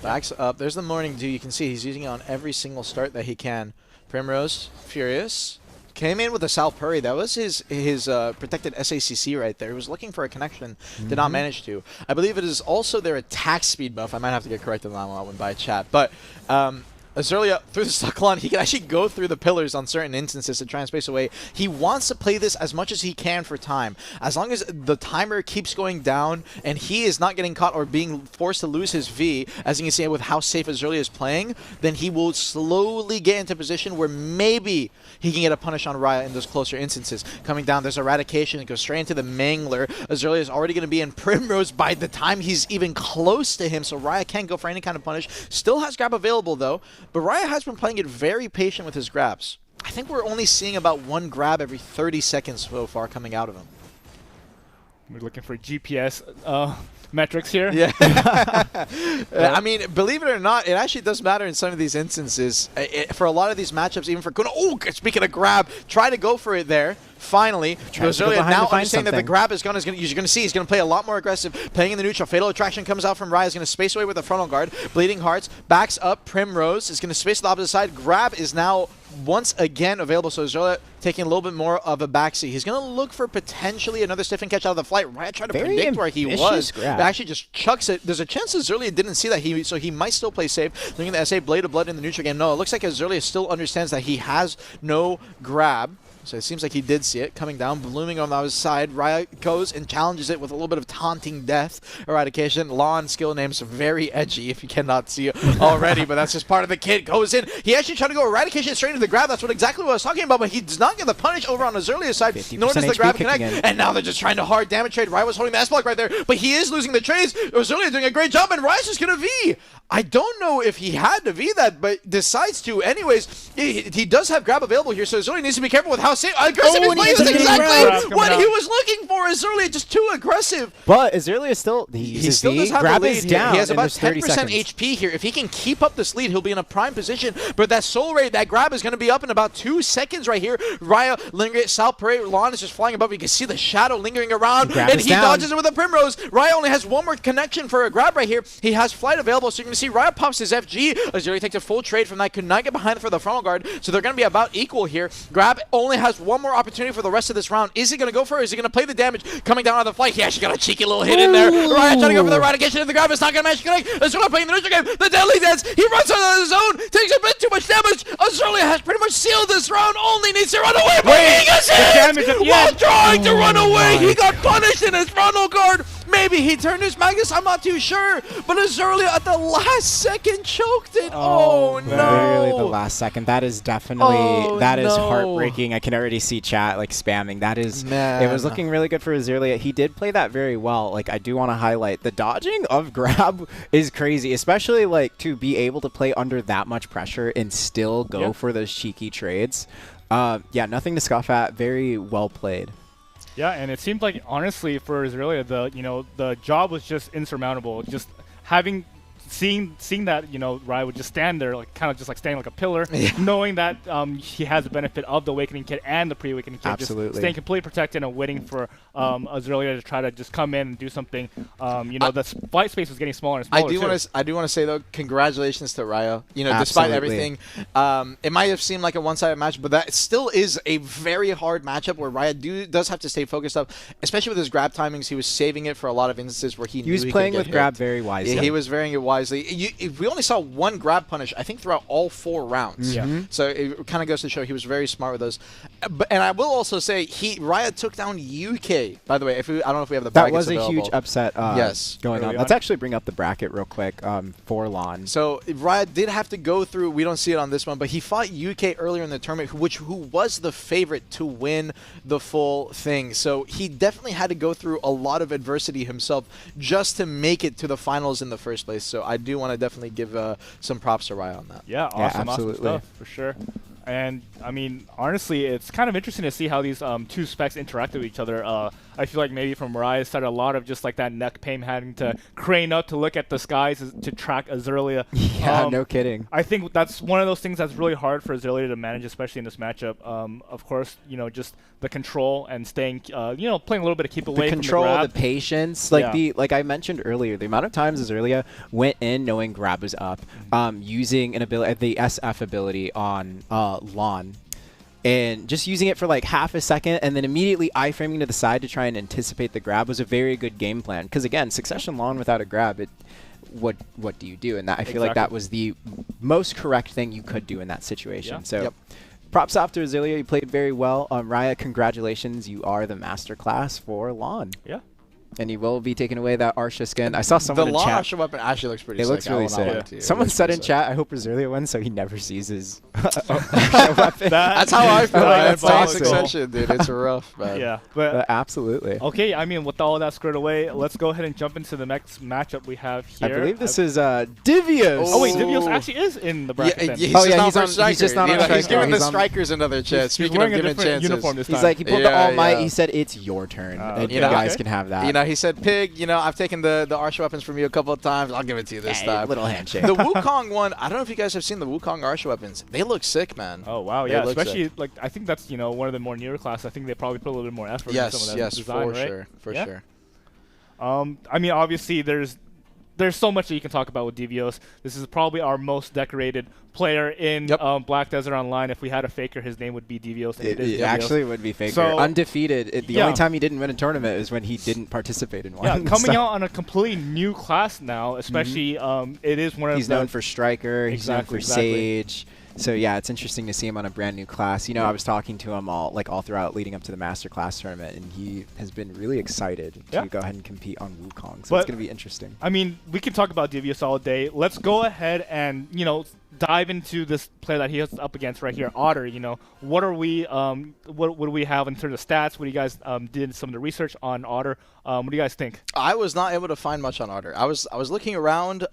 Backs up. There's the Morning Dew. You can see he's using it on every single start that he can. Primrose, furious. Came in with a Salpuri. That was his protected SACC right there. He was looking for a connection. Did not manage to. I believe it is also their attack speed buff. I might have to get corrected on that one by chat. But Azurlia, through the Sucklon, he can actually go through the pillars on certain instances to try and space away. He wants to play this as much as he can for time. As long as the timer keeps going down and he is not getting caught or being forced to lose his V, as you can see with how safe Azurlia is playing, then he will slowly get into a position where maybe he can get a punish on Raya in those closer instances. Coming down, there's Eradication. It goes straight into the Mangler. Azurlia is already going to be in Primrose by the time he's even close to him, so Raya can't go for any kind of punish. Still has grab available, though. But Raya has been playing it very patient with his grabs. I think we're only seeing about one grab every 30 seconds so far coming out of him. We're looking for GPS metrics here. Yeah. I mean, believe it or not, it actually does matter in some of these instances. For a lot of these matchups, even for Kuna. Oh, speaking of grab, try to go for it there. Finally, Azurlia now understanding that the grab is going to, you're going to see he's going to play a lot more aggressive, playing in the neutral. Fatal Attraction comes out from Raya, is going to space away with the frontal guard. Bleeding Hearts backs up. Primrose is going to space to the opposite side. Grab is now once again available, so Azurlia taking a little bit more of a backseat. He's going to look for potentially another stiff and catch out of the flight. Raya tried to predict where he was, but actually just chucks it. There's a chance Azurlia didn't see that, so he might still play safe. Looking at the SA Blade of Blood in the neutral game. No, it looks like Azurlia still understands that he has no grab. So it seems like he did see it coming down, blooming on the other side. Raya goes and challenges it with a little bit of taunting death. Eradication. Lahn skill names very edgy if you cannot see it already, but that's just part of the kit. Goes in. He actually tried to go Eradication straight into the grab. That's exactly what I was talking about, but he does not get the punish over on Azurlia's side, nor does the grab connect. And now they're just trying to hard damage trade. Raya was holding the S-block right there, but he is losing the trades. Azurlia doing a great job, and Raya's just going to V. I don't know if he had to V that, but decides to. Anyways, he does have grab available here, so Azurlia needs to be careful with how aggressive he's playing. That's exactly what he was looking for. Azurlia just too aggressive. But Azurlia still, he still does have the lead. He has about 10% HP here. If he can keep up this lead, he'll be in a prime position. But that soul rate, that grab is going to be up in about 2 seconds right here. Raya lingering, Salpuri, Lahn is just flying above. You can see the shadow lingering around, and he dodges it with a Primrose. Raya only has one more connection for a grab right here. He has flight available, so you're going to see Raya pops his FG. Azurlia takes a full trade from that. Could not get behind for the frontal guard, so they're going to be about equal here. Grab only has one more opportunity for the rest of this round. Is he going to go for it? Is he going to play the damage coming down on the flight? He actually got a cheeky little hit in there. Raya trying to go for the Eradication of the grab. It's not going to manage to connect. Azurlia playing the neutral game. The Deadly Dance. He runs out of the zone. Takes a bit too much damage. Azurlia has pretty much sealed this round. Only needs to run away. But he gets hit while trying to run away. He got punished in his frontal guard. Maybe he turned his Magus. I'm not too sure. But Azurlia at the last second choked it. Oh no. Literally the last second. That is definitely, that is heartbreaking. I can already see chat like spamming. That is, it was looking really good for Azurlia. He did play that very well. Like, I do want to highlight the dodging of grab is crazy, especially like to be able to play under that much pressure and still go for those cheeky trades. Yeah, nothing to scoff at. Very well played. Yeah, and it seemed like, honestly, for Azurlia, the job was just insurmountable. Just seeing that, Raya would just stand there, like kind of just like standing like a pillar, knowing that he has the benefit of the Awakening Kit and the pre-Awakening Kit, just staying completely protected and waiting for Azurlia to try to just come in and do something. The flight space was getting smaller and smaller. I do want to say though, congratulations to Raya. Despite everything, it might have seemed like a one-sided match, but that still is a very hard matchup where Raya does have to stay focused up, especially with his grab timings. He was saving it for a lot of instances where he was playing with grab very wisely. Yeah, he was varying it wisely. We only saw one grab punish, I think, throughout all 4 rounds. Yeah. So it kind of goes to show he was very smart with those. And I will also say, Riot took down UK. By the way, I don't know if we have the That brackets was a available. huge upset Yes. going on. Early Let's on. actually bring up the bracket real quick for Lahn. So Riot did have to go through. We don't see it on this one, but he fought UK earlier in the tournament, who was the favorite to win the full thing. So he definitely had to go through a lot of adversity himself just to make it to the finals in the first place. So I do want to definitely give some props to Riot on that. Yeah, awesome absolutely. stuff for sure. And I mean, honestly, it's kind of interesting to see how these two specs interact with each other. I feel like maybe from Riot's side, a lot of just like that neck pain, having to crane up to look at the skies to track Azirlia. Yeah, no kidding. I think that's one of those things that's really hard for Azirlia to manage, especially in this matchup. Of course, just the control and staying, playing a little bit of keep away The from control, the grab. the patience, like Yeah. like I mentioned earlier, the amount of times Azirlia went in knowing grab was up, using an ability, the SF ability on Lahn, and just using it for like half a second and then immediately iframing to the side to try and anticipate the grab was a very good game plan. Because again, Succession Lahn without a grab, what do you do? And that I feel like that was the most correct thing you could do in that situation. Yeah. So. Props off to Azirlia. You played very well. Riot, congratulations. You are the masterclass for Lahn. Yeah. And you will be taking away that Arsha skin. I saw someone The in Lahn chat. Arsha weapon actually looks pretty It sick. looks really sick. It Someone looks said pretty in sick. chat, I hope Azirlia wins so he never sees his Arsha weapon. That's how I feel. That's Playing awesome. Succession, dude. It's rough, man. Yeah. But Absolutely. okay, I mean, with all that squared away, let's go ahead and jump into the next matchup we have I here. believe this is Divios. Oh wait, Oh. Divios actually is in the bracket. Yeah, then. he's Oh, just yeah, not he's for on- striker. he's just not on He's striker. giving the He's on- strikers another chance. He's Speaking of wearing a giving different chances. uniform this He's time. like, he pulled the Yeah, All Might. yeah. He said, it's your turn. And you you know, guys okay. can have that. He said, Pig, I've taken the Arsha weapons from you a couple of times. I'll give it to you this Hey, time. little handshake. The Wukong one, I don't know if you guys have seen the Wukong Arsha weapons. They look sick, man. Oh wow, They yeah, look especially sick. like I think that's one of the more newer classes. I think they probably put a little bit more effort into some of that Yes, design, for right? sure, for Yeah. sure. I mean, obviously there's so much that you can talk about with Devios. This is probably our most decorated player in Black Desert Online. If we had a faker, his name would be Devios. And It is Devios. actually would be Faker. So- Undefeated. The Yeah. only time he didn't win a tournament is when he didn't participate in one. Yeah, coming So out on a completely new class now, especially it is one of he's the known for Striker. He's known Exactly, for Sage. So yeah, it's interesting to see him on a brand new class. I was talking to him all throughout leading up to the Master Class tournament, and he has been really excited to go ahead and compete on Wukong. So But- it's going to be interesting. I mean, we can talk about Devious all day. Let's go ahead and dive into this player that he is up against right here, Otter. What are we? What do we have in terms of stats? What do you guys did some of the research on Otter? What do you guys think? I was not able to find much on Otter. I was looking around.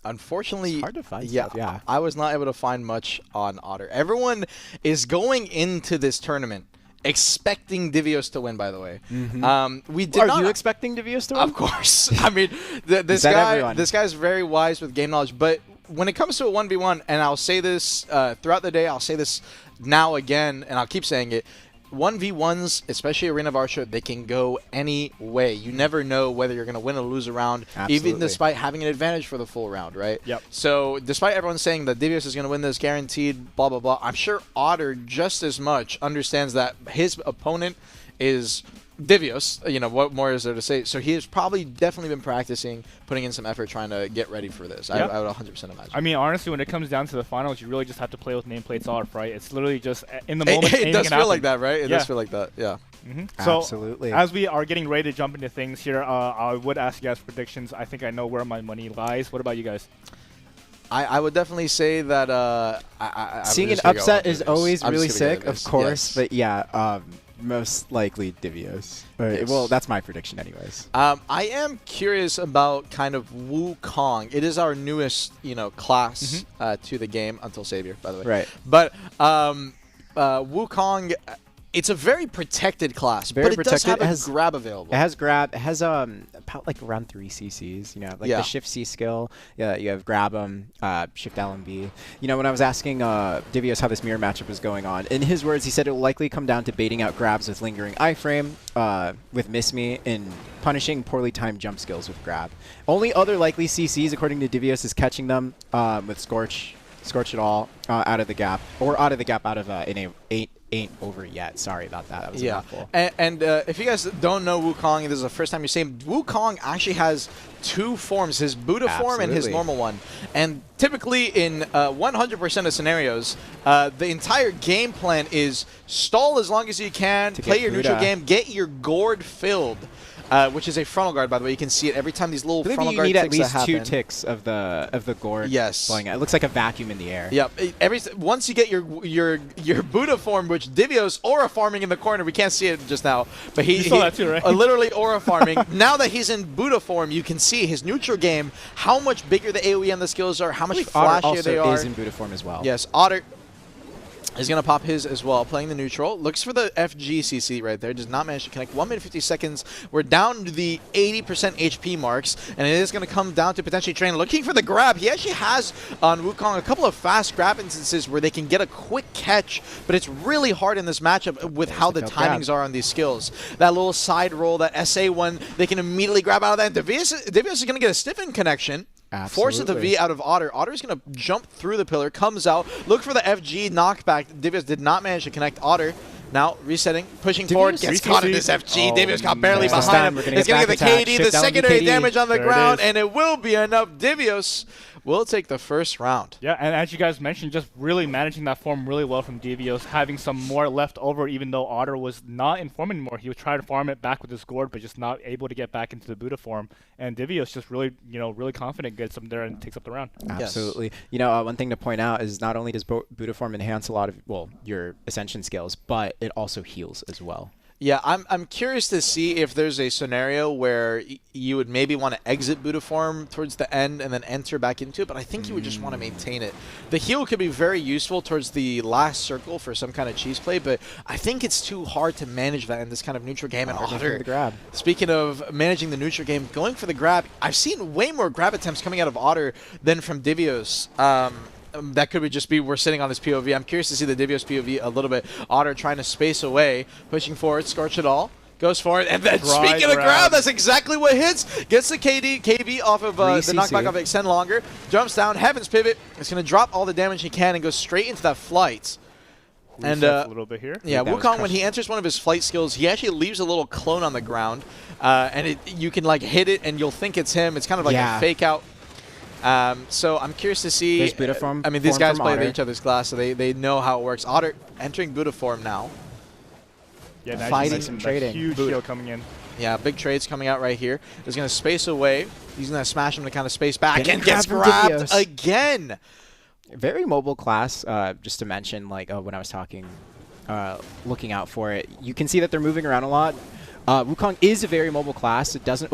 Unfortunately, It's hard to find yeah, stuff, yeah. I was not able to find much on Otter. Everyone is going into this tournament expecting Devios to win. By the way, we did Are not. you expecting Devios to win? Of course. I mean, this that guy. everyone? This guy's very wise with game knowledge. But when it comes to a 1v1, and I'll say this throughout the day, I'll say this now again, and I'll keep saying it. 1v1s, especially Arena of Arsha, they can go any way. You never know whether you're going to win or lose a round, Absolutely. even despite having an advantage for the full round, right? Yep. So despite everyone saying that Devios is going to win this guaranteed, blah, blah, blah, I'm sure Otter just as much understands that his opponent is Devios. What more is there to say? So he has probably definitely been practicing, putting in some effort, trying to get ready for this. Yep. I would 100% imagine. I mean, honestly, when it comes down to the finals, you really just have to play with nameplates off, right? It's literally just in the moment. It anything does can feel like happen. that, right? It Yeah. does feel like that, yeah. So, Absolutely. as we are getting ready to jump into things here, I would ask you guys predictions. I think I know where my money lies. What about you guys? I would definitely say that I Seeing would an just gonna go upset with is Devios. always I'm really just gonna sick, go of Devios. course. Yes. But yeah, most likely Devios. Yes. Well, that's my prediction anyways. I am curious about kind of Wukong. It is our newest, class to the game until Savior, by the way. Right. But Wukong, it's a very protected class, Very but it does protected. have It a has- grab available. It has grab. It has about like around 3 CCs. Yeah. The shift C skill. Yeah, you have grab shift L and B. When I was asking Devios how this mirror matchup was going on, in his words, he said it will likely come down to baiting out grabs with lingering iframe, with miss me, and punishing poorly timed jump skills with grab. Only other likely CCs, according to Devios, is catching them with Scorch it all out of the gap, or out of the gap out of ain't over yet. Sorry about that. That was a mouthful. And if you guys don't know Wukong, this is the first time you're seeing Wukong actually has two forms, his Buddha form and his normal one. And typically in 100% of scenarios, the entire game plan is stall as long as you can, play your neutral game, get your gourd filled. Which is a frontal guard, by the way. You can see it every time these little frontal guard ticks that happen. You need at least 2 ticks of the gourd blowing out. It looks like a vacuum in the air. Yep. Once you get your Buddha form, which Divio's aura farming in the corner, we can't see it just now, but he saw that too, right? Literally aura farming. Now that he's in Buddha form, you can see his neutral game, how much bigger the AoE and the skills are, how much flashier they are. Otter also is in Buddha form as well. Yes, Otter is going to pop his as well, playing the neutral. Looks for the FGCC right there. Does not manage to connect. 1 minute 50 seconds. We're down to the 80% HP marks, and it is going to come down to potentially Train looking for the grab. He actually has on Wukong a couple of fast grab instances where they can get a quick catch, but it's really hard in this matchup with how the timings are on these skills. That little side roll, that SA1, they can immediately grab out of that. Devious is going to get a stiffen connection. Forces the V out of Otter. Otter's going to jump through the pillar, comes out, look for the FG knockback. Devious did not manage to connect Otter. Now resetting, pushing forward, gets caught in this FG. Devious got barely behind him. It's going to get the KD, the secondary damage on the ground, and it will be enough. Devious will take the first round. Yeah, and as you guys mentioned, just really managing that form really well from Devious, having some more left over, even though Otter was not in form anymore. He would try to farm it back with his gourd, but just not able to get back into the Buddha form. And Devious just really, really confident, gets him there and takes up the round. Absolutely. Yes. One thing to point out is not only does Buddha form enhance a lot of, your Ascension skills, but it also heals as well. Yeah, I'm curious to see if there's a scenario where you would maybe want to exit Buddha form towards the end and then enter back into it, but I think you would just want to maintain it. The heal could be very useful towards the last circle for some kind of cheese play, but I think it's too hard to manage that in this kind of neutral game. And Otter, the grab. Speaking of managing the neutral game, going for the grab, I've seen way more grab attempts coming out of Otter than from Devious. That could just be we're sitting on this POV. I'm curious to see the Devious POV a little bit. Otter trying to space away, pushing forward, Scorch it all. Goes for it, and then speaking of grab, that's exactly what hits. Gets the KB off of the knockback of Extend Longer. Jumps down, Heaven's Pivot. It's going to drop all the damage he can and go straight into that flight. And a little bit here. Yeah, Wukong, when he enters one of his flight skills, he actually leaves a little clone on the ground. And you can hit it, and you'll think it's him. It's kind of like a fake out. So I'm curious to see. There's Buddha form. I mean, these guys play each other's class, so they know how it works. Otter entering Buddha form now. Yeah, nice. Fighting some trading. Huge heal coming in. Yeah, big trades coming out right here. He's going to space away. He's going to smash him to kind of space back and gets grabbed again. Very mobile class, just to mention, when I was talking, looking out for it. You can see that they're moving around a lot. Wukong is a very mobile class. It doesn't...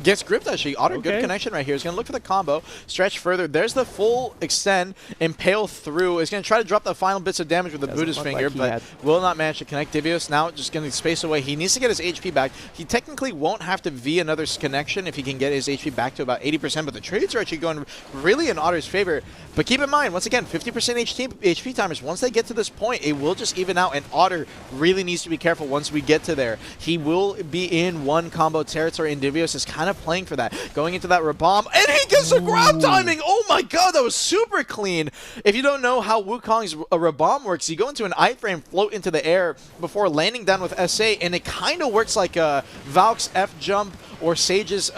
Gets gripped actually. Otter, good connection right here. He's going to look for the combo. Stretch further. There's the full extend. Impale through. He's going to try to drop the final bits of damage with the Buddha's finger, but will not manage to connect. Devious now just going to space away. He needs to get his HP back. He technically won't have to V another connection if he can get his HP back to about 80%, but the trades are actually going really in Otter's favor. But keep in mind, once again, 50% HP timers. Once they get to this point, it will just even out, and Otter really needs to be careful once we get to there. He will be in one combo territory, and Devious is kind of playing for that. Going into that Rabomb, and he gets the grab timing! Oh my god, that was super clean! If you don't know how Wukong's Rabomb works, you go into an iframe, float into the air before landing down with SA, and it kind of works like Valk's F-jump or Sage's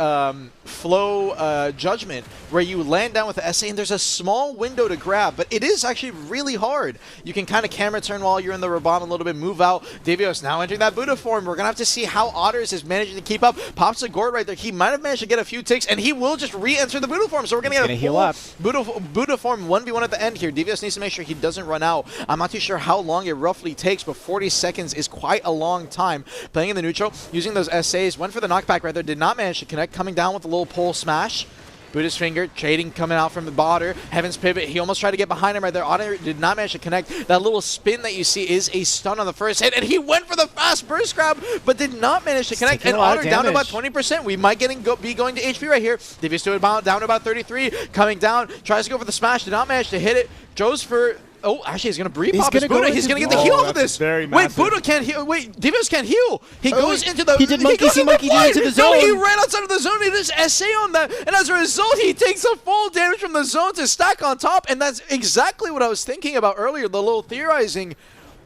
flow judgment, where you land down with the SA and there's a small window to grab, but it is actually really hard. You can kind of camera turn while you're in the Rabomb a little bit, move out. Devious now entering that Buddha form. We're going to have to see how Otters is managing to keep up. Pops the gourd right there. He might have managed to get a few ticks, and he will just re-enter the Buddha form. So we're going to get a heal up. Buddha form 1v1 at the end here. Devious needs to make sure he doesn't run out. I'm not too sure how long it roughly takes, but 40 seconds is quite a long time. Playing in the neutral, using those SAs, went for the knockback right there, did not manage to connect, coming down with a little pole smash. Buddha's finger, trading coming out from the Otter. Heaven's pivot, he almost tried to get behind him right there. Otter did not manage to connect. That little spin that you see is a stun on the first hit, and he went for the fast burst grab, but did not manage to connect. And Otter down to about 20%. We might be going to HP right here. Devious down to about 33. Coming down, tries to go for the smash, did not manage to hit it. Goes for... Oh, actually, he's going to breathe pop his Buddha. He's going to get the heal off of this. Wait, Buddha can't heal. Wait, Devious can't heal. He goes into the... He did monkey see monkey do into the zone. No, he ran outside of the zone. He did SA on that. And as a result, he takes a full damage from the zone to stack on top. And that's exactly what I was thinking about earlier, the little theorizing.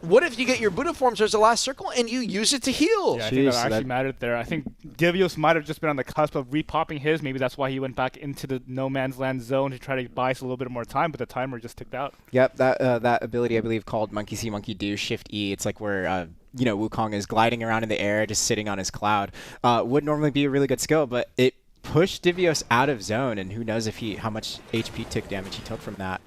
what if you get your Buddha forms as the last circle and you use it to heal? Yeah, I think Jeez, that actually mattered there. I think Divios might have just been on the cusp of repopping his. Maybe that's why he went back into the no man's land zone to try to buy us a little bit more time, but the timer just ticked out. Yep, that ability I believe called Monkey See, Monkey Do, Shift E. It's like where you know, Wukong is gliding around in the air, just sitting on his cloud. Would normally be a really good skill, but it pushed Divios out of zone, and who knows if how much HP tick damage he took from that.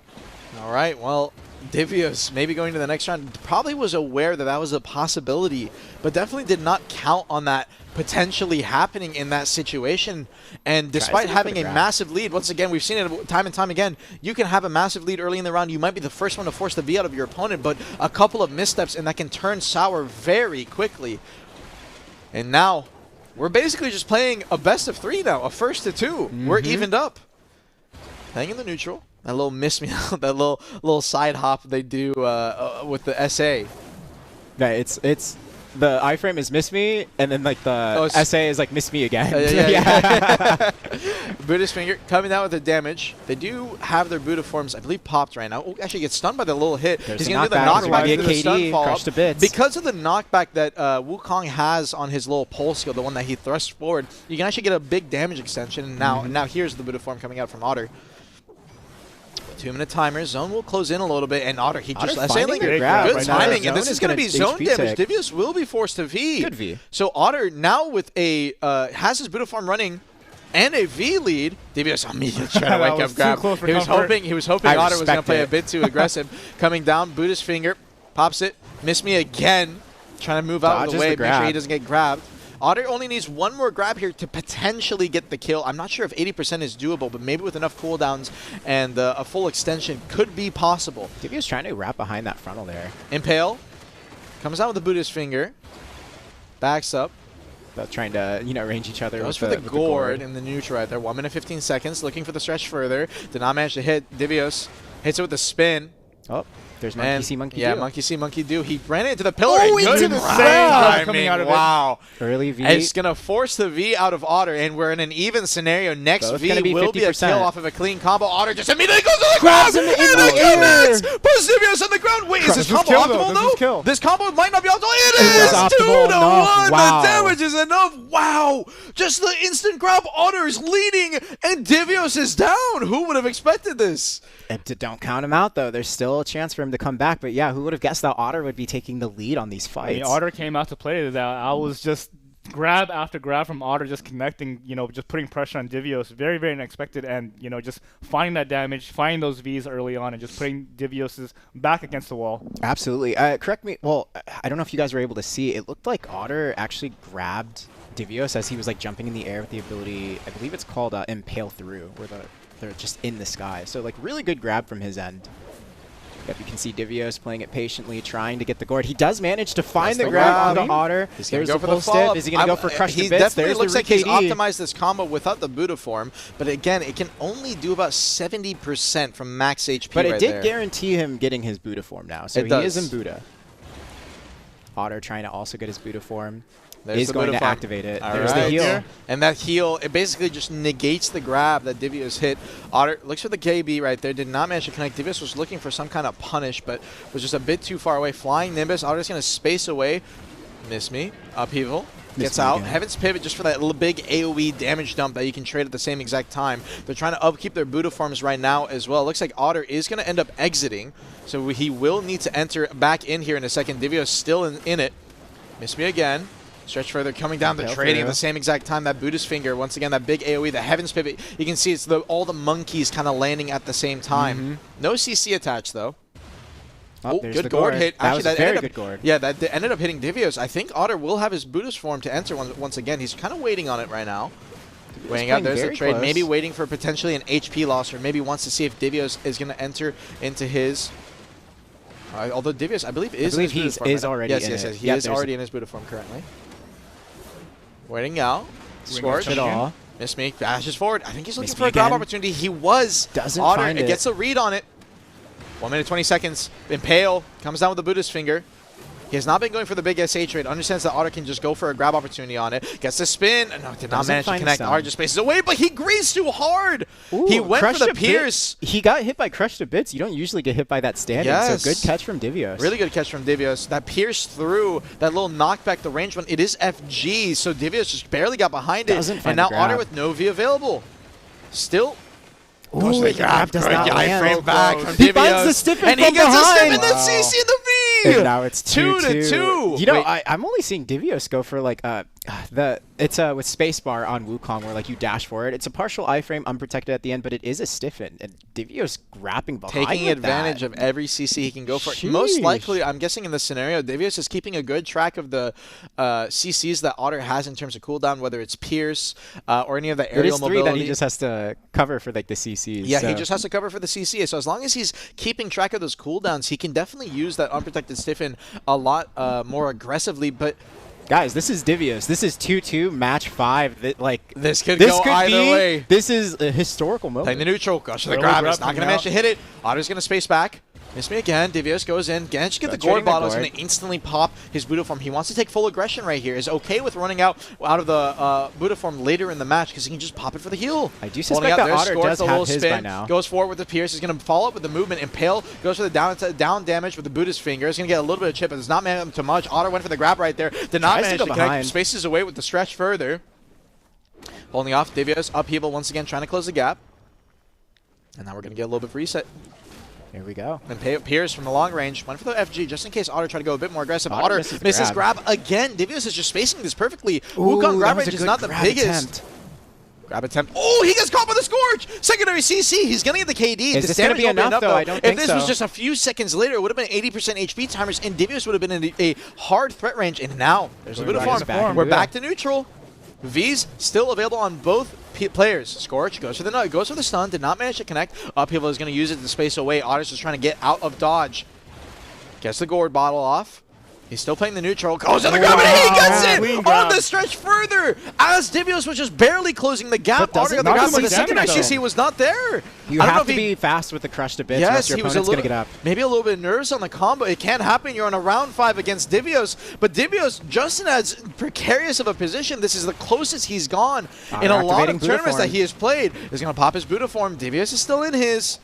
All right, well, Divios maybe going to the next round probably was aware that that was a possibility, but definitely did not count on that potentially happening in that situation. And despite having a massive lead, once again, we've seen it time and time again, you can have a massive lead early in the round. You might be the first one to force the V out of your opponent, but a couple of missteps and that can turn sour very quickly. And now, we're basically just playing a best of 3 now, a first to 2. We're evened up. Playing in the neutral. That little miss me, that little side hop they do with the SA. Yeah, it's the iframe is miss me, and then like the SA is like miss me again. Yeah. Buddha's Finger coming out with the damage. They do have their Buddha forms, I believe, popped right now. Oh, actually gets stunned by the little hit. He's going to do the knockback through the stun follow-up. To bits. Because of the knockback that Wukong has on his little pole skill, the one that he thrusts forward, you can actually get a big damage extension. And now here's the Buddha form coming out from Otter. 2-minute timer. Zone will close in a little bit, and Otter, he just good timing, and this is going to be zone damage. Divios will be forced to V. Good V. So Otter now with a has his Buddha form running and a V lead. Divios immediately trying to wake up grab. He was hoping Otter was going to play a bit too aggressive. Coming down, Buddha's Finger pops it. Miss me again. Trying to move out of the way, make sure he doesn't get grabbed. Otter only needs one more grab here to potentially get the kill. I'm not sure if 80% is doable, but maybe with enough cooldowns and a full extension could be possible. Divios trying to wrap behind that frontal there. Impale comes out with the Buddha's Finger, backs up. About trying to, you know, range each other. Goes for the gourd in the neutral right there. 1 minute 15 seconds, looking for the stretch further. Did not manage to hit. Divios hits it with the spin. Oh. There's Monkey See, Monkey Do. Yeah, Monkey See, Monkey Do. He ran into the pillar. Oh, into the side. Coming out of wow. Early V. And it's going to force the V out of Otter, and we're in an even scenario. Next V will be a kill off of a clean combo. Otter just immediately goes to the ground. Him in the air. Puts Divios on the ground. Wait, is this combo optimal, though? This combo might not be optimal. It is 2-1. The damage is enough. Wow. Just the instant grab. Otter is leading, and Divios is down. Who would have expected this? Don't count him out, though. There's still a chance for him to come back. But yeah, who would have guessed that Otter would be taking the lead on these fights? I mean, Otter came out to play that. I was just grab after grab from Otter, just connecting, you know, just putting pressure on Divios. Very, very unexpected. And, you know, just finding that damage, finding those Vs early on, and just putting Divios' back against the wall. Absolutely. Correct me. Well, I don't know if you guys were able to see. It looked like Otter actually grabbed Divios as he was like jumping in the air with the ability, I believe it's called Impale Through, where they're just in the sky. So like really good grab from his end. Yep, you can see Divios playing it patiently, trying to get the gourd. He does manage to find the grab on the Otter. He's going to go for the follow-up. Is he going to go for crush to bits? He definitely looks like he's optimized this combo without the Buddha form. But again, it can only do about 70% from max HP. But it did guarantee him getting his Buddha form now. So he is in Buddha. Otter trying to also get his Buddha form. He's going to activate it. There's the heal. And that heal, it basically just negates the grab that Divios hit. Otter looks for the KB right there. Did not manage to connect. Divios was looking for some kind of punish, but was just a bit too far away. Flying Nimbus. Otter's going to space away. Miss me. Upheaval. Gets out. Heaven's Pivot just for that little big AoE damage dump that you can trade at the same exact time. They're trying to upkeep their Buddha forms right now as well. Looks like Otter is going to end up exiting, so he will need to enter back in here in a second. Divios still in it. Miss me again. Stretch further, coming down the trading at the same exact time. That Buddha's Finger, once again, that big AoE, the Heaven's Pivot. You can see it's all the monkeys kind of landing at the same time. No CC attached, though. Oh, good gourd hit. Actually, that very good gourd. Yeah, that ended up hitting Divios. I think Otter will have his Buddha's form to enter once again. He's kind of waiting on it right now. Weighing out, there's a trade. Close. Maybe waiting for potentially an HP loss, or maybe wants to see if Divios is going to enter into his... although Divios, I believe, is already in it. He is already in his Buddha form currently. Waiting out. Scorch. Miss me. Bashes forward. I think he's looking for a grab opportunity. He was. Doesn't Otter find it. Gets a read on it. 1 minute 20 seconds. Impale comes down with the Buddha's Finger. He has not been going for the big SH trade. Understands that Otter can just go for a grab opportunity on it. Gets the spin. No, did not manage to connect. Otter just spaces away, but he greased too hard. Ooh, he went for the Pierce. He got hit by Crush to Bits. You don't usually get hit by that standing, Yes. so good catch from Divios. Really good catch from Divios. That pierced through that little knockback, the range one. It is FG, so Divios just barely got behind it. And now Otter with no V available. Still. Ooh, the grab does not land. Frame back from He Divios. finds the stiffen and he from gets behind. a stiffen, the CC and the V. And now it's 2-2. You know, Wait. I'm only seeing Divios go for like it's with spacebar on Wukong where like you dash forward. It's a partial iframe, unprotected at the end, but it is a stiffen. And Divios grabbing behind, taking with advantage that. of every CC he can go for. Sheesh. Most likely, I'm guessing in this scenario, Divios is keeping a good track of the CCs that Otter has in terms of cooldown, whether it's Pierce or any of the aerial mobility. It is 3 that he just has to cover for like the CCs. Yeah, so. he just has to cover for the CC. So as long as he's keeping track of those cooldowns, he can definitely use that unprotected stiffen a lot more aggressively. But guys, this is Divios. This is 2-2, match 5. This could go either way. This is a historical moment. Playing the neutral, goes for the Early grab. grab It's not going to coming manage to out. hit it. Otter's going to space back. Miss me again. Divios goes in. Again, just get the gourd bottle. He's going to instantly pop his Buddha form. He wants to take full aggression right here. Is okay with running out of the Buddha form later in the match because he can just pop it for the heal. I do Holding suspect out that there, Otter scores does the have little his spin, by now. goes forward with the Pierce. He's going to follow up with the movement. Impale goes for the down damage with the Buddha's finger. He's going to get a little bit of chip, but does not manage too much. Otter went for the grab right there. Did not Tries to manage go to connect. behind. Spaces away with the stretch further. Holding off. Divios upheaval once again, trying to close the gap. And now we're going to get a little bit of reset. Here we go. And Pierce from the long range went for the FG just in case Otter tried to go a bit more aggressive. Otter Otter misses misses the grab again. Divios is just spacing this perfectly. Ooh, Wukong grab that was range a is good not the grab biggest. attempt. Grab attempt. Oh, he gets caught by the Scourge! Secondary CC. He's going to get the KD. Is this going to be enough, though? I don't think so. If this was just a few seconds later, it would have been 80% HP timers, and Divios would have been in a hard threat range. And now, there's a bit of farm. We're back to neutral. V's still available on both players. Scorch goes for the stun, did not manage to connect. Upheaval is going to use it to space away. Otter's just trying to get out of dodge. Gets the gourd bottle off. He's still playing the neutral. Goes to the grab, and he gets it on the stretch further. As Divios was just barely closing the gap. Otter got the grab, but the secondary CC was not there. You have to be fast with the Crush to Bits, or else your opponent's going to get up. Maybe a little bit nervous on the combo. It can happen. You're on a round 5 against Divios, but Divios, just in as precarious of a position, this is the closest he's gone in a lot of tournaments that he has played. He's going to pop his Buddha form. Divios is still in his.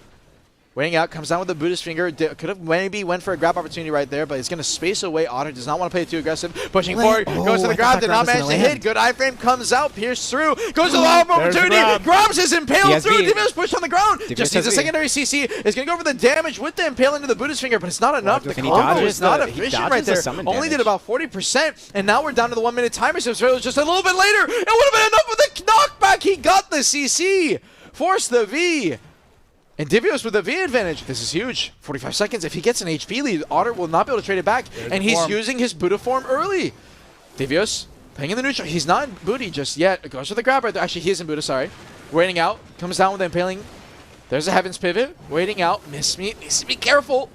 Waiting out, comes down with the Buddhist finger. Could have maybe went for a grab opportunity right there, but he's going to space away. Otter does not want to play it too aggressive. Pushing forward, goes to the grab, did not manage to hit. Good iframe, comes out, pierce through, goes to the long opportunity, grabs his impale through. Divios pushed on the ground. Just needs a secondary CC. Is going to go for the damage with the impale into the Buddhist finger, but it's not enough. The combo is not efficient right there. Only did about 40%, and now we're down to the 1 minute timer. So if it was just a little bit later, it would have been enough with the knockback. He got the CC, forced the V. And Divios with the V advantage. This is huge. 45 seconds. If he gets an HP lead, Otter will not be able to trade it back. And he's using his Buddha form early. Divios playing in the neutral. He's not in booty just yet. Goes for the grab right there. Actually, he is in Buddha, sorry. Waiting out. Comes down with the impaling. There's a Heaven's Pivot. Waiting out. Miss me. Needs to be careful.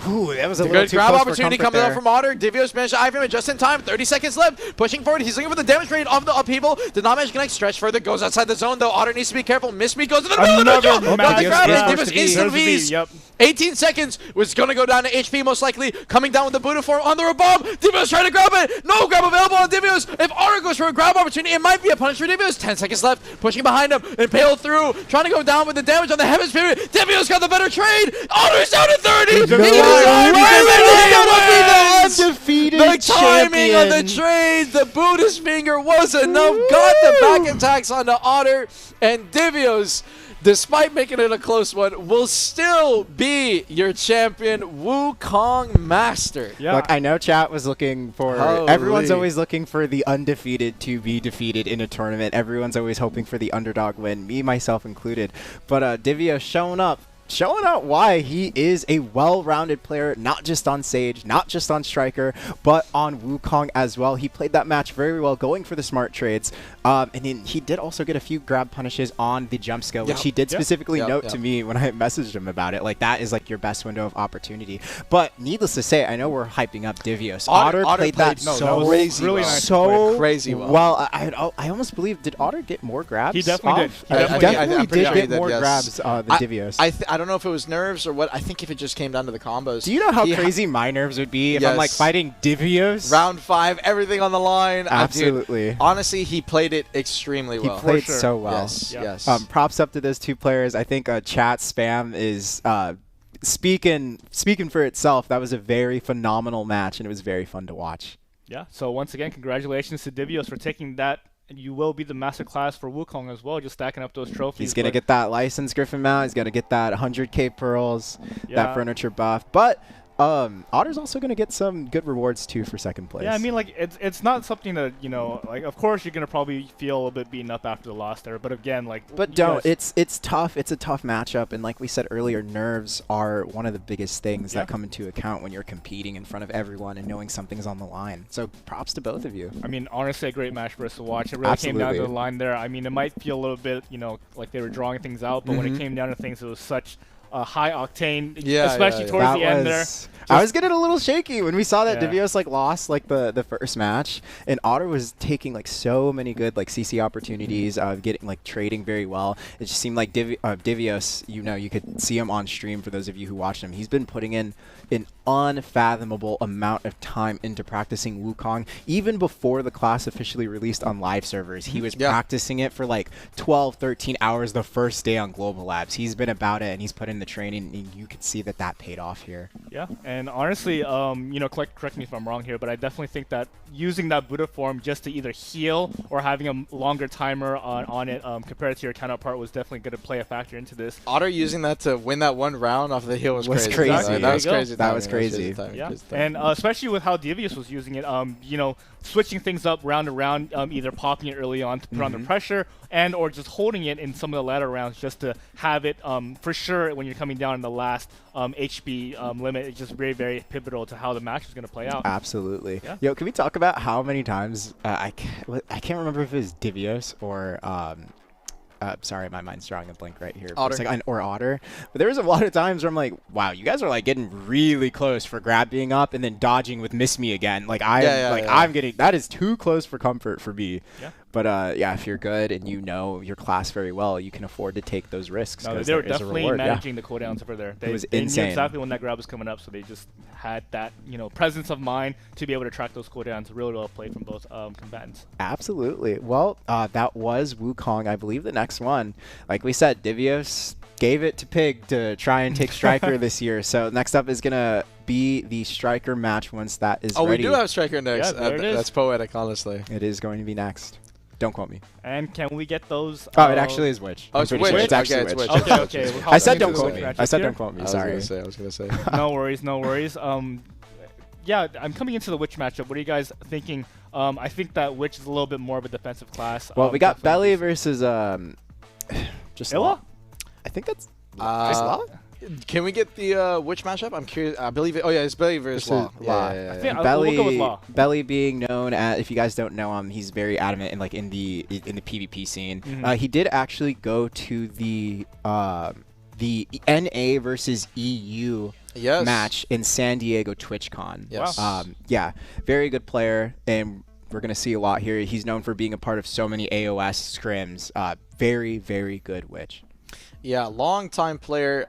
Ooh, that was a good grab opportunity coming out from Otter. Divios managed to iframe it just in time. 30 seconds left. Pushing forward. He's looking for the damage rate of the upheaval. Did not manage to connect. Stretch further. Goes outside the zone though. Otter needs to be careful. Miss me goes to the neutral. Got the grab. Divios instant V's. 18 seconds. Was going to go down to HP most likely. Coming down with the Buddha form on the bomb. Divios trying to grab it. No grab available on Divios. If Otter goes for a grab opportunity, it might be a punish for Divios. 10 seconds left. Pushing behind him. Impale through. Trying to go down with the damage on the Heaven's Pivot. Divios got the better trade. Otter's down to 30. Undefeated the timing of the trade, the Buddhist finger was enough. Got the back attacks onto Otter, and Divios, despite making it a close one, will still be your champion, Wukong Master. Yeah. Look, I know chat was looking for. Everyone's always looking for the undefeated to be defeated in a tournament. Everyone's always hoping for the underdog win, me myself included. But Divios showing out why he is a well-rounded player, not just on Sage, not just on Striker, but on Wukong as well. He played that match very well, going for the smart trades. And then he did also get a few grab punishes on the jump skill, which he did specifically note to me when I messaged him about it. Like, that is like your best window of opportunity. But needless to say, I know we're hyping up Divios. Otter played that so crazy well. Well, I almost believe, did Otter get more grabs? He definitely did. He definitely did get more grabs than Divios. I don't know if it was nerves or what. I think if it just came down to the combos. Do you know how crazy my nerves would be if I'm like fighting Divios? Round 5, everything on the line. Absolutely. Dude, honestly, he played it extremely well. He played so well. Yes. Props up to those two players. I think chat spam is speaking for itself. That was a very phenomenal match, and it was very fun to watch. Yeah. So once again, congratulations to Divios for taking that. And you will be the master class for Wukong as well, just stacking up those trophies. He's going to get that license Griffin mount. He's going to get that 100k pearls, that furniture buff. But Otter's also going to get some good rewards too for second place. Yeah, I mean, like, it's not something that, you know, like, of course you're going to probably feel a little bit beaten up after the loss there, but again, like, but don't. It's tough. It's a tough matchup, and like we said earlier, nerves are one of the biggest things that come into account when you're competing in front of everyone and knowing something's on the line. So props to both of you. I mean, honestly, a great match for us to watch. It really came down to the line there. I mean, it might feel a little bit, you know, like they were drawing things out, but when it came down to things, it was such high octane, especially towards the end there. I was getting a little shaky when we saw that Divios like lost like the first match, and Otter was taking like so many good like CC opportunities, getting like trading very well. It just seemed like Divios, you know, you could see him on stream for those of you who watched him. He's been putting in an unfathomable amount of time into practicing Wukong. Even before the class officially released on live servers, he was practicing it for like 12, 13 hours the first day on Global Labs. He's been about it, and he's put in the training, and you could see that paid off here. Yeah, and honestly, you know, correct me if I'm wrong here, but I definitely think that using that Buddha form just to either heal or having a longer timer on it compared to your counterpart was definitely going to play a factor into this. Otter using that to win that one round off the heal was crazy. Exactly. That was crazy. That was crazy. Yeah, and especially with how Divios was using it, you know, switching things up round to round, either popping it early on to put under pressure and or just holding it in some of the latter rounds just to have it for sure when you're coming down in the last HP limit. It's just very, very pivotal to how the match is going to play out. Absolutely. Yeah. Yo, can we talk about how many times I can't remember if it was Divios or sorry, my mind's drawing a blank right here. Otter. Or Otter. But there was a lot of times where I'm like, wow, you guys are like getting really close for grab being up and then dodging with miss me again. Like I'm getting, that is too close for comfort for me. Yeah. But yeah, if you're good and you know your class very well, you can afford to take those risks. No, they were definitely managing the cooldowns over there. It was insane. insane. Knew exactly when that grab was coming up, so they just had that, you know, presence of mind to be able to track those cooldowns. Really well played from both combatants. Absolutely. Well, that was Wukong. I believe the next one, like we said, Divios gave it to Pig to try and take Striker this year. So next up is gonna be the Striker match once that is ready. We do have Striker next. Yeah, there it is. That's poetic, honestly. It is going to be next. Don't quote me. And can we get those? Oh, it actually is Witch. Oh, it's Witch. Sure. It's actually Witch. Okay. I said don't quote me. I said don't quote me. Sorry. I was gonna say. No worries. Yeah, I'm coming into the Witch matchup. What are you guys thinking? I think that Witch is a little bit more of a defensive class. Well, we got Belly versus just Illa? I think that's just Law? Can we get the Witch matchup? I'm curious. I believe it. Oh yeah, it's Belly versus Law. I think Belly, we'll go with Law. Belly being known as, if you guys don't know him, he's very adamant in like in the PvP scene. He did actually go to the NA versus EU match in San Diego TwitchCon. Yes. Yeah, very good player, and we're gonna see a lot here. He's known for being a part of so many AOS scrims. Very, very good Witch. Yeah, long-time player,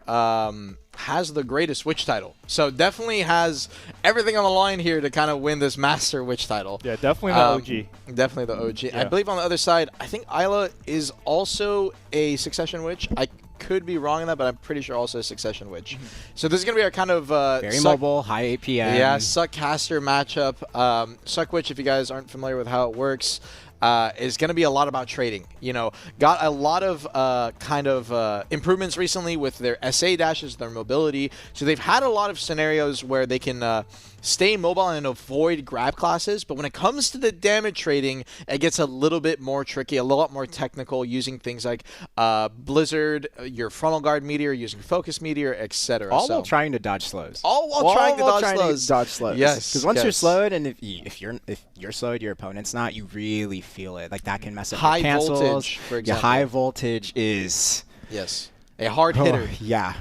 has the greatest Witch title. So definitely has everything on the line here to kind of win this Master Witch title. Yeah, definitely the OG. Definitely the OG. Yeah. I believe on the other side, I think Isla is also a Succession Witch. I could be wrong in that, but I'm pretty sure also a Succession Witch. So this is going to be our kind of... very mobile, high APM. Yeah, Suck Caster matchup. Suck Witch, if you guys aren't familiar with how it works, is going to be a lot about trading. You know, got a lot of improvements recently with their SA dashes, their mobility. So they've had a lot of scenarios where they can stay mobile and avoid grab classes. But when it comes to the damage trading, it gets a little bit more tricky, a lot more technical, using things like Blizzard, your frontal guard meteor, using focus meteor, etc. All while trying to dodge slows. All while trying to dodge slows. Yes, because once you're slowed, and if you're slowed, your opponent's not, you really feel it. Like that can mess up high your cancels. voltage, for example. Yeah, high voltage is a hard hitter. Yeah.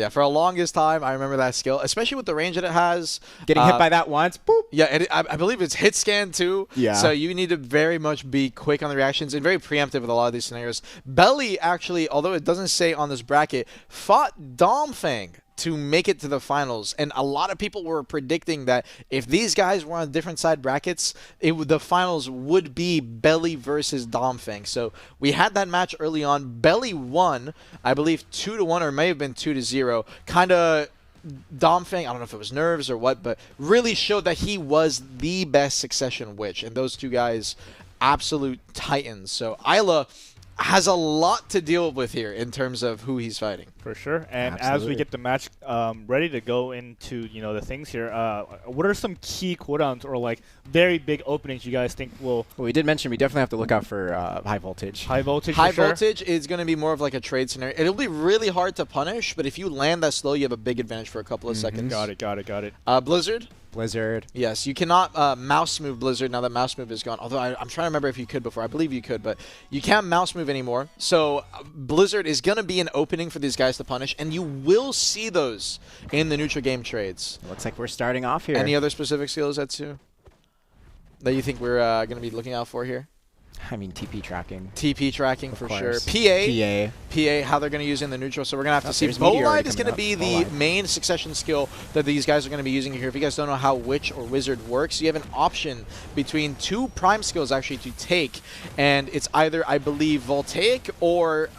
For the longest time, I remember that skill, especially with the range that it has. Getting hit by that once, boop. Yeah, and I believe it's hit scan too. Yeah. So you need to very much be quick on the reactions and very preemptive with a lot of these scenarios. Belly actually, although it doesn't say on this bracket, fought Domfang to make it to the finals, and a lot of people were predicting that if these guys were on different side brackets, the finals would be Belly versus Domfang. So we had that match early on. Belly won, I believe 2-1, or it may have been 2-0. Kind of Domfang, I don't know if it was nerves or what, but really showed that he was the best Succession Witch, and those two guys, absolute titans. So Isla has a lot to deal with here in terms of who he's fighting. For sure. And Absolutely. as we get the match ready to go into, the things here, what are some key cooldowns or like very big openings you guys think will? Well, we did mention we definitely have to look out for high voltage. High voltage. High for sure. voltage is going to be more of like a trade scenario. It'll be really hard to punish, but if you land that slow, you have a big advantage for a couple of seconds. Got it. Blizzard. Blizzard. Yes, you cannot mouse move Blizzard now that mouse move is gone. Although I'm trying to remember if you could before. I believe you could, but you can't mouse move anymore. So Blizzard is going to be an opening for these guys to punish, and you will see those in the neutral game trades. Looks like we're starting off here. Any other specific skills, Etsu, that you think we're going to be looking out for here? I mean, TP tracking. TP tracking for sure. course. PA, how they're going to use in the neutral. So we're going to have to see. Bolide is going to be the main succession skill that these guys are going to be using here. If you guys don't know how Witch or Wizard works, you have an option between two prime skills actually to take. And it's either, I believe, Voltaic or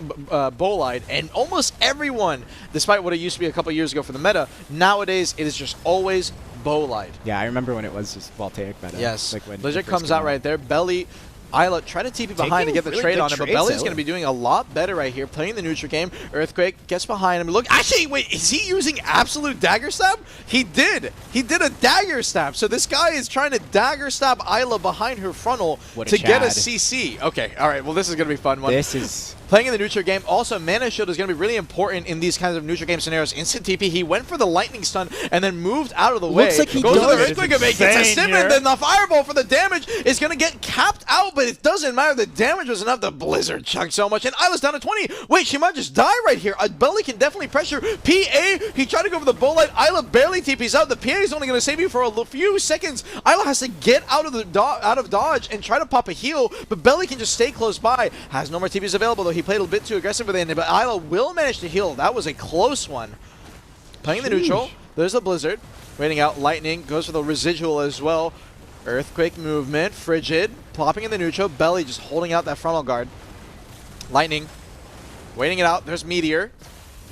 Bolide. And almost everyone, despite what it used to be a couple years ago for the meta, nowadays it is just always Bolide. Yeah, I remember when it was just Voltaic meta. Yes. Like when Blizzard comes out right there. Belly, Isla, try to TP behind to get the really trade good on it, but trades, Belly's though. going to be doing a lot better right here, playing the neutral game. Earthquake gets behind him. Look, actually, wait, is he using absolute dagger stab? He did. He did a dagger stab. So this guy is trying to dagger stab Isla behind her frontal to get a CC. Okay, all right, well, this is going to be a fun one. This is... Playing in the neutral game. Also, Mana Shield is going to be really important in these kinds of neutral game scenarios. Instant TP. He went for the lightning stun and then moved out of the way. Looks like he goes to the does. Earthquake evade, gets a sim, and then the Fireball for the damage is going to get capped out, but it doesn't matter. The damage was enough. The Blizzard chunked so much, and Isla's down to 20. Wait, she might just die right here. Belly can definitely pressure. PA, he tried to go for the Bolide. Isla barely TPs out. The PA is only going to save you for a few seconds. Isla has to get out of dodge and try to pop a heal, but Belly can just stay close by. Has no more TPs available, though. He played a bit too aggressive with it, but Isla will manage to heal. That was a close one. Playing the neutral. There's the Blizzard. Waiting out. Lightning goes for the residual as well. Earthquake movement. Frigid. Plopping in the neutral. Belly just holding out that frontal guard. Lightning. Waiting it out. There's Meteor.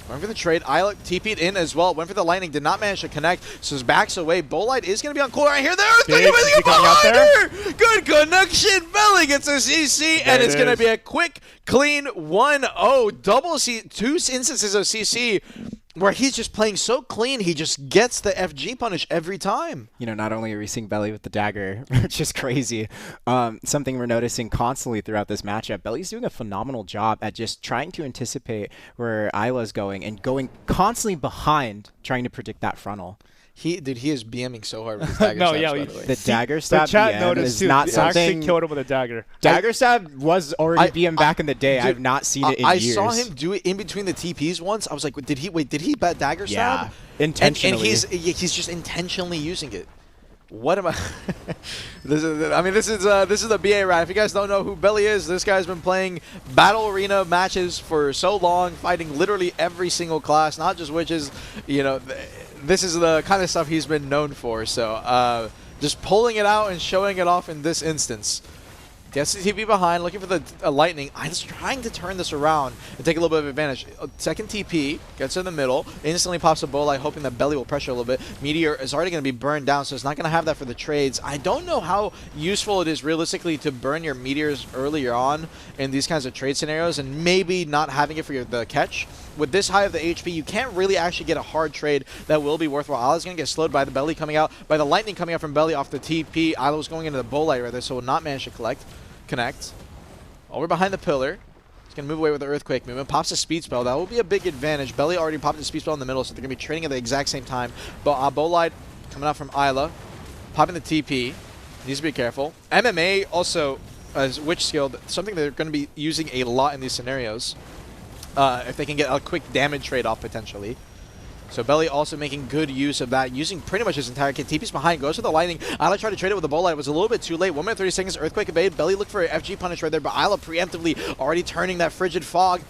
Went for the trade. Isla TP'd in as well. Went for the Lightning. Did not manage to connect. So his backs away. Bolide is going to be on cooldown right here. There. Good connection. Belly gets a CC. And it's going to be a quick, clean 1-0. Double C. Two instances of CC where he's just playing so clean, he just gets the FG punish every time. You know, not only are we seeing Belly with the dagger, which is crazy, something we're noticing constantly throughout this matchup, Belly's doing a phenomenal job at just trying to anticipate where Isla's going and going constantly behind, trying to predict that frontal. He is BMing so hard with his dagger stabs, by the way. The dagger stab the chat BM noticed is too. not He something... actually killed him with a dagger. Dagger stab was already BM back in the day. Dude, I've not seen it in years. I saw him do it in between the TPs once. I was like, did he bet dagger stab? Yeah, intentionally. And he's just intentionally using it. What am I? This is the BA rat. If you guys don't know who Belly is, this guy's been playing battle arena matches for so long, fighting literally every single class, not just witches. You know, this is the kind of stuff he's been known for. So just pulling it out and showing it off in this instance. Gets the TP behind, looking for the lightning. I'm just trying to turn this around and take a little bit of advantage. Second TP, gets in the middle, instantly pops a Bolide, hoping that Belly will pressure a little bit. Meteor is already going to be burned down, so it's not going to have that for the trades. I don't know how useful it is realistically to burn your Meteors earlier on in these kinds of trade scenarios, and maybe not having it for the catch with this high of the HP, you can't really actually get a hard trade that will be worthwhile. Isla's going to get slowed by the belly coming out, by the lightning coming out from belly off the TP. Isla was going into the bull light right there, so will not manage to connect. Over behind the pillar. He's going to move away with the Earthquake movement. Pops a speed spell. That will be a big advantage. Belly already popped a speed spell in the middle, so they're going to be trading at the exact same time. But Bolide coming out from Isla. Popping the TP. Needs to be careful. MMA also, as Witch skill, something they're going to be using a lot in these scenarios. If they can get a quick damage trade-off, potentially. So Belly also making good use of that, using pretty much his entire kit. TP's behind, goes for the lightning. Isla tried to trade it with the Bolide. It was a little bit too late. 1 minute 30 seconds, Earthquake evade. Belly looked for an FG punish right there, but Isla preemptively already turning that frigid fog.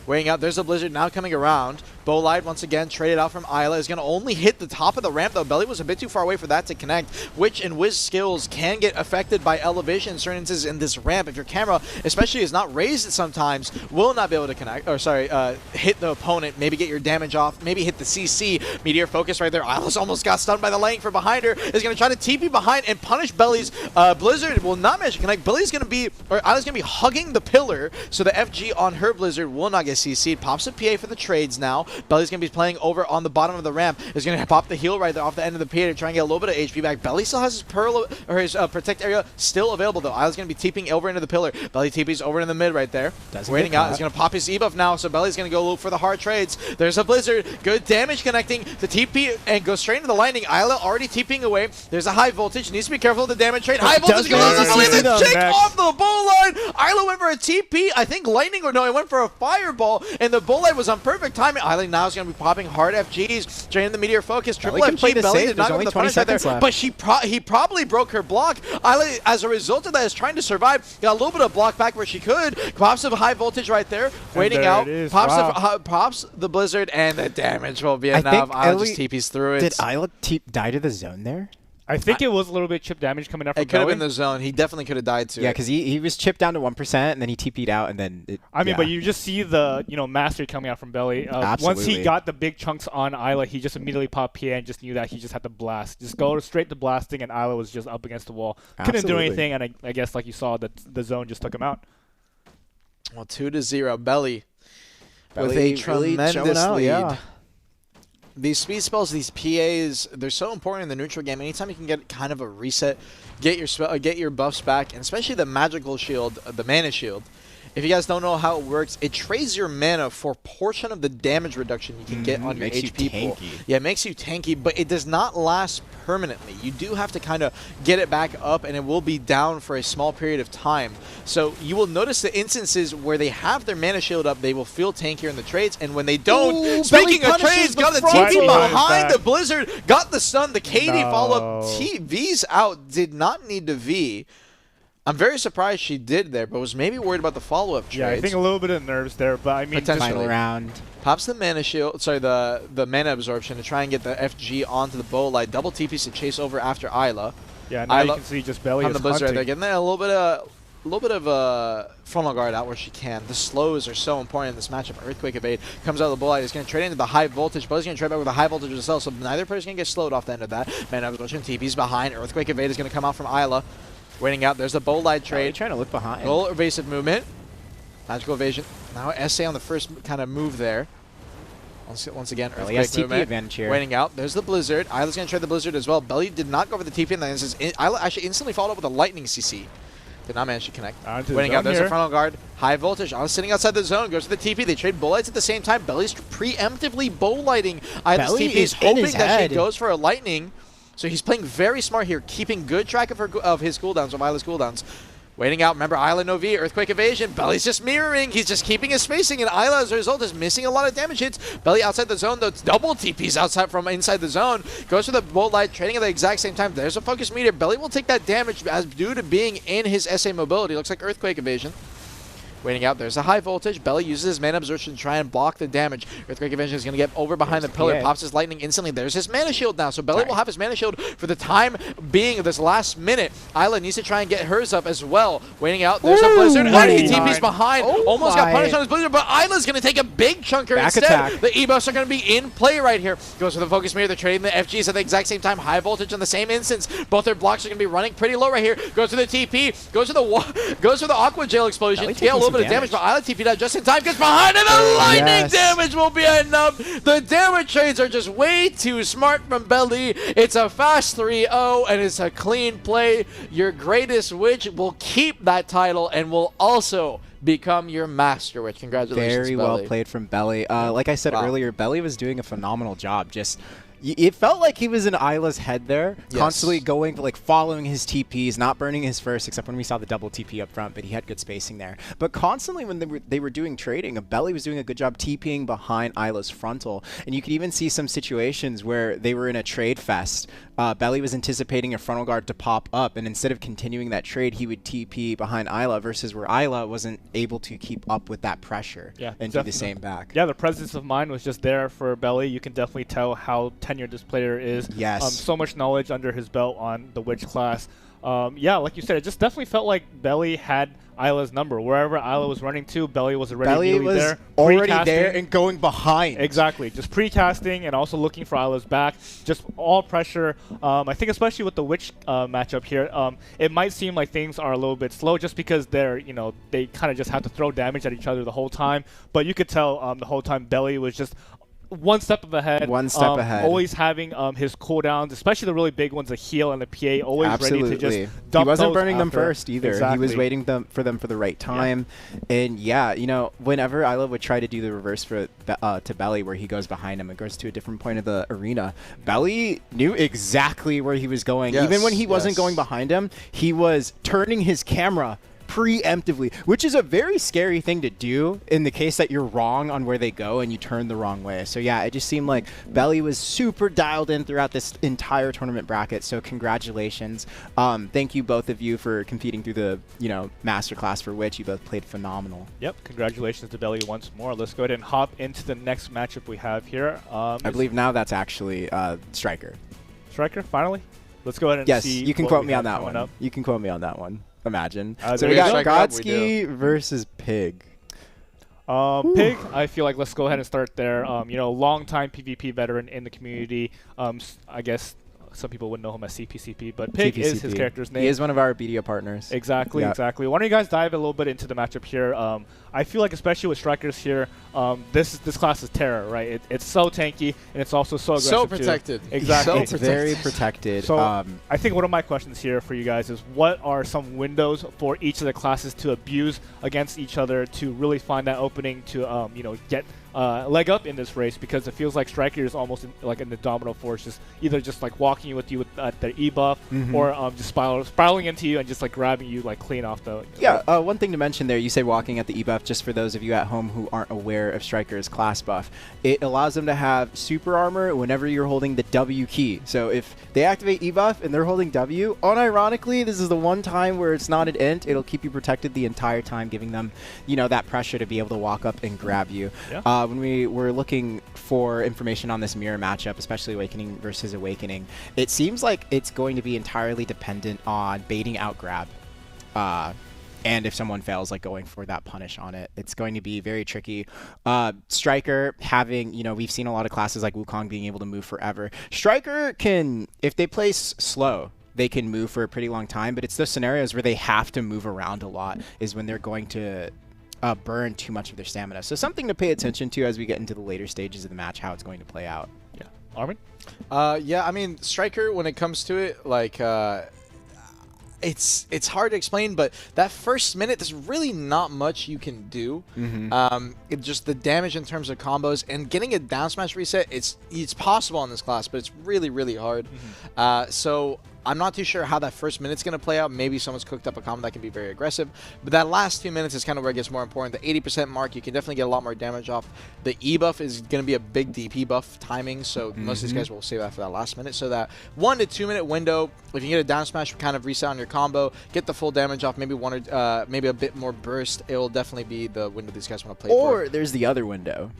Waiting out, there's a Blizzard now coming around. Bolide once again traded out from Isla. Is going to only hit the top of the ramp though. Belly was a bit too far away for that to connect. Witch and Wiz skills can get affected by elevation in certain instances in this ramp. If your camera, especially is not raised sometimes, will not be able to connect, or sorry, hit the opponent, maybe get your damage off, maybe hit the CC. Meteor focus right there. Isla's almost got stunned by the lightning from behind her. Is going to try to TP behind and punish Belly's. Blizzard will not manage to connect. Belly's going to be, or Isla's going to be hugging the pillar, so the FG on her Blizzard will not get CC'd. Pops a PA for the trades now. Belly's going to be playing over on the bottom of the ramp. Is going to pop the heal right there off the end of the PA to try and get a little bit of HP back. Belly still has his Pearl, or his Protect area still available though. Isla's going to be TPing over into the pillar. Belly TP's over in the mid right there. Waiting out. He's going to pop his E buff now, so Belly's going to go look for the hard trades. There's a Blizzard. Good damage connecting the TP and go straight into the lightning. Isla already TPing away. There's a high voltage. Needs to be careful of the damage trade. High voltage goes on the way. The check off the bull line. Isla went for a TP. I think lightning, or no, it went for a fireball, and the bull line was on perfect timing. Isla now is going to be popping hard FGs, draining the meteor focus. Triple FG. Belly did not go for the punish right there, but he probably broke her block. Isla, as a result of that, is trying to survive. Got a little bit of block back where she could. Pops of high voltage right there. Waiting out. Pops the Blizzard, and the damage will be enough. Isla just TPs through it. Did Isla die to the zone there? I think it was a little bit chip damage coming up from It could have been the zone. He definitely could have died too. Yeah, because he was chipped down to 1%, and then he TP'd out, and then but you just see the mastery coming out from Belly. Once he got the big chunks on Isla, he just immediately popped PA and just knew that he just had to blast. Just go straight to blasting, and Isla was just up against the wall. Couldn't do anything, and I guess like you saw, the zone just took him out. Well, 2-0. Belly with a tremendous lead. Yeah. These speed spells, these PAs, they're so important in the neutral game. Anytime you can get kind of a reset, get your buffs back, and especially the magical shield, the mana shield. If you guys don't know how it works, it trades your mana for a portion of the damage reduction you can get on your HP pool. Yeah, it makes you tanky, but it does not last permanently. You do have to kind of get it back up, and it will be down for a small period of time. So you will notice the instances where they have their mana shield up, they will feel tankier in the trades, and when they don't, speaking of trades, got the TP behind the Blizzard, got the stun, the KD follow-up, V's out, did not need to V. I'm very surprised she did there, but was maybe worried about the follow-up trades. Yeah, I think a little bit of nerves there, but I mean, final round. Pops the mana shield, sorry, the mana absorption to try and get the FG onto the bow light. Double TPs to chase over after Isla. Yeah, now you can see just Belly is the Blizzard. They're getting there a little bit of frontal guard out where she can. The slows are so important in this matchup. Earthquake evade comes out of the bull light. He's going to trade into the high voltage. Belly's going to trade back with the high voltage as well, so neither player's going to get slowed off the end of that. Mana absorption, TP's behind. Earthquake evade is going to come out from Isla. Waiting out. There's the bow light trade. Trying to look behind. Roll evasive movement. Magical evasion. Now SA on the first kind of move there. Once again, Earthquake movement. Advantage here. Waiting out. There's the Blizzard. Isla's going to trade the Blizzard as well. Belly did not go for the TP in that instance. Isla actually instantly followed up with a lightning CC. Did not manage to connect. Waiting out. There's a frontal guard. High voltage. Isla's sitting outside the zone. Goes to the TP. They trade bow lights at the same time. Belly's preemptively bow lighting Isla's TP. He's hoping that she goes for a lightning. So he's playing very smart here, keeping good track of his cooldowns, of Isla's cooldowns. Waiting out. Remember, Isla no V, Earthquake evasion. Belly's just mirroring. He's just keeping his spacing, and Isla, as a result, is missing a lot of damage hits. Belly outside the zone, though. It's double TPs outside from inside the zone. Goes for the bolt light, trading at the exact same time. There's a focus meter. Belly will take that damage as due to being in his SA mobility. Looks like Earthquake evasion. Waiting out. There's a high voltage. Belly uses his mana absorption to try and block the damage. Earthquake evasion is going to get over behind the pillar. Pops his lightning instantly. There's his mana shield now. So Belly will have his mana shield for the time being of this last minute. Isla needs to try and get hers up as well. Waiting out. There's a Blizzard. And he TP's behind. Almost got punished on his Blizzard, but Isla's going to take a big chunker instead. Attack. The E-buffs are going to be in play right here. Goes for the focus mirror. They're trading the FGs at the exact same time. High voltage on the same instance. Both their blocks are going to be running pretty low right here. Goes for the TP. Goes for the Aqua Jail explosion. Yeah, a little bit of damage, but Isla TP'd out just in time, gets behind, and the lightning damage will be enough. The damage trades are just way too smart from Belly. It's a fast 3-0, and it's a clean play. Your greatest witch will keep that title and will also become your master witch. Congratulations, Very Belly. well played from Belly. Like I said earlier, Belly was doing a phenomenal job. Just it felt like he was in Isla's head there, constantly going, like, following his TPs, not burning his first, except when we saw the double TP up front, but he had good spacing there. But constantly when they were doing trading, Belly was doing a good job TPing behind Isla's frontal, and you could even see some situations where they were in a trade fest. Belly was anticipating a frontal guard to pop up, and instead of continuing that trade, he would TP behind Isla, versus where Isla wasn't able to keep up with that pressure and do the same back. Yeah, the presence of mind was just there for Belly. You can definitely tell how tenured this player is. Yes. So much knowledge under his belt on the witch class. Yeah, like you said, it just definitely felt like Belly had Isla's number. Wherever Isla was running to, Belly was already there. Already there and going behind. Exactly. Just pre-casting and also looking for Isla's back. Just all pressure. I think especially with the witch matchup here, it might seem like things are a little bit slow just because they're, they kind of just have to throw damage at each other the whole time. But you could tell the whole time Belly was just one step ahead. One step ahead. Always having his cooldowns, especially the really big ones, the heal and the PA, always ready to just dump. He wasn't burning them after. first either. Exactly. He was waiting for them for the right time. Yeah. And yeah, whenever Isla would try to do the reverse to Belly, where he goes behind him and goes to a different point of the arena, Belly knew exactly where he was going. Even when he wasn't going behind him, he was turning his camera preemptively, which is a very scary thing to do in the case that you're wrong on where they go and you turn the wrong way. So yeah, it just seemed like Belly was super dialed in throughout this entire tournament bracket. So congratulations. Thank you both of you for competing through the masterclass for Witch. You both played phenomenal. Yep, congratulations to Belly once more. Let's go ahead and hop into the next matchup we have here. I believe now that's actually Striker. Striker, finally? Let's go ahead and see. Yes, you can quote me on that one. You can quote me on that one. Imagine. So we got Godsky versus Pig. Pig, I feel like let's go ahead and start there. Long-time PvP veteran in the community. I guess some people wouldn't know him as CPCP, but Pig is his character's name. He is one of our BDO partners. Exactly. Why don't you guys dive a little bit into the matchup here? I feel like especially with Strikers here, this class is terror, right? It's so tanky, and it's also so aggressive. So protected. Too. Exactly. It's very protected. So I think one of my questions here for you guys is, what are some windows for each of the classes to abuse against each other to really find that opening to get leg up in this race? Because it feels like Striker is almost like an indomitable force, just either just like walking with you with their E-buff, or just spiraling into you and just like grabbing you like clean off the. One thing to mention there, you say walking at the E-buff. Just for those of you at home who aren't aware of Striker's class buff, it allows them to have super armor whenever you're holding the W key. So if they activate E-buff and they're holding W, unironically, this is the one time where it's not an int. It'll keep you protected the entire time, giving them, that pressure to be able to walk up and grab you. Yeah. When we were looking for information on this mirror matchup, especially Awakening versus Awakening, it seems like it's going to be entirely dependent on baiting out grab. And if someone fails, like going for that punish on it, it's going to be very tricky. Striker having, we've seen a lot of classes like Wukong being able to move forever. Striker can, if they play slow, they can move for a pretty long time, but it's those scenarios where they have to move around a lot is when they're going to burn too much of their stamina. So something to pay attention to as we get into the later stages of the match, how it's going to play out. Yeah. Armin? Yeah, I mean, Striker, when it comes to it, like, it's hard to explain, but that first minute, there's really not much you can do. It just the damage in terms of combos and getting a down smash reset, it's possible in this class, but it's really, really hard. So I'm not too sure how that first minute's going to play out. Maybe someone's cooked up a combo that can be very aggressive. But that last 2 minutes is kind of where it gets more important. The 80% mark, you can definitely get a lot more damage off. The E buff is going to be a big DP buff timing, so most of these guys will save that for that last minute. So that 1 to 2 minute window, if you get a down smash, kind of reset on your combo, get the full damage off, maybe one or maybe a bit more burst, it will definitely be the window these guys want to play for. Or there's the other window,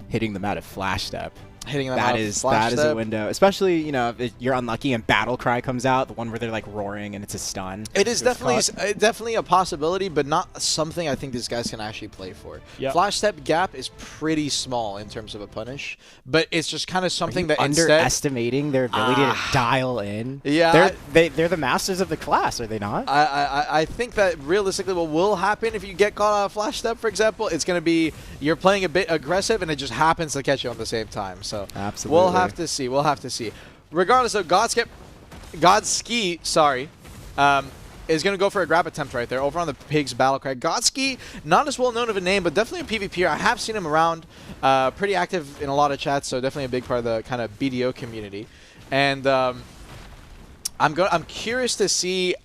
hitting them out of flash step. Hitting them That out is flash a step. window, especially if you're unlucky and Battle Cry comes out, the one where they're like roaring and it's a stun. It is definitely a possibility, but not something I think these guys can actually play for. Yep. Flash step gap is pretty small in terms of a punish, but it's just kind of something that underestimating their ability to dial in. Yeah, they're the masters of the class, are they not? I think that realistically what will happen if you get caught on a flash step, for example, it's going to be you're playing a bit aggressive and it just happens to catch you at the same time. So absolutely, we'll have to see. We'll have to see. Regardless of Godski, sorry, is going to go for a grab attempt right there over on the Pig's battle cry. Godski, not as well known of a name, but definitely a PvPer. I have seen him around, pretty active in a lot of chats, so definitely a big part of the kind of BDO community. And I'm curious to see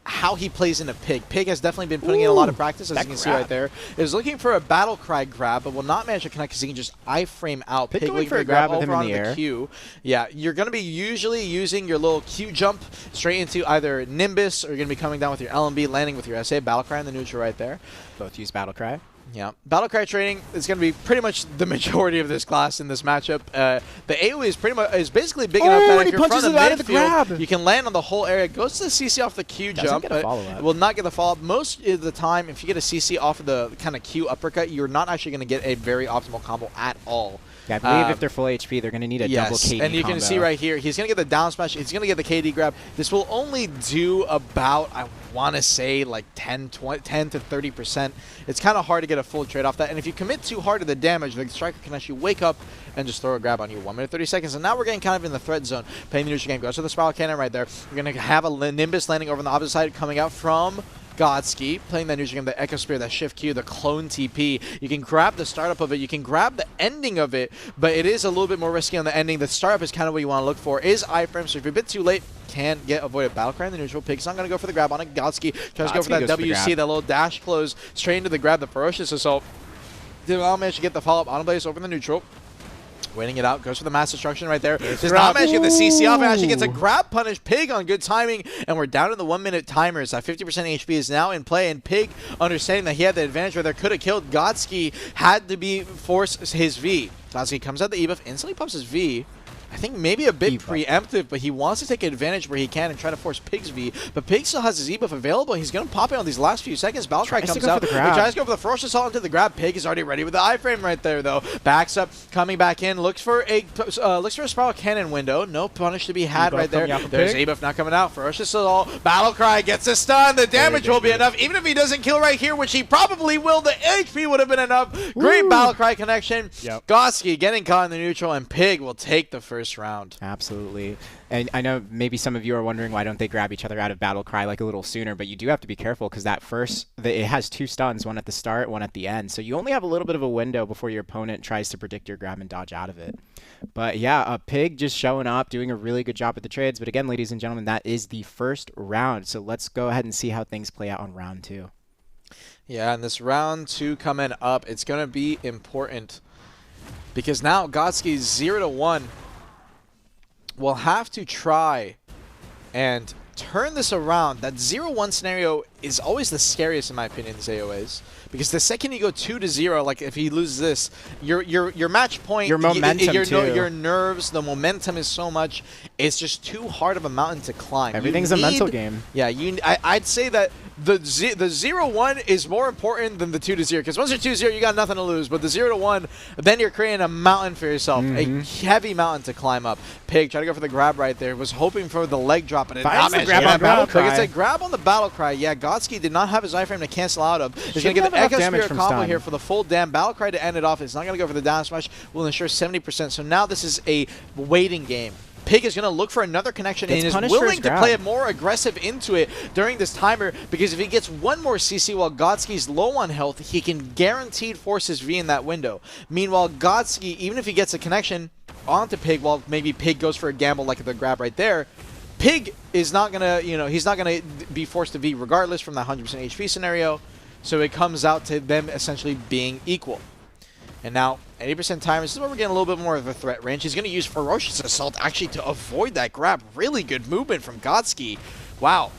how he plays into Pig. Pig has definitely been putting in a lot of practice, as you can see right there. Is looking for a battle cry grab, but will not manage to connect because he can just iframe out. Pig looking for a grab with over him in on the air. Q. Yeah, you're going to be usually using your little Q jump straight into either Nimbus, or you're going to be coming down with your LMB, landing with your SA, battle cry in the neutral right there. Both use Battle Cry. Yeah, battle cry trading is going to be pretty much the majority of this class in this matchup. The AoE is basically big enough that if you're from the midfield, you can land on the whole area. Goes to the CC off the Q jump, get a follow-up. will not get the follow-up. Most of the time, if you get a CC off of the kind of Q uppercut, you're not actually going to get a very optimal combo at all. Yeah, I believe if they're full HP, they're going to need a double KD and you combo. can see right here, he's going to get the down smash. He's going to get the KD grab. This will only do about, I want to say, like 10 to 30%. It's kind of hard to get a full trade off that. And if you commit too hard to the damage, the striker can actually wake up and just throw a grab on you. 1 minute 30 seconds. And now we're getting kind of in the threat zone. Playing the neutral game. Goes to the spiral cannon right there. We're going to have a Nimbus landing over on the opposite side, coming out from Godski, playing that neutral game, the Echo Spear, that Shift Q, the Clone TP. You can grab the startup of it, you can grab the ending of it, but it is a little bit more risky on the ending. The startup is kind of what you want to look for, is iframe, so if you're a bit too late, can get avoided. Battle cry in the neutral. Pig's not going to go for the grab on it. Godski tries to go for that WC, that little dash close, straight into the grab, the Ferocious Assault. Did not manage to get the follow-up on Blaze over in the neutral. Waiting it out, goes for the mass destruction right there. Does not manage to get the CC off, and actually gets a grab punish. Pig on good timing, and we're down to the 1 minute timers. That 50% HP is now in play, and Pig, understanding that he had the advantage where there could have killed Godski, had to force his V. Godski comes out the E buff, instantly pops his V. I think maybe a bit preemptive, but he wants to take advantage where he can and try to force Pig's V. But Pig still has his E buff available. He's going to pop it on these last few seconds. Battlecry comes out. He tries to go for the Ferocious Assault into the grab. Pig is already ready with the iframe right there, though. Backs up, coming back in. Looks for a Spiral Cannon window. No punish to be had right there. There's E buff not coming out. Ferocious Assault. Battlecry gets a stun. The damage will be enough. Even if he doesn't kill right here, which he probably will, the HP would have been enough. Great Battlecry connection. Godski getting caught in the neutral, and Pig will take the first round. Absolutely. And I know maybe some of you are wondering why don't they grab each other out of Battle Cry like a little sooner, but you do have to be careful because that it has 2 stuns, one at the start, one at the end. So you only have a little bit of a window before your opponent tries to predict your grab and dodge out of it. But yeah, Pig just showing up, doing a really good job at the trades. But again, ladies and gentlemen, that is the first round. So let's go ahead and see how things play out on round 2. Yeah, and this round 2 coming up, it's going to be important because now Godski's 0-1 will have to try and turn this around. That 0-1 scenario is always the scariest in my opinion in these AOAs. Because the second you go 2-0, like if he loses this, your match point, your momentum your nerves, the momentum is so much, it's just too hard of a mountain to climb. Everything's a mental game. Yeah, I'd say that the 0-1 is more important than the 2-0, because once you're 2-0, you got nothing to lose. But the 0-1, then you're creating a mountain for yourself, a heavy mountain to climb up. Pig try to go for the grab right there. Was hoping for the leg drop, but it not managed to get Battle Cry. It's a grab on the Battle Cry. Yeah, Godski did not have his iframe to cancel out of. He's going to get the Echo Spear combo here for the full dam. Battle Cry to end it off. It's not going to go for the down smash. Will ensure 70%. So now this is a waiting game. Pig is going to look for another connection and is willing to play it more aggressive into it during this timer, because if he gets one more CC while Godski's low on health, he can guaranteed force his V in that window. Meanwhile, Godski, even if he gets a connection onto Pig, while maybe Pig goes for a gamble like the grab right there, Pig is not going to, he's not going to be forced to V regardless from that 100% HP scenario. So it comes out to them essentially being equal. And now, 80% time, this is where we're getting a little bit more of a threat range. He's going to use Ferocious Assault actually to avoid that grab. Really good movement from Godski. Wow.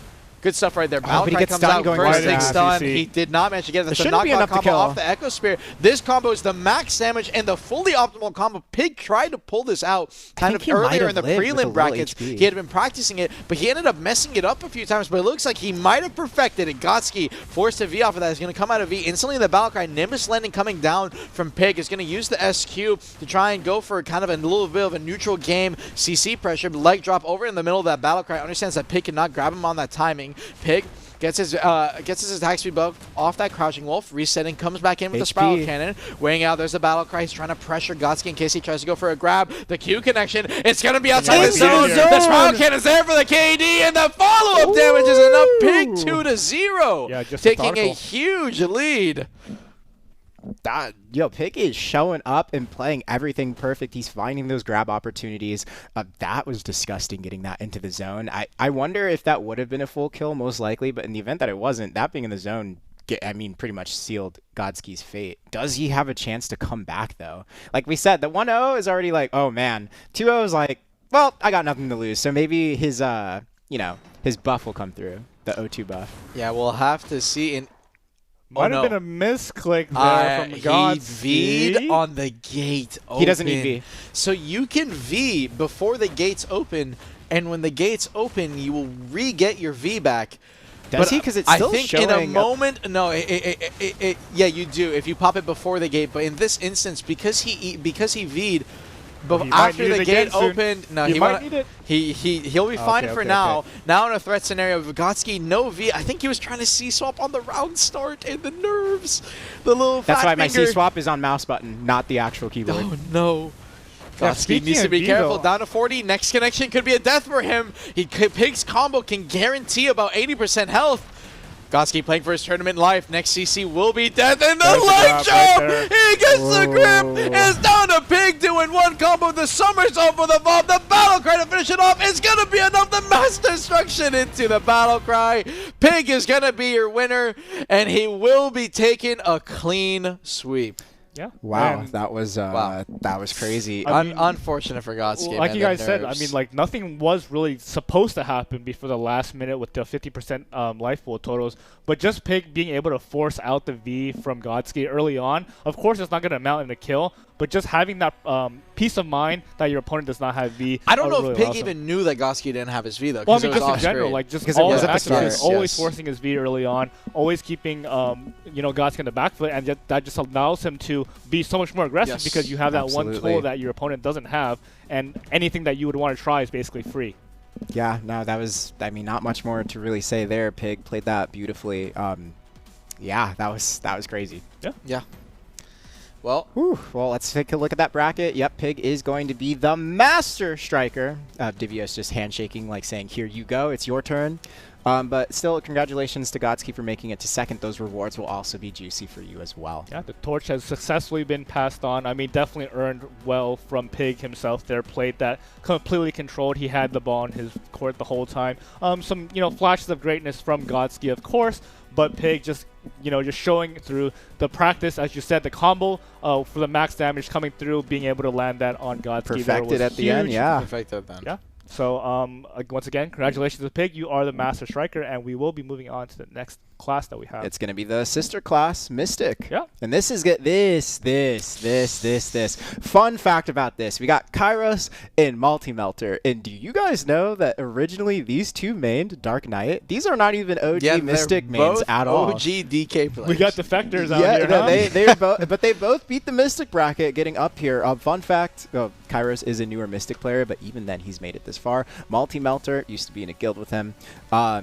Good stuff right there. Oh, but he Valkyrie gets comes stunned out going first, right big in. stun. CC. He did not manage to get it. That's a shouldn't be knockback enough to combo kill. off the Echo Spear. This combo is the max damage and the fully optimal combo. Pig tried to pull this out kind think of he might earlier have in the lived with a prelim low brackets. HP. He had been practicing it, but he ended up messing it up a few times. But it looks like he might have perfected it. Gotski forced a V off of that. He's going to come out of V. Instantly, the Valkyrie Nimbus landing coming down from Pig is going to use the SQ to try and go for kind of a little bit of a neutral game. CC pressure, leg drop over in the middle of that Valkyrie. Understands that Pig cannot grab him on that timing. Pig gets his attack speed buff off that crouching wolf, resetting, comes back in with the spiral cannon, weighing out. There's the battle cry. He's trying to pressure Gotski in case he tries to go for a grab. The Q connection, it's gonna be outside the zone. The spiral cannon's there for the KD, and the follow-up damage is enough. Pig 2-0, Yeah, just taking a methodical. huge lead. Pig is showing up and playing everything perfect. He's finding those grab opportunities. That was disgusting getting that into the zone. I wonder if that would have been a full kill, most likely, but in the event that it wasn't, that being in the zone, pretty much sealed Godski's fate. Does he have a chance to come back, though? Like we said, the 1-0 is already like, oh man. 2-0 is like, well, I got nothing to lose. So maybe his, his buff will come through, the O2 buff. Yeah, we'll have to see. And Might have been a misclick there from Godski. He V'd on the gate open. He doesn't need V. So you can V before the gates open, and when the gates open, you will re-get your V back. Does he? Because it's still I think showing in a moment, no, yeah, you do if you pop it before the gate. But in this instance, because he V'd, but He might after need it the again gate soon. opened, no, He he might won't- need it. He'll be fine for okay, now. okay. Now in a threat scenario, Vygotsky, no V. I think he was trying to C-swap on the round start and the nerves. The little That's fat why my finger. C-swap is on mouse button, not the actual keyboard. Oh no. Yeah, Gotsky speaking needs to of be V, careful. though- Down to 40. Next connection could be a death for him. Pig's combo can guarantee about 80% health. Gotsky playing for his tournament life. Next CC will be death. And the There's the leg grab jump! right there. He gets the grip! It's down to Pig doing one combo. The somersault for the bomb. The battle cry to finish it off. It's going to be enough. The mass destruction into the battle cry. Pig is going to be your winner. And he will be taking a clean sweep. Yeah. Wow, And, that was crazy. I mean- Unfortunate for Gotsky. like man, you the guys said, I nerves. mean, like nothing was really supposed to happen before the last minute with the 50% life pool totals. But just Pig being able to force out the V from Godsky early on, of course, it's not going to amount in a kill. But just having that peace of mind that your opponent does not have V. I don't know really if Pig allows him. even knew that Gotsky didn't have his V though. Well, I 'cause it mean, was just in off general, screen. like just Because it all was the at the actions, start, just always yes. forcing his V early on, always keeping Godsky in the back foot, and that just allows him to be so much more aggressive Yes, because you have that one absolutely. tool that your opponent doesn't have, and anything that you would want to try is basically free. Yeah, no, that was, not much more to really say there. Pig played that beautifully. Yeah, that was crazy. Yeah. Well, Whew. Well, let's take a look at that bracket. Yep, Pig is going to be the master striker. Divios just handshaking, like saying, here you go, it's your turn. But still, congratulations to Godsky for making it to second. Those rewards will also be juicy for you as well. Yeah, the torch has successfully been passed on. I mean, definitely earned well from Pig himself there. Played that completely controlled. He had the ball in his court the whole time. Some, flashes of greatness from Godsky, of course, but Pig just, just showing through the practice, as you said, the combo for the max damage coming through, being able to land that on Godsky. Perfected at the end, yeah. perfected then. Yeah. So once again, congratulations to Pig. You are the master striker, and we will be moving on to the next class that we have. It's going to be the sister class, Mystic. Yeah. And this is good. This. Fun fact about this. We got Kairos and Multi-Melter. And do you guys know that originally these two mained Dark Knight? These are not even OG Yeah, Mystic they're mains both at all. OG DK players. We got defectors out Yeah, here, no, huh? they're both, but they both beat the Mystic bracket, getting up here. Fun fact: Kairos is a newer Mystic player, but even then, he's made it this far. Multi-Melter used to be in a guild with him.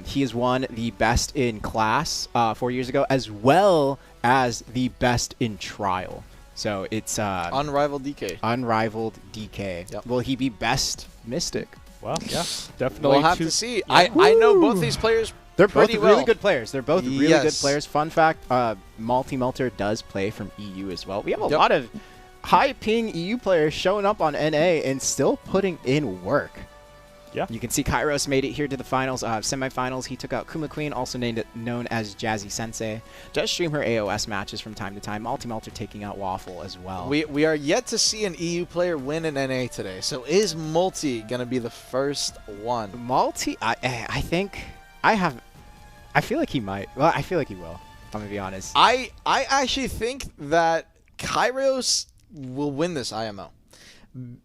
He has won the best in class 4 years ago, as well as the best in trial. So it's unrivaled DK. unrivaled DK. Yep. Will he be best Mystic? Well, yeah, definitely. We'll have to see. I know both these players. They're both pretty really well. good players. They're both really good Yes. players. Fun fact, Multi-Melter does play from EU as well. We have a Yep. lot of high-ping EU players showing up on NA and still putting in work. Yeah. You can see Kairos made it here to the finals, semifinals. He took out Kuma Queen, also known as Jazzy Sensei. Does stream her AOS matches from time to time. Multi-Melter taking out Waffle as well. We are yet to see an EU player win an NA today. So is Multi going to be the first one? I think I have I feel like he might. Well, I feel like he will. I'm going to be honest. I actually think that Kairos will win this IMO.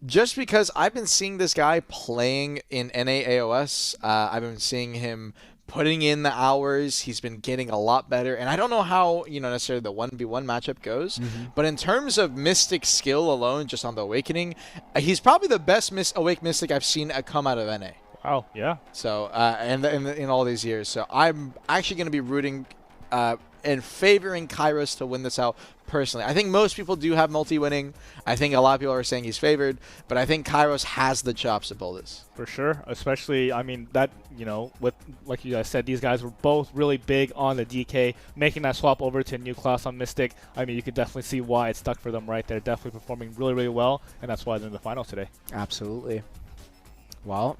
Just because I've been seeing this guy playing in NA AOS. I've been seeing him putting in the hours. He's been getting a lot better. And I don't know how, necessarily the 1v1 matchup goes. But in terms of Mystic skill alone, just on the Awakening, he's probably the best Awake Mystic I've seen come out of NA. Wow, yeah. So, in all these years. So I'm actually going to be rooting and favoring Kairos to win this out personally. I think most people do have multi winning. I think a lot of people are saying he's favored, but I think Kairos has the chops to pull this. For sure, especially, I mean, that, with, like you guys said, these guys were both really big on the DK, making that swap over to a new class on Mystic. I mean, you could definitely see why it stuck for them right there. Definitely performing really, really well, and that's why they're in the finals today. Absolutely. Well,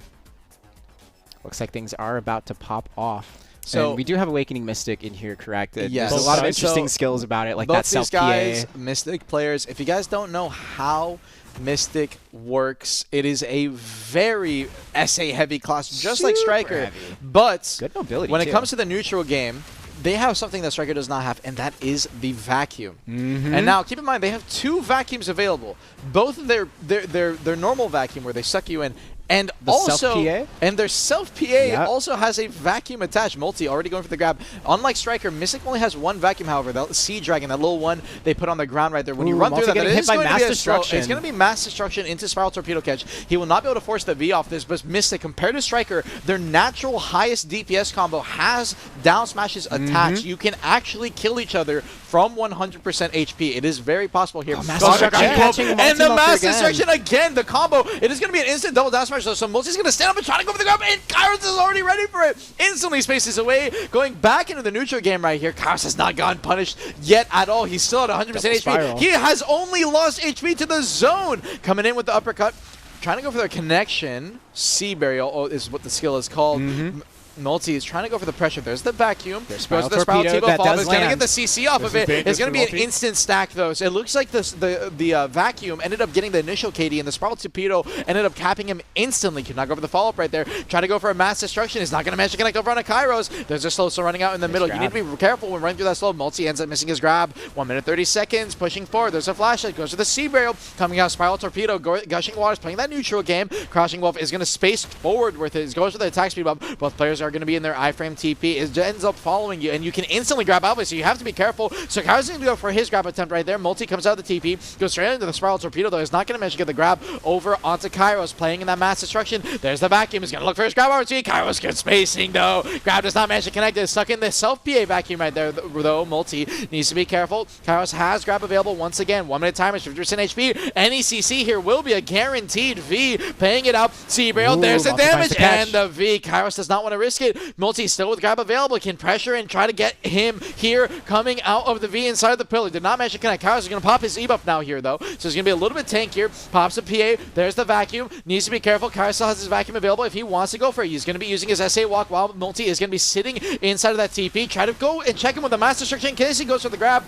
looks like things are about to pop off. So and we do have Awakening Mystic in here, correct? Yes. There's a lot of interesting skills about it, like that self-PA. Both these guys, Mystic players, if you guys don't know how Mystic works, it is a very SA-heavy class, just like Striker. Heavy. But good mobility when it comes to the neutral game, they have something that Striker does not have, and that is the vacuum. And now, keep in mind, they have 2 vacuums available. Both of their normal vacuum, where they suck you in, and the also, their self-PA Yep. also has a vacuum attached. Multi already going for the grab. Unlike Striker, Mystic only has 1 vacuum, however. The Sea Dragon, that little one they put on the ground right there. When you run through that, it is going to be it's going to be mass destruction into Spiral Torpedo Catch. He will not be able to force the V off this, but Mystic, compared to Striker, their natural highest DPS combo has down smashes attached. You can actually kill each other from 100% HP. It is very possible here. And the mass destruction again. The combo, it is going to be an instant double down smash. So Multi's going to stand up and try to go for the grab, and Kairos is already ready for it. Instantly spaces away, going back into the neutral game right here. Kairos has not gotten punished yet at all. He's still at 100% HP. Spiral. He has only lost HP to the zone. Coming in with the uppercut, trying to go for their connection. Sea Burial is what the skill is called. Multi is trying to go for the pressure. There's the vacuum. There's the Spiral Torpedo follow. He's going to get the CC off of it. It's going to be an instant stack, though. So it looks like the vacuum ended up getting the initial KD, and the Spiral Torpedo ended up capping him instantly. Could not go for the follow-up right there. Try to go for a mass destruction. He's not going to manage to connect over on a Kairos. There's a slow still running out in the middle. You need to be careful when running through that slow. Multi ends up missing his grab. 1 minute 30 seconds. Pushing forward. There's a flashlight. Goes to the Sea Burial. Coming out, Spiral Torpedo. Gushing Waters playing that neutral game. Crashing Wolf is going to space forward with it. He goes for the attack speed bump. Both players are going to be in their iframe TP. It ends up following you, and you can instantly grab out of it, so you have to be careful. So Kairos is going to go for his grab attempt right there. Multi comes out of the TP, goes straight into the Spiral Torpedo, though. He's not going to manage to get the grab over onto Kairos, playing in that mass destruction. There's the vacuum. He's going to look for his grab opportunity. Kairos gets spacing, though. Grab does not manage to connect. It's stuck in the self-PA vacuum right there, though. Multi needs to be careful. Kairos has grab available once again. 1 minute timer, 50% HP. Any CC here will be a guaranteed V. Paying it out. Sea Burial, there's the damage, and the V. Kairos does not want to risk it. Multi still with grab available, can pressure and try to get him here coming out of the V inside the pillar. Did not manage to connect. Kairos is going to pop his E-buff now here, though, so it's going to be a little bit tankier. Pops a PA. There's the vacuum. Needs to be careful. Kairos still has his vacuum available if he wants to go for it. He's going to be using his SA walk while Multi is going to be sitting inside of that TP. Try to go and check him with the mass destruction in case he goes for the grab.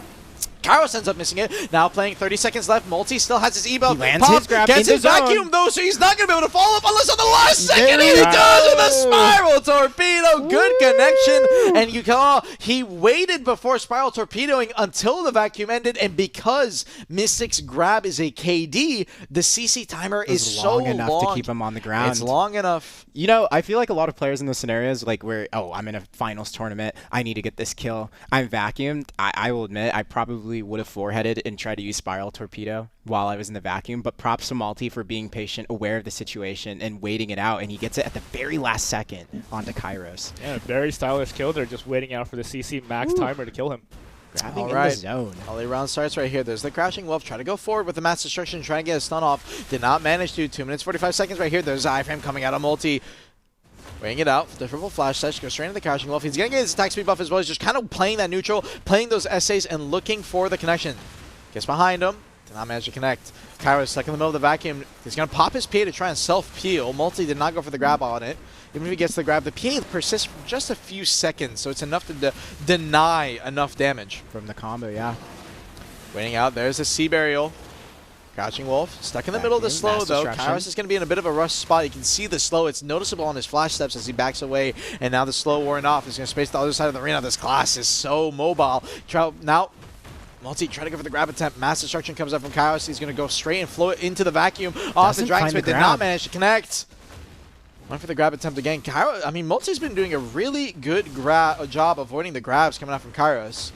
Kairos ends up missing it. Now playing 30 seconds left. Multi still has his E-buff. He lands his grab gets his vacuum, though, so he's not going to be able to follow up unless on the last second. He does with a Spiral Torpedo. Good connection. And you can he waited before Spiral Torpedoing until the vacuum ended, and because Mystic's grab is a KD, the CC timer is so long enough to keep him on the ground. It's long enough. You know, I feel like a lot of players in those scenarios, like where, oh, I'm in a finals tournament, I need to get this kill. I'm vacuumed. I will admit, I probably would have foreheaded and tried to use Spiral Torpedo while I was in the vacuum, but props to Multi for being patient, aware of the situation, and waiting it out, and he gets it at the very last second onto Kairos. Yeah, very stylish kill. They're just waiting out for the CC max timer to kill him. Grabbing in the zone. Early round starts right here. There's the Crashing Wolf. Try to go forward with the mass destruction, trying to get a stun off. Did not manage to. 2 minutes 45 seconds right here. There's iframe coming out of Multi. Weighing it out. The triple flash touch goes straight into the Crashing Wolf. He's going to get his attack speed buff as well. He's just kind of playing that neutral, playing those essays, and looking for the connection. Gets behind him. Did not manage to connect. Kairos stuck in the middle of the vacuum. He's going to pop his PA to try and self-peel. Multi did not go for the grab on it. Even if he gets the grab, the PA persists for just a few seconds, so it's enough to deny enough damage. From the combo, yeah. Waiting out. There's a Sea Burial. Crouching Wolf, stuck in the middle of the slow though. Kairos is going to be in a bit of a rush spot. You can see the slow. It's noticeable on his flash steps as he backs away. And now the slow worn off. He's going to space the other side of the arena. This class is so mobile. Now, Multi trying to go for the grab attempt. Mass Destruction comes up from Kairos. He's going to go straight and float into the vacuum. Off the Dragon Spit. Did not manage to connect. Went for the grab attempt again. Kairos, I mean, Multi's been doing a really good job avoiding the grabs coming out from Kairos.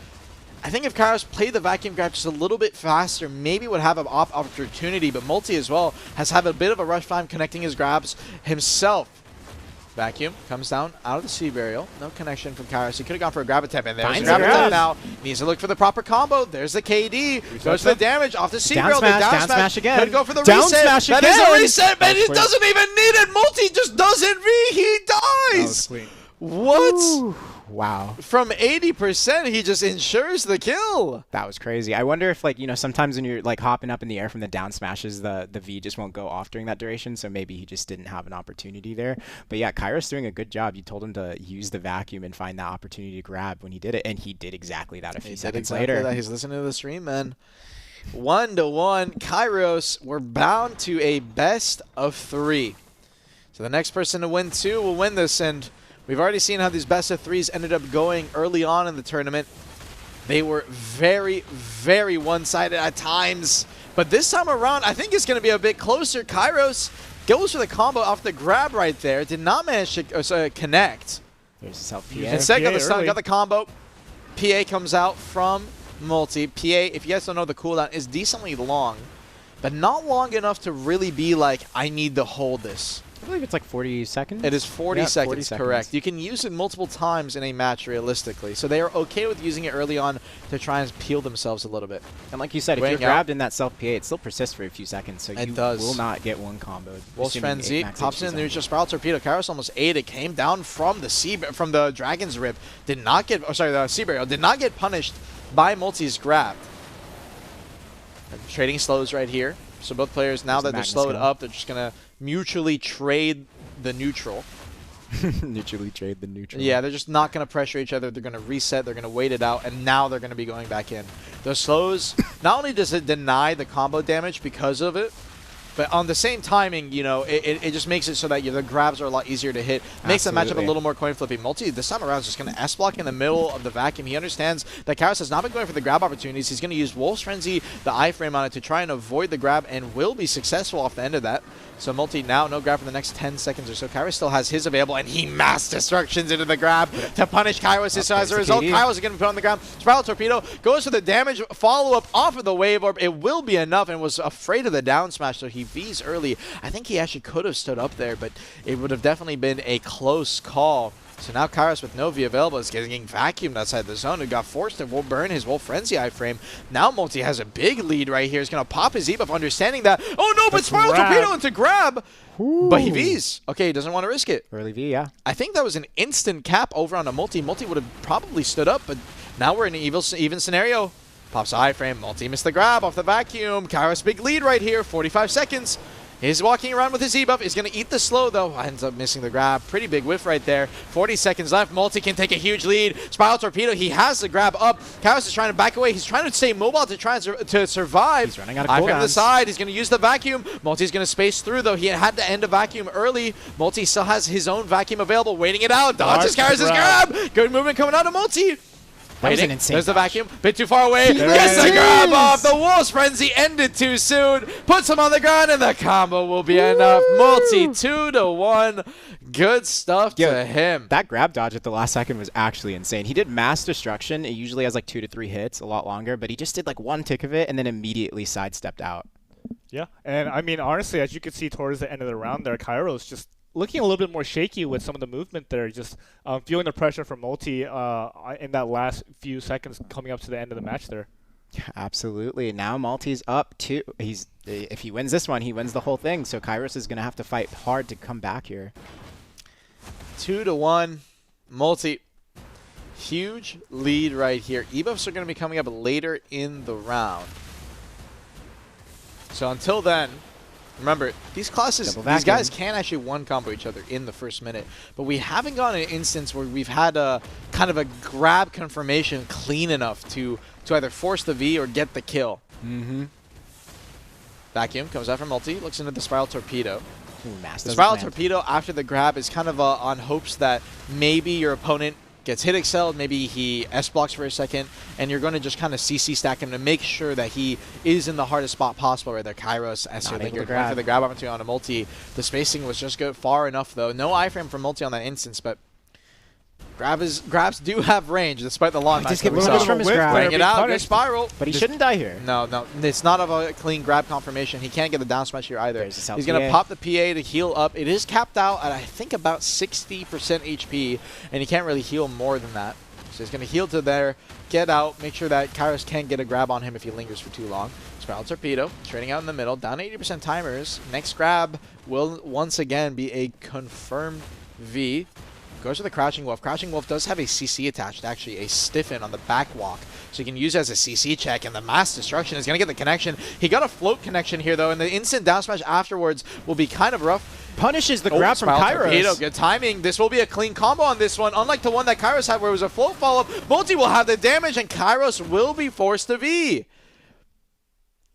I think if Kairos played the vacuum grab just a little bit faster, maybe would have an opportunity, but Multi as well has had a bit of a rush time connecting his grabs himself. Vacuum comes down out of the Sea Burial. No connection from Kairos. He could have gone for a grab attempt, and there's a grab attempt now. Needs to look for the proper combo. There's the KD. Goes for the damage off the Sea Burial. Down smash again. Could go for the down reset. Smash that again. Is a reset, but he doesn't even need it. Multi just doesn't he dies. What? Ooh. Wow. From 80%, he just ensures the kill. That was crazy. I wonder if, like, you know, sometimes when you're, like, hopping up in the air from the down smashes, the V just won't go off during that duration, so maybe he just didn't have an opportunity there. But, yeah, Kairos doing a good job. You told him to use the vacuum and find that opportunity to grab when he did it, and he did exactly that a few seconds later. He's listening to the stream, man. 1-1. Kairos, we're bound to a best of 3. So the next person to win 2 will win this, and we've already seen how these best of 3s ended up going early on in the tournament. They were very, very one-sided at times. But this time around, I think it's going to be a bit closer. Kairos goes for the combo off the grab right there. Did not manage to connect. There's self-PA. Instead, got the combo. PA comes out from Multi. PA, if you guys don't know, the cooldown is decently long, but not long enough to really be like, I need to hold this. I believe it's like 40 seconds. It is 40 seconds, 40 correct. You can use it multiple times in a match realistically, so they are okay with using it early on to try and peel themselves a little bit. And like you said, if you're grabbed in that self-PA, it still persists for a few seconds, so you will not get one combo. Wolf's Frenzy pops in the neutral spiral torpedo. Kairos almost ate it. Came down from the Dragon's Rib. Did not get, the Sea Burial did not get punished by Multi's grab. And trading slows right here. So both players, now that they're slowed up, they're just going to mutually trade the neutral. Mutually trade the neutral. Yeah, they're just not going to pressure each other. They're going to reset. They're going to wait it out, and now they're going to be going back in. Those slows, not only does it deny the combo damage because of it, but on the same timing, you know, it just makes it so that the grabs are a lot easier to hit. Makes the matchup a little more coin flippy. Multi this time around is just going to S-block in the middle of the vacuum. He understands that Kairos has not been going for the grab opportunities. He's going to use Wolf's Frenzy, the iframe on it, to try and avoid the grab, and will be successful off the end of that. So Multi now no grab for the next 10 seconds or so. Kairos still has his available, and he mass destructions into the grab to punish Kairos. So as a result, Kairos is going to be put on the ground. Spiral Torpedo goes for the damage follow-up off of the Wave Orb. It will be enough, and was afraid of the down smash, so he V's early. I think he actually could have stood up there, but it would have definitely been a close call. So now Kairos with no V available is getting vacuumed outside the zone and got forced to burn his Wolf Frenzy iframe. Now Multi has a big lead right here. He's going to pop his E-buff, understanding that. Oh no, but Spiral Torpedo into grab. Ooh. But he Vs. Okay, he doesn't want to risk it. Early V, yeah. I think that was an instant cap over on a Multi. Multi would have probably stood up, but now we're in an even scenario. Pops a iframe. Multi missed the grab off the vacuum. Kairos big lead right here. 45 seconds. He's walking around with his E-buff. He's going to eat the slow, though. Ends up missing the grab. Pretty big whiff right there. 40 seconds left. Multi can take a huge lead. Spiral Torpedo, he has the grab up. Kairos is trying to back away. He's trying to stay mobile to try to survive. He's running out of cooldowns. From the side. He's going to use the vacuum. Multi's going to space through, though. He had to end a vacuum early. Multi still has his own vacuum available, waiting it out. Dodges Kairos' grab. Good movement coming out of Multi. That was an insane There's the vacuum. Bit too far away. Gets the grab off. The Wolf's Frenzy ended too soon. Puts him on the ground, and the combo will be enough. Multi 2-1. Good stuff to him. That grab dodge at the last second was actually insane. He did mass destruction. It usually has like 2 to 3 hits, a lot longer, but he just did like one tick of it and then immediately sidestepped out. Yeah, and I mean, honestly, as you could see towards the end of the round there, Kairos just looking a little bit more shaky with some of the movement there, just feeling the pressure from Multi in that last few seconds coming up to the end of the match there. Yeah, absolutely. Now Multi's up 2. If he wins this one, he wins the whole thing. So Kairos is going to have to fight hard to come back here. 2-1. Multi. Huge lead right here. E-buffs are going to be coming up later in the round. So until then, remember, these classes, these guys can actually one-combo each other in the first minute. But we haven't gotten an instance where we've had a kind of a grab confirmation clean enough to either force the V or get the kill. Vacuum comes out from multi, looks into the Spiral Torpedo. Ooh, Mass The doesn't Spiral land. Torpedo after the grab is kind of on hopes that maybe your opponent gets hit excelled, maybe he S-blocks for a second, and you're going to just kind of CC stack him to make sure that he is in the hardest spot possible right there. Kairos, SR Linger, going for the grab opportunity on a multi. The spacing was just good, far enough though. No iframe from multi on that instance, but grabs do have range despite the long He match just that get we punished saw. from his grab. Bring it out, good punished. spiral. But he shouldn't die here. No, it's not of a clean grab confirmation. He can't get the down smash here either. There's his He's going to LTA. pop the PA to heal up. It is capped out at, I think, about 60% HP, and he can't really heal more than that. So he's going to heal to there, get out, make sure that Kairos can't get a grab on him if he lingers for too long. Spiral Torpedo, trading out in the middle, down 80% timers. Next grab will once again be a confirmed V. Goes to the Crouching Wolf. Crouching Wolf does have a CC attached, actually a stiffen on the back walk. So you can use it as a CC check, and the Mass Destruction is going to get the connection. He got a float connection here, though, and the instant down smash afterwards will be kind of rough. Punishes the grab from Spiral Torpedo, Kairos. good timing. This will be a clean combo on this one. Unlike the one that Kairos had where it was a float follow-up, Multi will have the damage, and Kairos will be forced to V.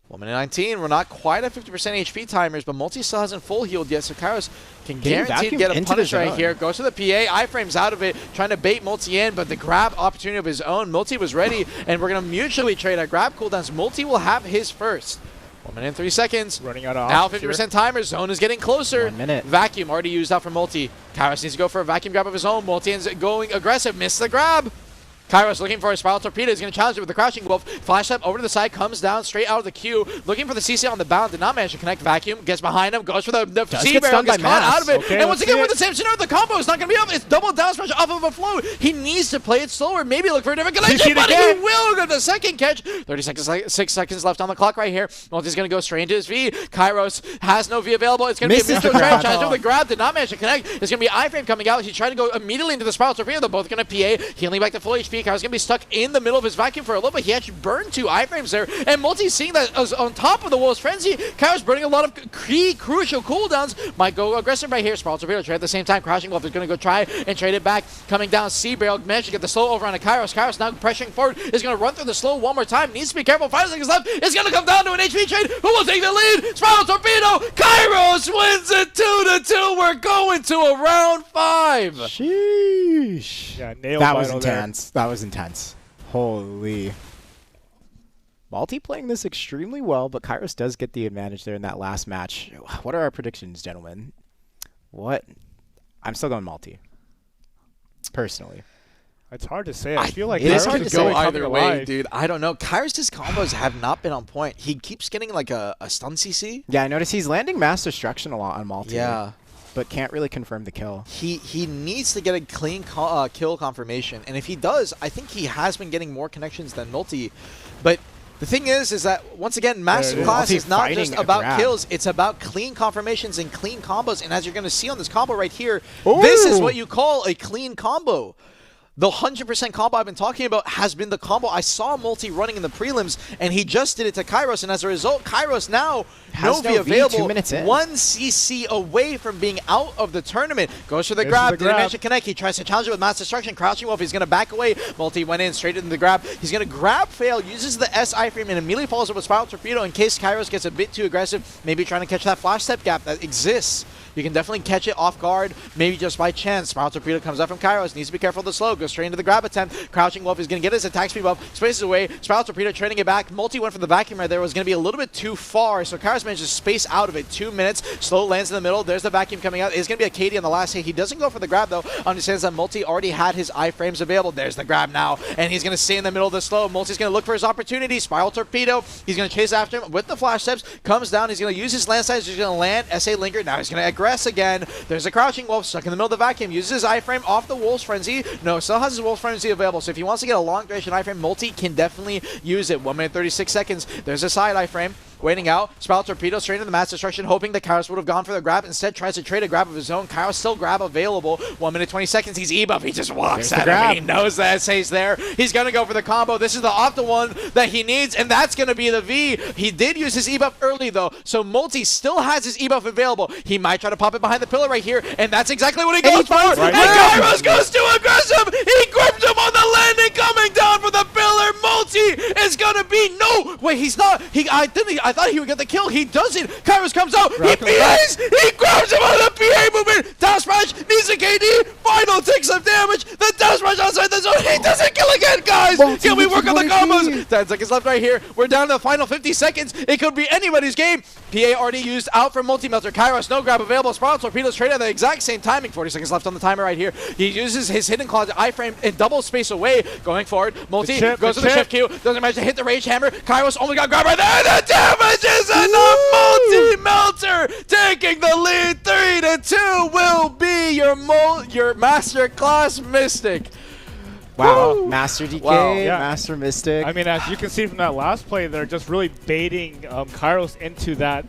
1 minute 19. We're not quite at 50% HP timers, but Multi still hasn't full healed yet, so Kairos can guarantee to get a punish right here. Goes to the PA. Iframe's out of it, trying to bait Multi in, but the grab opportunity of his own. Multi was ready, and we're going to mutually trade our grab cooldowns. Multi will have his first. 1 minute and 3 seconds. Running out of Now options 50% here. timer. Zone is getting closer. 1 minute. Vacuum already used out for Multi. Kairos needs to go for a vacuum grab of his own. Multi is going aggressive. Missed the grab. Kairos looking for a Spiral Torpedo. He's going to challenge it with the Crouching Wolf. Flash step over to the side, comes down straight out of the queue. Looking for the CC on the bound. Did not manage to connect. Vacuum gets behind him, goes for the get C-barrel, stunned by gets caught Mass. out of it. Okay, and once let's again, see we're it. in the same scenario. The combo is not going to be up. It's double down smash off of a float. He needs to play it slower. Maybe look for a different connection, it but he again. will get the second catch. 30 seconds, 6 seconds left on the clock right here. Multi's going to go straight into his V. Kairos has no V available. It's going to be a Misses the mutual grab. trade. Challenge with the grab. Did not manage to connect. It's going to be iframe coming out. He's trying to go immediately into the Spiral Torpedo. They're both going to PA. Healing back to full HP. Kairos going to be stuck in the middle of his vacuum for a little bit. He actually burned 2 iframes there. And Multi's seeing that as on top of the Wolf's Frenzy. Kairos burning a lot of key crucial cooldowns. Might go aggressive right here. Spiral Torpedo trade at the same time. Crouching Wolf is going to go try and trade it back. Coming down C-barrel. Managed to get the slow over on a Kairos. Kairos now pressuring forward. Is going to run through the slow one more time. Needs to be careful. 5 seconds left. It's going to come down to an HP trade. Who will take the lead? Spiral Torpedo. Kairos wins it 2-2. We're going to a round 5. Sheesh. Yeah, nailed That was Vital there. intense. That was intense. Holy. Multi playing this extremely well, but Kairos does get the advantage there in that last match. What are our predictions, gentlemen? What? I'm still going Multi. Personally. It's hard to say. I feel like it is Kairos hard to is say. Go really either coming way, alive. dude. I don't know. Kairos' combos have not been on point. He keeps getting like a stun CC. Yeah, I noticed he's landing Mass Destruction a lot on Multi. Yeah. But can't really confirm the kill. He needs to get a clean kill confirmation, and if he does, I think he has been getting more connections than Multi. But the thing is that once again, Master There it is. Class is not Multi just fighting a about grab. kills; it's about clean confirmations and clean combos. And as you're going to see on this combo right here, this is Ooh. what you call a clean combo. The 100% combo I've been talking about has been the combo I saw Multi running in the prelims, and he just did it to Kairos, and as a result, Kairos now Has no no V V, available, 2 minutes in. 1 CC away from being out of the tournament. Goes for the There's grab, the didn't grab. manage to connect. He tries to challenge it with Mass Destruction. Crouching Wolf, he's going to back away. Multi went in straight into the grab. He's going to grab fail, uses the S iframe, and immediately follows up with Spiral Torpedo in case Kairos gets a bit too aggressive, maybe trying to catch that flash step gap that exists. You can definitely catch it off guard, maybe just by chance. Spiral Torpedo comes up from Kairos, needs to be careful of the slow, goes straight into the grab attempt. Crouching Wolf is going to get his attack speed up, spaces away. Spiral Torpedo trading it back. Multi went for the vacuum right there, was going to be a little bit too far, so Kairos managed to space out of it. 2 minutes, slow lands in the middle. There's the vacuum coming out. It's going to be a KD on the last hit. He doesn't go for the grab though, understands that Multi already had his iframes available. There's the grab now, and he's going to stay in the middle of the slow. Multi's going to look for his opportunity. Spiral Torpedo, he's going to chase after him with the flash steps, comes down, he's going to use his land size, he's going to land SA Linger. Now he's going to aggress again. There's a Crouching Wolf stuck in the middle of the vacuum. Uses his iframe off the Wolf's Frenzy. No, still has his Wolf's Frenzy available. So if he wants to get a long duration iframe, Multi can definitely use it. 1 minute 36 seconds. There's a side iframe. Waiting out. Spiral Torpedo straight into the Mass Destruction, hoping that Kairos would have gone for the grab. Instead, tries to trade a grab of his own. Kairos still grab available. 1 minute 20 seconds. He's E-buff. He just walks at him. He knows that SA's there. He's going to go for the combo. This is the optimal one that he needs, and that's going to be the V. He did use his E-buff early, though, so Multi still has his E-buff available. He might try to pop it behind the pillar right here, and that's exactly what he goes for. right And there. Kairos goes too aggressive. He gripped him on the landing, coming down for the pillar. Multi is going to be... No! Wait, he's not. I I thought he would get the kill. He doesn't. Kairos comes out. He PAs. He grabs him on the PA movement. Down smash. Needs a KD. Final takes some damage. The down smash outside the zone. He doesn't kill again, guys. Can we work on the combos? 10 seconds left right here. We're down to the final 50 seconds. It could be anybody's game. PA already used out from Multi-Melter. Kairos, no grab available. Sprawl Torpedoes trade at the exact same timing. 40 seconds left on the timer right here. He uses his hidden closet iframe and double space away. Going forward. Multi goes to the shift Q. Doesn't manage to hit the rage hammer. Kairos only got grab right there. The damage is enough. Multi-Melter taking the lead. 3-2 will be your masterclass Mystic. Wow, Woo! Master DK, Wow. Yeah. Master Mystic. I mean, as you can see from that last play, they're just really baiting Kairos into that,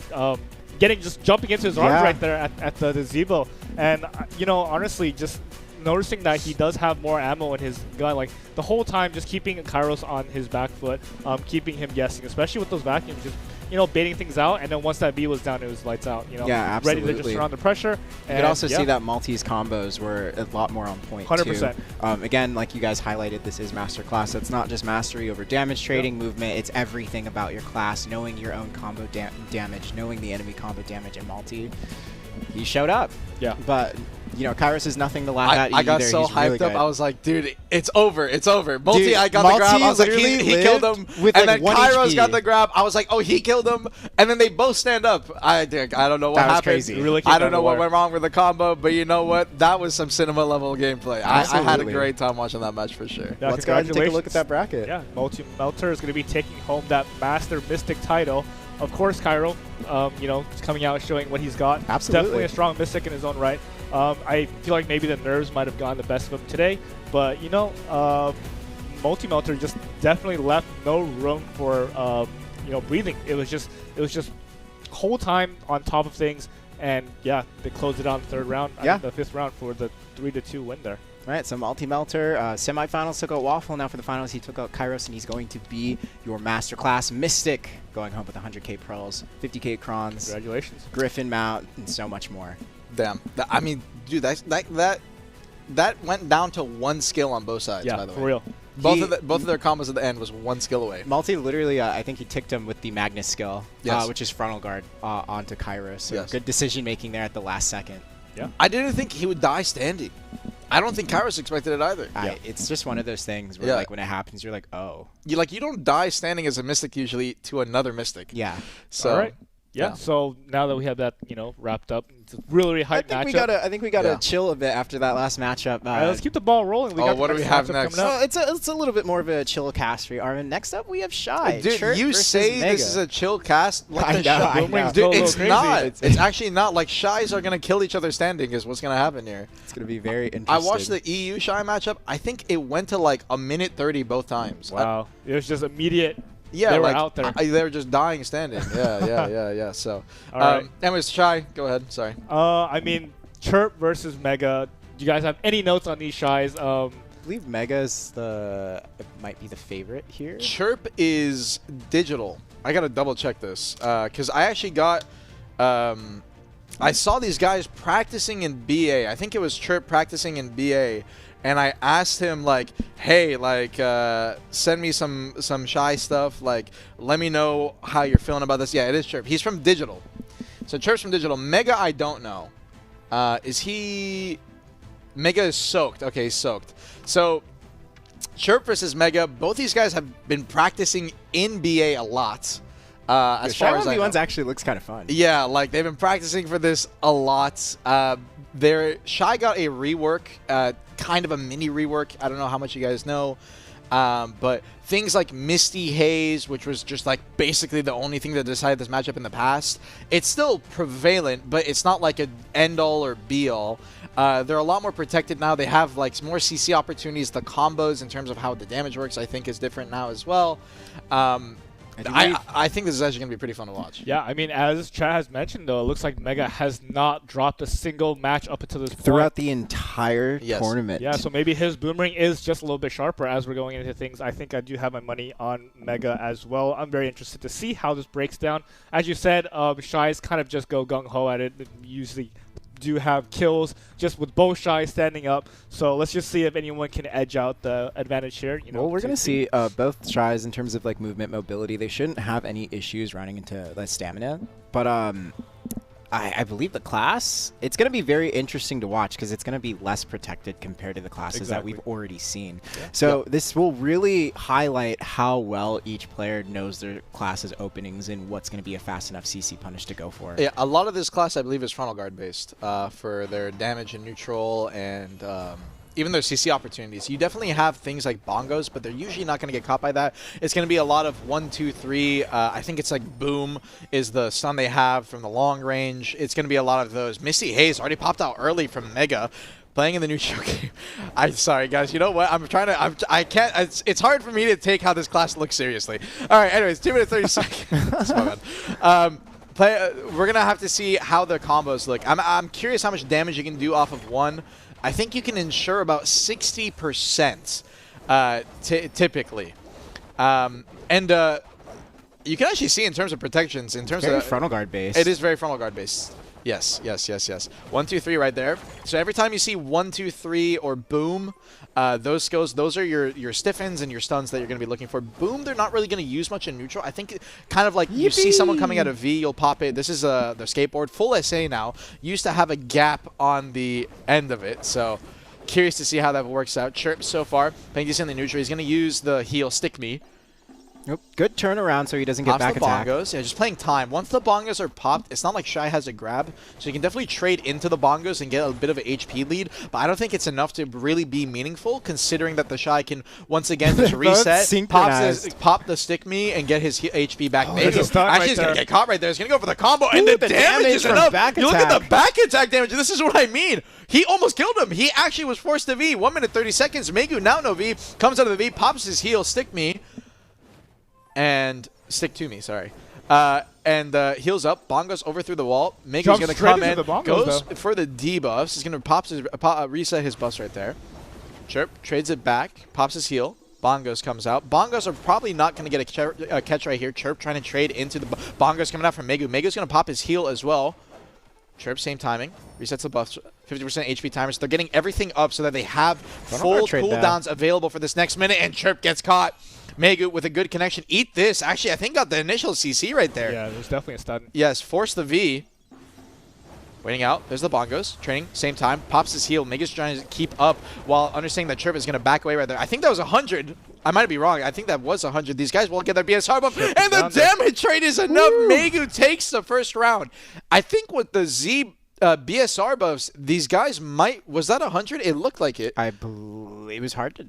jumping into his arms right there at the Zebo. And, you know, honestly, just noticing that he does have more ammo in his gun, like the whole time just keeping Kairos on his back foot, keeping him guessing, especially with those vacuums, just, you know, baiting things out. And then once that B was down, it was lights out, you know, ready to just surround the pressure. You could also see that Maltese combos were a lot more on point 100%. too. Again, like you guys highlighted, this is Master Class. It's not just mastery over damage trading movement. It's everything about your class, knowing your own combo damage, knowing the enemy combo damage in multi. He showed up. Yeah. But you know, Kairos is nothing to laugh at. I got so hyped up. I was like, dude, it's over. It's over. Multi, I got the grab. I was like, he killed him. And then Kairos got the grab. I was like, oh, he killed him. And then they both stand up. I don't know what happened. That was crazy. Really I don't know what went wrong with the combo, but you know what? That was some cinema level gameplay. I had a great time watching that match for sure. Yeah, let's go ahead and take a look at that bracket. Yeah, Multi-Melter is going to be taking home that Master Mystic title. Of course, Cairo, you know, coming out showing what he's got. Absolutely. Definitely a strong Mystic in his own right. I feel like maybe the nerves might have gotten the best of him today, but you know, Multi-Melter just definitely left no room for you know, breathing. It was just whole time on top of things, and yeah, they closed it out in the third round. Yeah, the fifth round for the 3-2 win there. All right, so Multi-Melter semifinals took out Waffle. Now for the finals, he took out Kairos, and he's going to be your masterclass Mystic, going home with 100k pearls, 50k crons, congratulations, Griffin mount, and so much more. Damn, I mean, dude, that went down to one skill on both sides. Yeah, by the way, for real. Both of their combos at the end was one skill away. Multi literally, I think he ticked him with the Magnus skill, yes, which is frontal guard onto Kairos. So yes, good decision making there at the last second. Yeah, I didn't think he would die standing. I don't think Kairos expected it either. It's just one of those things where, like, when it happens, you're like, oh. You don't die standing as a Mystic usually to another Mystic. Yeah. So. All right. Yeah. So now that we have that, you know, wrapped up, it's a really hyped matchup. I think we gotta chill a bit after that last matchup. All right, let's keep the ball rolling. What do we have next? It's a little bit more of a chill cast for you, Armin. Next up, we have Shai. Dude, you say Mega. this is a chill cast? I know. Dude, it's not. It's actually not. Like, Shais are gonna kill each other standing is what's gonna happen here. It's gonna be very interesting. I watched the EU Shai matchup. I think it went to like a minute 30 both times. Wow. It was just immediate. Yeah, they were like, out there. They were just dying standing. Yeah. So, anyways, Shai, go ahead. Sorry. I mean, Chirp versus Mega. Do you guys have any notes on these Shais? I believe Mega's might be the favorite here. Chirp is digital. I gotta double check this because I actually got. I saw these guys practicing in BA. I think it was Chirp practicing in BA. And I asked him, like, hey, like, send me some Shai stuff. Like, let me know how you're feeling about this. Yeah, it is Chirp. He's from Digital. So Chirp's from Digital. Mega, I don't know. Is he... Mega is soaked. Okay, he's soaked. So Chirp versus Mega, both these guys have been practicing in BA a lot. As far as I know. 1v1s actually looks kind of fun. Yeah, like, they've been practicing for this a lot. Shai got a rework, kind of a mini rework. I don't know how much you guys know, but things like Misty Haze, which was just like basically the only thing that decided this matchup in the past, it's still prevalent, but it's not like an end-all or be-all. They're a lot more protected now. They have like more CC opportunities. The combos in terms of how the damage works, I think, is different now as well. I think this is actually going to be pretty fun to watch. Yeah, I mean, as Chad has mentioned, though, it looks like Mega has not dropped a single match up until this point. Throughout the entire tournament. Yeah, so maybe his boomerang is just a little bit sharper as we're going into things. I think I do have my money on Mega as well. I'm very interested to see how this breaks down. As you said, Shai's kind of just go gung-ho at it, usually do have kills just with both Shai standing up. So let's just see if anyone can edge out the advantage here. You know, well, we're going to see both Shais in terms of like movement mobility. They shouldn't have any issues running into the stamina. But I believe the class, it's going to be very interesting to watch because it's going to be less protected compared to the classes that we've already seen. Yeah. So this will really highlight how well each player knows their class's openings and what's going to be a fast enough CC punish to go for. Yeah, a lot of this class, I believe, is frontal guard based for their damage and neutral and even their CC opportunities. You definitely have things like bongos, but they're usually not going to get caught by that. It's going to be a lot of 1, 2, 3. I think it's like boom is the stun they have from the long range. It's going to be a lot of those. Misty Haze already popped out early from Mega. Playing in the neutral game. I'm sorry, guys. You know what? I'm trying to. I can't. It's hard for me to take how this class looks seriously. All right. Anyways, 2 minutes 30 seconds. That's my bad. We're gonna have to see how the combos look. I'm curious how much damage you can do off of one. I think you can ensure about 60% typically. You can actually see in terms of protections, in terms of frontal guard based. It is very frontal guard based. Yes, yes, yes, yes. 1, 2, 3 right there. So every time you see 1, 2, 3 or boom, those skills, those are your stiffens and your stuns that you're going to be looking for. Boom, they're not really going to use much in neutral. I think kind of like you see someone coming out of V, you'll pop it. This is the skateboard. Full SA now. Used to have a gap on the end of it. So curious to see how that works out. Chirp so far. Playing decent in the neutral. He's going to use the heal stick me. Nope. Good turnaround so he doesn't get back attack. Bongos. Yeah, just playing time. Once the bongos are popped, it's not like Shai has a grab, so you can definitely trade into the bongos and get a bit of an HP lead, but I don't think it's enough to really be meaningful, considering that the Shai can, once again, just reset, pop the stick me, and get his HP back. Maybe. Actually, he's going to get caught right there. He's going to go for the combo, and the damage is enough. You look at the back attack damage. This is what I mean. He almost killed him. He actually was forced to V. 1 minute 30 seconds. Megu now no V. Comes out of the V, pops his heal, stick me. And stick to me, sorry. Heals up. Bongos over through the wall. Megu's going to come in. Goes for the debuffs. He's going to reset his buffs right there. Chirp. Trades it back. Pops his heal. Bongos comes out. Bongos are probably not going to get a catch right here. Chirp trying to trade into the Bongos coming out from Megu. Megu's going to pop his heal as well. Chirp, same timing. Resets the buffs. 50% HP timers. They're getting everything up so that they have full cooldowns available for this next minute. And Chirp gets caught. Megu with a good connection. Eat this. Actually, I think got the initial CC right there. Yeah, there's definitely a stun. Yes, force the V. Waiting out. There's the bongos. Training. Same time. Pops his heal. Megu's trying to keep up while understanding that Chirp is going to back away right there. I think that was 100. I might be wrong. I think that was 100. These guys won't get their BSR buff. And the damage trade is enough. Woo! Megu takes the first round. I think with the Z BSR buffs, these guys might. Was that 100? It looked like it. I believe it was hard to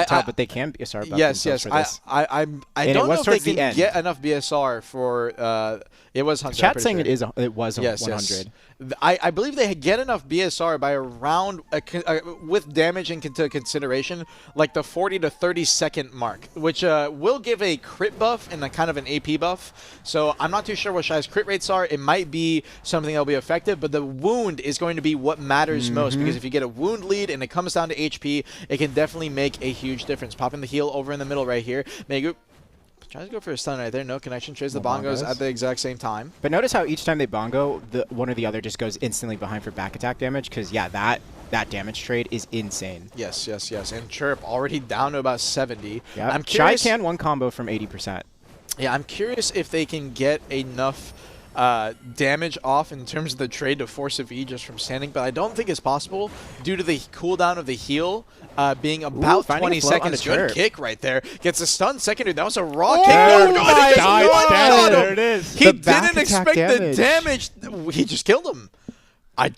tell, but they can BSR buff. Yes, yes. For this. I don't know if they can get enough BSR for. It was 100. Chat saying sure. It was 100. Yes. I believe they get enough BSR by around with damage into consideration, like the 40 to 30 second mark, which will give a crit buff and a kind of an AP buff. So I'm not too sure what Shai's crit rates are. It might be something that'll be effective, but the wound is going to be what matters most, because if you get a wound lead and it comes down to HP, it can definitely make a huge difference. Popping the heal over in the middle right here. Megu tries to go for a stun right there. No connection. Trades the bongos at the exact same time. But notice how each time they bongo, one or the other just goes instantly behind for back attack damage, because, yeah, that damage trade is insane. Yes, yes, yes. And Chirp already down to about 70. Yep. I'm curious. Shai can one combo from 80%. Yeah, I'm curious if they can get enough damage off in terms of the trade to force a V just from standing, but I don't think it's possible due to the cooldown of the heal being about 20 seconds. Good kick right there. Gets a stun secondary. That was a raw kick. Oh my God. There it is. He didn't expect the damage. He just killed him. I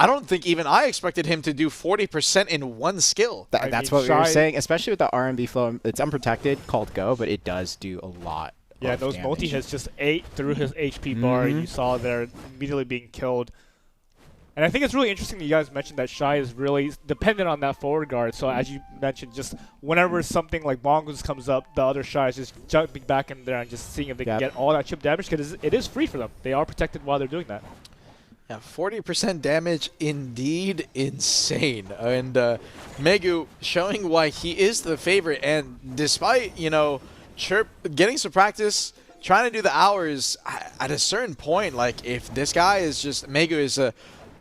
don't think even I expected him to do 40% in one skill. That's what we were saying, especially with the RMB flow. It's unprotected, called go, but it does do a lot. Yeah, those multi-hits just ate through his HP bar, and you saw there immediately being killed. And I think it's really interesting that you guys mentioned that Shai is really dependent on that forward guard. So as you mentioned, just whenever something like bongos comes up, the other Shai is just jumping back in there and just seeing if they can get all that chip damage, because it is free for them. They are protected while they're doing that. Yeah, 40% damage, indeed insane. And Megu showing why he is the favorite, and despite, Chirp getting some practice, trying to do the hours, at a certain point, like if this guy is just, Megu is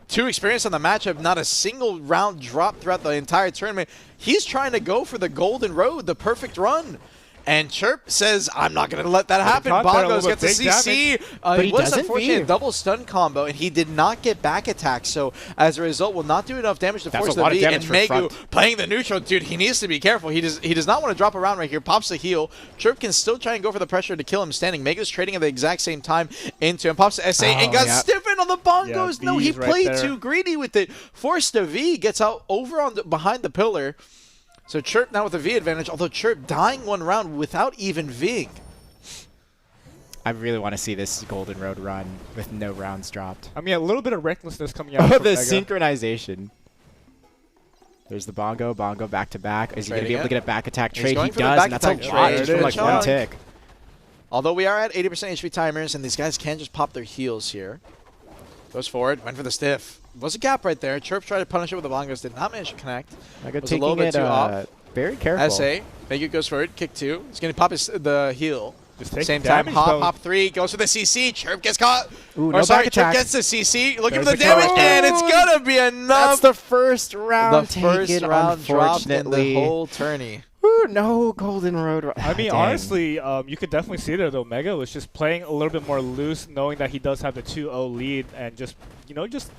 too experienced on the matchup. Not a single round dropped throughout the entire tournament. He's trying to go for the golden road, the perfect run. And Chirp says, I'm not going to let that happen. Bongos gets a CC. It was unfortunately a double stun combo, and he did not get back attack. So as a result, will not do enough damage to force the V. And Megu playing the neutral. Dude, he needs to be careful. He does not want to drop around right here. Pops the heal. Chirp can still try and go for the pressure to kill him standing. Megu's trading at the exact same time into him. Pops the SA and got stiffened on the Bongos. No, he played too greedy with it. Forced a V. Gets out over on behind the pillar. So Chirp now with a V advantage, although Chirp dying one round without even Ving. I really want to see this Golden Road run with no rounds dropped. I mean, a little bit of recklessness coming out. Oh, the synchronization. There's the Bongo back to back. Is he going to be able to get a back attack trade? He does, and that's a lot just from like one tick. Although we are at 80% HP timers, and these guys can just pop their heals here. Goes forward, went for the stiff. Was a gap right there. Chirp tried to punish it with the Bongos, did not manage to connect. Was a little bit too off. Very careful. SA, Megu goes forward, kick 2. He's going to pop the heal. Just same time, hop 3, goes for the CC. Chirp gets caught. Ooh, no back attack. Chirp gets the CC, looking for the damage, and it's going to be enough. That's the first round dropped in the whole tourney. Ooh, no Golden Road. I mean, honestly, you could definitely see there, though. Mega was just playing a little bit more loose, knowing that he does have the 2-0 lead, and just,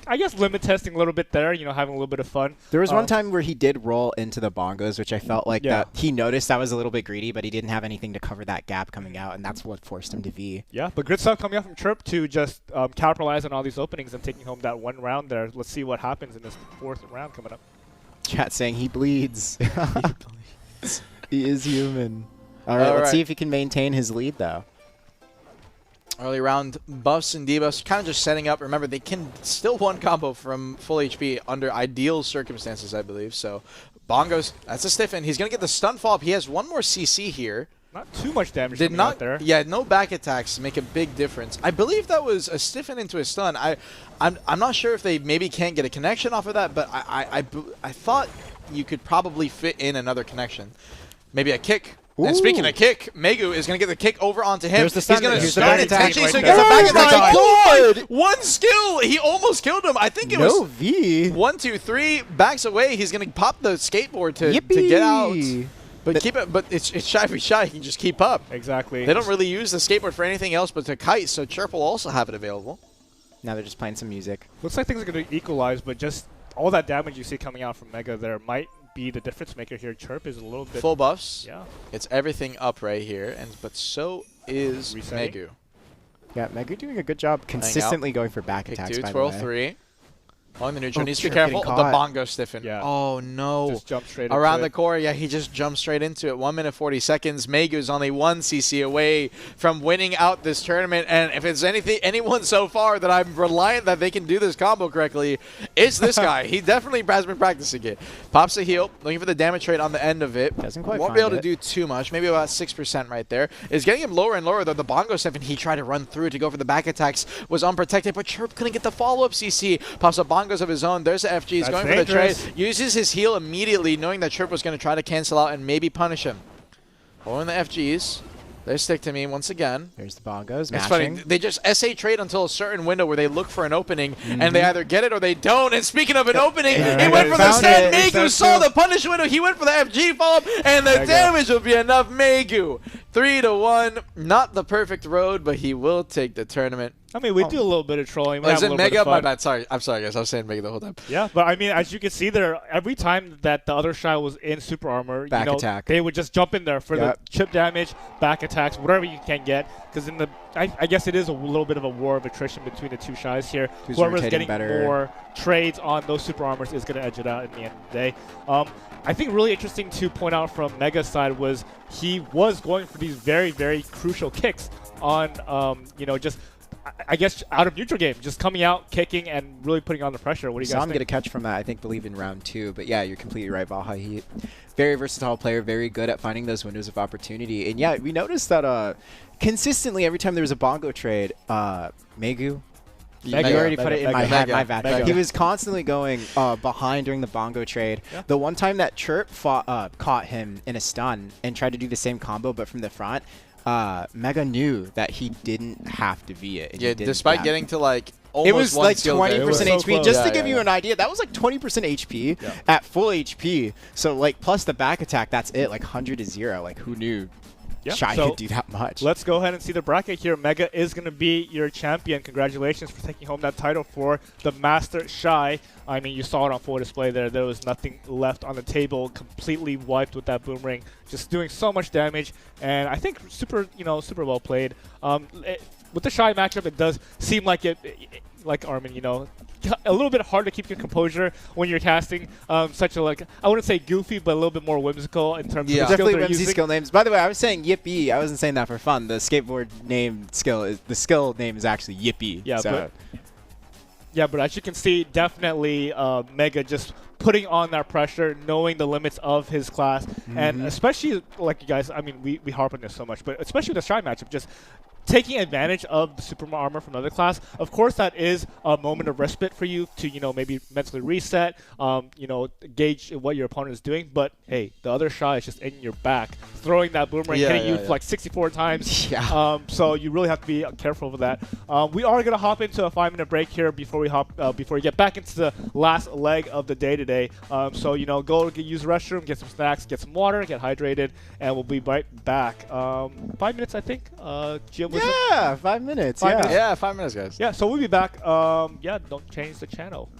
I guess, limit testing a little bit there, having a little bit of fun. There was one time where he did roll into the Bongos, which I felt like that he noticed that was a little bit greedy, but he didn't have anything to cover that gap coming out, and that's what forced him to V. Yeah, but good stuff coming out from Chirp to just capitalize on all these openings and taking home that one round there. Let's see what happens in this 4th round coming up. Chat saying he bleeds. He bleeds. He is human. All right, let's see if he can maintain his lead, though. Early round buffs and debuffs, kind of just setting up. Remember, they can still one combo from full HP under ideal circumstances, I believe. So, Bongos, that's a stiffen. He's going to get the stun follow-up. He has one more CC here. Not too much damage coming out there. Yeah, no back attacks make a big difference. I believe that was a stiffen into a stun. I'm not sure if they maybe can't get a connection off of that, but I thought you could probably fit in another connection. Maybe a kick. Ooh. And speaking of kick, Megu is going to get the kick over onto him. He's going to start attaching, so he gets a back attack. Oh, one skill! He almost killed him. I think it was V. 1, 2, 3, backs away. He's going to pop the skateboard to get out. But keep it. But it's Shai v Shai. He can just keep up. Exactly. They don't really use the skateboard for anything else but to kite, so Chirp will also have it available. Now they're just playing some music. Looks like things are going to equalize, but just all that damage you see coming out from Mega there might be the difference maker here. Chirp is a little bit full buffs. Yeah, it's everything up right here, but so is Megu. Yeah, Megu doing a good job consistently going for back attacks. Kick 2, twirl 3. On the neutral, needs to be careful. The Bongo stiffen. Yeah. Oh no! Just jump straight around into the core. Yeah, he just jumped straight into it. 1 minute 40 seconds. Megu's only 1 CC away from winning out this tournament. And if it's anyone so far that I'm reliant that they can do this combo correctly, it's this guy. He definitely has been practicing it. Pops a heal, looking for the damage rate on the end of it. Doesn't quite Won't be able to do too much. Maybe about 6% right there. Is getting him lower and lower though. The Bongo stiffen. He tried to run through to go for the back attacks. Was unprotected, but Chirp couldn't get the follow-up CC. Pops up Bongos of his own. There's the FG. He's going for the trade. Uses his heal immediately, knowing that Chirp was going to try to cancel out and maybe punish him. Pulling the FGs. They stick to me once again. There's the Bongos. It's funny. They just SA trade until a certain window where they look for an opening, and they either get it or they don't. And speaking of an opening, he went for the stand. Megu saw the punish window. He went for the FG follow-up, and the damage will be enough. Megu, 3-1. Not the perfect road, but he will take the tournament. I mean, we do a little bit of trolling. Is it Mega? My bad. Sorry. I'm sorry, guys. I was saying Mega the whole time. Yeah, but I mean, as you can see there, every time that the other Shai was in super armor, they would just jump in there for the chip damage, back attacks, whatever you can get. Because in the, I guess it is a little bit of a war of attrition between the two Shais here. Whoever's getting more trades on those super armors is going to edge it out at the end of the day. I think really interesting to point out from Mega's side was he was going for these very, very crucial kicks on, just I guess out of neutral game, just coming out, kicking, and really putting on the pressure. What do you guys think? I'm going to catch from that, I believe in round 2. But yeah, you're completely right, Valha. He very versatile player, very good at finding those windows of opportunity. And yeah, we noticed that consistently every time there was a Bongo trade, Megu. You already put it in my head. My bad. He was constantly going behind during the Bongo trade. Yeah. The one time that Chirp caught him in a stun and tried to do the same combo but from the front, Mega knew that he didn't have to V it. Yeah, despite getting to like almost It was one like skill 20% there. It was so HP. close. Just Yeah, to give yeah, you yeah. an idea, that was like 20% HP Yeah. at full HP. So like plus the back attack, that's it. Like 100 to 0. Like who knew Yeah, Shai so could do that much? let's go ahead and see the bracket here. Mega is going to be your champion. Congratulations for taking home that title for the Master Shai. I mean, you saw it on full display there. There was nothing left on the table. Completely wiped with that boomerang. Just doing so much damage. And I think super well played. With the Shai matchup, it does seem like like Armin, a little bit hard to keep your composure when you're casting such a, like, I wouldn't say goofy, but a little bit more whimsical in terms Yeah. of the skills Definitely they're whimsy using. skill names. By the way, I was saying Yippee. I wasn't saying that for fun. The skateboard name skill is the skill name is actually Yippee. Yeah, so. but as you can see, definitely Mega just putting on that pressure, knowing the limits of his class, and especially, like you guys, I mean, we harp on this so much, but especially the Shai matchup, just taking advantage of the super armor from another class. Of course, that is a moment of respite for you to, maybe mentally reset, gauge what your opponent is doing. But hey, the other Shai is just in your back, throwing that boomerang, hitting you like 64 times. Yeah. So you really have to be careful with that. We are gonna hop into a 5-minute break here before we get back into the last leg of the day today. So go use the restroom, get some snacks, get some water, get hydrated, and we'll be right back. 5 minutes, I think. Jim was Yeah, 5 minutes. 5 yeah. minutes. Yeah, 5 minutes, guys. Yeah, so we'll be back. Don't change the channel.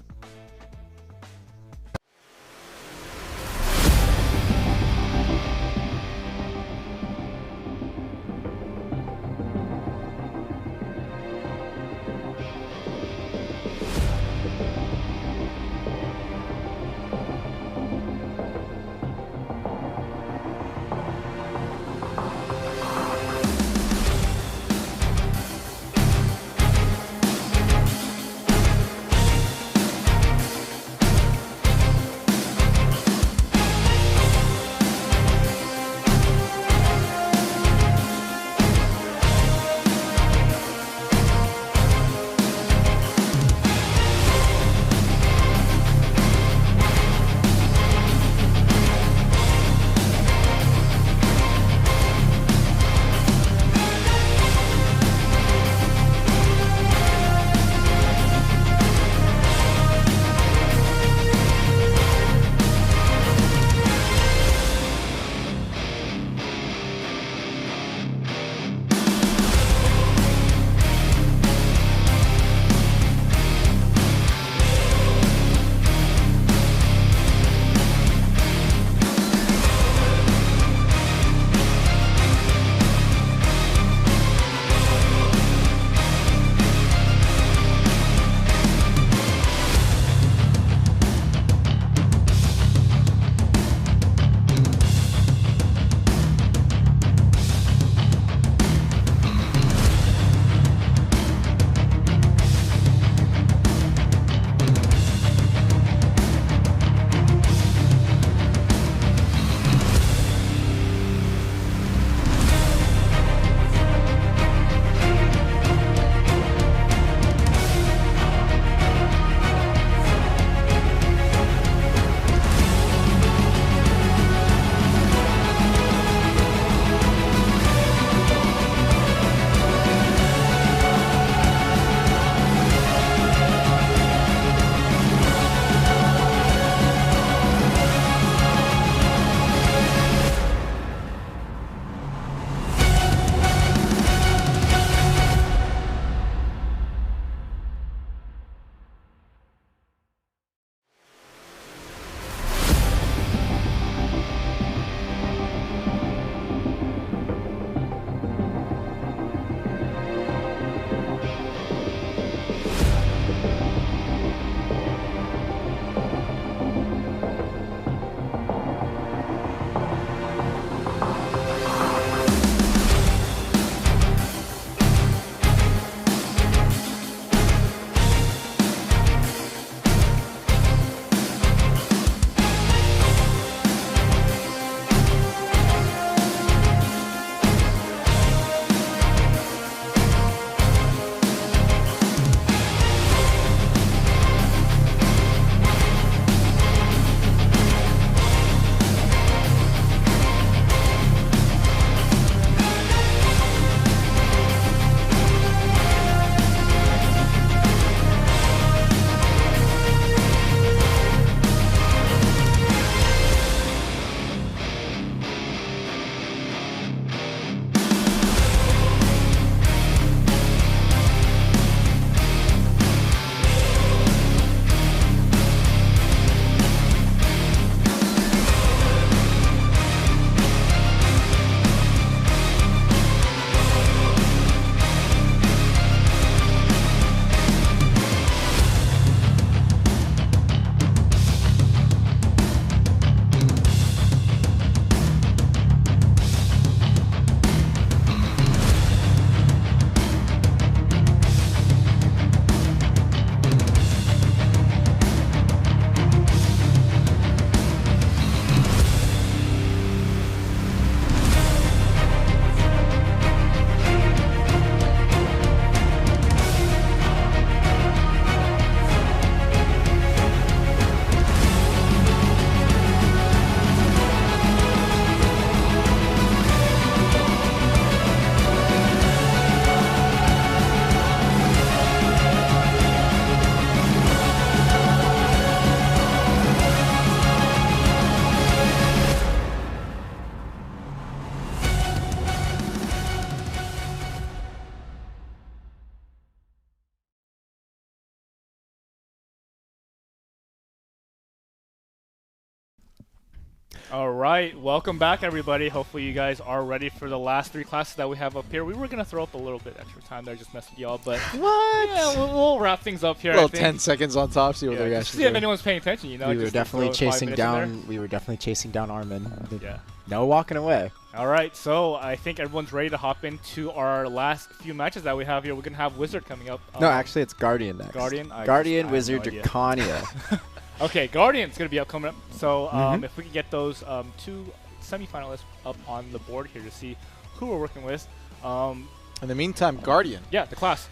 All right, welcome back, everybody. Hopefully you guys are ready for the last 3 classes that we have up here. We were going to throw up a little bit extra time there, just messing with y'all, but What? yeah, we'll wrap things up here. A little I think. 10 seconds on top, see what the Yeah, just reaction see if is. anyone's paying attention, you know. We were just definitely throw 5 chasing minutes in there. down. We were definitely chasing down Armin. Yeah. No walking away. All right, so I think everyone's ready to hop into our last few matches that we have here. We're going to have Wizard coming up. No, actually, it's Guardian next. Guardian? Guardian, I Wizard, have no idea. Drakania. Okay, Guardian's going to be up coming up. So if we can get those 2 semifinalists up on the board here to see who we're working with. In the meantime, Guardian. Yeah, the class.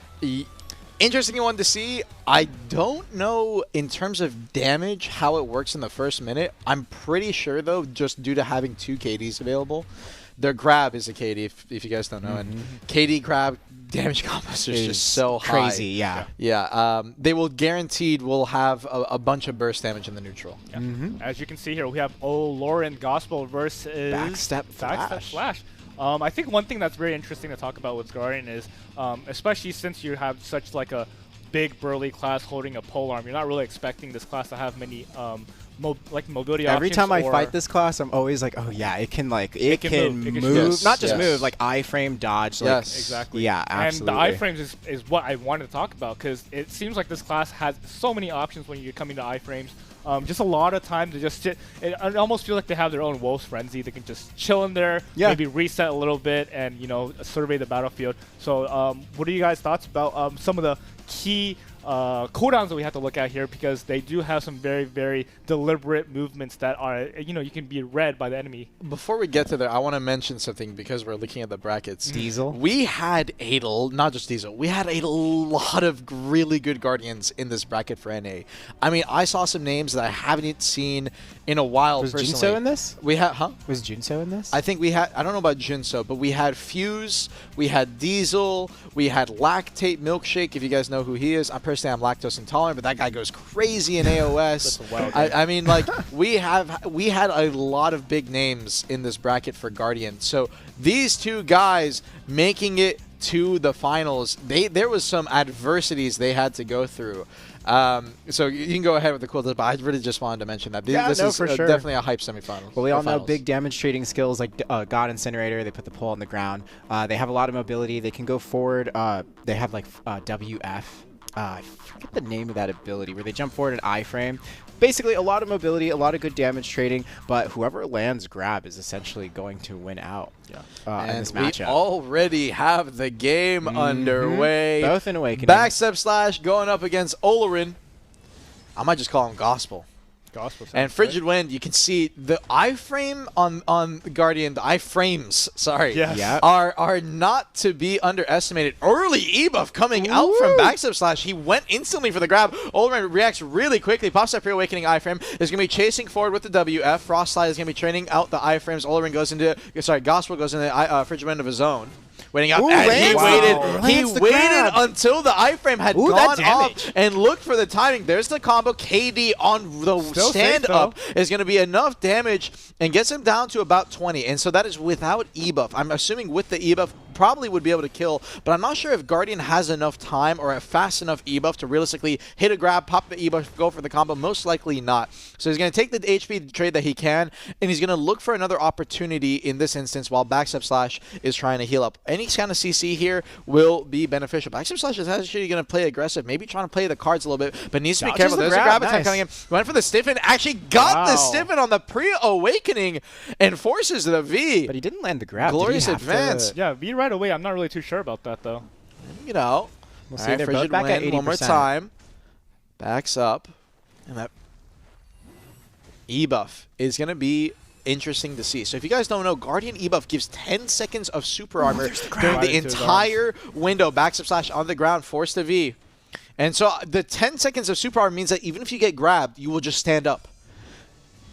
Interesting one to see. I don't know in terms of damage how it works in the first minute. I'm pretty sure, though, just due to having 2 KDs available, their grab is a KD, if you guys don't know. And KD grab damage combos is just so high. Crazy, yeah. Yeah, they will guaranteed will have a bunch of burst damage in the neutral. Yeah. As you can see here, we have Lauren Gospel versus Backstep Flash. I think one thing that's very interesting to talk about with Guardian is, especially since you have such like a big burly class holding a polearm, you're not really expecting this class to have many mobility options. Every time I fight this class, I'm always like, oh yeah, it can like it can move. move, Yes, not just yes. move, like iframe dodge. Like, Yes. Exactly. Yeah, absolutely. And the iframes is what I wanted to talk about because it seems like this class has so many options when you're coming to iframes. Just a lot of time to just sit. It almost feels like they have their own Wolf's Frenzy. They can just chill in there, maybe reset a little bit, and survey the battlefield. So, what are you guys' thoughts about some of the key cooldowns that we have to look at here, because they do have some very, very deliberate movements that are, you can be read by the enemy. Before we get to there, I want to mention something because we're looking at the brackets. Diesel. We had not just Diesel, we had a lot of really good Guardians in this bracket for NA. I mean, I saw some names that I haven't seen in a while. Was personally. Jinso in this? We had, huh? Was Jinso in this? I think we had, I don't know about Jinso, but we had Fuse, we had Diesel, we had Lactate Milkshake, if you guys know who he is. I'm lactose intolerant, but that guy goes crazy in AOS. That's a wild game. I mean, like, we had a lot of big names in this bracket for Guardian. So these 2 guys making it to the finals, there was some adversities they had to go through. So you can go ahead with the cool stuff, but I really just wanted to mention that. This is for sure. definitely a hype semifinal. Well, we all know finals. big damage trading skills like God Incinerator. They put the pole on the ground. They have a lot of mobility. They can go forward. They have like WF. I forget the name of that ability where they jump forward at iframe. Basically, a lot of mobility, a lot of good damage trading, but whoever lands grab is essentially going to win out in this matchup. We already have the game underway. Both in Awakening. Backstep Slash going up against Olorin. I might just call him Gospel. And Frigid Wind, you can see the iframe on Guardian, the iframes, sorry, are not to be underestimated. Early E-buff coming out from Backstep Slash. He went instantly for the grab. Olorin reacts really quickly, pops up Pre-Awakening iframe, is going to be chasing forward with the WF. Frostlight is going to be training out the iframes. Olorin goes into, Gospel goes into Frigid Wind of his own. Waiting out, and he waited until the iframe had gone off and looked for the timing. There's the combo. KD on the stand-up is going to be enough damage and gets him down to about 20. And so that is without E-buff. I'm assuming with the E-buff, probably would be able to kill, but I'm not sure if Guardian has enough time or a fast enough E-buff to realistically hit a grab, pop the E-buff, go for the combo. Most likely not. So he's going to take the HP trade that he can, and he's going to look for another opportunity in this instance while Backstep Slash is trying to heal up. Any kind of CC here will be beneficial. Backstep Slash is actually going to play aggressive, maybe trying to play the cards a little bit, but needs to be careful. There's a grab attack coming in. Went for the stiffen, actually got the stiffen on the Pre-Awakening and forces the V. But he didn't land the grab. Glorious advance. Yeah, V right away. I'm not really too sure about that, though. We'll see. They're both back at 80%. One more time. Backs up. And that E-buff is going to be interesting to see. So if you guys don't know, Guardian E-buff gives 10 seconds of super armor during the entire window. Backstep Slash on the ground, force the V. And so the 10 seconds of super armor means that even if you get grabbed, you will just stand up.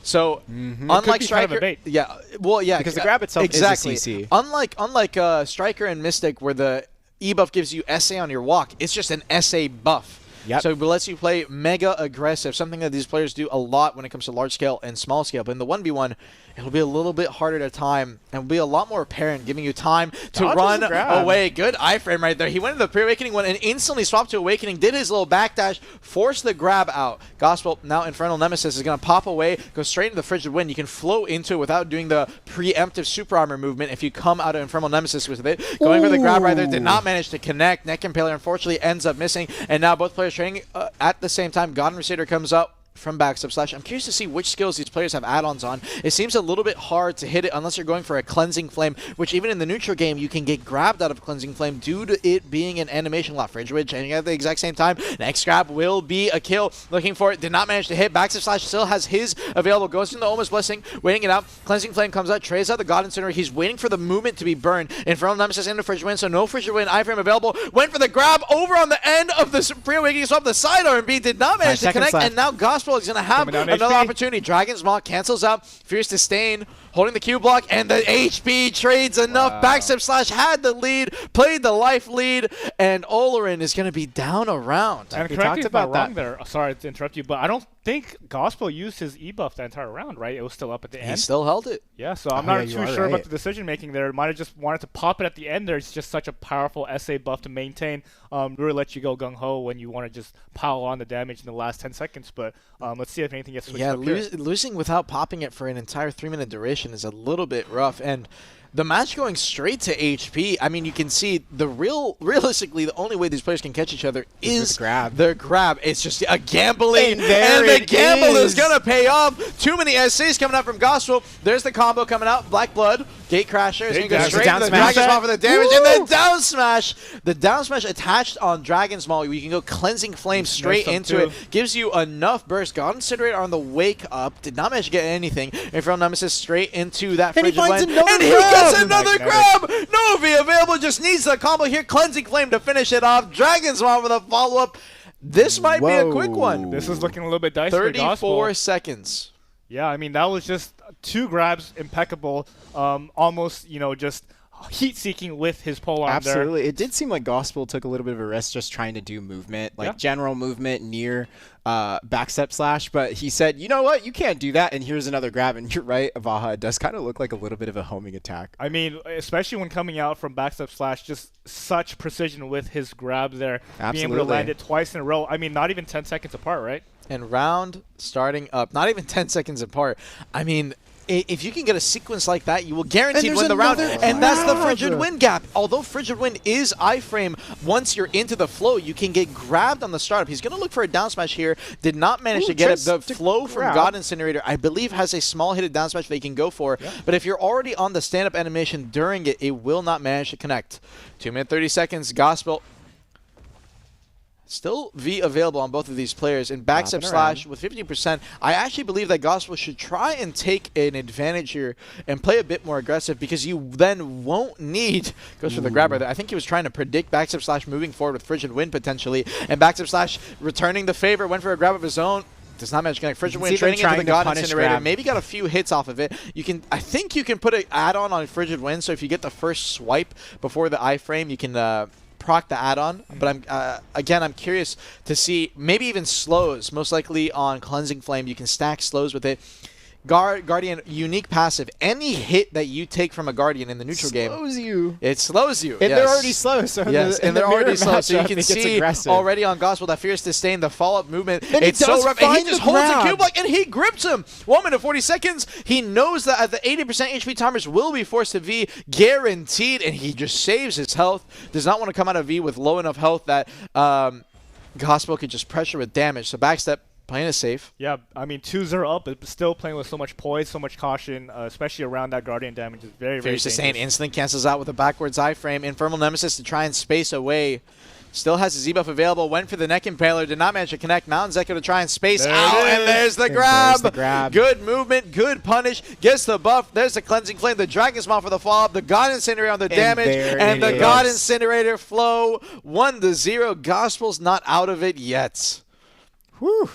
So unlike Striker, because the grab itself is a CC. Unlike Striker and Mystic, where the E buff gives you SA on your walk, it's just an SA buff. Yep. So it lets you play mega aggressive, something that these players do a lot when it comes to large scale and small scale. But in the 1v1, it'll be a little bit harder to time and will be a lot more apparent, giving you time to Dodges run the grab. away. Good iframe right there. He went into the pre-awakening one and instantly swapped to awakening, did his little backdash, forced the grab out. Gospel, now Infernal Nemesis, is going to pop away, go straight into the Frigid Wind. You can flow into it without doing the preemptive super armor movement if you come out of Infernal Nemesis with it. Going for the grab right there, did not manage to connect. Neck Impaler unfortunately ends up missing, and now both players trading at the same time. God Crusader comes up from backstep slash. I'm curious to see which skills these players have add-ons on. It seems a little bit hard to hit it unless you're going for a Cleansing Flame, which even in the neutral game, you can get grabbed out of Cleansing Flame due to it being an animation lot. Fridge Witch and at the exact same time. Next grab will be a kill. Looking for it, did not manage to hit. Backstep slash still has his available. Goes into the Almost Blessing, waiting it out. Cleansing Flame comes out, trays out the God Incinerator. He's waiting for the movement to be burned. Infernal Nemesis into Frigid Wind, so no Frigid Wind iframe available. Went for the grab over on the end of the pre-awakening swap. The side R&B did not manage to connect, and now Gospel is going to have another opportunity. Dragon's Maw cancels out. Fierce Disdain holding the Q block, and the HP trades enough. Backstep slash had the lead, played the life lead, and Olorin is going to be down a round. And We correct talked me if about I'm wrong there. Sorry to interrupt you, but I don't think Gospel used his E-buff the entire round, right? It was still up at the He end. still held it. Yeah, so I'm Oh, not yeah, you too are sure right. about the decision making there. Might have just wanted to pop it at the end there. It's just such a powerful SA buff to maintain. Really let you go gung ho when you want to just pile on the damage in the last 10 seconds. But let's see if anything gets switched Yeah, up here. losing without popping it for an entire 3-minute duration is a little bit rough. And the match going straight to HP, I mean, you can see realistically, the only way these players can catch each other is their grab. It's just a gambling, and the gamble is going to pay off. Too many SCs coming out from Gospel. There's the combo coming out. Black Blood, Gate Crasher is going to go straight to the Dragon's Maw for the damage, and then down smash. The down smash attached on Dragon's Maw. You can go Cleansing Flame straight into it. Gives you enough burst. God Incinerator on the wake up. Did not manage to get anything. Infernal Nemesis straight into that Frigid Wind. And he gets another grab! No V available, just needs the combo here. Cleansing Flame to finish it off. Dragon's Maw with a follow-up. This might be a quick one. This is looking a little bit dicey for Gospel. 34 seconds. Yeah, I mean, that was just 2 grabs, impeccable. Almost, just heat-seeking with his polearm there. Absolutely. It did seem like Gospel took a little bit of a risk just trying to do movement, like general movement near backstep slash, but he said, you know what, you can't do that, and here's another grab, and you're right, Vaha, it does kind of look like a little bit of a homing attack. I mean, especially when coming out from backstep slash, just such precision with his grab there. Absolutely. Being able to land it twice in a row. I mean, not even 10 seconds apart, right? And round starting up, not even 10 seconds apart. I mean, if you can get a sequence like that, you will guaranteed win the round. And that's the Frigid Wind gap. Although Frigid Wind is iframe, once you're into the flow, you can get grabbed on the startup. He's going to look for a down smash here. Did not manage to get it. The flow from God Incinerator, I believe, has a small hit down smash that he can go for. But if you're already on the stand-up animation during it, it will not manage to connect. 2 minutes, 30 seconds. Gospel. Still V available on both of these players. In backstep slash with 50%, I actually believe that Gospel should try and take an advantage here and play a bit more aggressive, because you then won't need, goes for the grab right there. I think he was trying to predict backstep slash moving forward with Frigid Wind potentially, and backstep slash returning the favor, went for a grab of his own. Does not manage to connect. Frigid Wind trading into the God Incinerator. Maybe got a few hits off of it. I think you can put an add-on on Frigid Wind, so if you get the first swipe before the iframe, you can proc the add-on, but I'm curious to see maybe even slows. Most likely on Cleansing Flame, you can stack slows with it. Guardian, unique passive. Any hit that you take from a Guardian in the neutral game, it slows you. And they're already slow, so and they're already slow. So you can see already on Gospel that Fierce Disdain, the follow-up movement. It's so rough, and he just holds the Q block and he grips him. 1 minute 40 seconds. He knows that at the 80% HP timers will be forced to V, guaranteed, and he just saves his health. Does not want to come out of V with low enough health that Gospel could just pressure with damage. So backstep. Playing it safe. Yeah, I mean, 2-0 up, but still playing with so much poise, so much caution, especially around that Guardian damage is very, very dangerous. Sustain instantly cancels out with a backwards iframe. Infernal Nemesis to try and space away. Still has his Z-buff available. Went for the Neck Impaler. Did not manage to connect. Mountain Zeko to try and space out. And there's the grab. Good movement. Good punish. Gets the buff. There's the Cleansing Flame. The Dragon's Maw for the follow-up. The God Incinerator on the damage. And the God Incinerator flow. 1-0. Gospel's not out of it yet. Whew.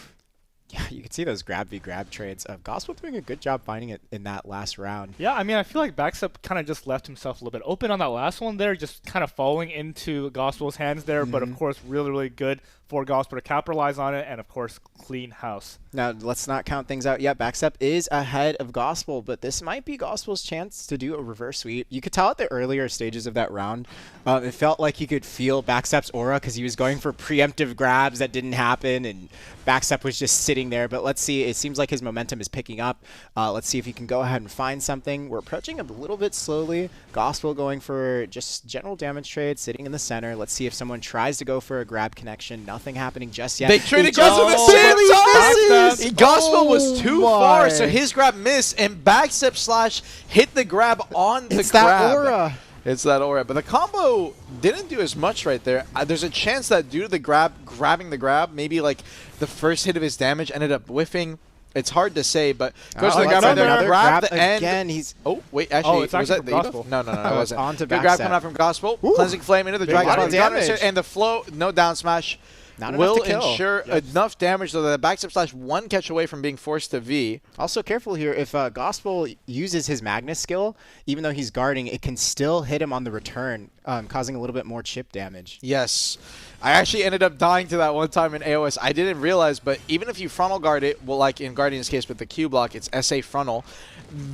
Yeah, you can see those grab v grab trades. Gospel doing a good job finding it in that last round. Yeah, I mean, I feel like Backstep kind of just left himself a little bit open on that last one there, just kind of falling into Gospel's hands there. But of course, really, really good for Gospel to capitalize on it, and of course, clean house. Now, let's not count things out yet. Backstep is ahead of Gospel, but this might be Gospel's chance to do a reverse sweep. You could tell at the earlier stages of that round, it felt like you could feel Backstep's aura because he was going for preemptive grabs that didn't happen, and Backstep was just sitting there. But let's see. It seems like his momentum is picking up. Let's see if he can go ahead and find something. We're approaching a little bit slowly. Gospel going for just general damage trade, sitting in the center. Let's see if someone tries to go for a grab connection. Nothing happening just yet. They traded Gospel at the same time. Gospel was too far, so his grab missed, and Backstep slash hit the grab on the grab. It's that aura. It's that aura. But the combo didn't do as much right there. There's a chance that due to the grabbing the grab, maybe like the first hit of his damage ended up whiffing. It's hard to say, but goes to the grab right there. Grab the end. Again, he's... Oh, wait, actually, it's was that the Gospel? No, it wasn't. On to Good grab Backstep. coming out from Gospel. Ooh. Cleansing Flame into the Big Dragon lot of Ball. damage. And the flow, no down smash. Not will enough to kill. ensure enough damage so that the Backstep slash one catch away from being forced to V. Also careful here, if Gospel uses his Magnus skill, even though he's guarding, it can still hit him on the return, causing a little bit more chip damage. Yes. I actually ended up dying to that one time in AOS. I didn't realize, but even if you frontal guard it, well, like in Guardian's case with the Q block, it's SA frontal,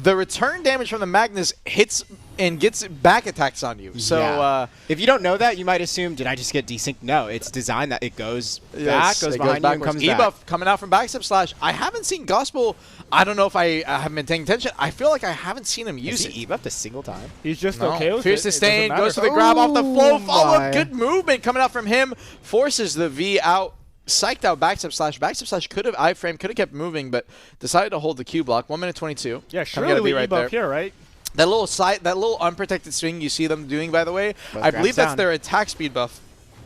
the return damage from the Magnus hits and gets back attacks on you. So if you don't know that, you might assume, did I just get desynced? No, it's designed that it goes back, goes behind you, and comes back. E-buff coming out from Backstep slash. I haven't seen Gospel. I don't know if I haven't been paying attention. I feel like I haven't seen him use Has he it. E-buffed a single time? He's just okay with Fierce it. Disdain It goes to doesn't the grab off the flow. Follow my. good movement coming out from him. Forces the V out. Psyched out Backstep slash. Backstep slash could have iframe, could have kept moving, but decided to hold the Q block. 1 minute 22. Yeah, Coming out surely of we V right there. here, right? That little unprotected swing you see them doing, by the way, Both I grabs believe that's down. their attack speed buff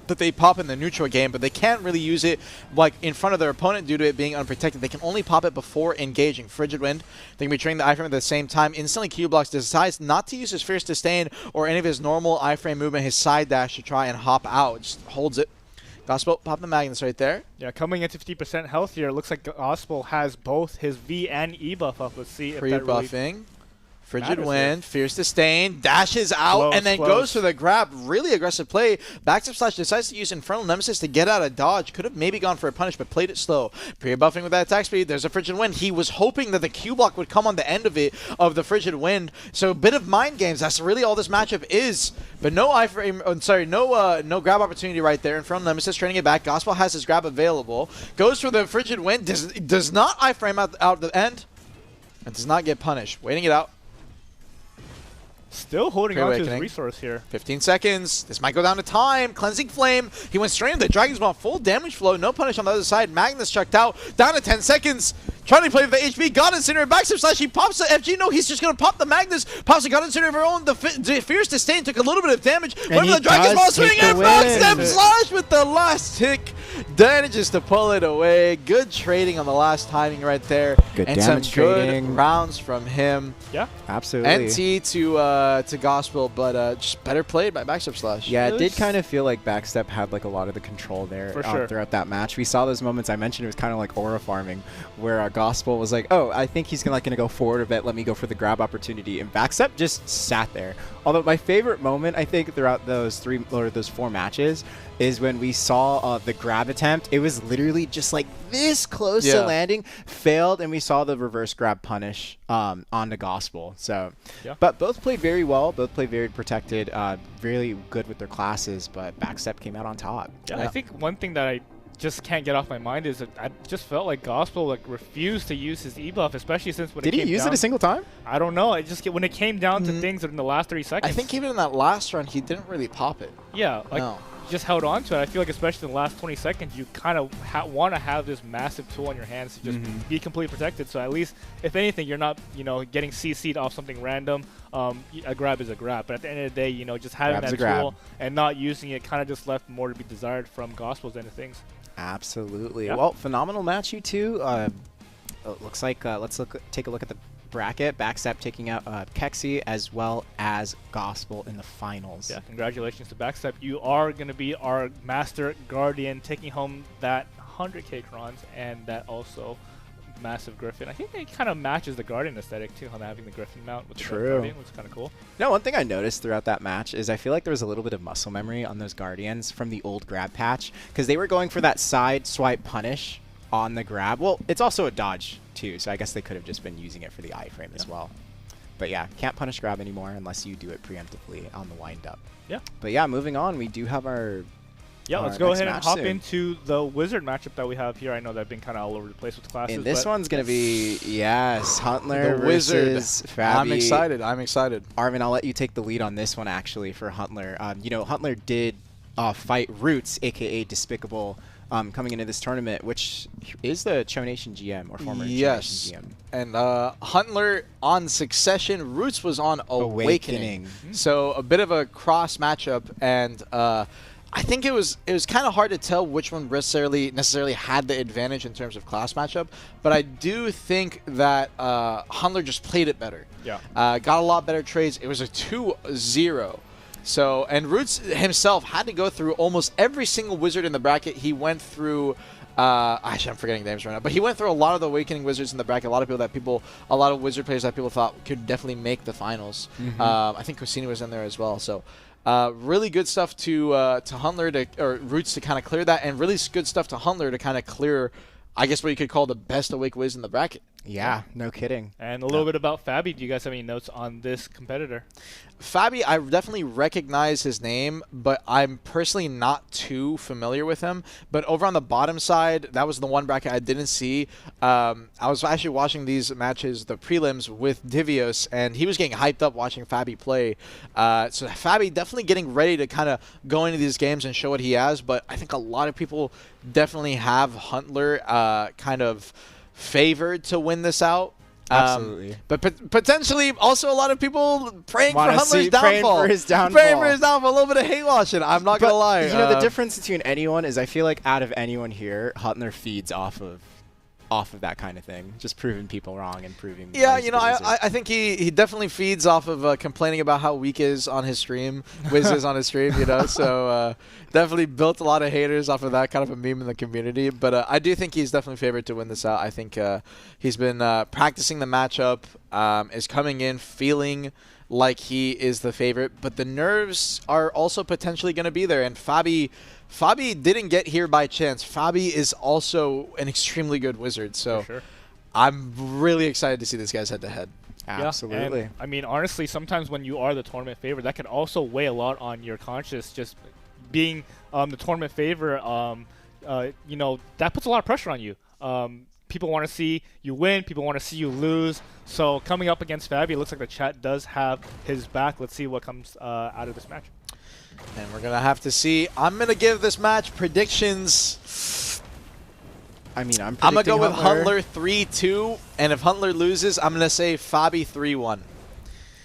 that they pop in the neutral game, but they can't really use it like in front of their opponent due to it being unprotected. They can only pop it before engaging. Frigid Wind, they can be trading the iframe at the same time. Instantly Q blocks, decides not to use his Fierce Disdain or any of his normal iframe movement, his side dash to try and hop out. Just holds it. Gospel, pop the Magnus right there. Yeah, coming into 50% health here, it looks like Gospel has both his V and E buff up. Let's see if that really Pre-buffing. Frigid matters Wind, Fierce Disdain, dashes out, and then goes for the grab. Really aggressive play. Backstep slash decides to use Infernal Nemesis to get out of dodge. Could have maybe gone for a punish, but played it slow. Pre-buffing with that attack speed. There's a Frigid Wind. He was hoping that the Q block would come on the end of it, of the Frigid Wind. So a bit of mind games. That's really all this matchup is. But no iframe, no grab opportunity right there. Infernal Nemesis trading it back. Gospel has his grab available. Goes for the Frigid Wind. Does not iframe out the end. And does not get punished. Waiting it out. Still holding on to his Awakening. resource here. 15 seconds. This might go down to time. Cleansing Flame. He went straight into the Dragon's Ball. Full damage flow. No punish on the other side. Magnus checked out. Down to 10 seconds. Trying to play with the HP. God Incinerator. Backstep slash. He pops the FG. No, he's just going to pop the Magnus. Pops the God Incinerator of her own. The Fierce Disdain took a little bit of damage. Went for the Dragon's Ball swing. And Backstep slash with the last tick. Manages to pull it away. Good trading on the last timing right there. Good and some damage good trading. rounds from him. Yeah. Absolutely. NT to Gospel, but just better played by Backstep Slash. Yeah, it did kind of feel like Backstep had like a lot of the control there For sure. throughout that match. We saw those moments I mentioned. It was kind of like aura farming, where Gospel was like, "Oh, I think he's gonna go forward a bit. Let me go for the grab opportunity." And Backstep just sat there. Although my favorite moment, I think, throughout those 4 matches is when we saw the grab attempt. It was literally just like this close to landing, failed, and we saw the reverse grab punish on the Gospel. So, but both played very well. Both played very protected, really good with their classes, but Backstep came out on top. Yeah, I think one thing that I just can't get off my mind is that I just felt like Gospel refused to use his E-buff, especially since when Did he use it a single time? I don't know. I just when it came down to things in the last 3 seconds. I think even in that last run, he didn't really pop it. Yeah, like No. just held on to it. I feel like especially in the last 20 seconds, you kind of want to have this massive tool in your hands to just be completely protected. So at least, if anything, you're not, getting CC'd off something random. A grab is a grab. But at the end of the day, just having Grab's that a grab. tool and not using it kind of just left more to be desired from Gospel's end of things. Absolutely. Yeah. Well, phenomenal match, you two. It looks like let's take a look at the bracket. Backstep taking out Kexi as well as Gospel in the finals. Yeah, congratulations to Backstep. You are going to be our Master Guardian, taking home that 100K crons and that also massive Griffin. I think it kind of matches the Guardian aesthetic too, on having the Griffin mount with the True. Guardian, which is kind of cool. No, one thing I noticed throughout that match is I feel like there was a little bit of muscle memory on those Guardians from the old grab patch, because they were going for that side swipe punish on the grab. Well, it's also a dodge too, so I guess they could have just been using it for the iframe as well. But yeah, can't punish grab anymore unless you do it preemptively on the wind up. Yeah. But yeah, moving on, we do have our let's go ahead and hop soon. into the Wizard matchup that we have here. I know that I've been kind of all over the place with classes. And this one's going to be, Huntler The Wizard. versus Fabi. I'm excited. I'm excited. Arvin, I'll let you take the lead on this one, actually, for Huntler. You know, Huntler did fight Roots, a.k.a. Despicable, coming into this tournament, which is the Cho Nation GM, or former Cho Nation GM. And Huntler on Succession, Roots was on Awakening. So a bit of a cross matchup, and I think it was kind of hard to tell which one necessarily had the advantage in terms of class matchup, but I do think that Huntler just played it better. Yeah. Got a lot better trades. It was a 2-0. So, and Roots himself had to go through almost every single wizard in the bracket. He went through actually, I'm forgetting names right now, but he went through a lot of the Awakening wizards in the bracket. A lot of wizard players that people thought could definitely make the finals. I think Cosini was in there as well. So really good stuff to Huntler or Roots to kind of clear that, and really good stuff to Huntler to kind of clear, I guess, what you could call the best Awake Wiz in the bracket. Yeah, no kidding. And a little bit about Fabi. Do you guys have any notes on this competitor? Fabi, I definitely recognize his name, but I'm personally not too familiar with him. But over on the bottom side, that was the one bracket I didn't see. I was actually watching these matches, the prelims, with Divios, and he was getting hyped up watching Fabi play. So Fabi definitely getting ready to kind of go into these games and show what he has, but I think a lot of people definitely have Huntler kind of favored to win this out. Absolutely. But potentially also a lot of people praying for Huntler's downfall. Praying for his downfall. Praying for his downfall. A little bit of hate watching. I'm not going to lie. You know, the difference between anyone is I feel like out of anyone here, Huntler feeds off of that kind of thing. Just proving people wrong and proving... Yeah, you know, I think he definitely feeds off of complaining about how weak is on his stream, Wiz is on his stream, you know, so definitely built a lot of haters off of that kind of a meme in the community. But I do think he's definitely favored to win this out. I think he's been practicing the matchup, is coming in feeling like he is the favorite, but the nerves are also potentially going to be there, and Fabi didn't get here by chance. Fabi is also an extremely good wizard, so sure. I'm really excited to see this guy's head-to-head. Absolutely. And, I mean, honestly, sometimes when you are the tournament favorite, that can also weigh a lot on your conscience. Just being the tournament favorite, you know, that puts a lot of pressure on you. People want to see you win. People want to see you lose. So coming up against Fabi, it looks like the chat does have his back. Let's see what comes out of this match. And we're going to have to see. I'm going to give this match predictions. I mean, I'm going to go with Huntler 3-2. And if Huntler loses, I'm going to say Fabi 3-1.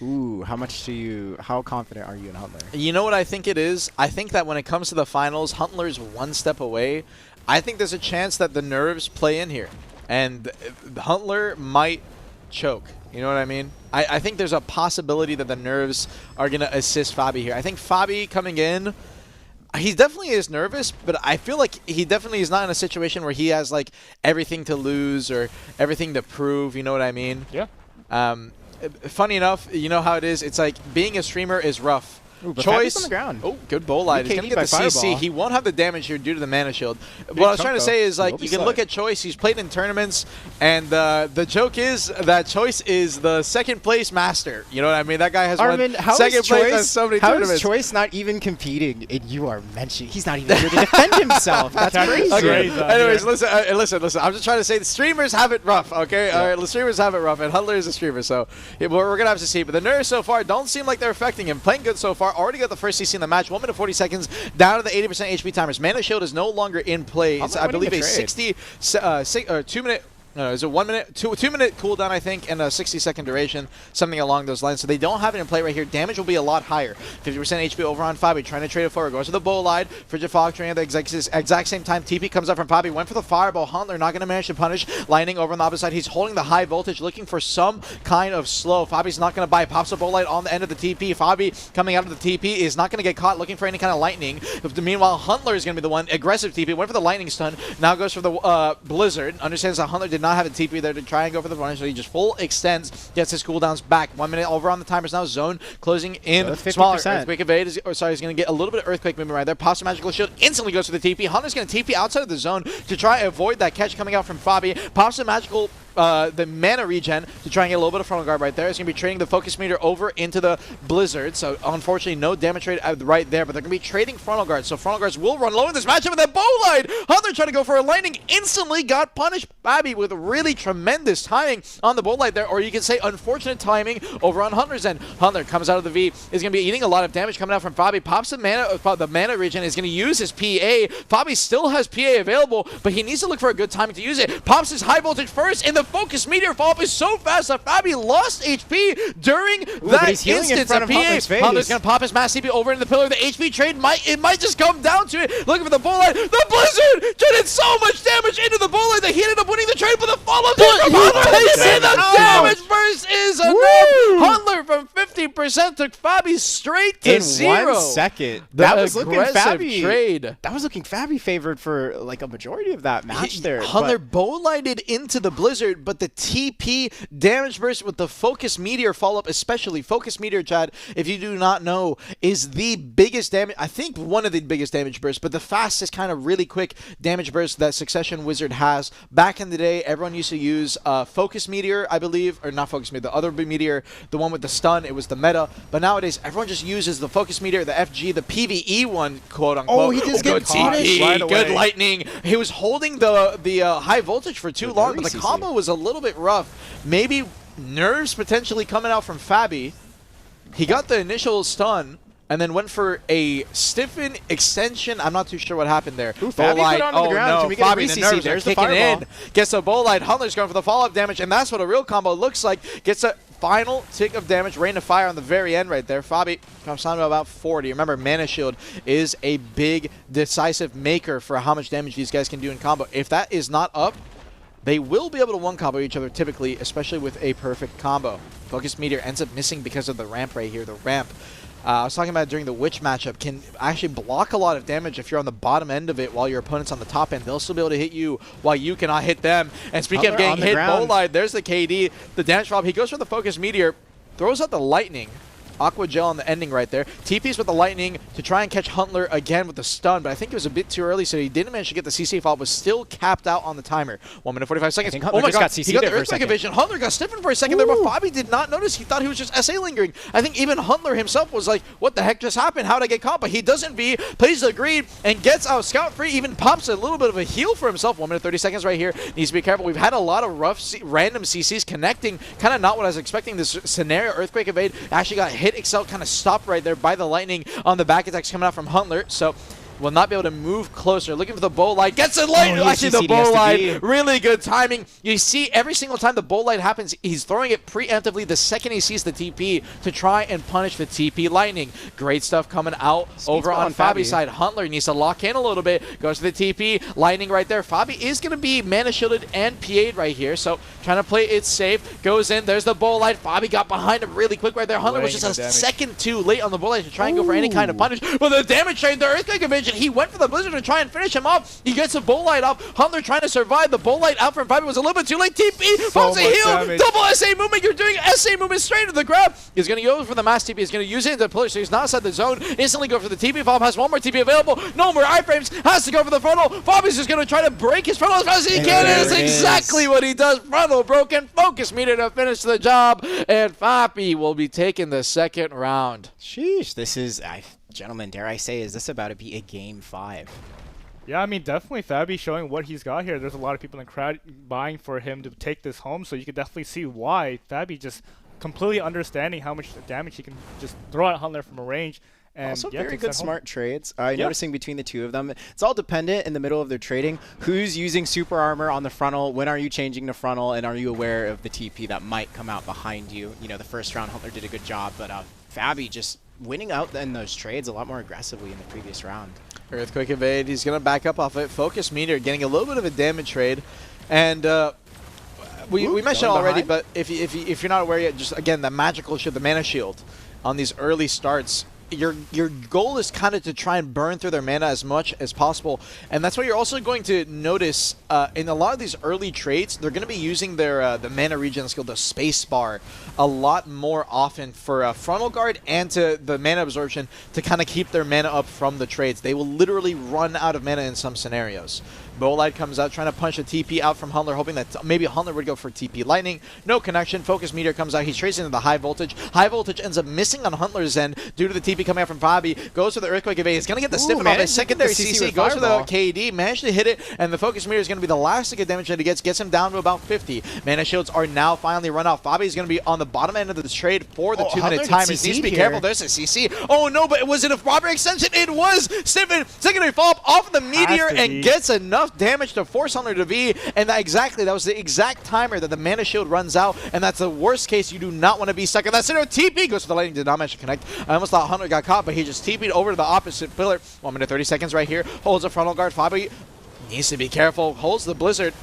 Ooh, how confident are you in Huntler? You know what I think it is? I think that when it comes to the finals, Huntler's one step away. I think there's a chance that the nerves play in here. And Huntler might choke. You know what I mean? I think there's a possibility that the nerves are going to assist Fabi here. I think Fabi coming in, he definitely is nervous, but I feel like he definitely is not in a situation where he has like everything to lose or everything to prove. You know what I mean? Yeah. Funny enough, you know how it is. It's like being a streamer is rough. Ooh, but Choice Fabi's on the ground. Oh, good bowl light. He's going to get the CC. He won't have the damage here due to the mana shield. What I was trying to say is, like, you can look at Choice. He's played in tournaments, and the joke is that Choice is the second place master. You know what I mean? That guy has won second place in so many tournaments. How is Choice not even competing? And you are mentioning he's not even here to defend himself. That's crazy. Okay. Anyways, listen. I'm just trying to say the streamers have it rough. Okay, all right. The streamers have it rough, and Huntler is a streamer, so we're gonna have to see. But the nerves so far don't seem like they're affecting him. Playing good so far. Already got the first CC in the match. 1 minute 40 seconds down to the 80% HP timers. Mana shield is no longer in play. It's, I believe, a 2 minute. No, it's a 1 minute, two minute cooldown, I think, and a 60-second duration, something along those lines. So they don't have it in play right here. Damage will be a lot higher. 50% HP over on Fabi, trying to trade it forward. Goes to the bow line. Frigid Fog trading at the exact same time. TP comes up from Fabi. Went for the fireball. Huntler not going to manage to punish. Lightning over on the opposite side. He's holding the high voltage, looking for some kind of slow. Fabi's not going to buy. Pops a bow light on the end of the TP. Fabi coming out of the TP is not going to get caught looking for any kind of lightning. Meanwhile, Huntler is going to be the one. Aggressive TP. Went for the lightning stun. Now goes for the Blizzard. Understands that Huntler did not have a TP there to try and go for the punish, so he just full extends, gets his cooldowns back. 1 minute over on the timers now. Zone closing in. Smaller Earthquake evade. He's going to get a little bit of Earthquake movement right there. Pops a magical shield, instantly goes for the TP. Hunter's going to TP outside of the zone to try and avoid that catch coming out from Fabi. Pops a magical the mana regen to try and get a little bit of frontal guard right there. It's going to be trading the focus meter over into the Blizzard. So unfortunately, no damage trade right there, but they're going to be trading frontal guards. So frontal guards will run low in this matchup, and then Bowlight, Hunter trying to go for a lightning, instantly got punished. Fabi with really tremendous timing on the Bowlight there, or you can say unfortunate timing over on Hunter's end. Hunter comes out of the V, is going to be eating a lot of damage coming out from Fabi. Pops the mana regen, is going to use his PA. Fabi still has PA available, but he needs to look for a good timing to use it. Pops his high voltage first, and the focus meteor follow-up is so fast that Fabi lost HP during that instance. In front of Hunter's face. Hunter's going to pop his mass CP over into the pillar. The HP trade might just come down to it. Looking for the Bowlight. The Blizzard did so much damage into the Bowlight that he ended up winning the trade, but the follow-up from Hunter. They say the damage burst is enough. Hunter from 50% took Fabi straight to 0. 1 second. That was looking Fabi trade. That was looking Fabi favored for like a majority of that match there. Hunter Bowlighted into the Blizzard, but the TP damage burst with the Focus Meteor follow-up, especially Focus Meteor, Chad, if you do not know, is the biggest damage, I think one of the biggest damage bursts, but the fastest kind of really quick damage burst that Succession Wizard has. Back in the day, everyone used to use Focus Meteor, I believe, or not Focus Meteor, the other Meteor, the one with the stun, it was the meta, but nowadays everyone just uses the Focus Meteor, the FG, the PvE one, quote-unquote. Oh, he just good gets punished TP, right away. good lightning. He was holding the high voltage for too long, but the combo was a little bit rough. Maybe nerves potentially coming out from Fabi. He got the initial stun and then went for a stiffen extension. I'm not too sure what happened there. Ooh, Fabi put onto the ground. No, Can we get a Fabi, the re-CC? nerves There's are the kicking fireball. in. Gets a Bowlight. Hunter's going for the follow-up damage, and that's what a real combo looks like. Gets a final tick of damage. Rain of Fire on the very end right there. Fabi comes down to about 40. Remember, Mana Shield is a big, decisive maker for how much damage these guys can do in combo. If that is not up, they will be able to one-combo each other typically, especially with a perfect combo. Focus Meteor ends up missing because of the ramp right here. The ramp, I was talking about during the Witch matchup, can actually block a lot of damage if you're on the bottom end of it while your opponent's on the top end. They'll still be able to hit you while you cannot hit them. And speaking of getting hit, Bowlight, there's the KD, the damage drop. He goes for the Focus Meteor, throws out the lightning. Aqua Gel on the ending right there. TP's with the lightning to try and catch Huntler again with the stun, but I think it was a bit too early, so he didn't manage to get the CC follow, but still capped out on the timer. 1 minute 45 seconds. Oh my god, he got the Earthquake Evasion. Huntler got stiffened for a second there, but Fabi did not notice. He thought he was just SA lingering. I think even Huntler himself was like, what the heck just happened? How did I get caught? But he doesn't be, plays the greed, and gets out scot-free, even pops a little bit of a heal for himself. 1 minute 30 seconds right here. Needs to be careful. We've had a lot of rough random CCs connecting, kind of not what I was expecting. This scenario, Earthquake Evade, actually got hit Excel, kind of stopped right there by the lightning on the back attacks coming out from Huntler, so will not be able to move closer. Looking for the Bowlight. Gets the light. Actually, the Bowlight. Really good timing. You see, every single time the Bowlight happens, he's throwing it preemptively the second he sees the TP to try and punish the TP lightning. Great stuff coming out over on Fabi's side. Huntler needs to lock in a little bit. Goes to the TP. Lightning right there. Fabi is going to be mana shielded and PA'd right here, so trying to play it safe. Goes in. There's the Bowlight. Fabi got behind him really quick right there. Huntler was just a second too late on the Bowlight to try and go for any kind of punish. But the damage train, the Earthquake Evasion, he went for the Blizzard to try and finish him off. He gets a Bowlight off. Huntler trying to survive. The Bowlight out from Fabi was a little bit too late. TP, folks, a heal. Double SA movement. You're doing SA movement straight into the grab. He's going to go for the mass TP. He's going to use it into pillar, so he's not inside the zone. Instantly go for the TP. Fob has one more TP available. No more iframes. Has to go for the frontal. Fabi's just going to try to break his frontal as fast as he can. It is exactly what he does. Frontal broken. Focus meter to finish the job. And Fabi will be taking the second round. Sheesh. This is, gentlemen, dare I say, is this about to be a game 5? Yeah, I mean, definitely Fabi showing what he's got here. There's a lot of people in the crowd buying for him to take this home, so you can definitely see why Fabi just completely understanding how much damage he can just throw at Huntler from a range. And also yeah, very good smart trades. Noticing between the two of them, it's all dependent in the middle of their trading. Who's using super armor on the frontal? When are you changing the frontal? And are you aware of the TP that might come out behind you? You know, the first round, Huntler did a good job, but Fabi just winning out in those trades a lot more aggressively in the previous round. Earthquake Evade, he's going to back up off it. Focus Meteor getting a little bit of a damage trade. And we mentioned already, but if you're not aware yet, just again, the magical shield, the mana shield on these early starts your goal is kind of to try and burn through their mana as much as possible, and that's why you're also going to notice in a lot of these early trades, they're going to be using their the mana regen skill, the space bar, a lot more often for frontal guard and to the mana absorption to kind of keep their mana up from the trades. They will literally run out of mana in some scenarios. Bolide comes out trying to punch a TP out from Hunter, hoping that maybe Hunter would go for TP Lightning. No connection. Focus Meteor comes out. He's tracing into the high voltage. High voltage ends up missing on Hunter's end due to the TP coming out from Fabi. Goes for the Earthquake Evade. He's going to get the stiffen off his secondary CC. Goes for the KD. Managed to hit it, and the Focus Meteor is going to be the last to get damage that he gets. Gets him down to about 50. Mana shields are now finally run out. Fabi is going to be on the bottom end of this trade for the 2-minute timer. Needs to be careful. There's a CC. Oh no, but was it a proper extension? It was. Stiffen. Secondary follow-up off of the Meteor and gets enough damage to force Hunter to V, and that was the exact timer that the mana shield runs out, and that's the worst case. You do not want to be stuck in that center. TP goes for the Lightning, did not manage to connect. I almost thought Hunter got caught, but he just TP'd over to the opposite pillar. 1 minute 30 seconds right here. Holds a frontal guard. Fabi needs to be careful. Holds the Blizzard.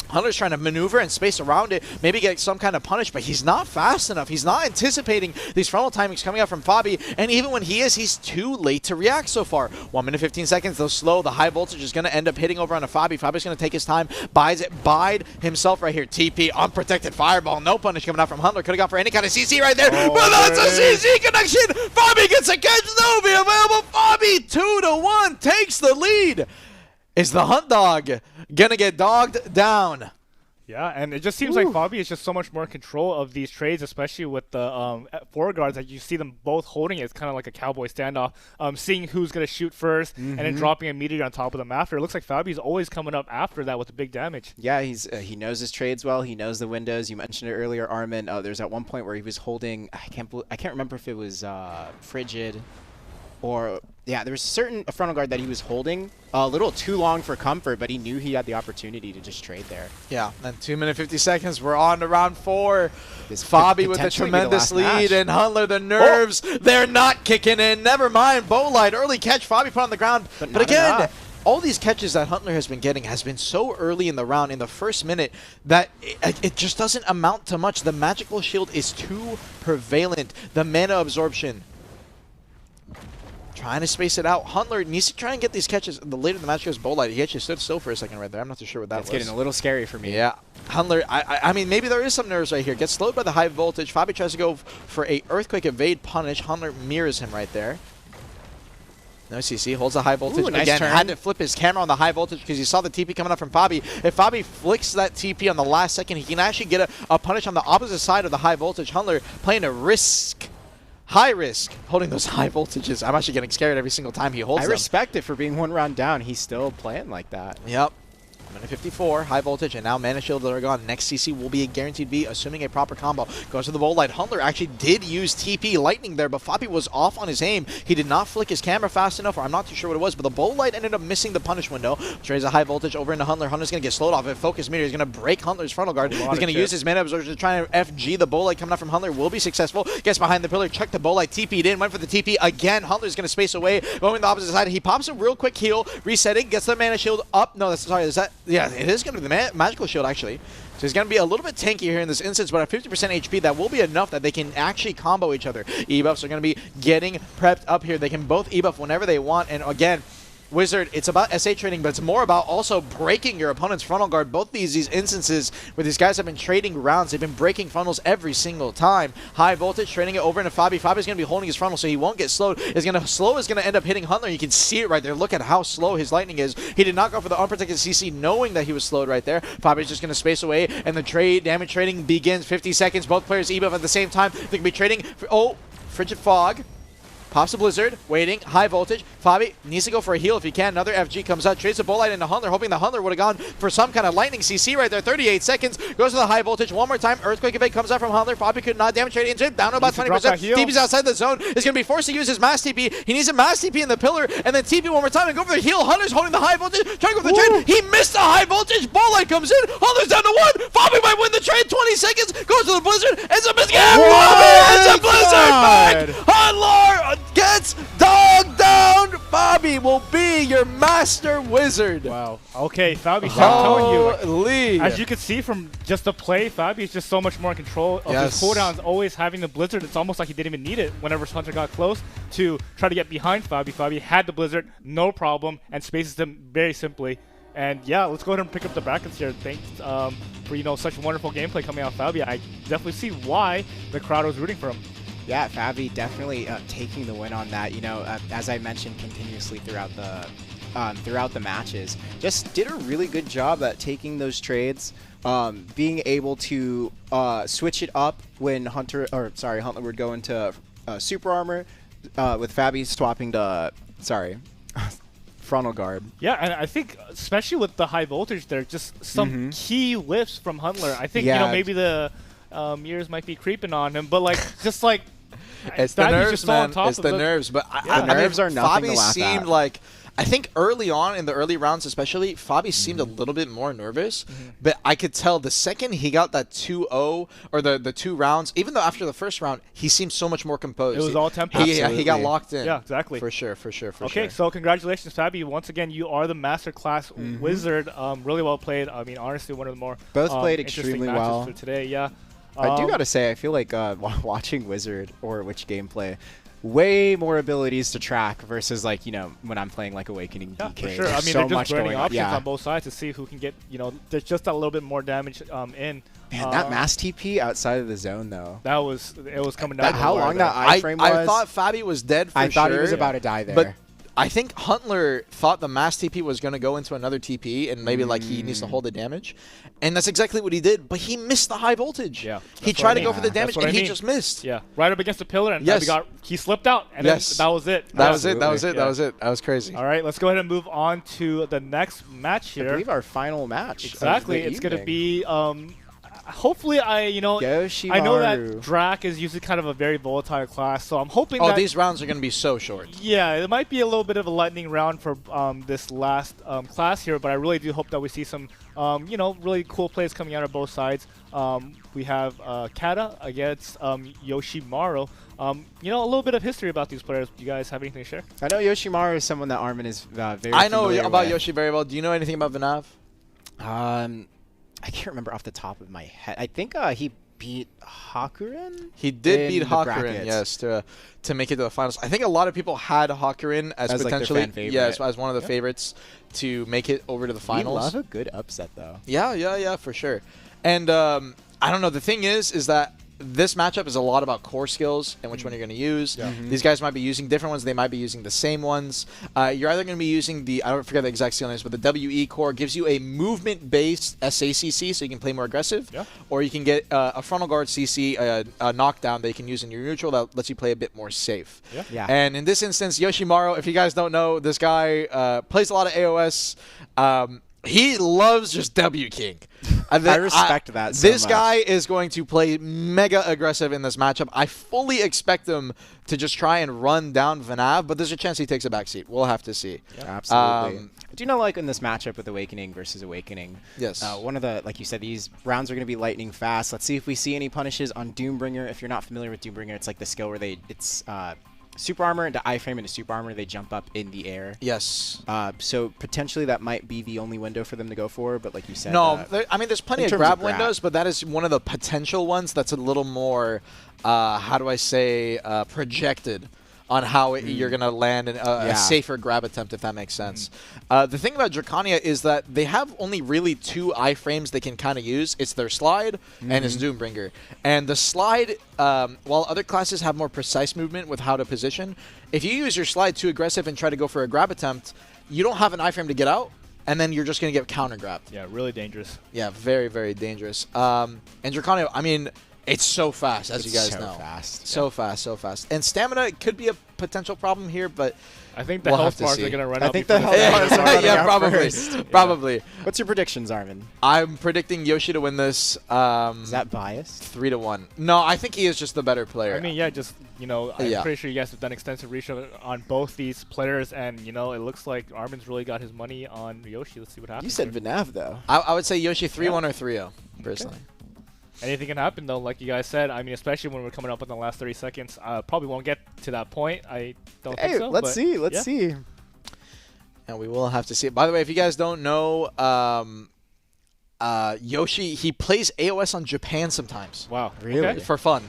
Hunter's trying to maneuver and space around it, maybe get some kind of punish, but he's not fast enough. He's not anticipating these frontal timings coming out from Fabi, and even when he is, he's too late to react so far. 1 minute 15 seconds, though slow. The high voltage is going to end up hitting over on a Fabi. Fabi's going to take his time, bide himself right here. TP, unprotected fireball, no punish coming out from Hunter. Could have gone for any kind of CC right there, but that's a CC connection! Fabi gets a catch, Novi available. Fabi 2-1 takes the lead. Is the Hunt Dog gonna get dogged down? Yeah, and it just seems like Fabi is just so much more in control of these trades, especially with the forward guards. That you see them both holding it. It's kind of like a cowboy standoff, seeing who's going to shoot first and then dropping immediately on top of them after. It looks like Fabi's always coming up after that with the big damage. Yeah, he knows his trades well. He knows the windows. You mentioned it earlier, Armin. There's at one point where he was holding, I can't remember if it was Frigid or... Yeah, there was a certain frontal guard that he was holding a little too long for comfort, but he knew he had the opportunity to just trade there. Yeah, and 2 minute 50 seconds. We're on to round 4. This Fabi with a tremendous lead, and Huntler, the nerves, they're not kicking in. Never mind, Bolide, early catch. Fabi put on the ground. But again, all these catches that Huntler has been getting has been so early in the round, in the first minute, that it just doesn't amount to much. The magical shield is too prevalent. The mana absorption. Trying to space it out. Huntler needs to try and get these catches. The later the match goes, Bolide, he actually stood still for a second right there. I'm not too sure what that was. It's getting a little scary for me. Yeah. Huntler, I mean, maybe there is some nerves right here. Gets slowed by the high voltage. Fabi tries to go for a Earthquake Evade punish. Huntler mirrors him right there. No CC, holds the high voltage. Nice again, turn. had to flip his camera on the high voltage because he saw the TP coming up from Fabi. If Fabi flicks that TP on the last second, he can actually get a punish on the opposite side of the high voltage. Huntler playing a risk. High risk, holding those high voltages. I'm actually getting scared every single time he holds them. I respect it for being 1 round down. He's still playing like that. Yep. Minute 54, high voltage, and now mana shields are gone. Next CC will be a guaranteed V, assuming a proper combo. Goes to the Bolide. Huntler actually did use TP Lightning there, but Fabi was off on his aim. He did not flick his camera fast enough, or I'm not too sure what it was, but the Bolide ended up missing the punish window. Trades a high voltage over into Huntler. Huntler's going to get slowed off. If Focus Meteor is going to break Huntler's frontal guard. He's going to use his mana absorption to try and FG the Bolide coming out from Huntler. Will be successful. Gets behind the pillar, checked the Bolide, TP'd in, went for the TP again. Huntler's going to space away, going the opposite side. He pops a real quick heal, resetting, gets the mana shield up. No, that's sorry. Is that? Yeah, it is going to be the magical shield actually. So he's going to be a little bit tanky here in this instance, but at 50% HP, that will be enough that they can actually combo each other. E-buffs are going to be getting prepped up here. They can both E-buff whenever they want, and again, Wizard, it's about SA trading, but it's more about also breaking your opponent's frontal guard. Both these instances where these guys have been trading rounds, they've been breaking frontals every single time. High voltage, trading it over into Fabi. Fabi's going to be holding his frontal, so he won't get slowed. Is going to end up hitting Huntler. You can see it right there. Look at how slow his lightning is. He did not go for the unprotected CC, knowing that he was slowed right there. Fabi's just going to space away, and the damage trading begins. 50 seconds. Both players E-buff at the same time. They can be trading. Oh, Frigid Fog. Pops the Blizzard, waiting, high voltage. Fabi needs to go for a heal if he can. Another FG comes out, trades the Bolide into Huntler, hoping the Huntler would have gone for some kind of lightning CC right there. 38 seconds, goes to the high voltage. One more time, Earthquake Evade comes out from Huntler. Fabi could not damage trade into him, down to about 20%. TP's outside the zone, is going to be forced to use his mass TP. He needs a mass TP in the pillar, and then TP one more time and go for the heal. Hunter's holding the high voltage, trying to go for the trade. He missed the high voltage, Bolide comes in, Hunter's down to 1. Fabi might win the trade, 20 seconds, goes to the Blizzard, ends up missing. Fabi ends a Blizzard back! Huntler gets dogged down! Fabi Fabi will be your master wizard. Wow. Okay, Fabi, I'm telling you. Holy. As you can see from just the play, Fabi is just so much more in control of his cooldowns, always having the Blizzard. It's almost like he didn't even need it whenever Hunter got close to try to get behind Fabi. Fabi had the Blizzard, no problem, and spaces them very simply. And yeah, let's go ahead and pick up the brackets here. Thanks for such wonderful gameplay coming out of Fabi. I definitely see why the crowd was rooting for him. Yeah, Fabi definitely taking the win on that. As I mentioned continuously throughout the matches, just did a really good job at taking those trades, being able to switch it up when Hunter would go into super armor, with Fabi swapping to frontal guard. Yeah, and I think especially with the high voltage there, just some key whiffs from Huntler. I think maybe the mirrors might be creeping on him, but it's the nerves, man. It's the nerves, but the nerves are nothing to laugh at. Fabi seemed like, I think early on in the early rounds especially, Fabi seemed a little bit more nervous, but I could tell the second he got that 2-0 or the 2 rounds, even though after the first round he seemed so much more composed. It was all tempo. He got locked in. Yeah, exactly. For sure. Okay, so congratulations, Fabi. Once again, you are the masterclass wizard. Really well played. I mean, honestly, one of the more both played extremely well for today. Yeah. I do gotta say, I feel like watching Wizard or Witch gameplay, way more abilities to track versus when I'm playing Awakening DK. For sure. There's I mean, so they're much just grinding going on. options on both sides to see who can get. There's just a little bit more damage in. Man, that mass TP outside of the zone though. It was coming down. How long that iframe was? I thought Fabi was dead for sure. I thought he was about to die there. But I think Huntler thought the mass TP was going to go into another TP and maybe he needs to hold the damage. And that's exactly what he did, but he missed the high voltage. Yeah. He tried to go for the damage and he just missed. Yeah. Right up against the pillar and he slipped out and then that was it. That was it. That was crazy. All right, let's go ahead and move on to the next match here. I believe our final match. Exactly. It's going to be hopefully I know that Drak is usually kind of a very volatile class, so I'm hoping that these rounds are going to be so short. Yeah, it might be a little bit of a lightning round for this last class here, but I really do hope that we see some really cool plays coming out of both sides. We have Kata against Yoshimaru. A little bit of history about these players. Do you guys have anything to share? I know Yoshimaru is someone that Armin is very I know familiar about with. Yoshi very well. Do you know anything about Vanav? I can't remember off the top of my head. I think he beat Hakurin? He did beat Hakurin, yes, to make it to the finals. I think a lot of people had Hakurin as potentially as one of the favorites to make it over to the finals. We love a good upset, though. Yeah, for sure. And I don't know. The thing is that this matchup is a lot about core skills and which one you're going to use. Yeah. These guys might be using different ones. They might be using the same ones. You're either going to be using I don't forget the exact skill names, but the WE core gives you a movement-based SACC, so you can play more aggressive. Yeah. Or you can get a frontal guard CC, a knockdown that you can use in your neutral that lets you play a bit more safe. Yeah. And in this instance, Yoshimaru, if you guys don't know, this guy plays a lot of AOS. He loves just W King. I respect that so This guy is going to play mega aggressive in this matchup. I fully expect him to just try and run down Vanav, but there's a chance he takes a backseat. We'll have to see. Yep. Absolutely. Do you know, in this matchup with Awakening versus Awakening, yes, one of the, like you said, these rounds are going to be lightning fast. Let's see if we see any punishes on Doombringer. If you're not familiar with Doombringer, it's the skill where it's super armor into iframe into super armor, they jump up in the air. Yes. So potentially that might be the only window for them to go for, but like you said... No, there's plenty of grab windows, but that is one of the potential ones that's a little more, how do I say, projected on how you're going to land a safer grab attempt, if that makes sense. The thing about Drakania is that they have only really 2 iframes they can kind of use. It's their slide and it's Doombringer. And the slide, while other classes have more precise movement with how to position, if you use your slide too aggressive and try to go for a grab attempt, you don't have an iframe to get out, and then you're just going to get counter-grabbed. Yeah, really dangerous. Yeah, very, very dangerous. And Drakania, it's so fast, as you guys know. So fast. And stamina could be a potential problem here, but I think the health bars are going to run out. I think the health bars are running out probably. What's your predictions, Armin? I'm predicting Yoshi to win this. Is that biased? 3-1. No, I think he is just the better player. I'm pretty sure you guys have done extensive research on both these players, and it looks like Armin's really got his money on Yoshi. Let's see what happens. You said Vanav, though. I would say Yoshi 3-1 or 3-0, personally. Okay. Anything can happen, though, like you guys said. Especially when we're coming up in the last 30 seconds. Probably won't get to that point. I don't think so. Let's see. And we will have to see it. By the way, if you guys don't know, Yoshi, he plays AOS on Japan sometimes. Wow. Really? Okay. For fun.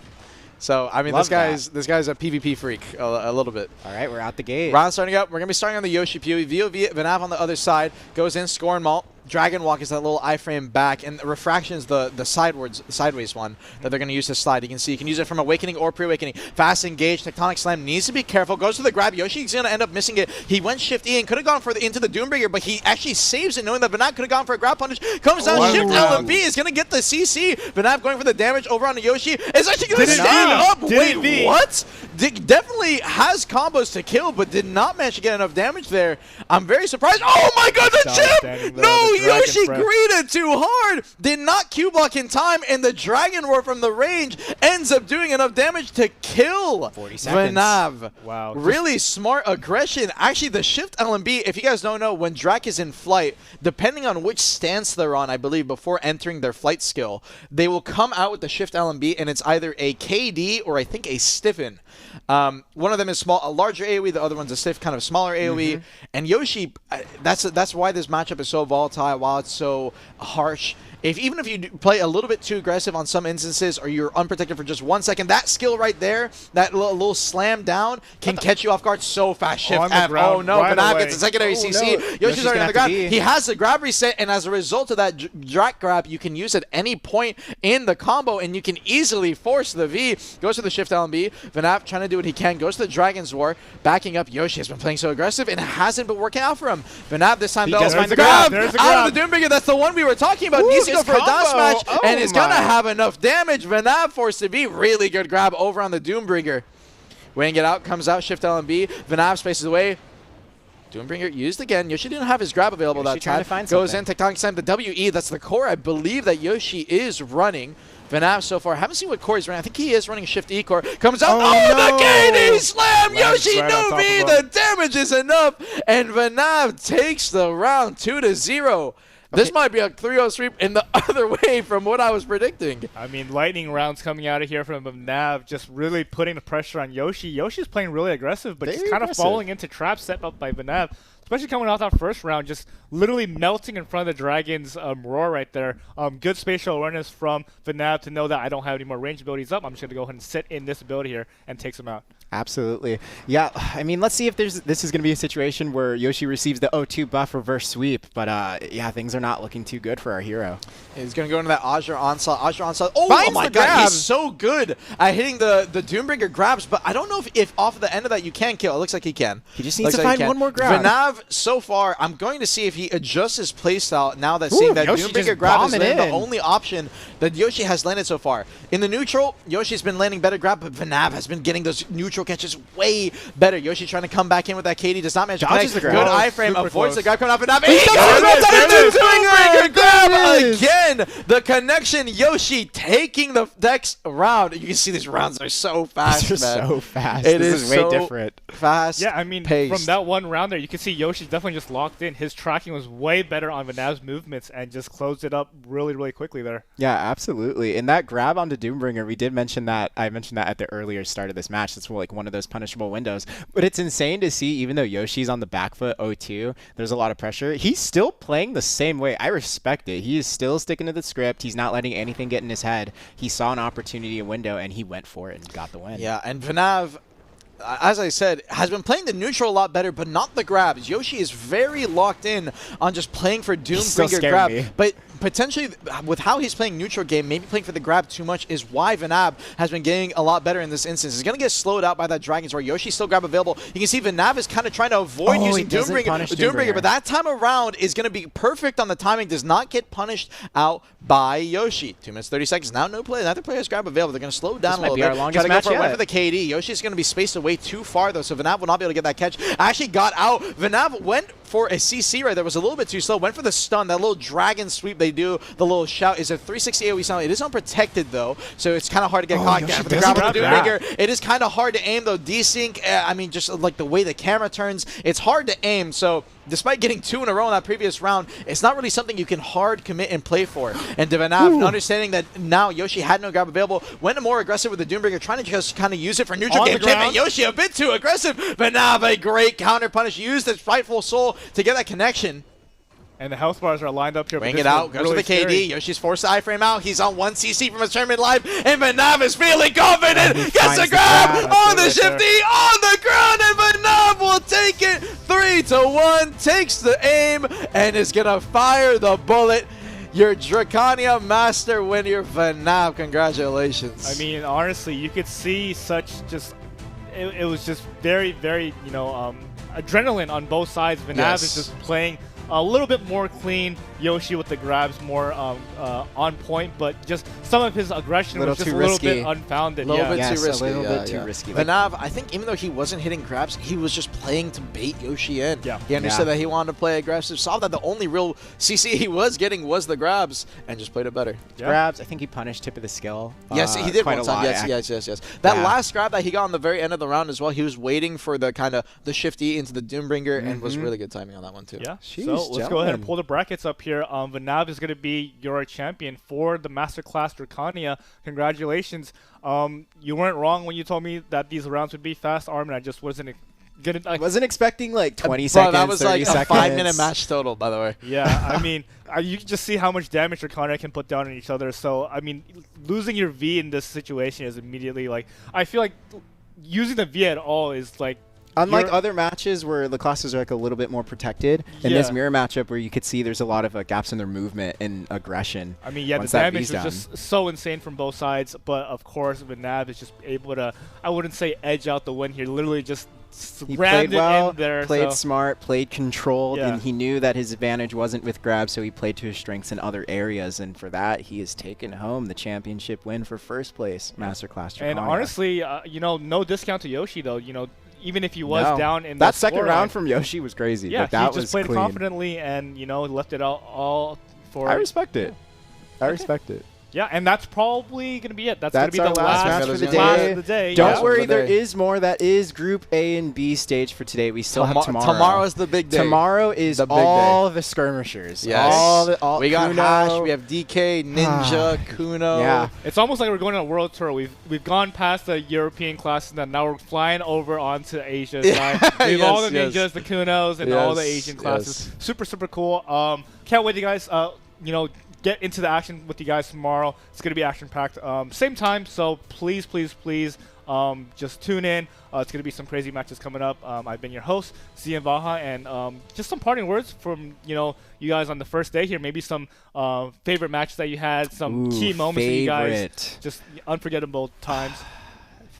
So, I mean, Love this guy's a PvP freak a little bit. All right, we're out the gate. Round starting up. We're going to be starting on the Yoshi PoE. VOV, Vanav on the other side. Goes in, score and malt. Dragon Walk is that little iframe back, and Refraction is the sideways one that they're going to use to slide. You can see you can use it from Awakening or Pre-Awakening. Fast engage, Tectonic Slam, needs to be careful. Goes to the grab. Yoshi's going to end up missing it. He went Shift E and could have gone for into the Doombringer, but he actually saves it knowing that Vanav could have gone for a grab punish. Comes down, Shift LMB is going to get the CC. Vanav going for the damage over on the Yoshi. Is actually going to stand up. Wait, what? Definitely has combos to kill, but did not manage to get enough damage there. I'm very surprised. Oh my god, the chip! No, Yoshi greeted too hard. Did not Q block in time, and the Dragon Roar from the range ends up doing enough damage to kill 40 seconds. Vanav. Wow. Really smart aggression. Actually, the Shift LMB, if you guys don't know, when Drak is in flight, depending on which stance they're on, I believe, before entering their flight skill, they will come out with the Shift LMB, and it's either a KD or I think a Stiffen. One of them is small, a larger AoE. The other one's a stiff, kind of smaller AoE. And Yoshi, that's why this matchup is so volatile. While it's so harsh, even if you play a little bit too aggressive on some instances, or you're unprotected for just 1 second, that skill right there, that little slam down, can catch you off guard so fast. Shift F. Oh no, Vanav gets a secondary CC. No. Yoshi's already on the ground. He has the grab reset, and as a result of that Drak grab, you can use at any point in the combo, and you can easily force the V. Goes to the Shift LMB. Vanav trying to do what he can. Goes to the Dragon's War, backing up. Yoshi has been playing so aggressive, and it hasn't been working out for him. Vanav this time, though, does find the grab grab. out of the Doombringer. That's the one we were talking about. Needs to go for a dash match, and is going to have enough damage. Vanav forced to be. Really good grab over on the Doombringer. Weighing it out, comes out, Shift LMB. Vanav spaces away. Doombringer used again. Yoshi didn't have his grab available that time. Goes in, Tectonic Slam, the WE. That's the core I believe that Yoshi is running. Vanav so far, haven't seen what core he's running. I think he is running Shift E core. Comes out. Oh, the KD slam! Yoshi no V. The damage is enough. And Vanav takes the round 2-0. This might be a 3-0 sweep in the other way from what I was predicting. I mean, lightning rounds coming out of here from Nav, just really putting the pressure on Yoshi. Yoshi's playing really aggressive, but just kind of falling into traps set up by Vanav. Especially coming off that first round, just literally melting in front of the Dragon's roar right there. Good spatial awareness from Vanav to know that I don't have any more range abilities up. I'm just going to go ahead and sit in this ability here and takes him out. Absolutely. Yeah, I mean, let's see if this is going to be a situation where Yoshi receives the O2 buff reverse sweep. But, yeah, things are not looking too good for our hero. He's going to go into that Azure Onslaught. Oh my god, he's so good at hitting the Doombringer grabs. But I don't know if off of the end of that you can kill. It looks like he can. He just needs to find one more grab. Vanav, so far, I'm going to see if he adjusts his playstyle now that seeing that Doombringer grab is the only option that Yoshi has landed so far. In the neutral, Yoshi's been landing better grab, but Vanav has been getting those neutral catches way better. Yoshi trying to come back in with that KD, does not manage to connect. Good iframe, avoids the grab coming off Vanav. He Doombringer grab again! The connection, Yoshi taking the next round. You can see these rounds are so fast, man. so fast. This is way different. Fast. Yeah, I mean, from that one round there, you can see Yoshi's definitely just locked in. His tracking was way better on Vanav's movements and just closed it up really, really quickly there. Yeah, absolutely. And that grab onto Doombringer, we did mention that. I mentioned that at the earlier start of this match. That's like one of those punishable windows. But it's insane to see, even though Yoshi's on the back foot 0-2, there's a lot of pressure. He's still playing the same way. I respect it. He is still sticking to the script. He's not letting anything get in his head. He saw an opportunity, a window, and he went for it and got the win. Yeah, and Vanav, as I said, has been playing the neutral a lot better, but not the grabs. Yoshi is very locked in on just playing for Doombringer grab. But potentially, with how he's playing neutral game, maybe playing for the grab too much is why Vanav has been getting a lot better in this instance. He's going to get slowed out by that Dragon's Roar. Yoshi's still grab available. You can see Vanav is kind of trying to avoid using Doombringer, but that time around is going to be perfect on the timing. Does not get punished out by Yoshi. 2 minutes, 30 seconds. Now no play. Neither player has grab available. They're going to slow down a little bit. Try to go for a win for the KD. Yoshi's going to be spaced away too far, though, so Vanav will not be able to get that catch. Actually got out. Vanav went for a CC right there. Was a little bit too slow. Went for the stun. That little dragon sweep they do. The little shout is a 360 AoE sound. It is unprotected, though, so it's kind of hard to get caught. For the grab of the Doombringer, it is kind of hard to aim, though. Desync, I mean, just like the way the camera turns, it's hard to aim, so despite getting 2 in a row in that previous round, it's not really something you can hard commit and play for. And Vanav, understanding that now Yoshi had no grab available, went more aggressive with the Doombringer, trying to just kind of use it for neutral game. But Yoshi a bit too aggressive. Vanav, a great counter punish, used his Frightful Soul to get that connection. And the health bars are lined up here. Bring it out, goes to the KD. Scary. Yoshi's forced to iframe out. He's on 1 CC from his tournament live, and Vanav is feeling confident. Gets a grab on the shifty, on the ground, and Vanav will take it 3-1. Takes the aim and is gonna fire the bullet. Your Drakania master winner, Vanav. Congratulations. I mean, honestly, you could see such just. It was just very, very, adrenaline on both sides. Vanav is just playing a little bit more clean. Yoshi with the grabs more on point, but just some of his aggression was just a little bit unfounded. A little bit too risky. A little bit too risky. Vanav, I think even though he wasn't hitting grabs, he was just playing to bait Yoshi in. Yeah. He understood that he wanted to play aggressive, saw that the only real CC he was getting was the grabs, and just played it better. Grabs, I think he punished tip of the skill. Yes, he did quite one a time. lot. Yes. That last grab that he got on the very end of the round as well, he was waiting for the kind of the shifty into the Doombringer, and was really good timing on that one too. Yeah. Jeez, so let's go ahead and pull the brackets up here. Vanav is going to be your champion for the Masterclass Drakania. Congratulations. You weren't wrong when you told me that these rounds would be fast, Armin. I just wasn't I wasn't expecting like 20 seconds, that was 30 like seconds. a 5-minute match total, by the way. Yeah, I mean, you can just see how much damage Drakania can put down on each other. So, I mean, losing your V in this situation is immediately like, I feel like using the V at all is like, unlike other matches where the classes are like a little bit more protected, in this mirror matchup where you could see there's a lot of gaps in their movement and aggression. I mean, yeah, the damage was just so insane from both sides, but of course, Vanav is just able to, I wouldn't say edge out the win here, literally just played well, in there. Played smart, played controlled, and he knew that his advantage wasn't with grab, so he played to his strengths in other areas, and for that, he has taken home the championship win for first place, Masterclass Drakania. And honestly, no discount to Yoshi, though, even if he was down in that second round from Yoshi was crazy. Yeah, that he just played confidently and left it out all for. I respect it. I respect it. Yeah, and that's probably going to be it. That's going to be the last match for the day. Don't worry, there is more. That is Group A and B stage for today. We still have tomorrow. Tomorrow's the big day. Tomorrow is all the skirmishers. Yes. All we got Kuno. Hash, we have DK, Ninja, Kuno. Yeah. It's almost like we're going on a world tour. We've gone past the European classes, and now we're flying over onto Asia. We have all the Ninjas, the Kunos, and all the Asian classes. Super, super cool. Can't wait, you guys. Get into the action with you guys tomorrow. It's going to be action-packed. Same time, so please, please, please just tune in. It's going to be some crazy matches coming up. I've been your host, Zian Vaha, and just some parting words from you guys on the first day here. Maybe some favorite matches that you had, some key moments that you guys, just unforgettable times.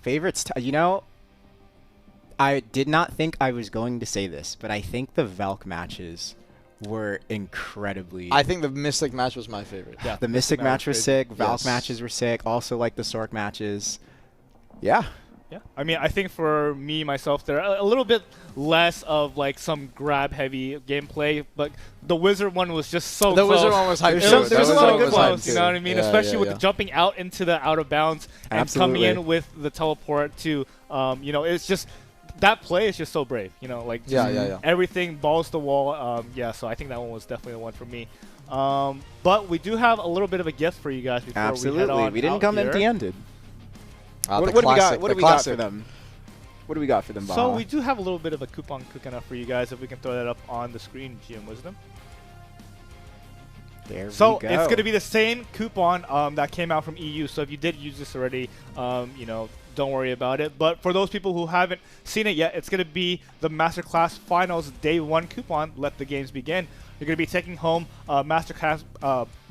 Favorites, I did not think I was going to say this, but I think the Valk matches were incredibly. I think the Mystic match was my favorite. Yeah, the Mystic match was sick. Valk matches were sick. Also, like the Sork matches. Yeah. Yeah. I mean, I think for me myself, they're a little bit less of like some grab-heavy gameplay, but the Wizard one was just so close. The Wizard one was hype. There's a lot of good ones. You know what I mean? Especially with the jumping out into the out of bounds and coming in with the teleport to, it's just. That play is just so brave, everything balls to the wall. So I think that one was definitely the one for me. But we do have a little bit of a gift for you guys before we head on. We didn't come empty-handed. What do we got? What do we got for them? What do we got for them, Baha? So we do have a little bit of a coupon cooking up for you guys. If we can throw that up on the screen, GM Wisdom. There we go. So it's going to be the same coupon that came out from EU. So if you did use this already, don't worry about it. But for those people who haven't seen it yet, it's going to be the Masterclass Finals Day 1 coupon. Let the games begin. You're going to be taking home Masterclass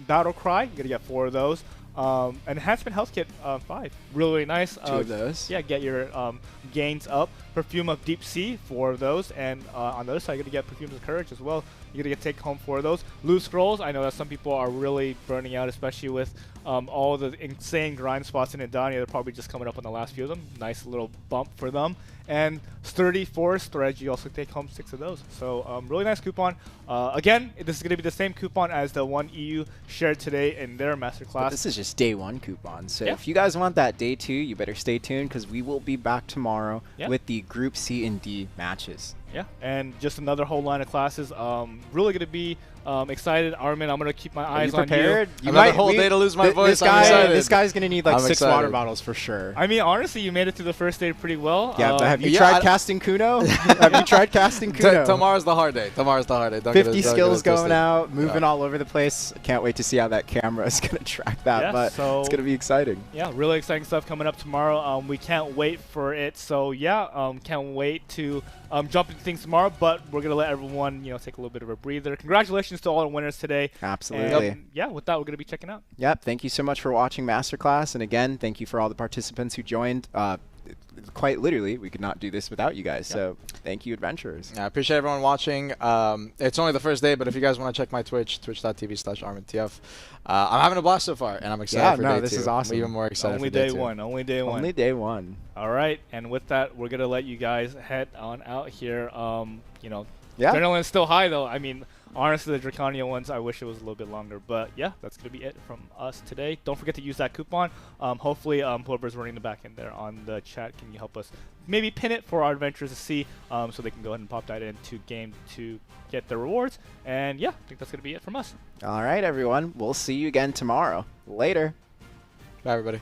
Battle Cry. You're going to get 4 of those. Enhancement Health Kit 5. Really nice. 2 of those. Yeah, get your gains up. Perfume of Deep Sea, 4 of those. And on the other side, you're going to get Perfumes of Courage as well. You're going to take home 4 of those. Loose Scrolls, I know that some people are really burning out, especially with all the insane grind spots in Drakania. They're probably just coming up on the last few of them. Nice little bump for them. And Sturdy Forest Threads, you also take home 6 of those. So really nice coupon. Again, this is going to be the same coupon as the one EU shared today in their Masterclass. But this is just Day 1 coupon. So if you guys want that Day 2, you better stay tuned because we will be back tomorrow with the Group C and D matches. Yeah, and just another whole line of classes. Really going to be excited. Armin, I'm going to keep my eyes on prepared? you. Another whole day to lose my voice. This guy's going to need like I'm 6 excited. water bottles for sure. I mean, honestly, you made it through the first day pretty well. Yeah, but have you yeah, tried casting Kuno? Have you tried casting Kuno? Tomorrow's the hard day. Tomorrow's the hard day. 50 skills going out, moving all over the place. Can't wait to see how that camera is going to track that, Yeah, but so it's going to be exciting. Yeah, really exciting stuff coming up tomorrow. We can't wait for it. So yeah, can't wait to jump into things tomorrow. But we're gonna let everyone, take a little bit of a breather. Congratulations to all the winners today. Absolutely. And, yeah, with that, we're gonna be checking out. Yep. Thank you so much for watching Masterclass, and again, thank you for all the participants who joined. Quite literally, we could not do this without you guys. So thank you, adventurers. I appreciate everyone watching. It's only the first day, but if you guys want to check my Twitch, twitch.tv/ArminTF, I'm having a blast so far, and I'm excited for day 2. This is awesome. I'm even more excited Only for day day 2. one. Only day one. Only day 1. All right, and with that, we're gonna let you guys head on out here. Yeah. Adrenaline's still high though. I mean, honestly, the Drakania ones, I wish it was a little bit longer. But yeah, that's gonna be it from us today. Don't forget to use that coupon. Hopefully, whoever's running the back end there on the chat, can you help us maybe pin it for our adventurers to see, so they can go ahead and pop that into game to get their rewards. And yeah, I think that's gonna be it from us. All right, everyone. We'll see you again tomorrow. Later. Bye, everybody.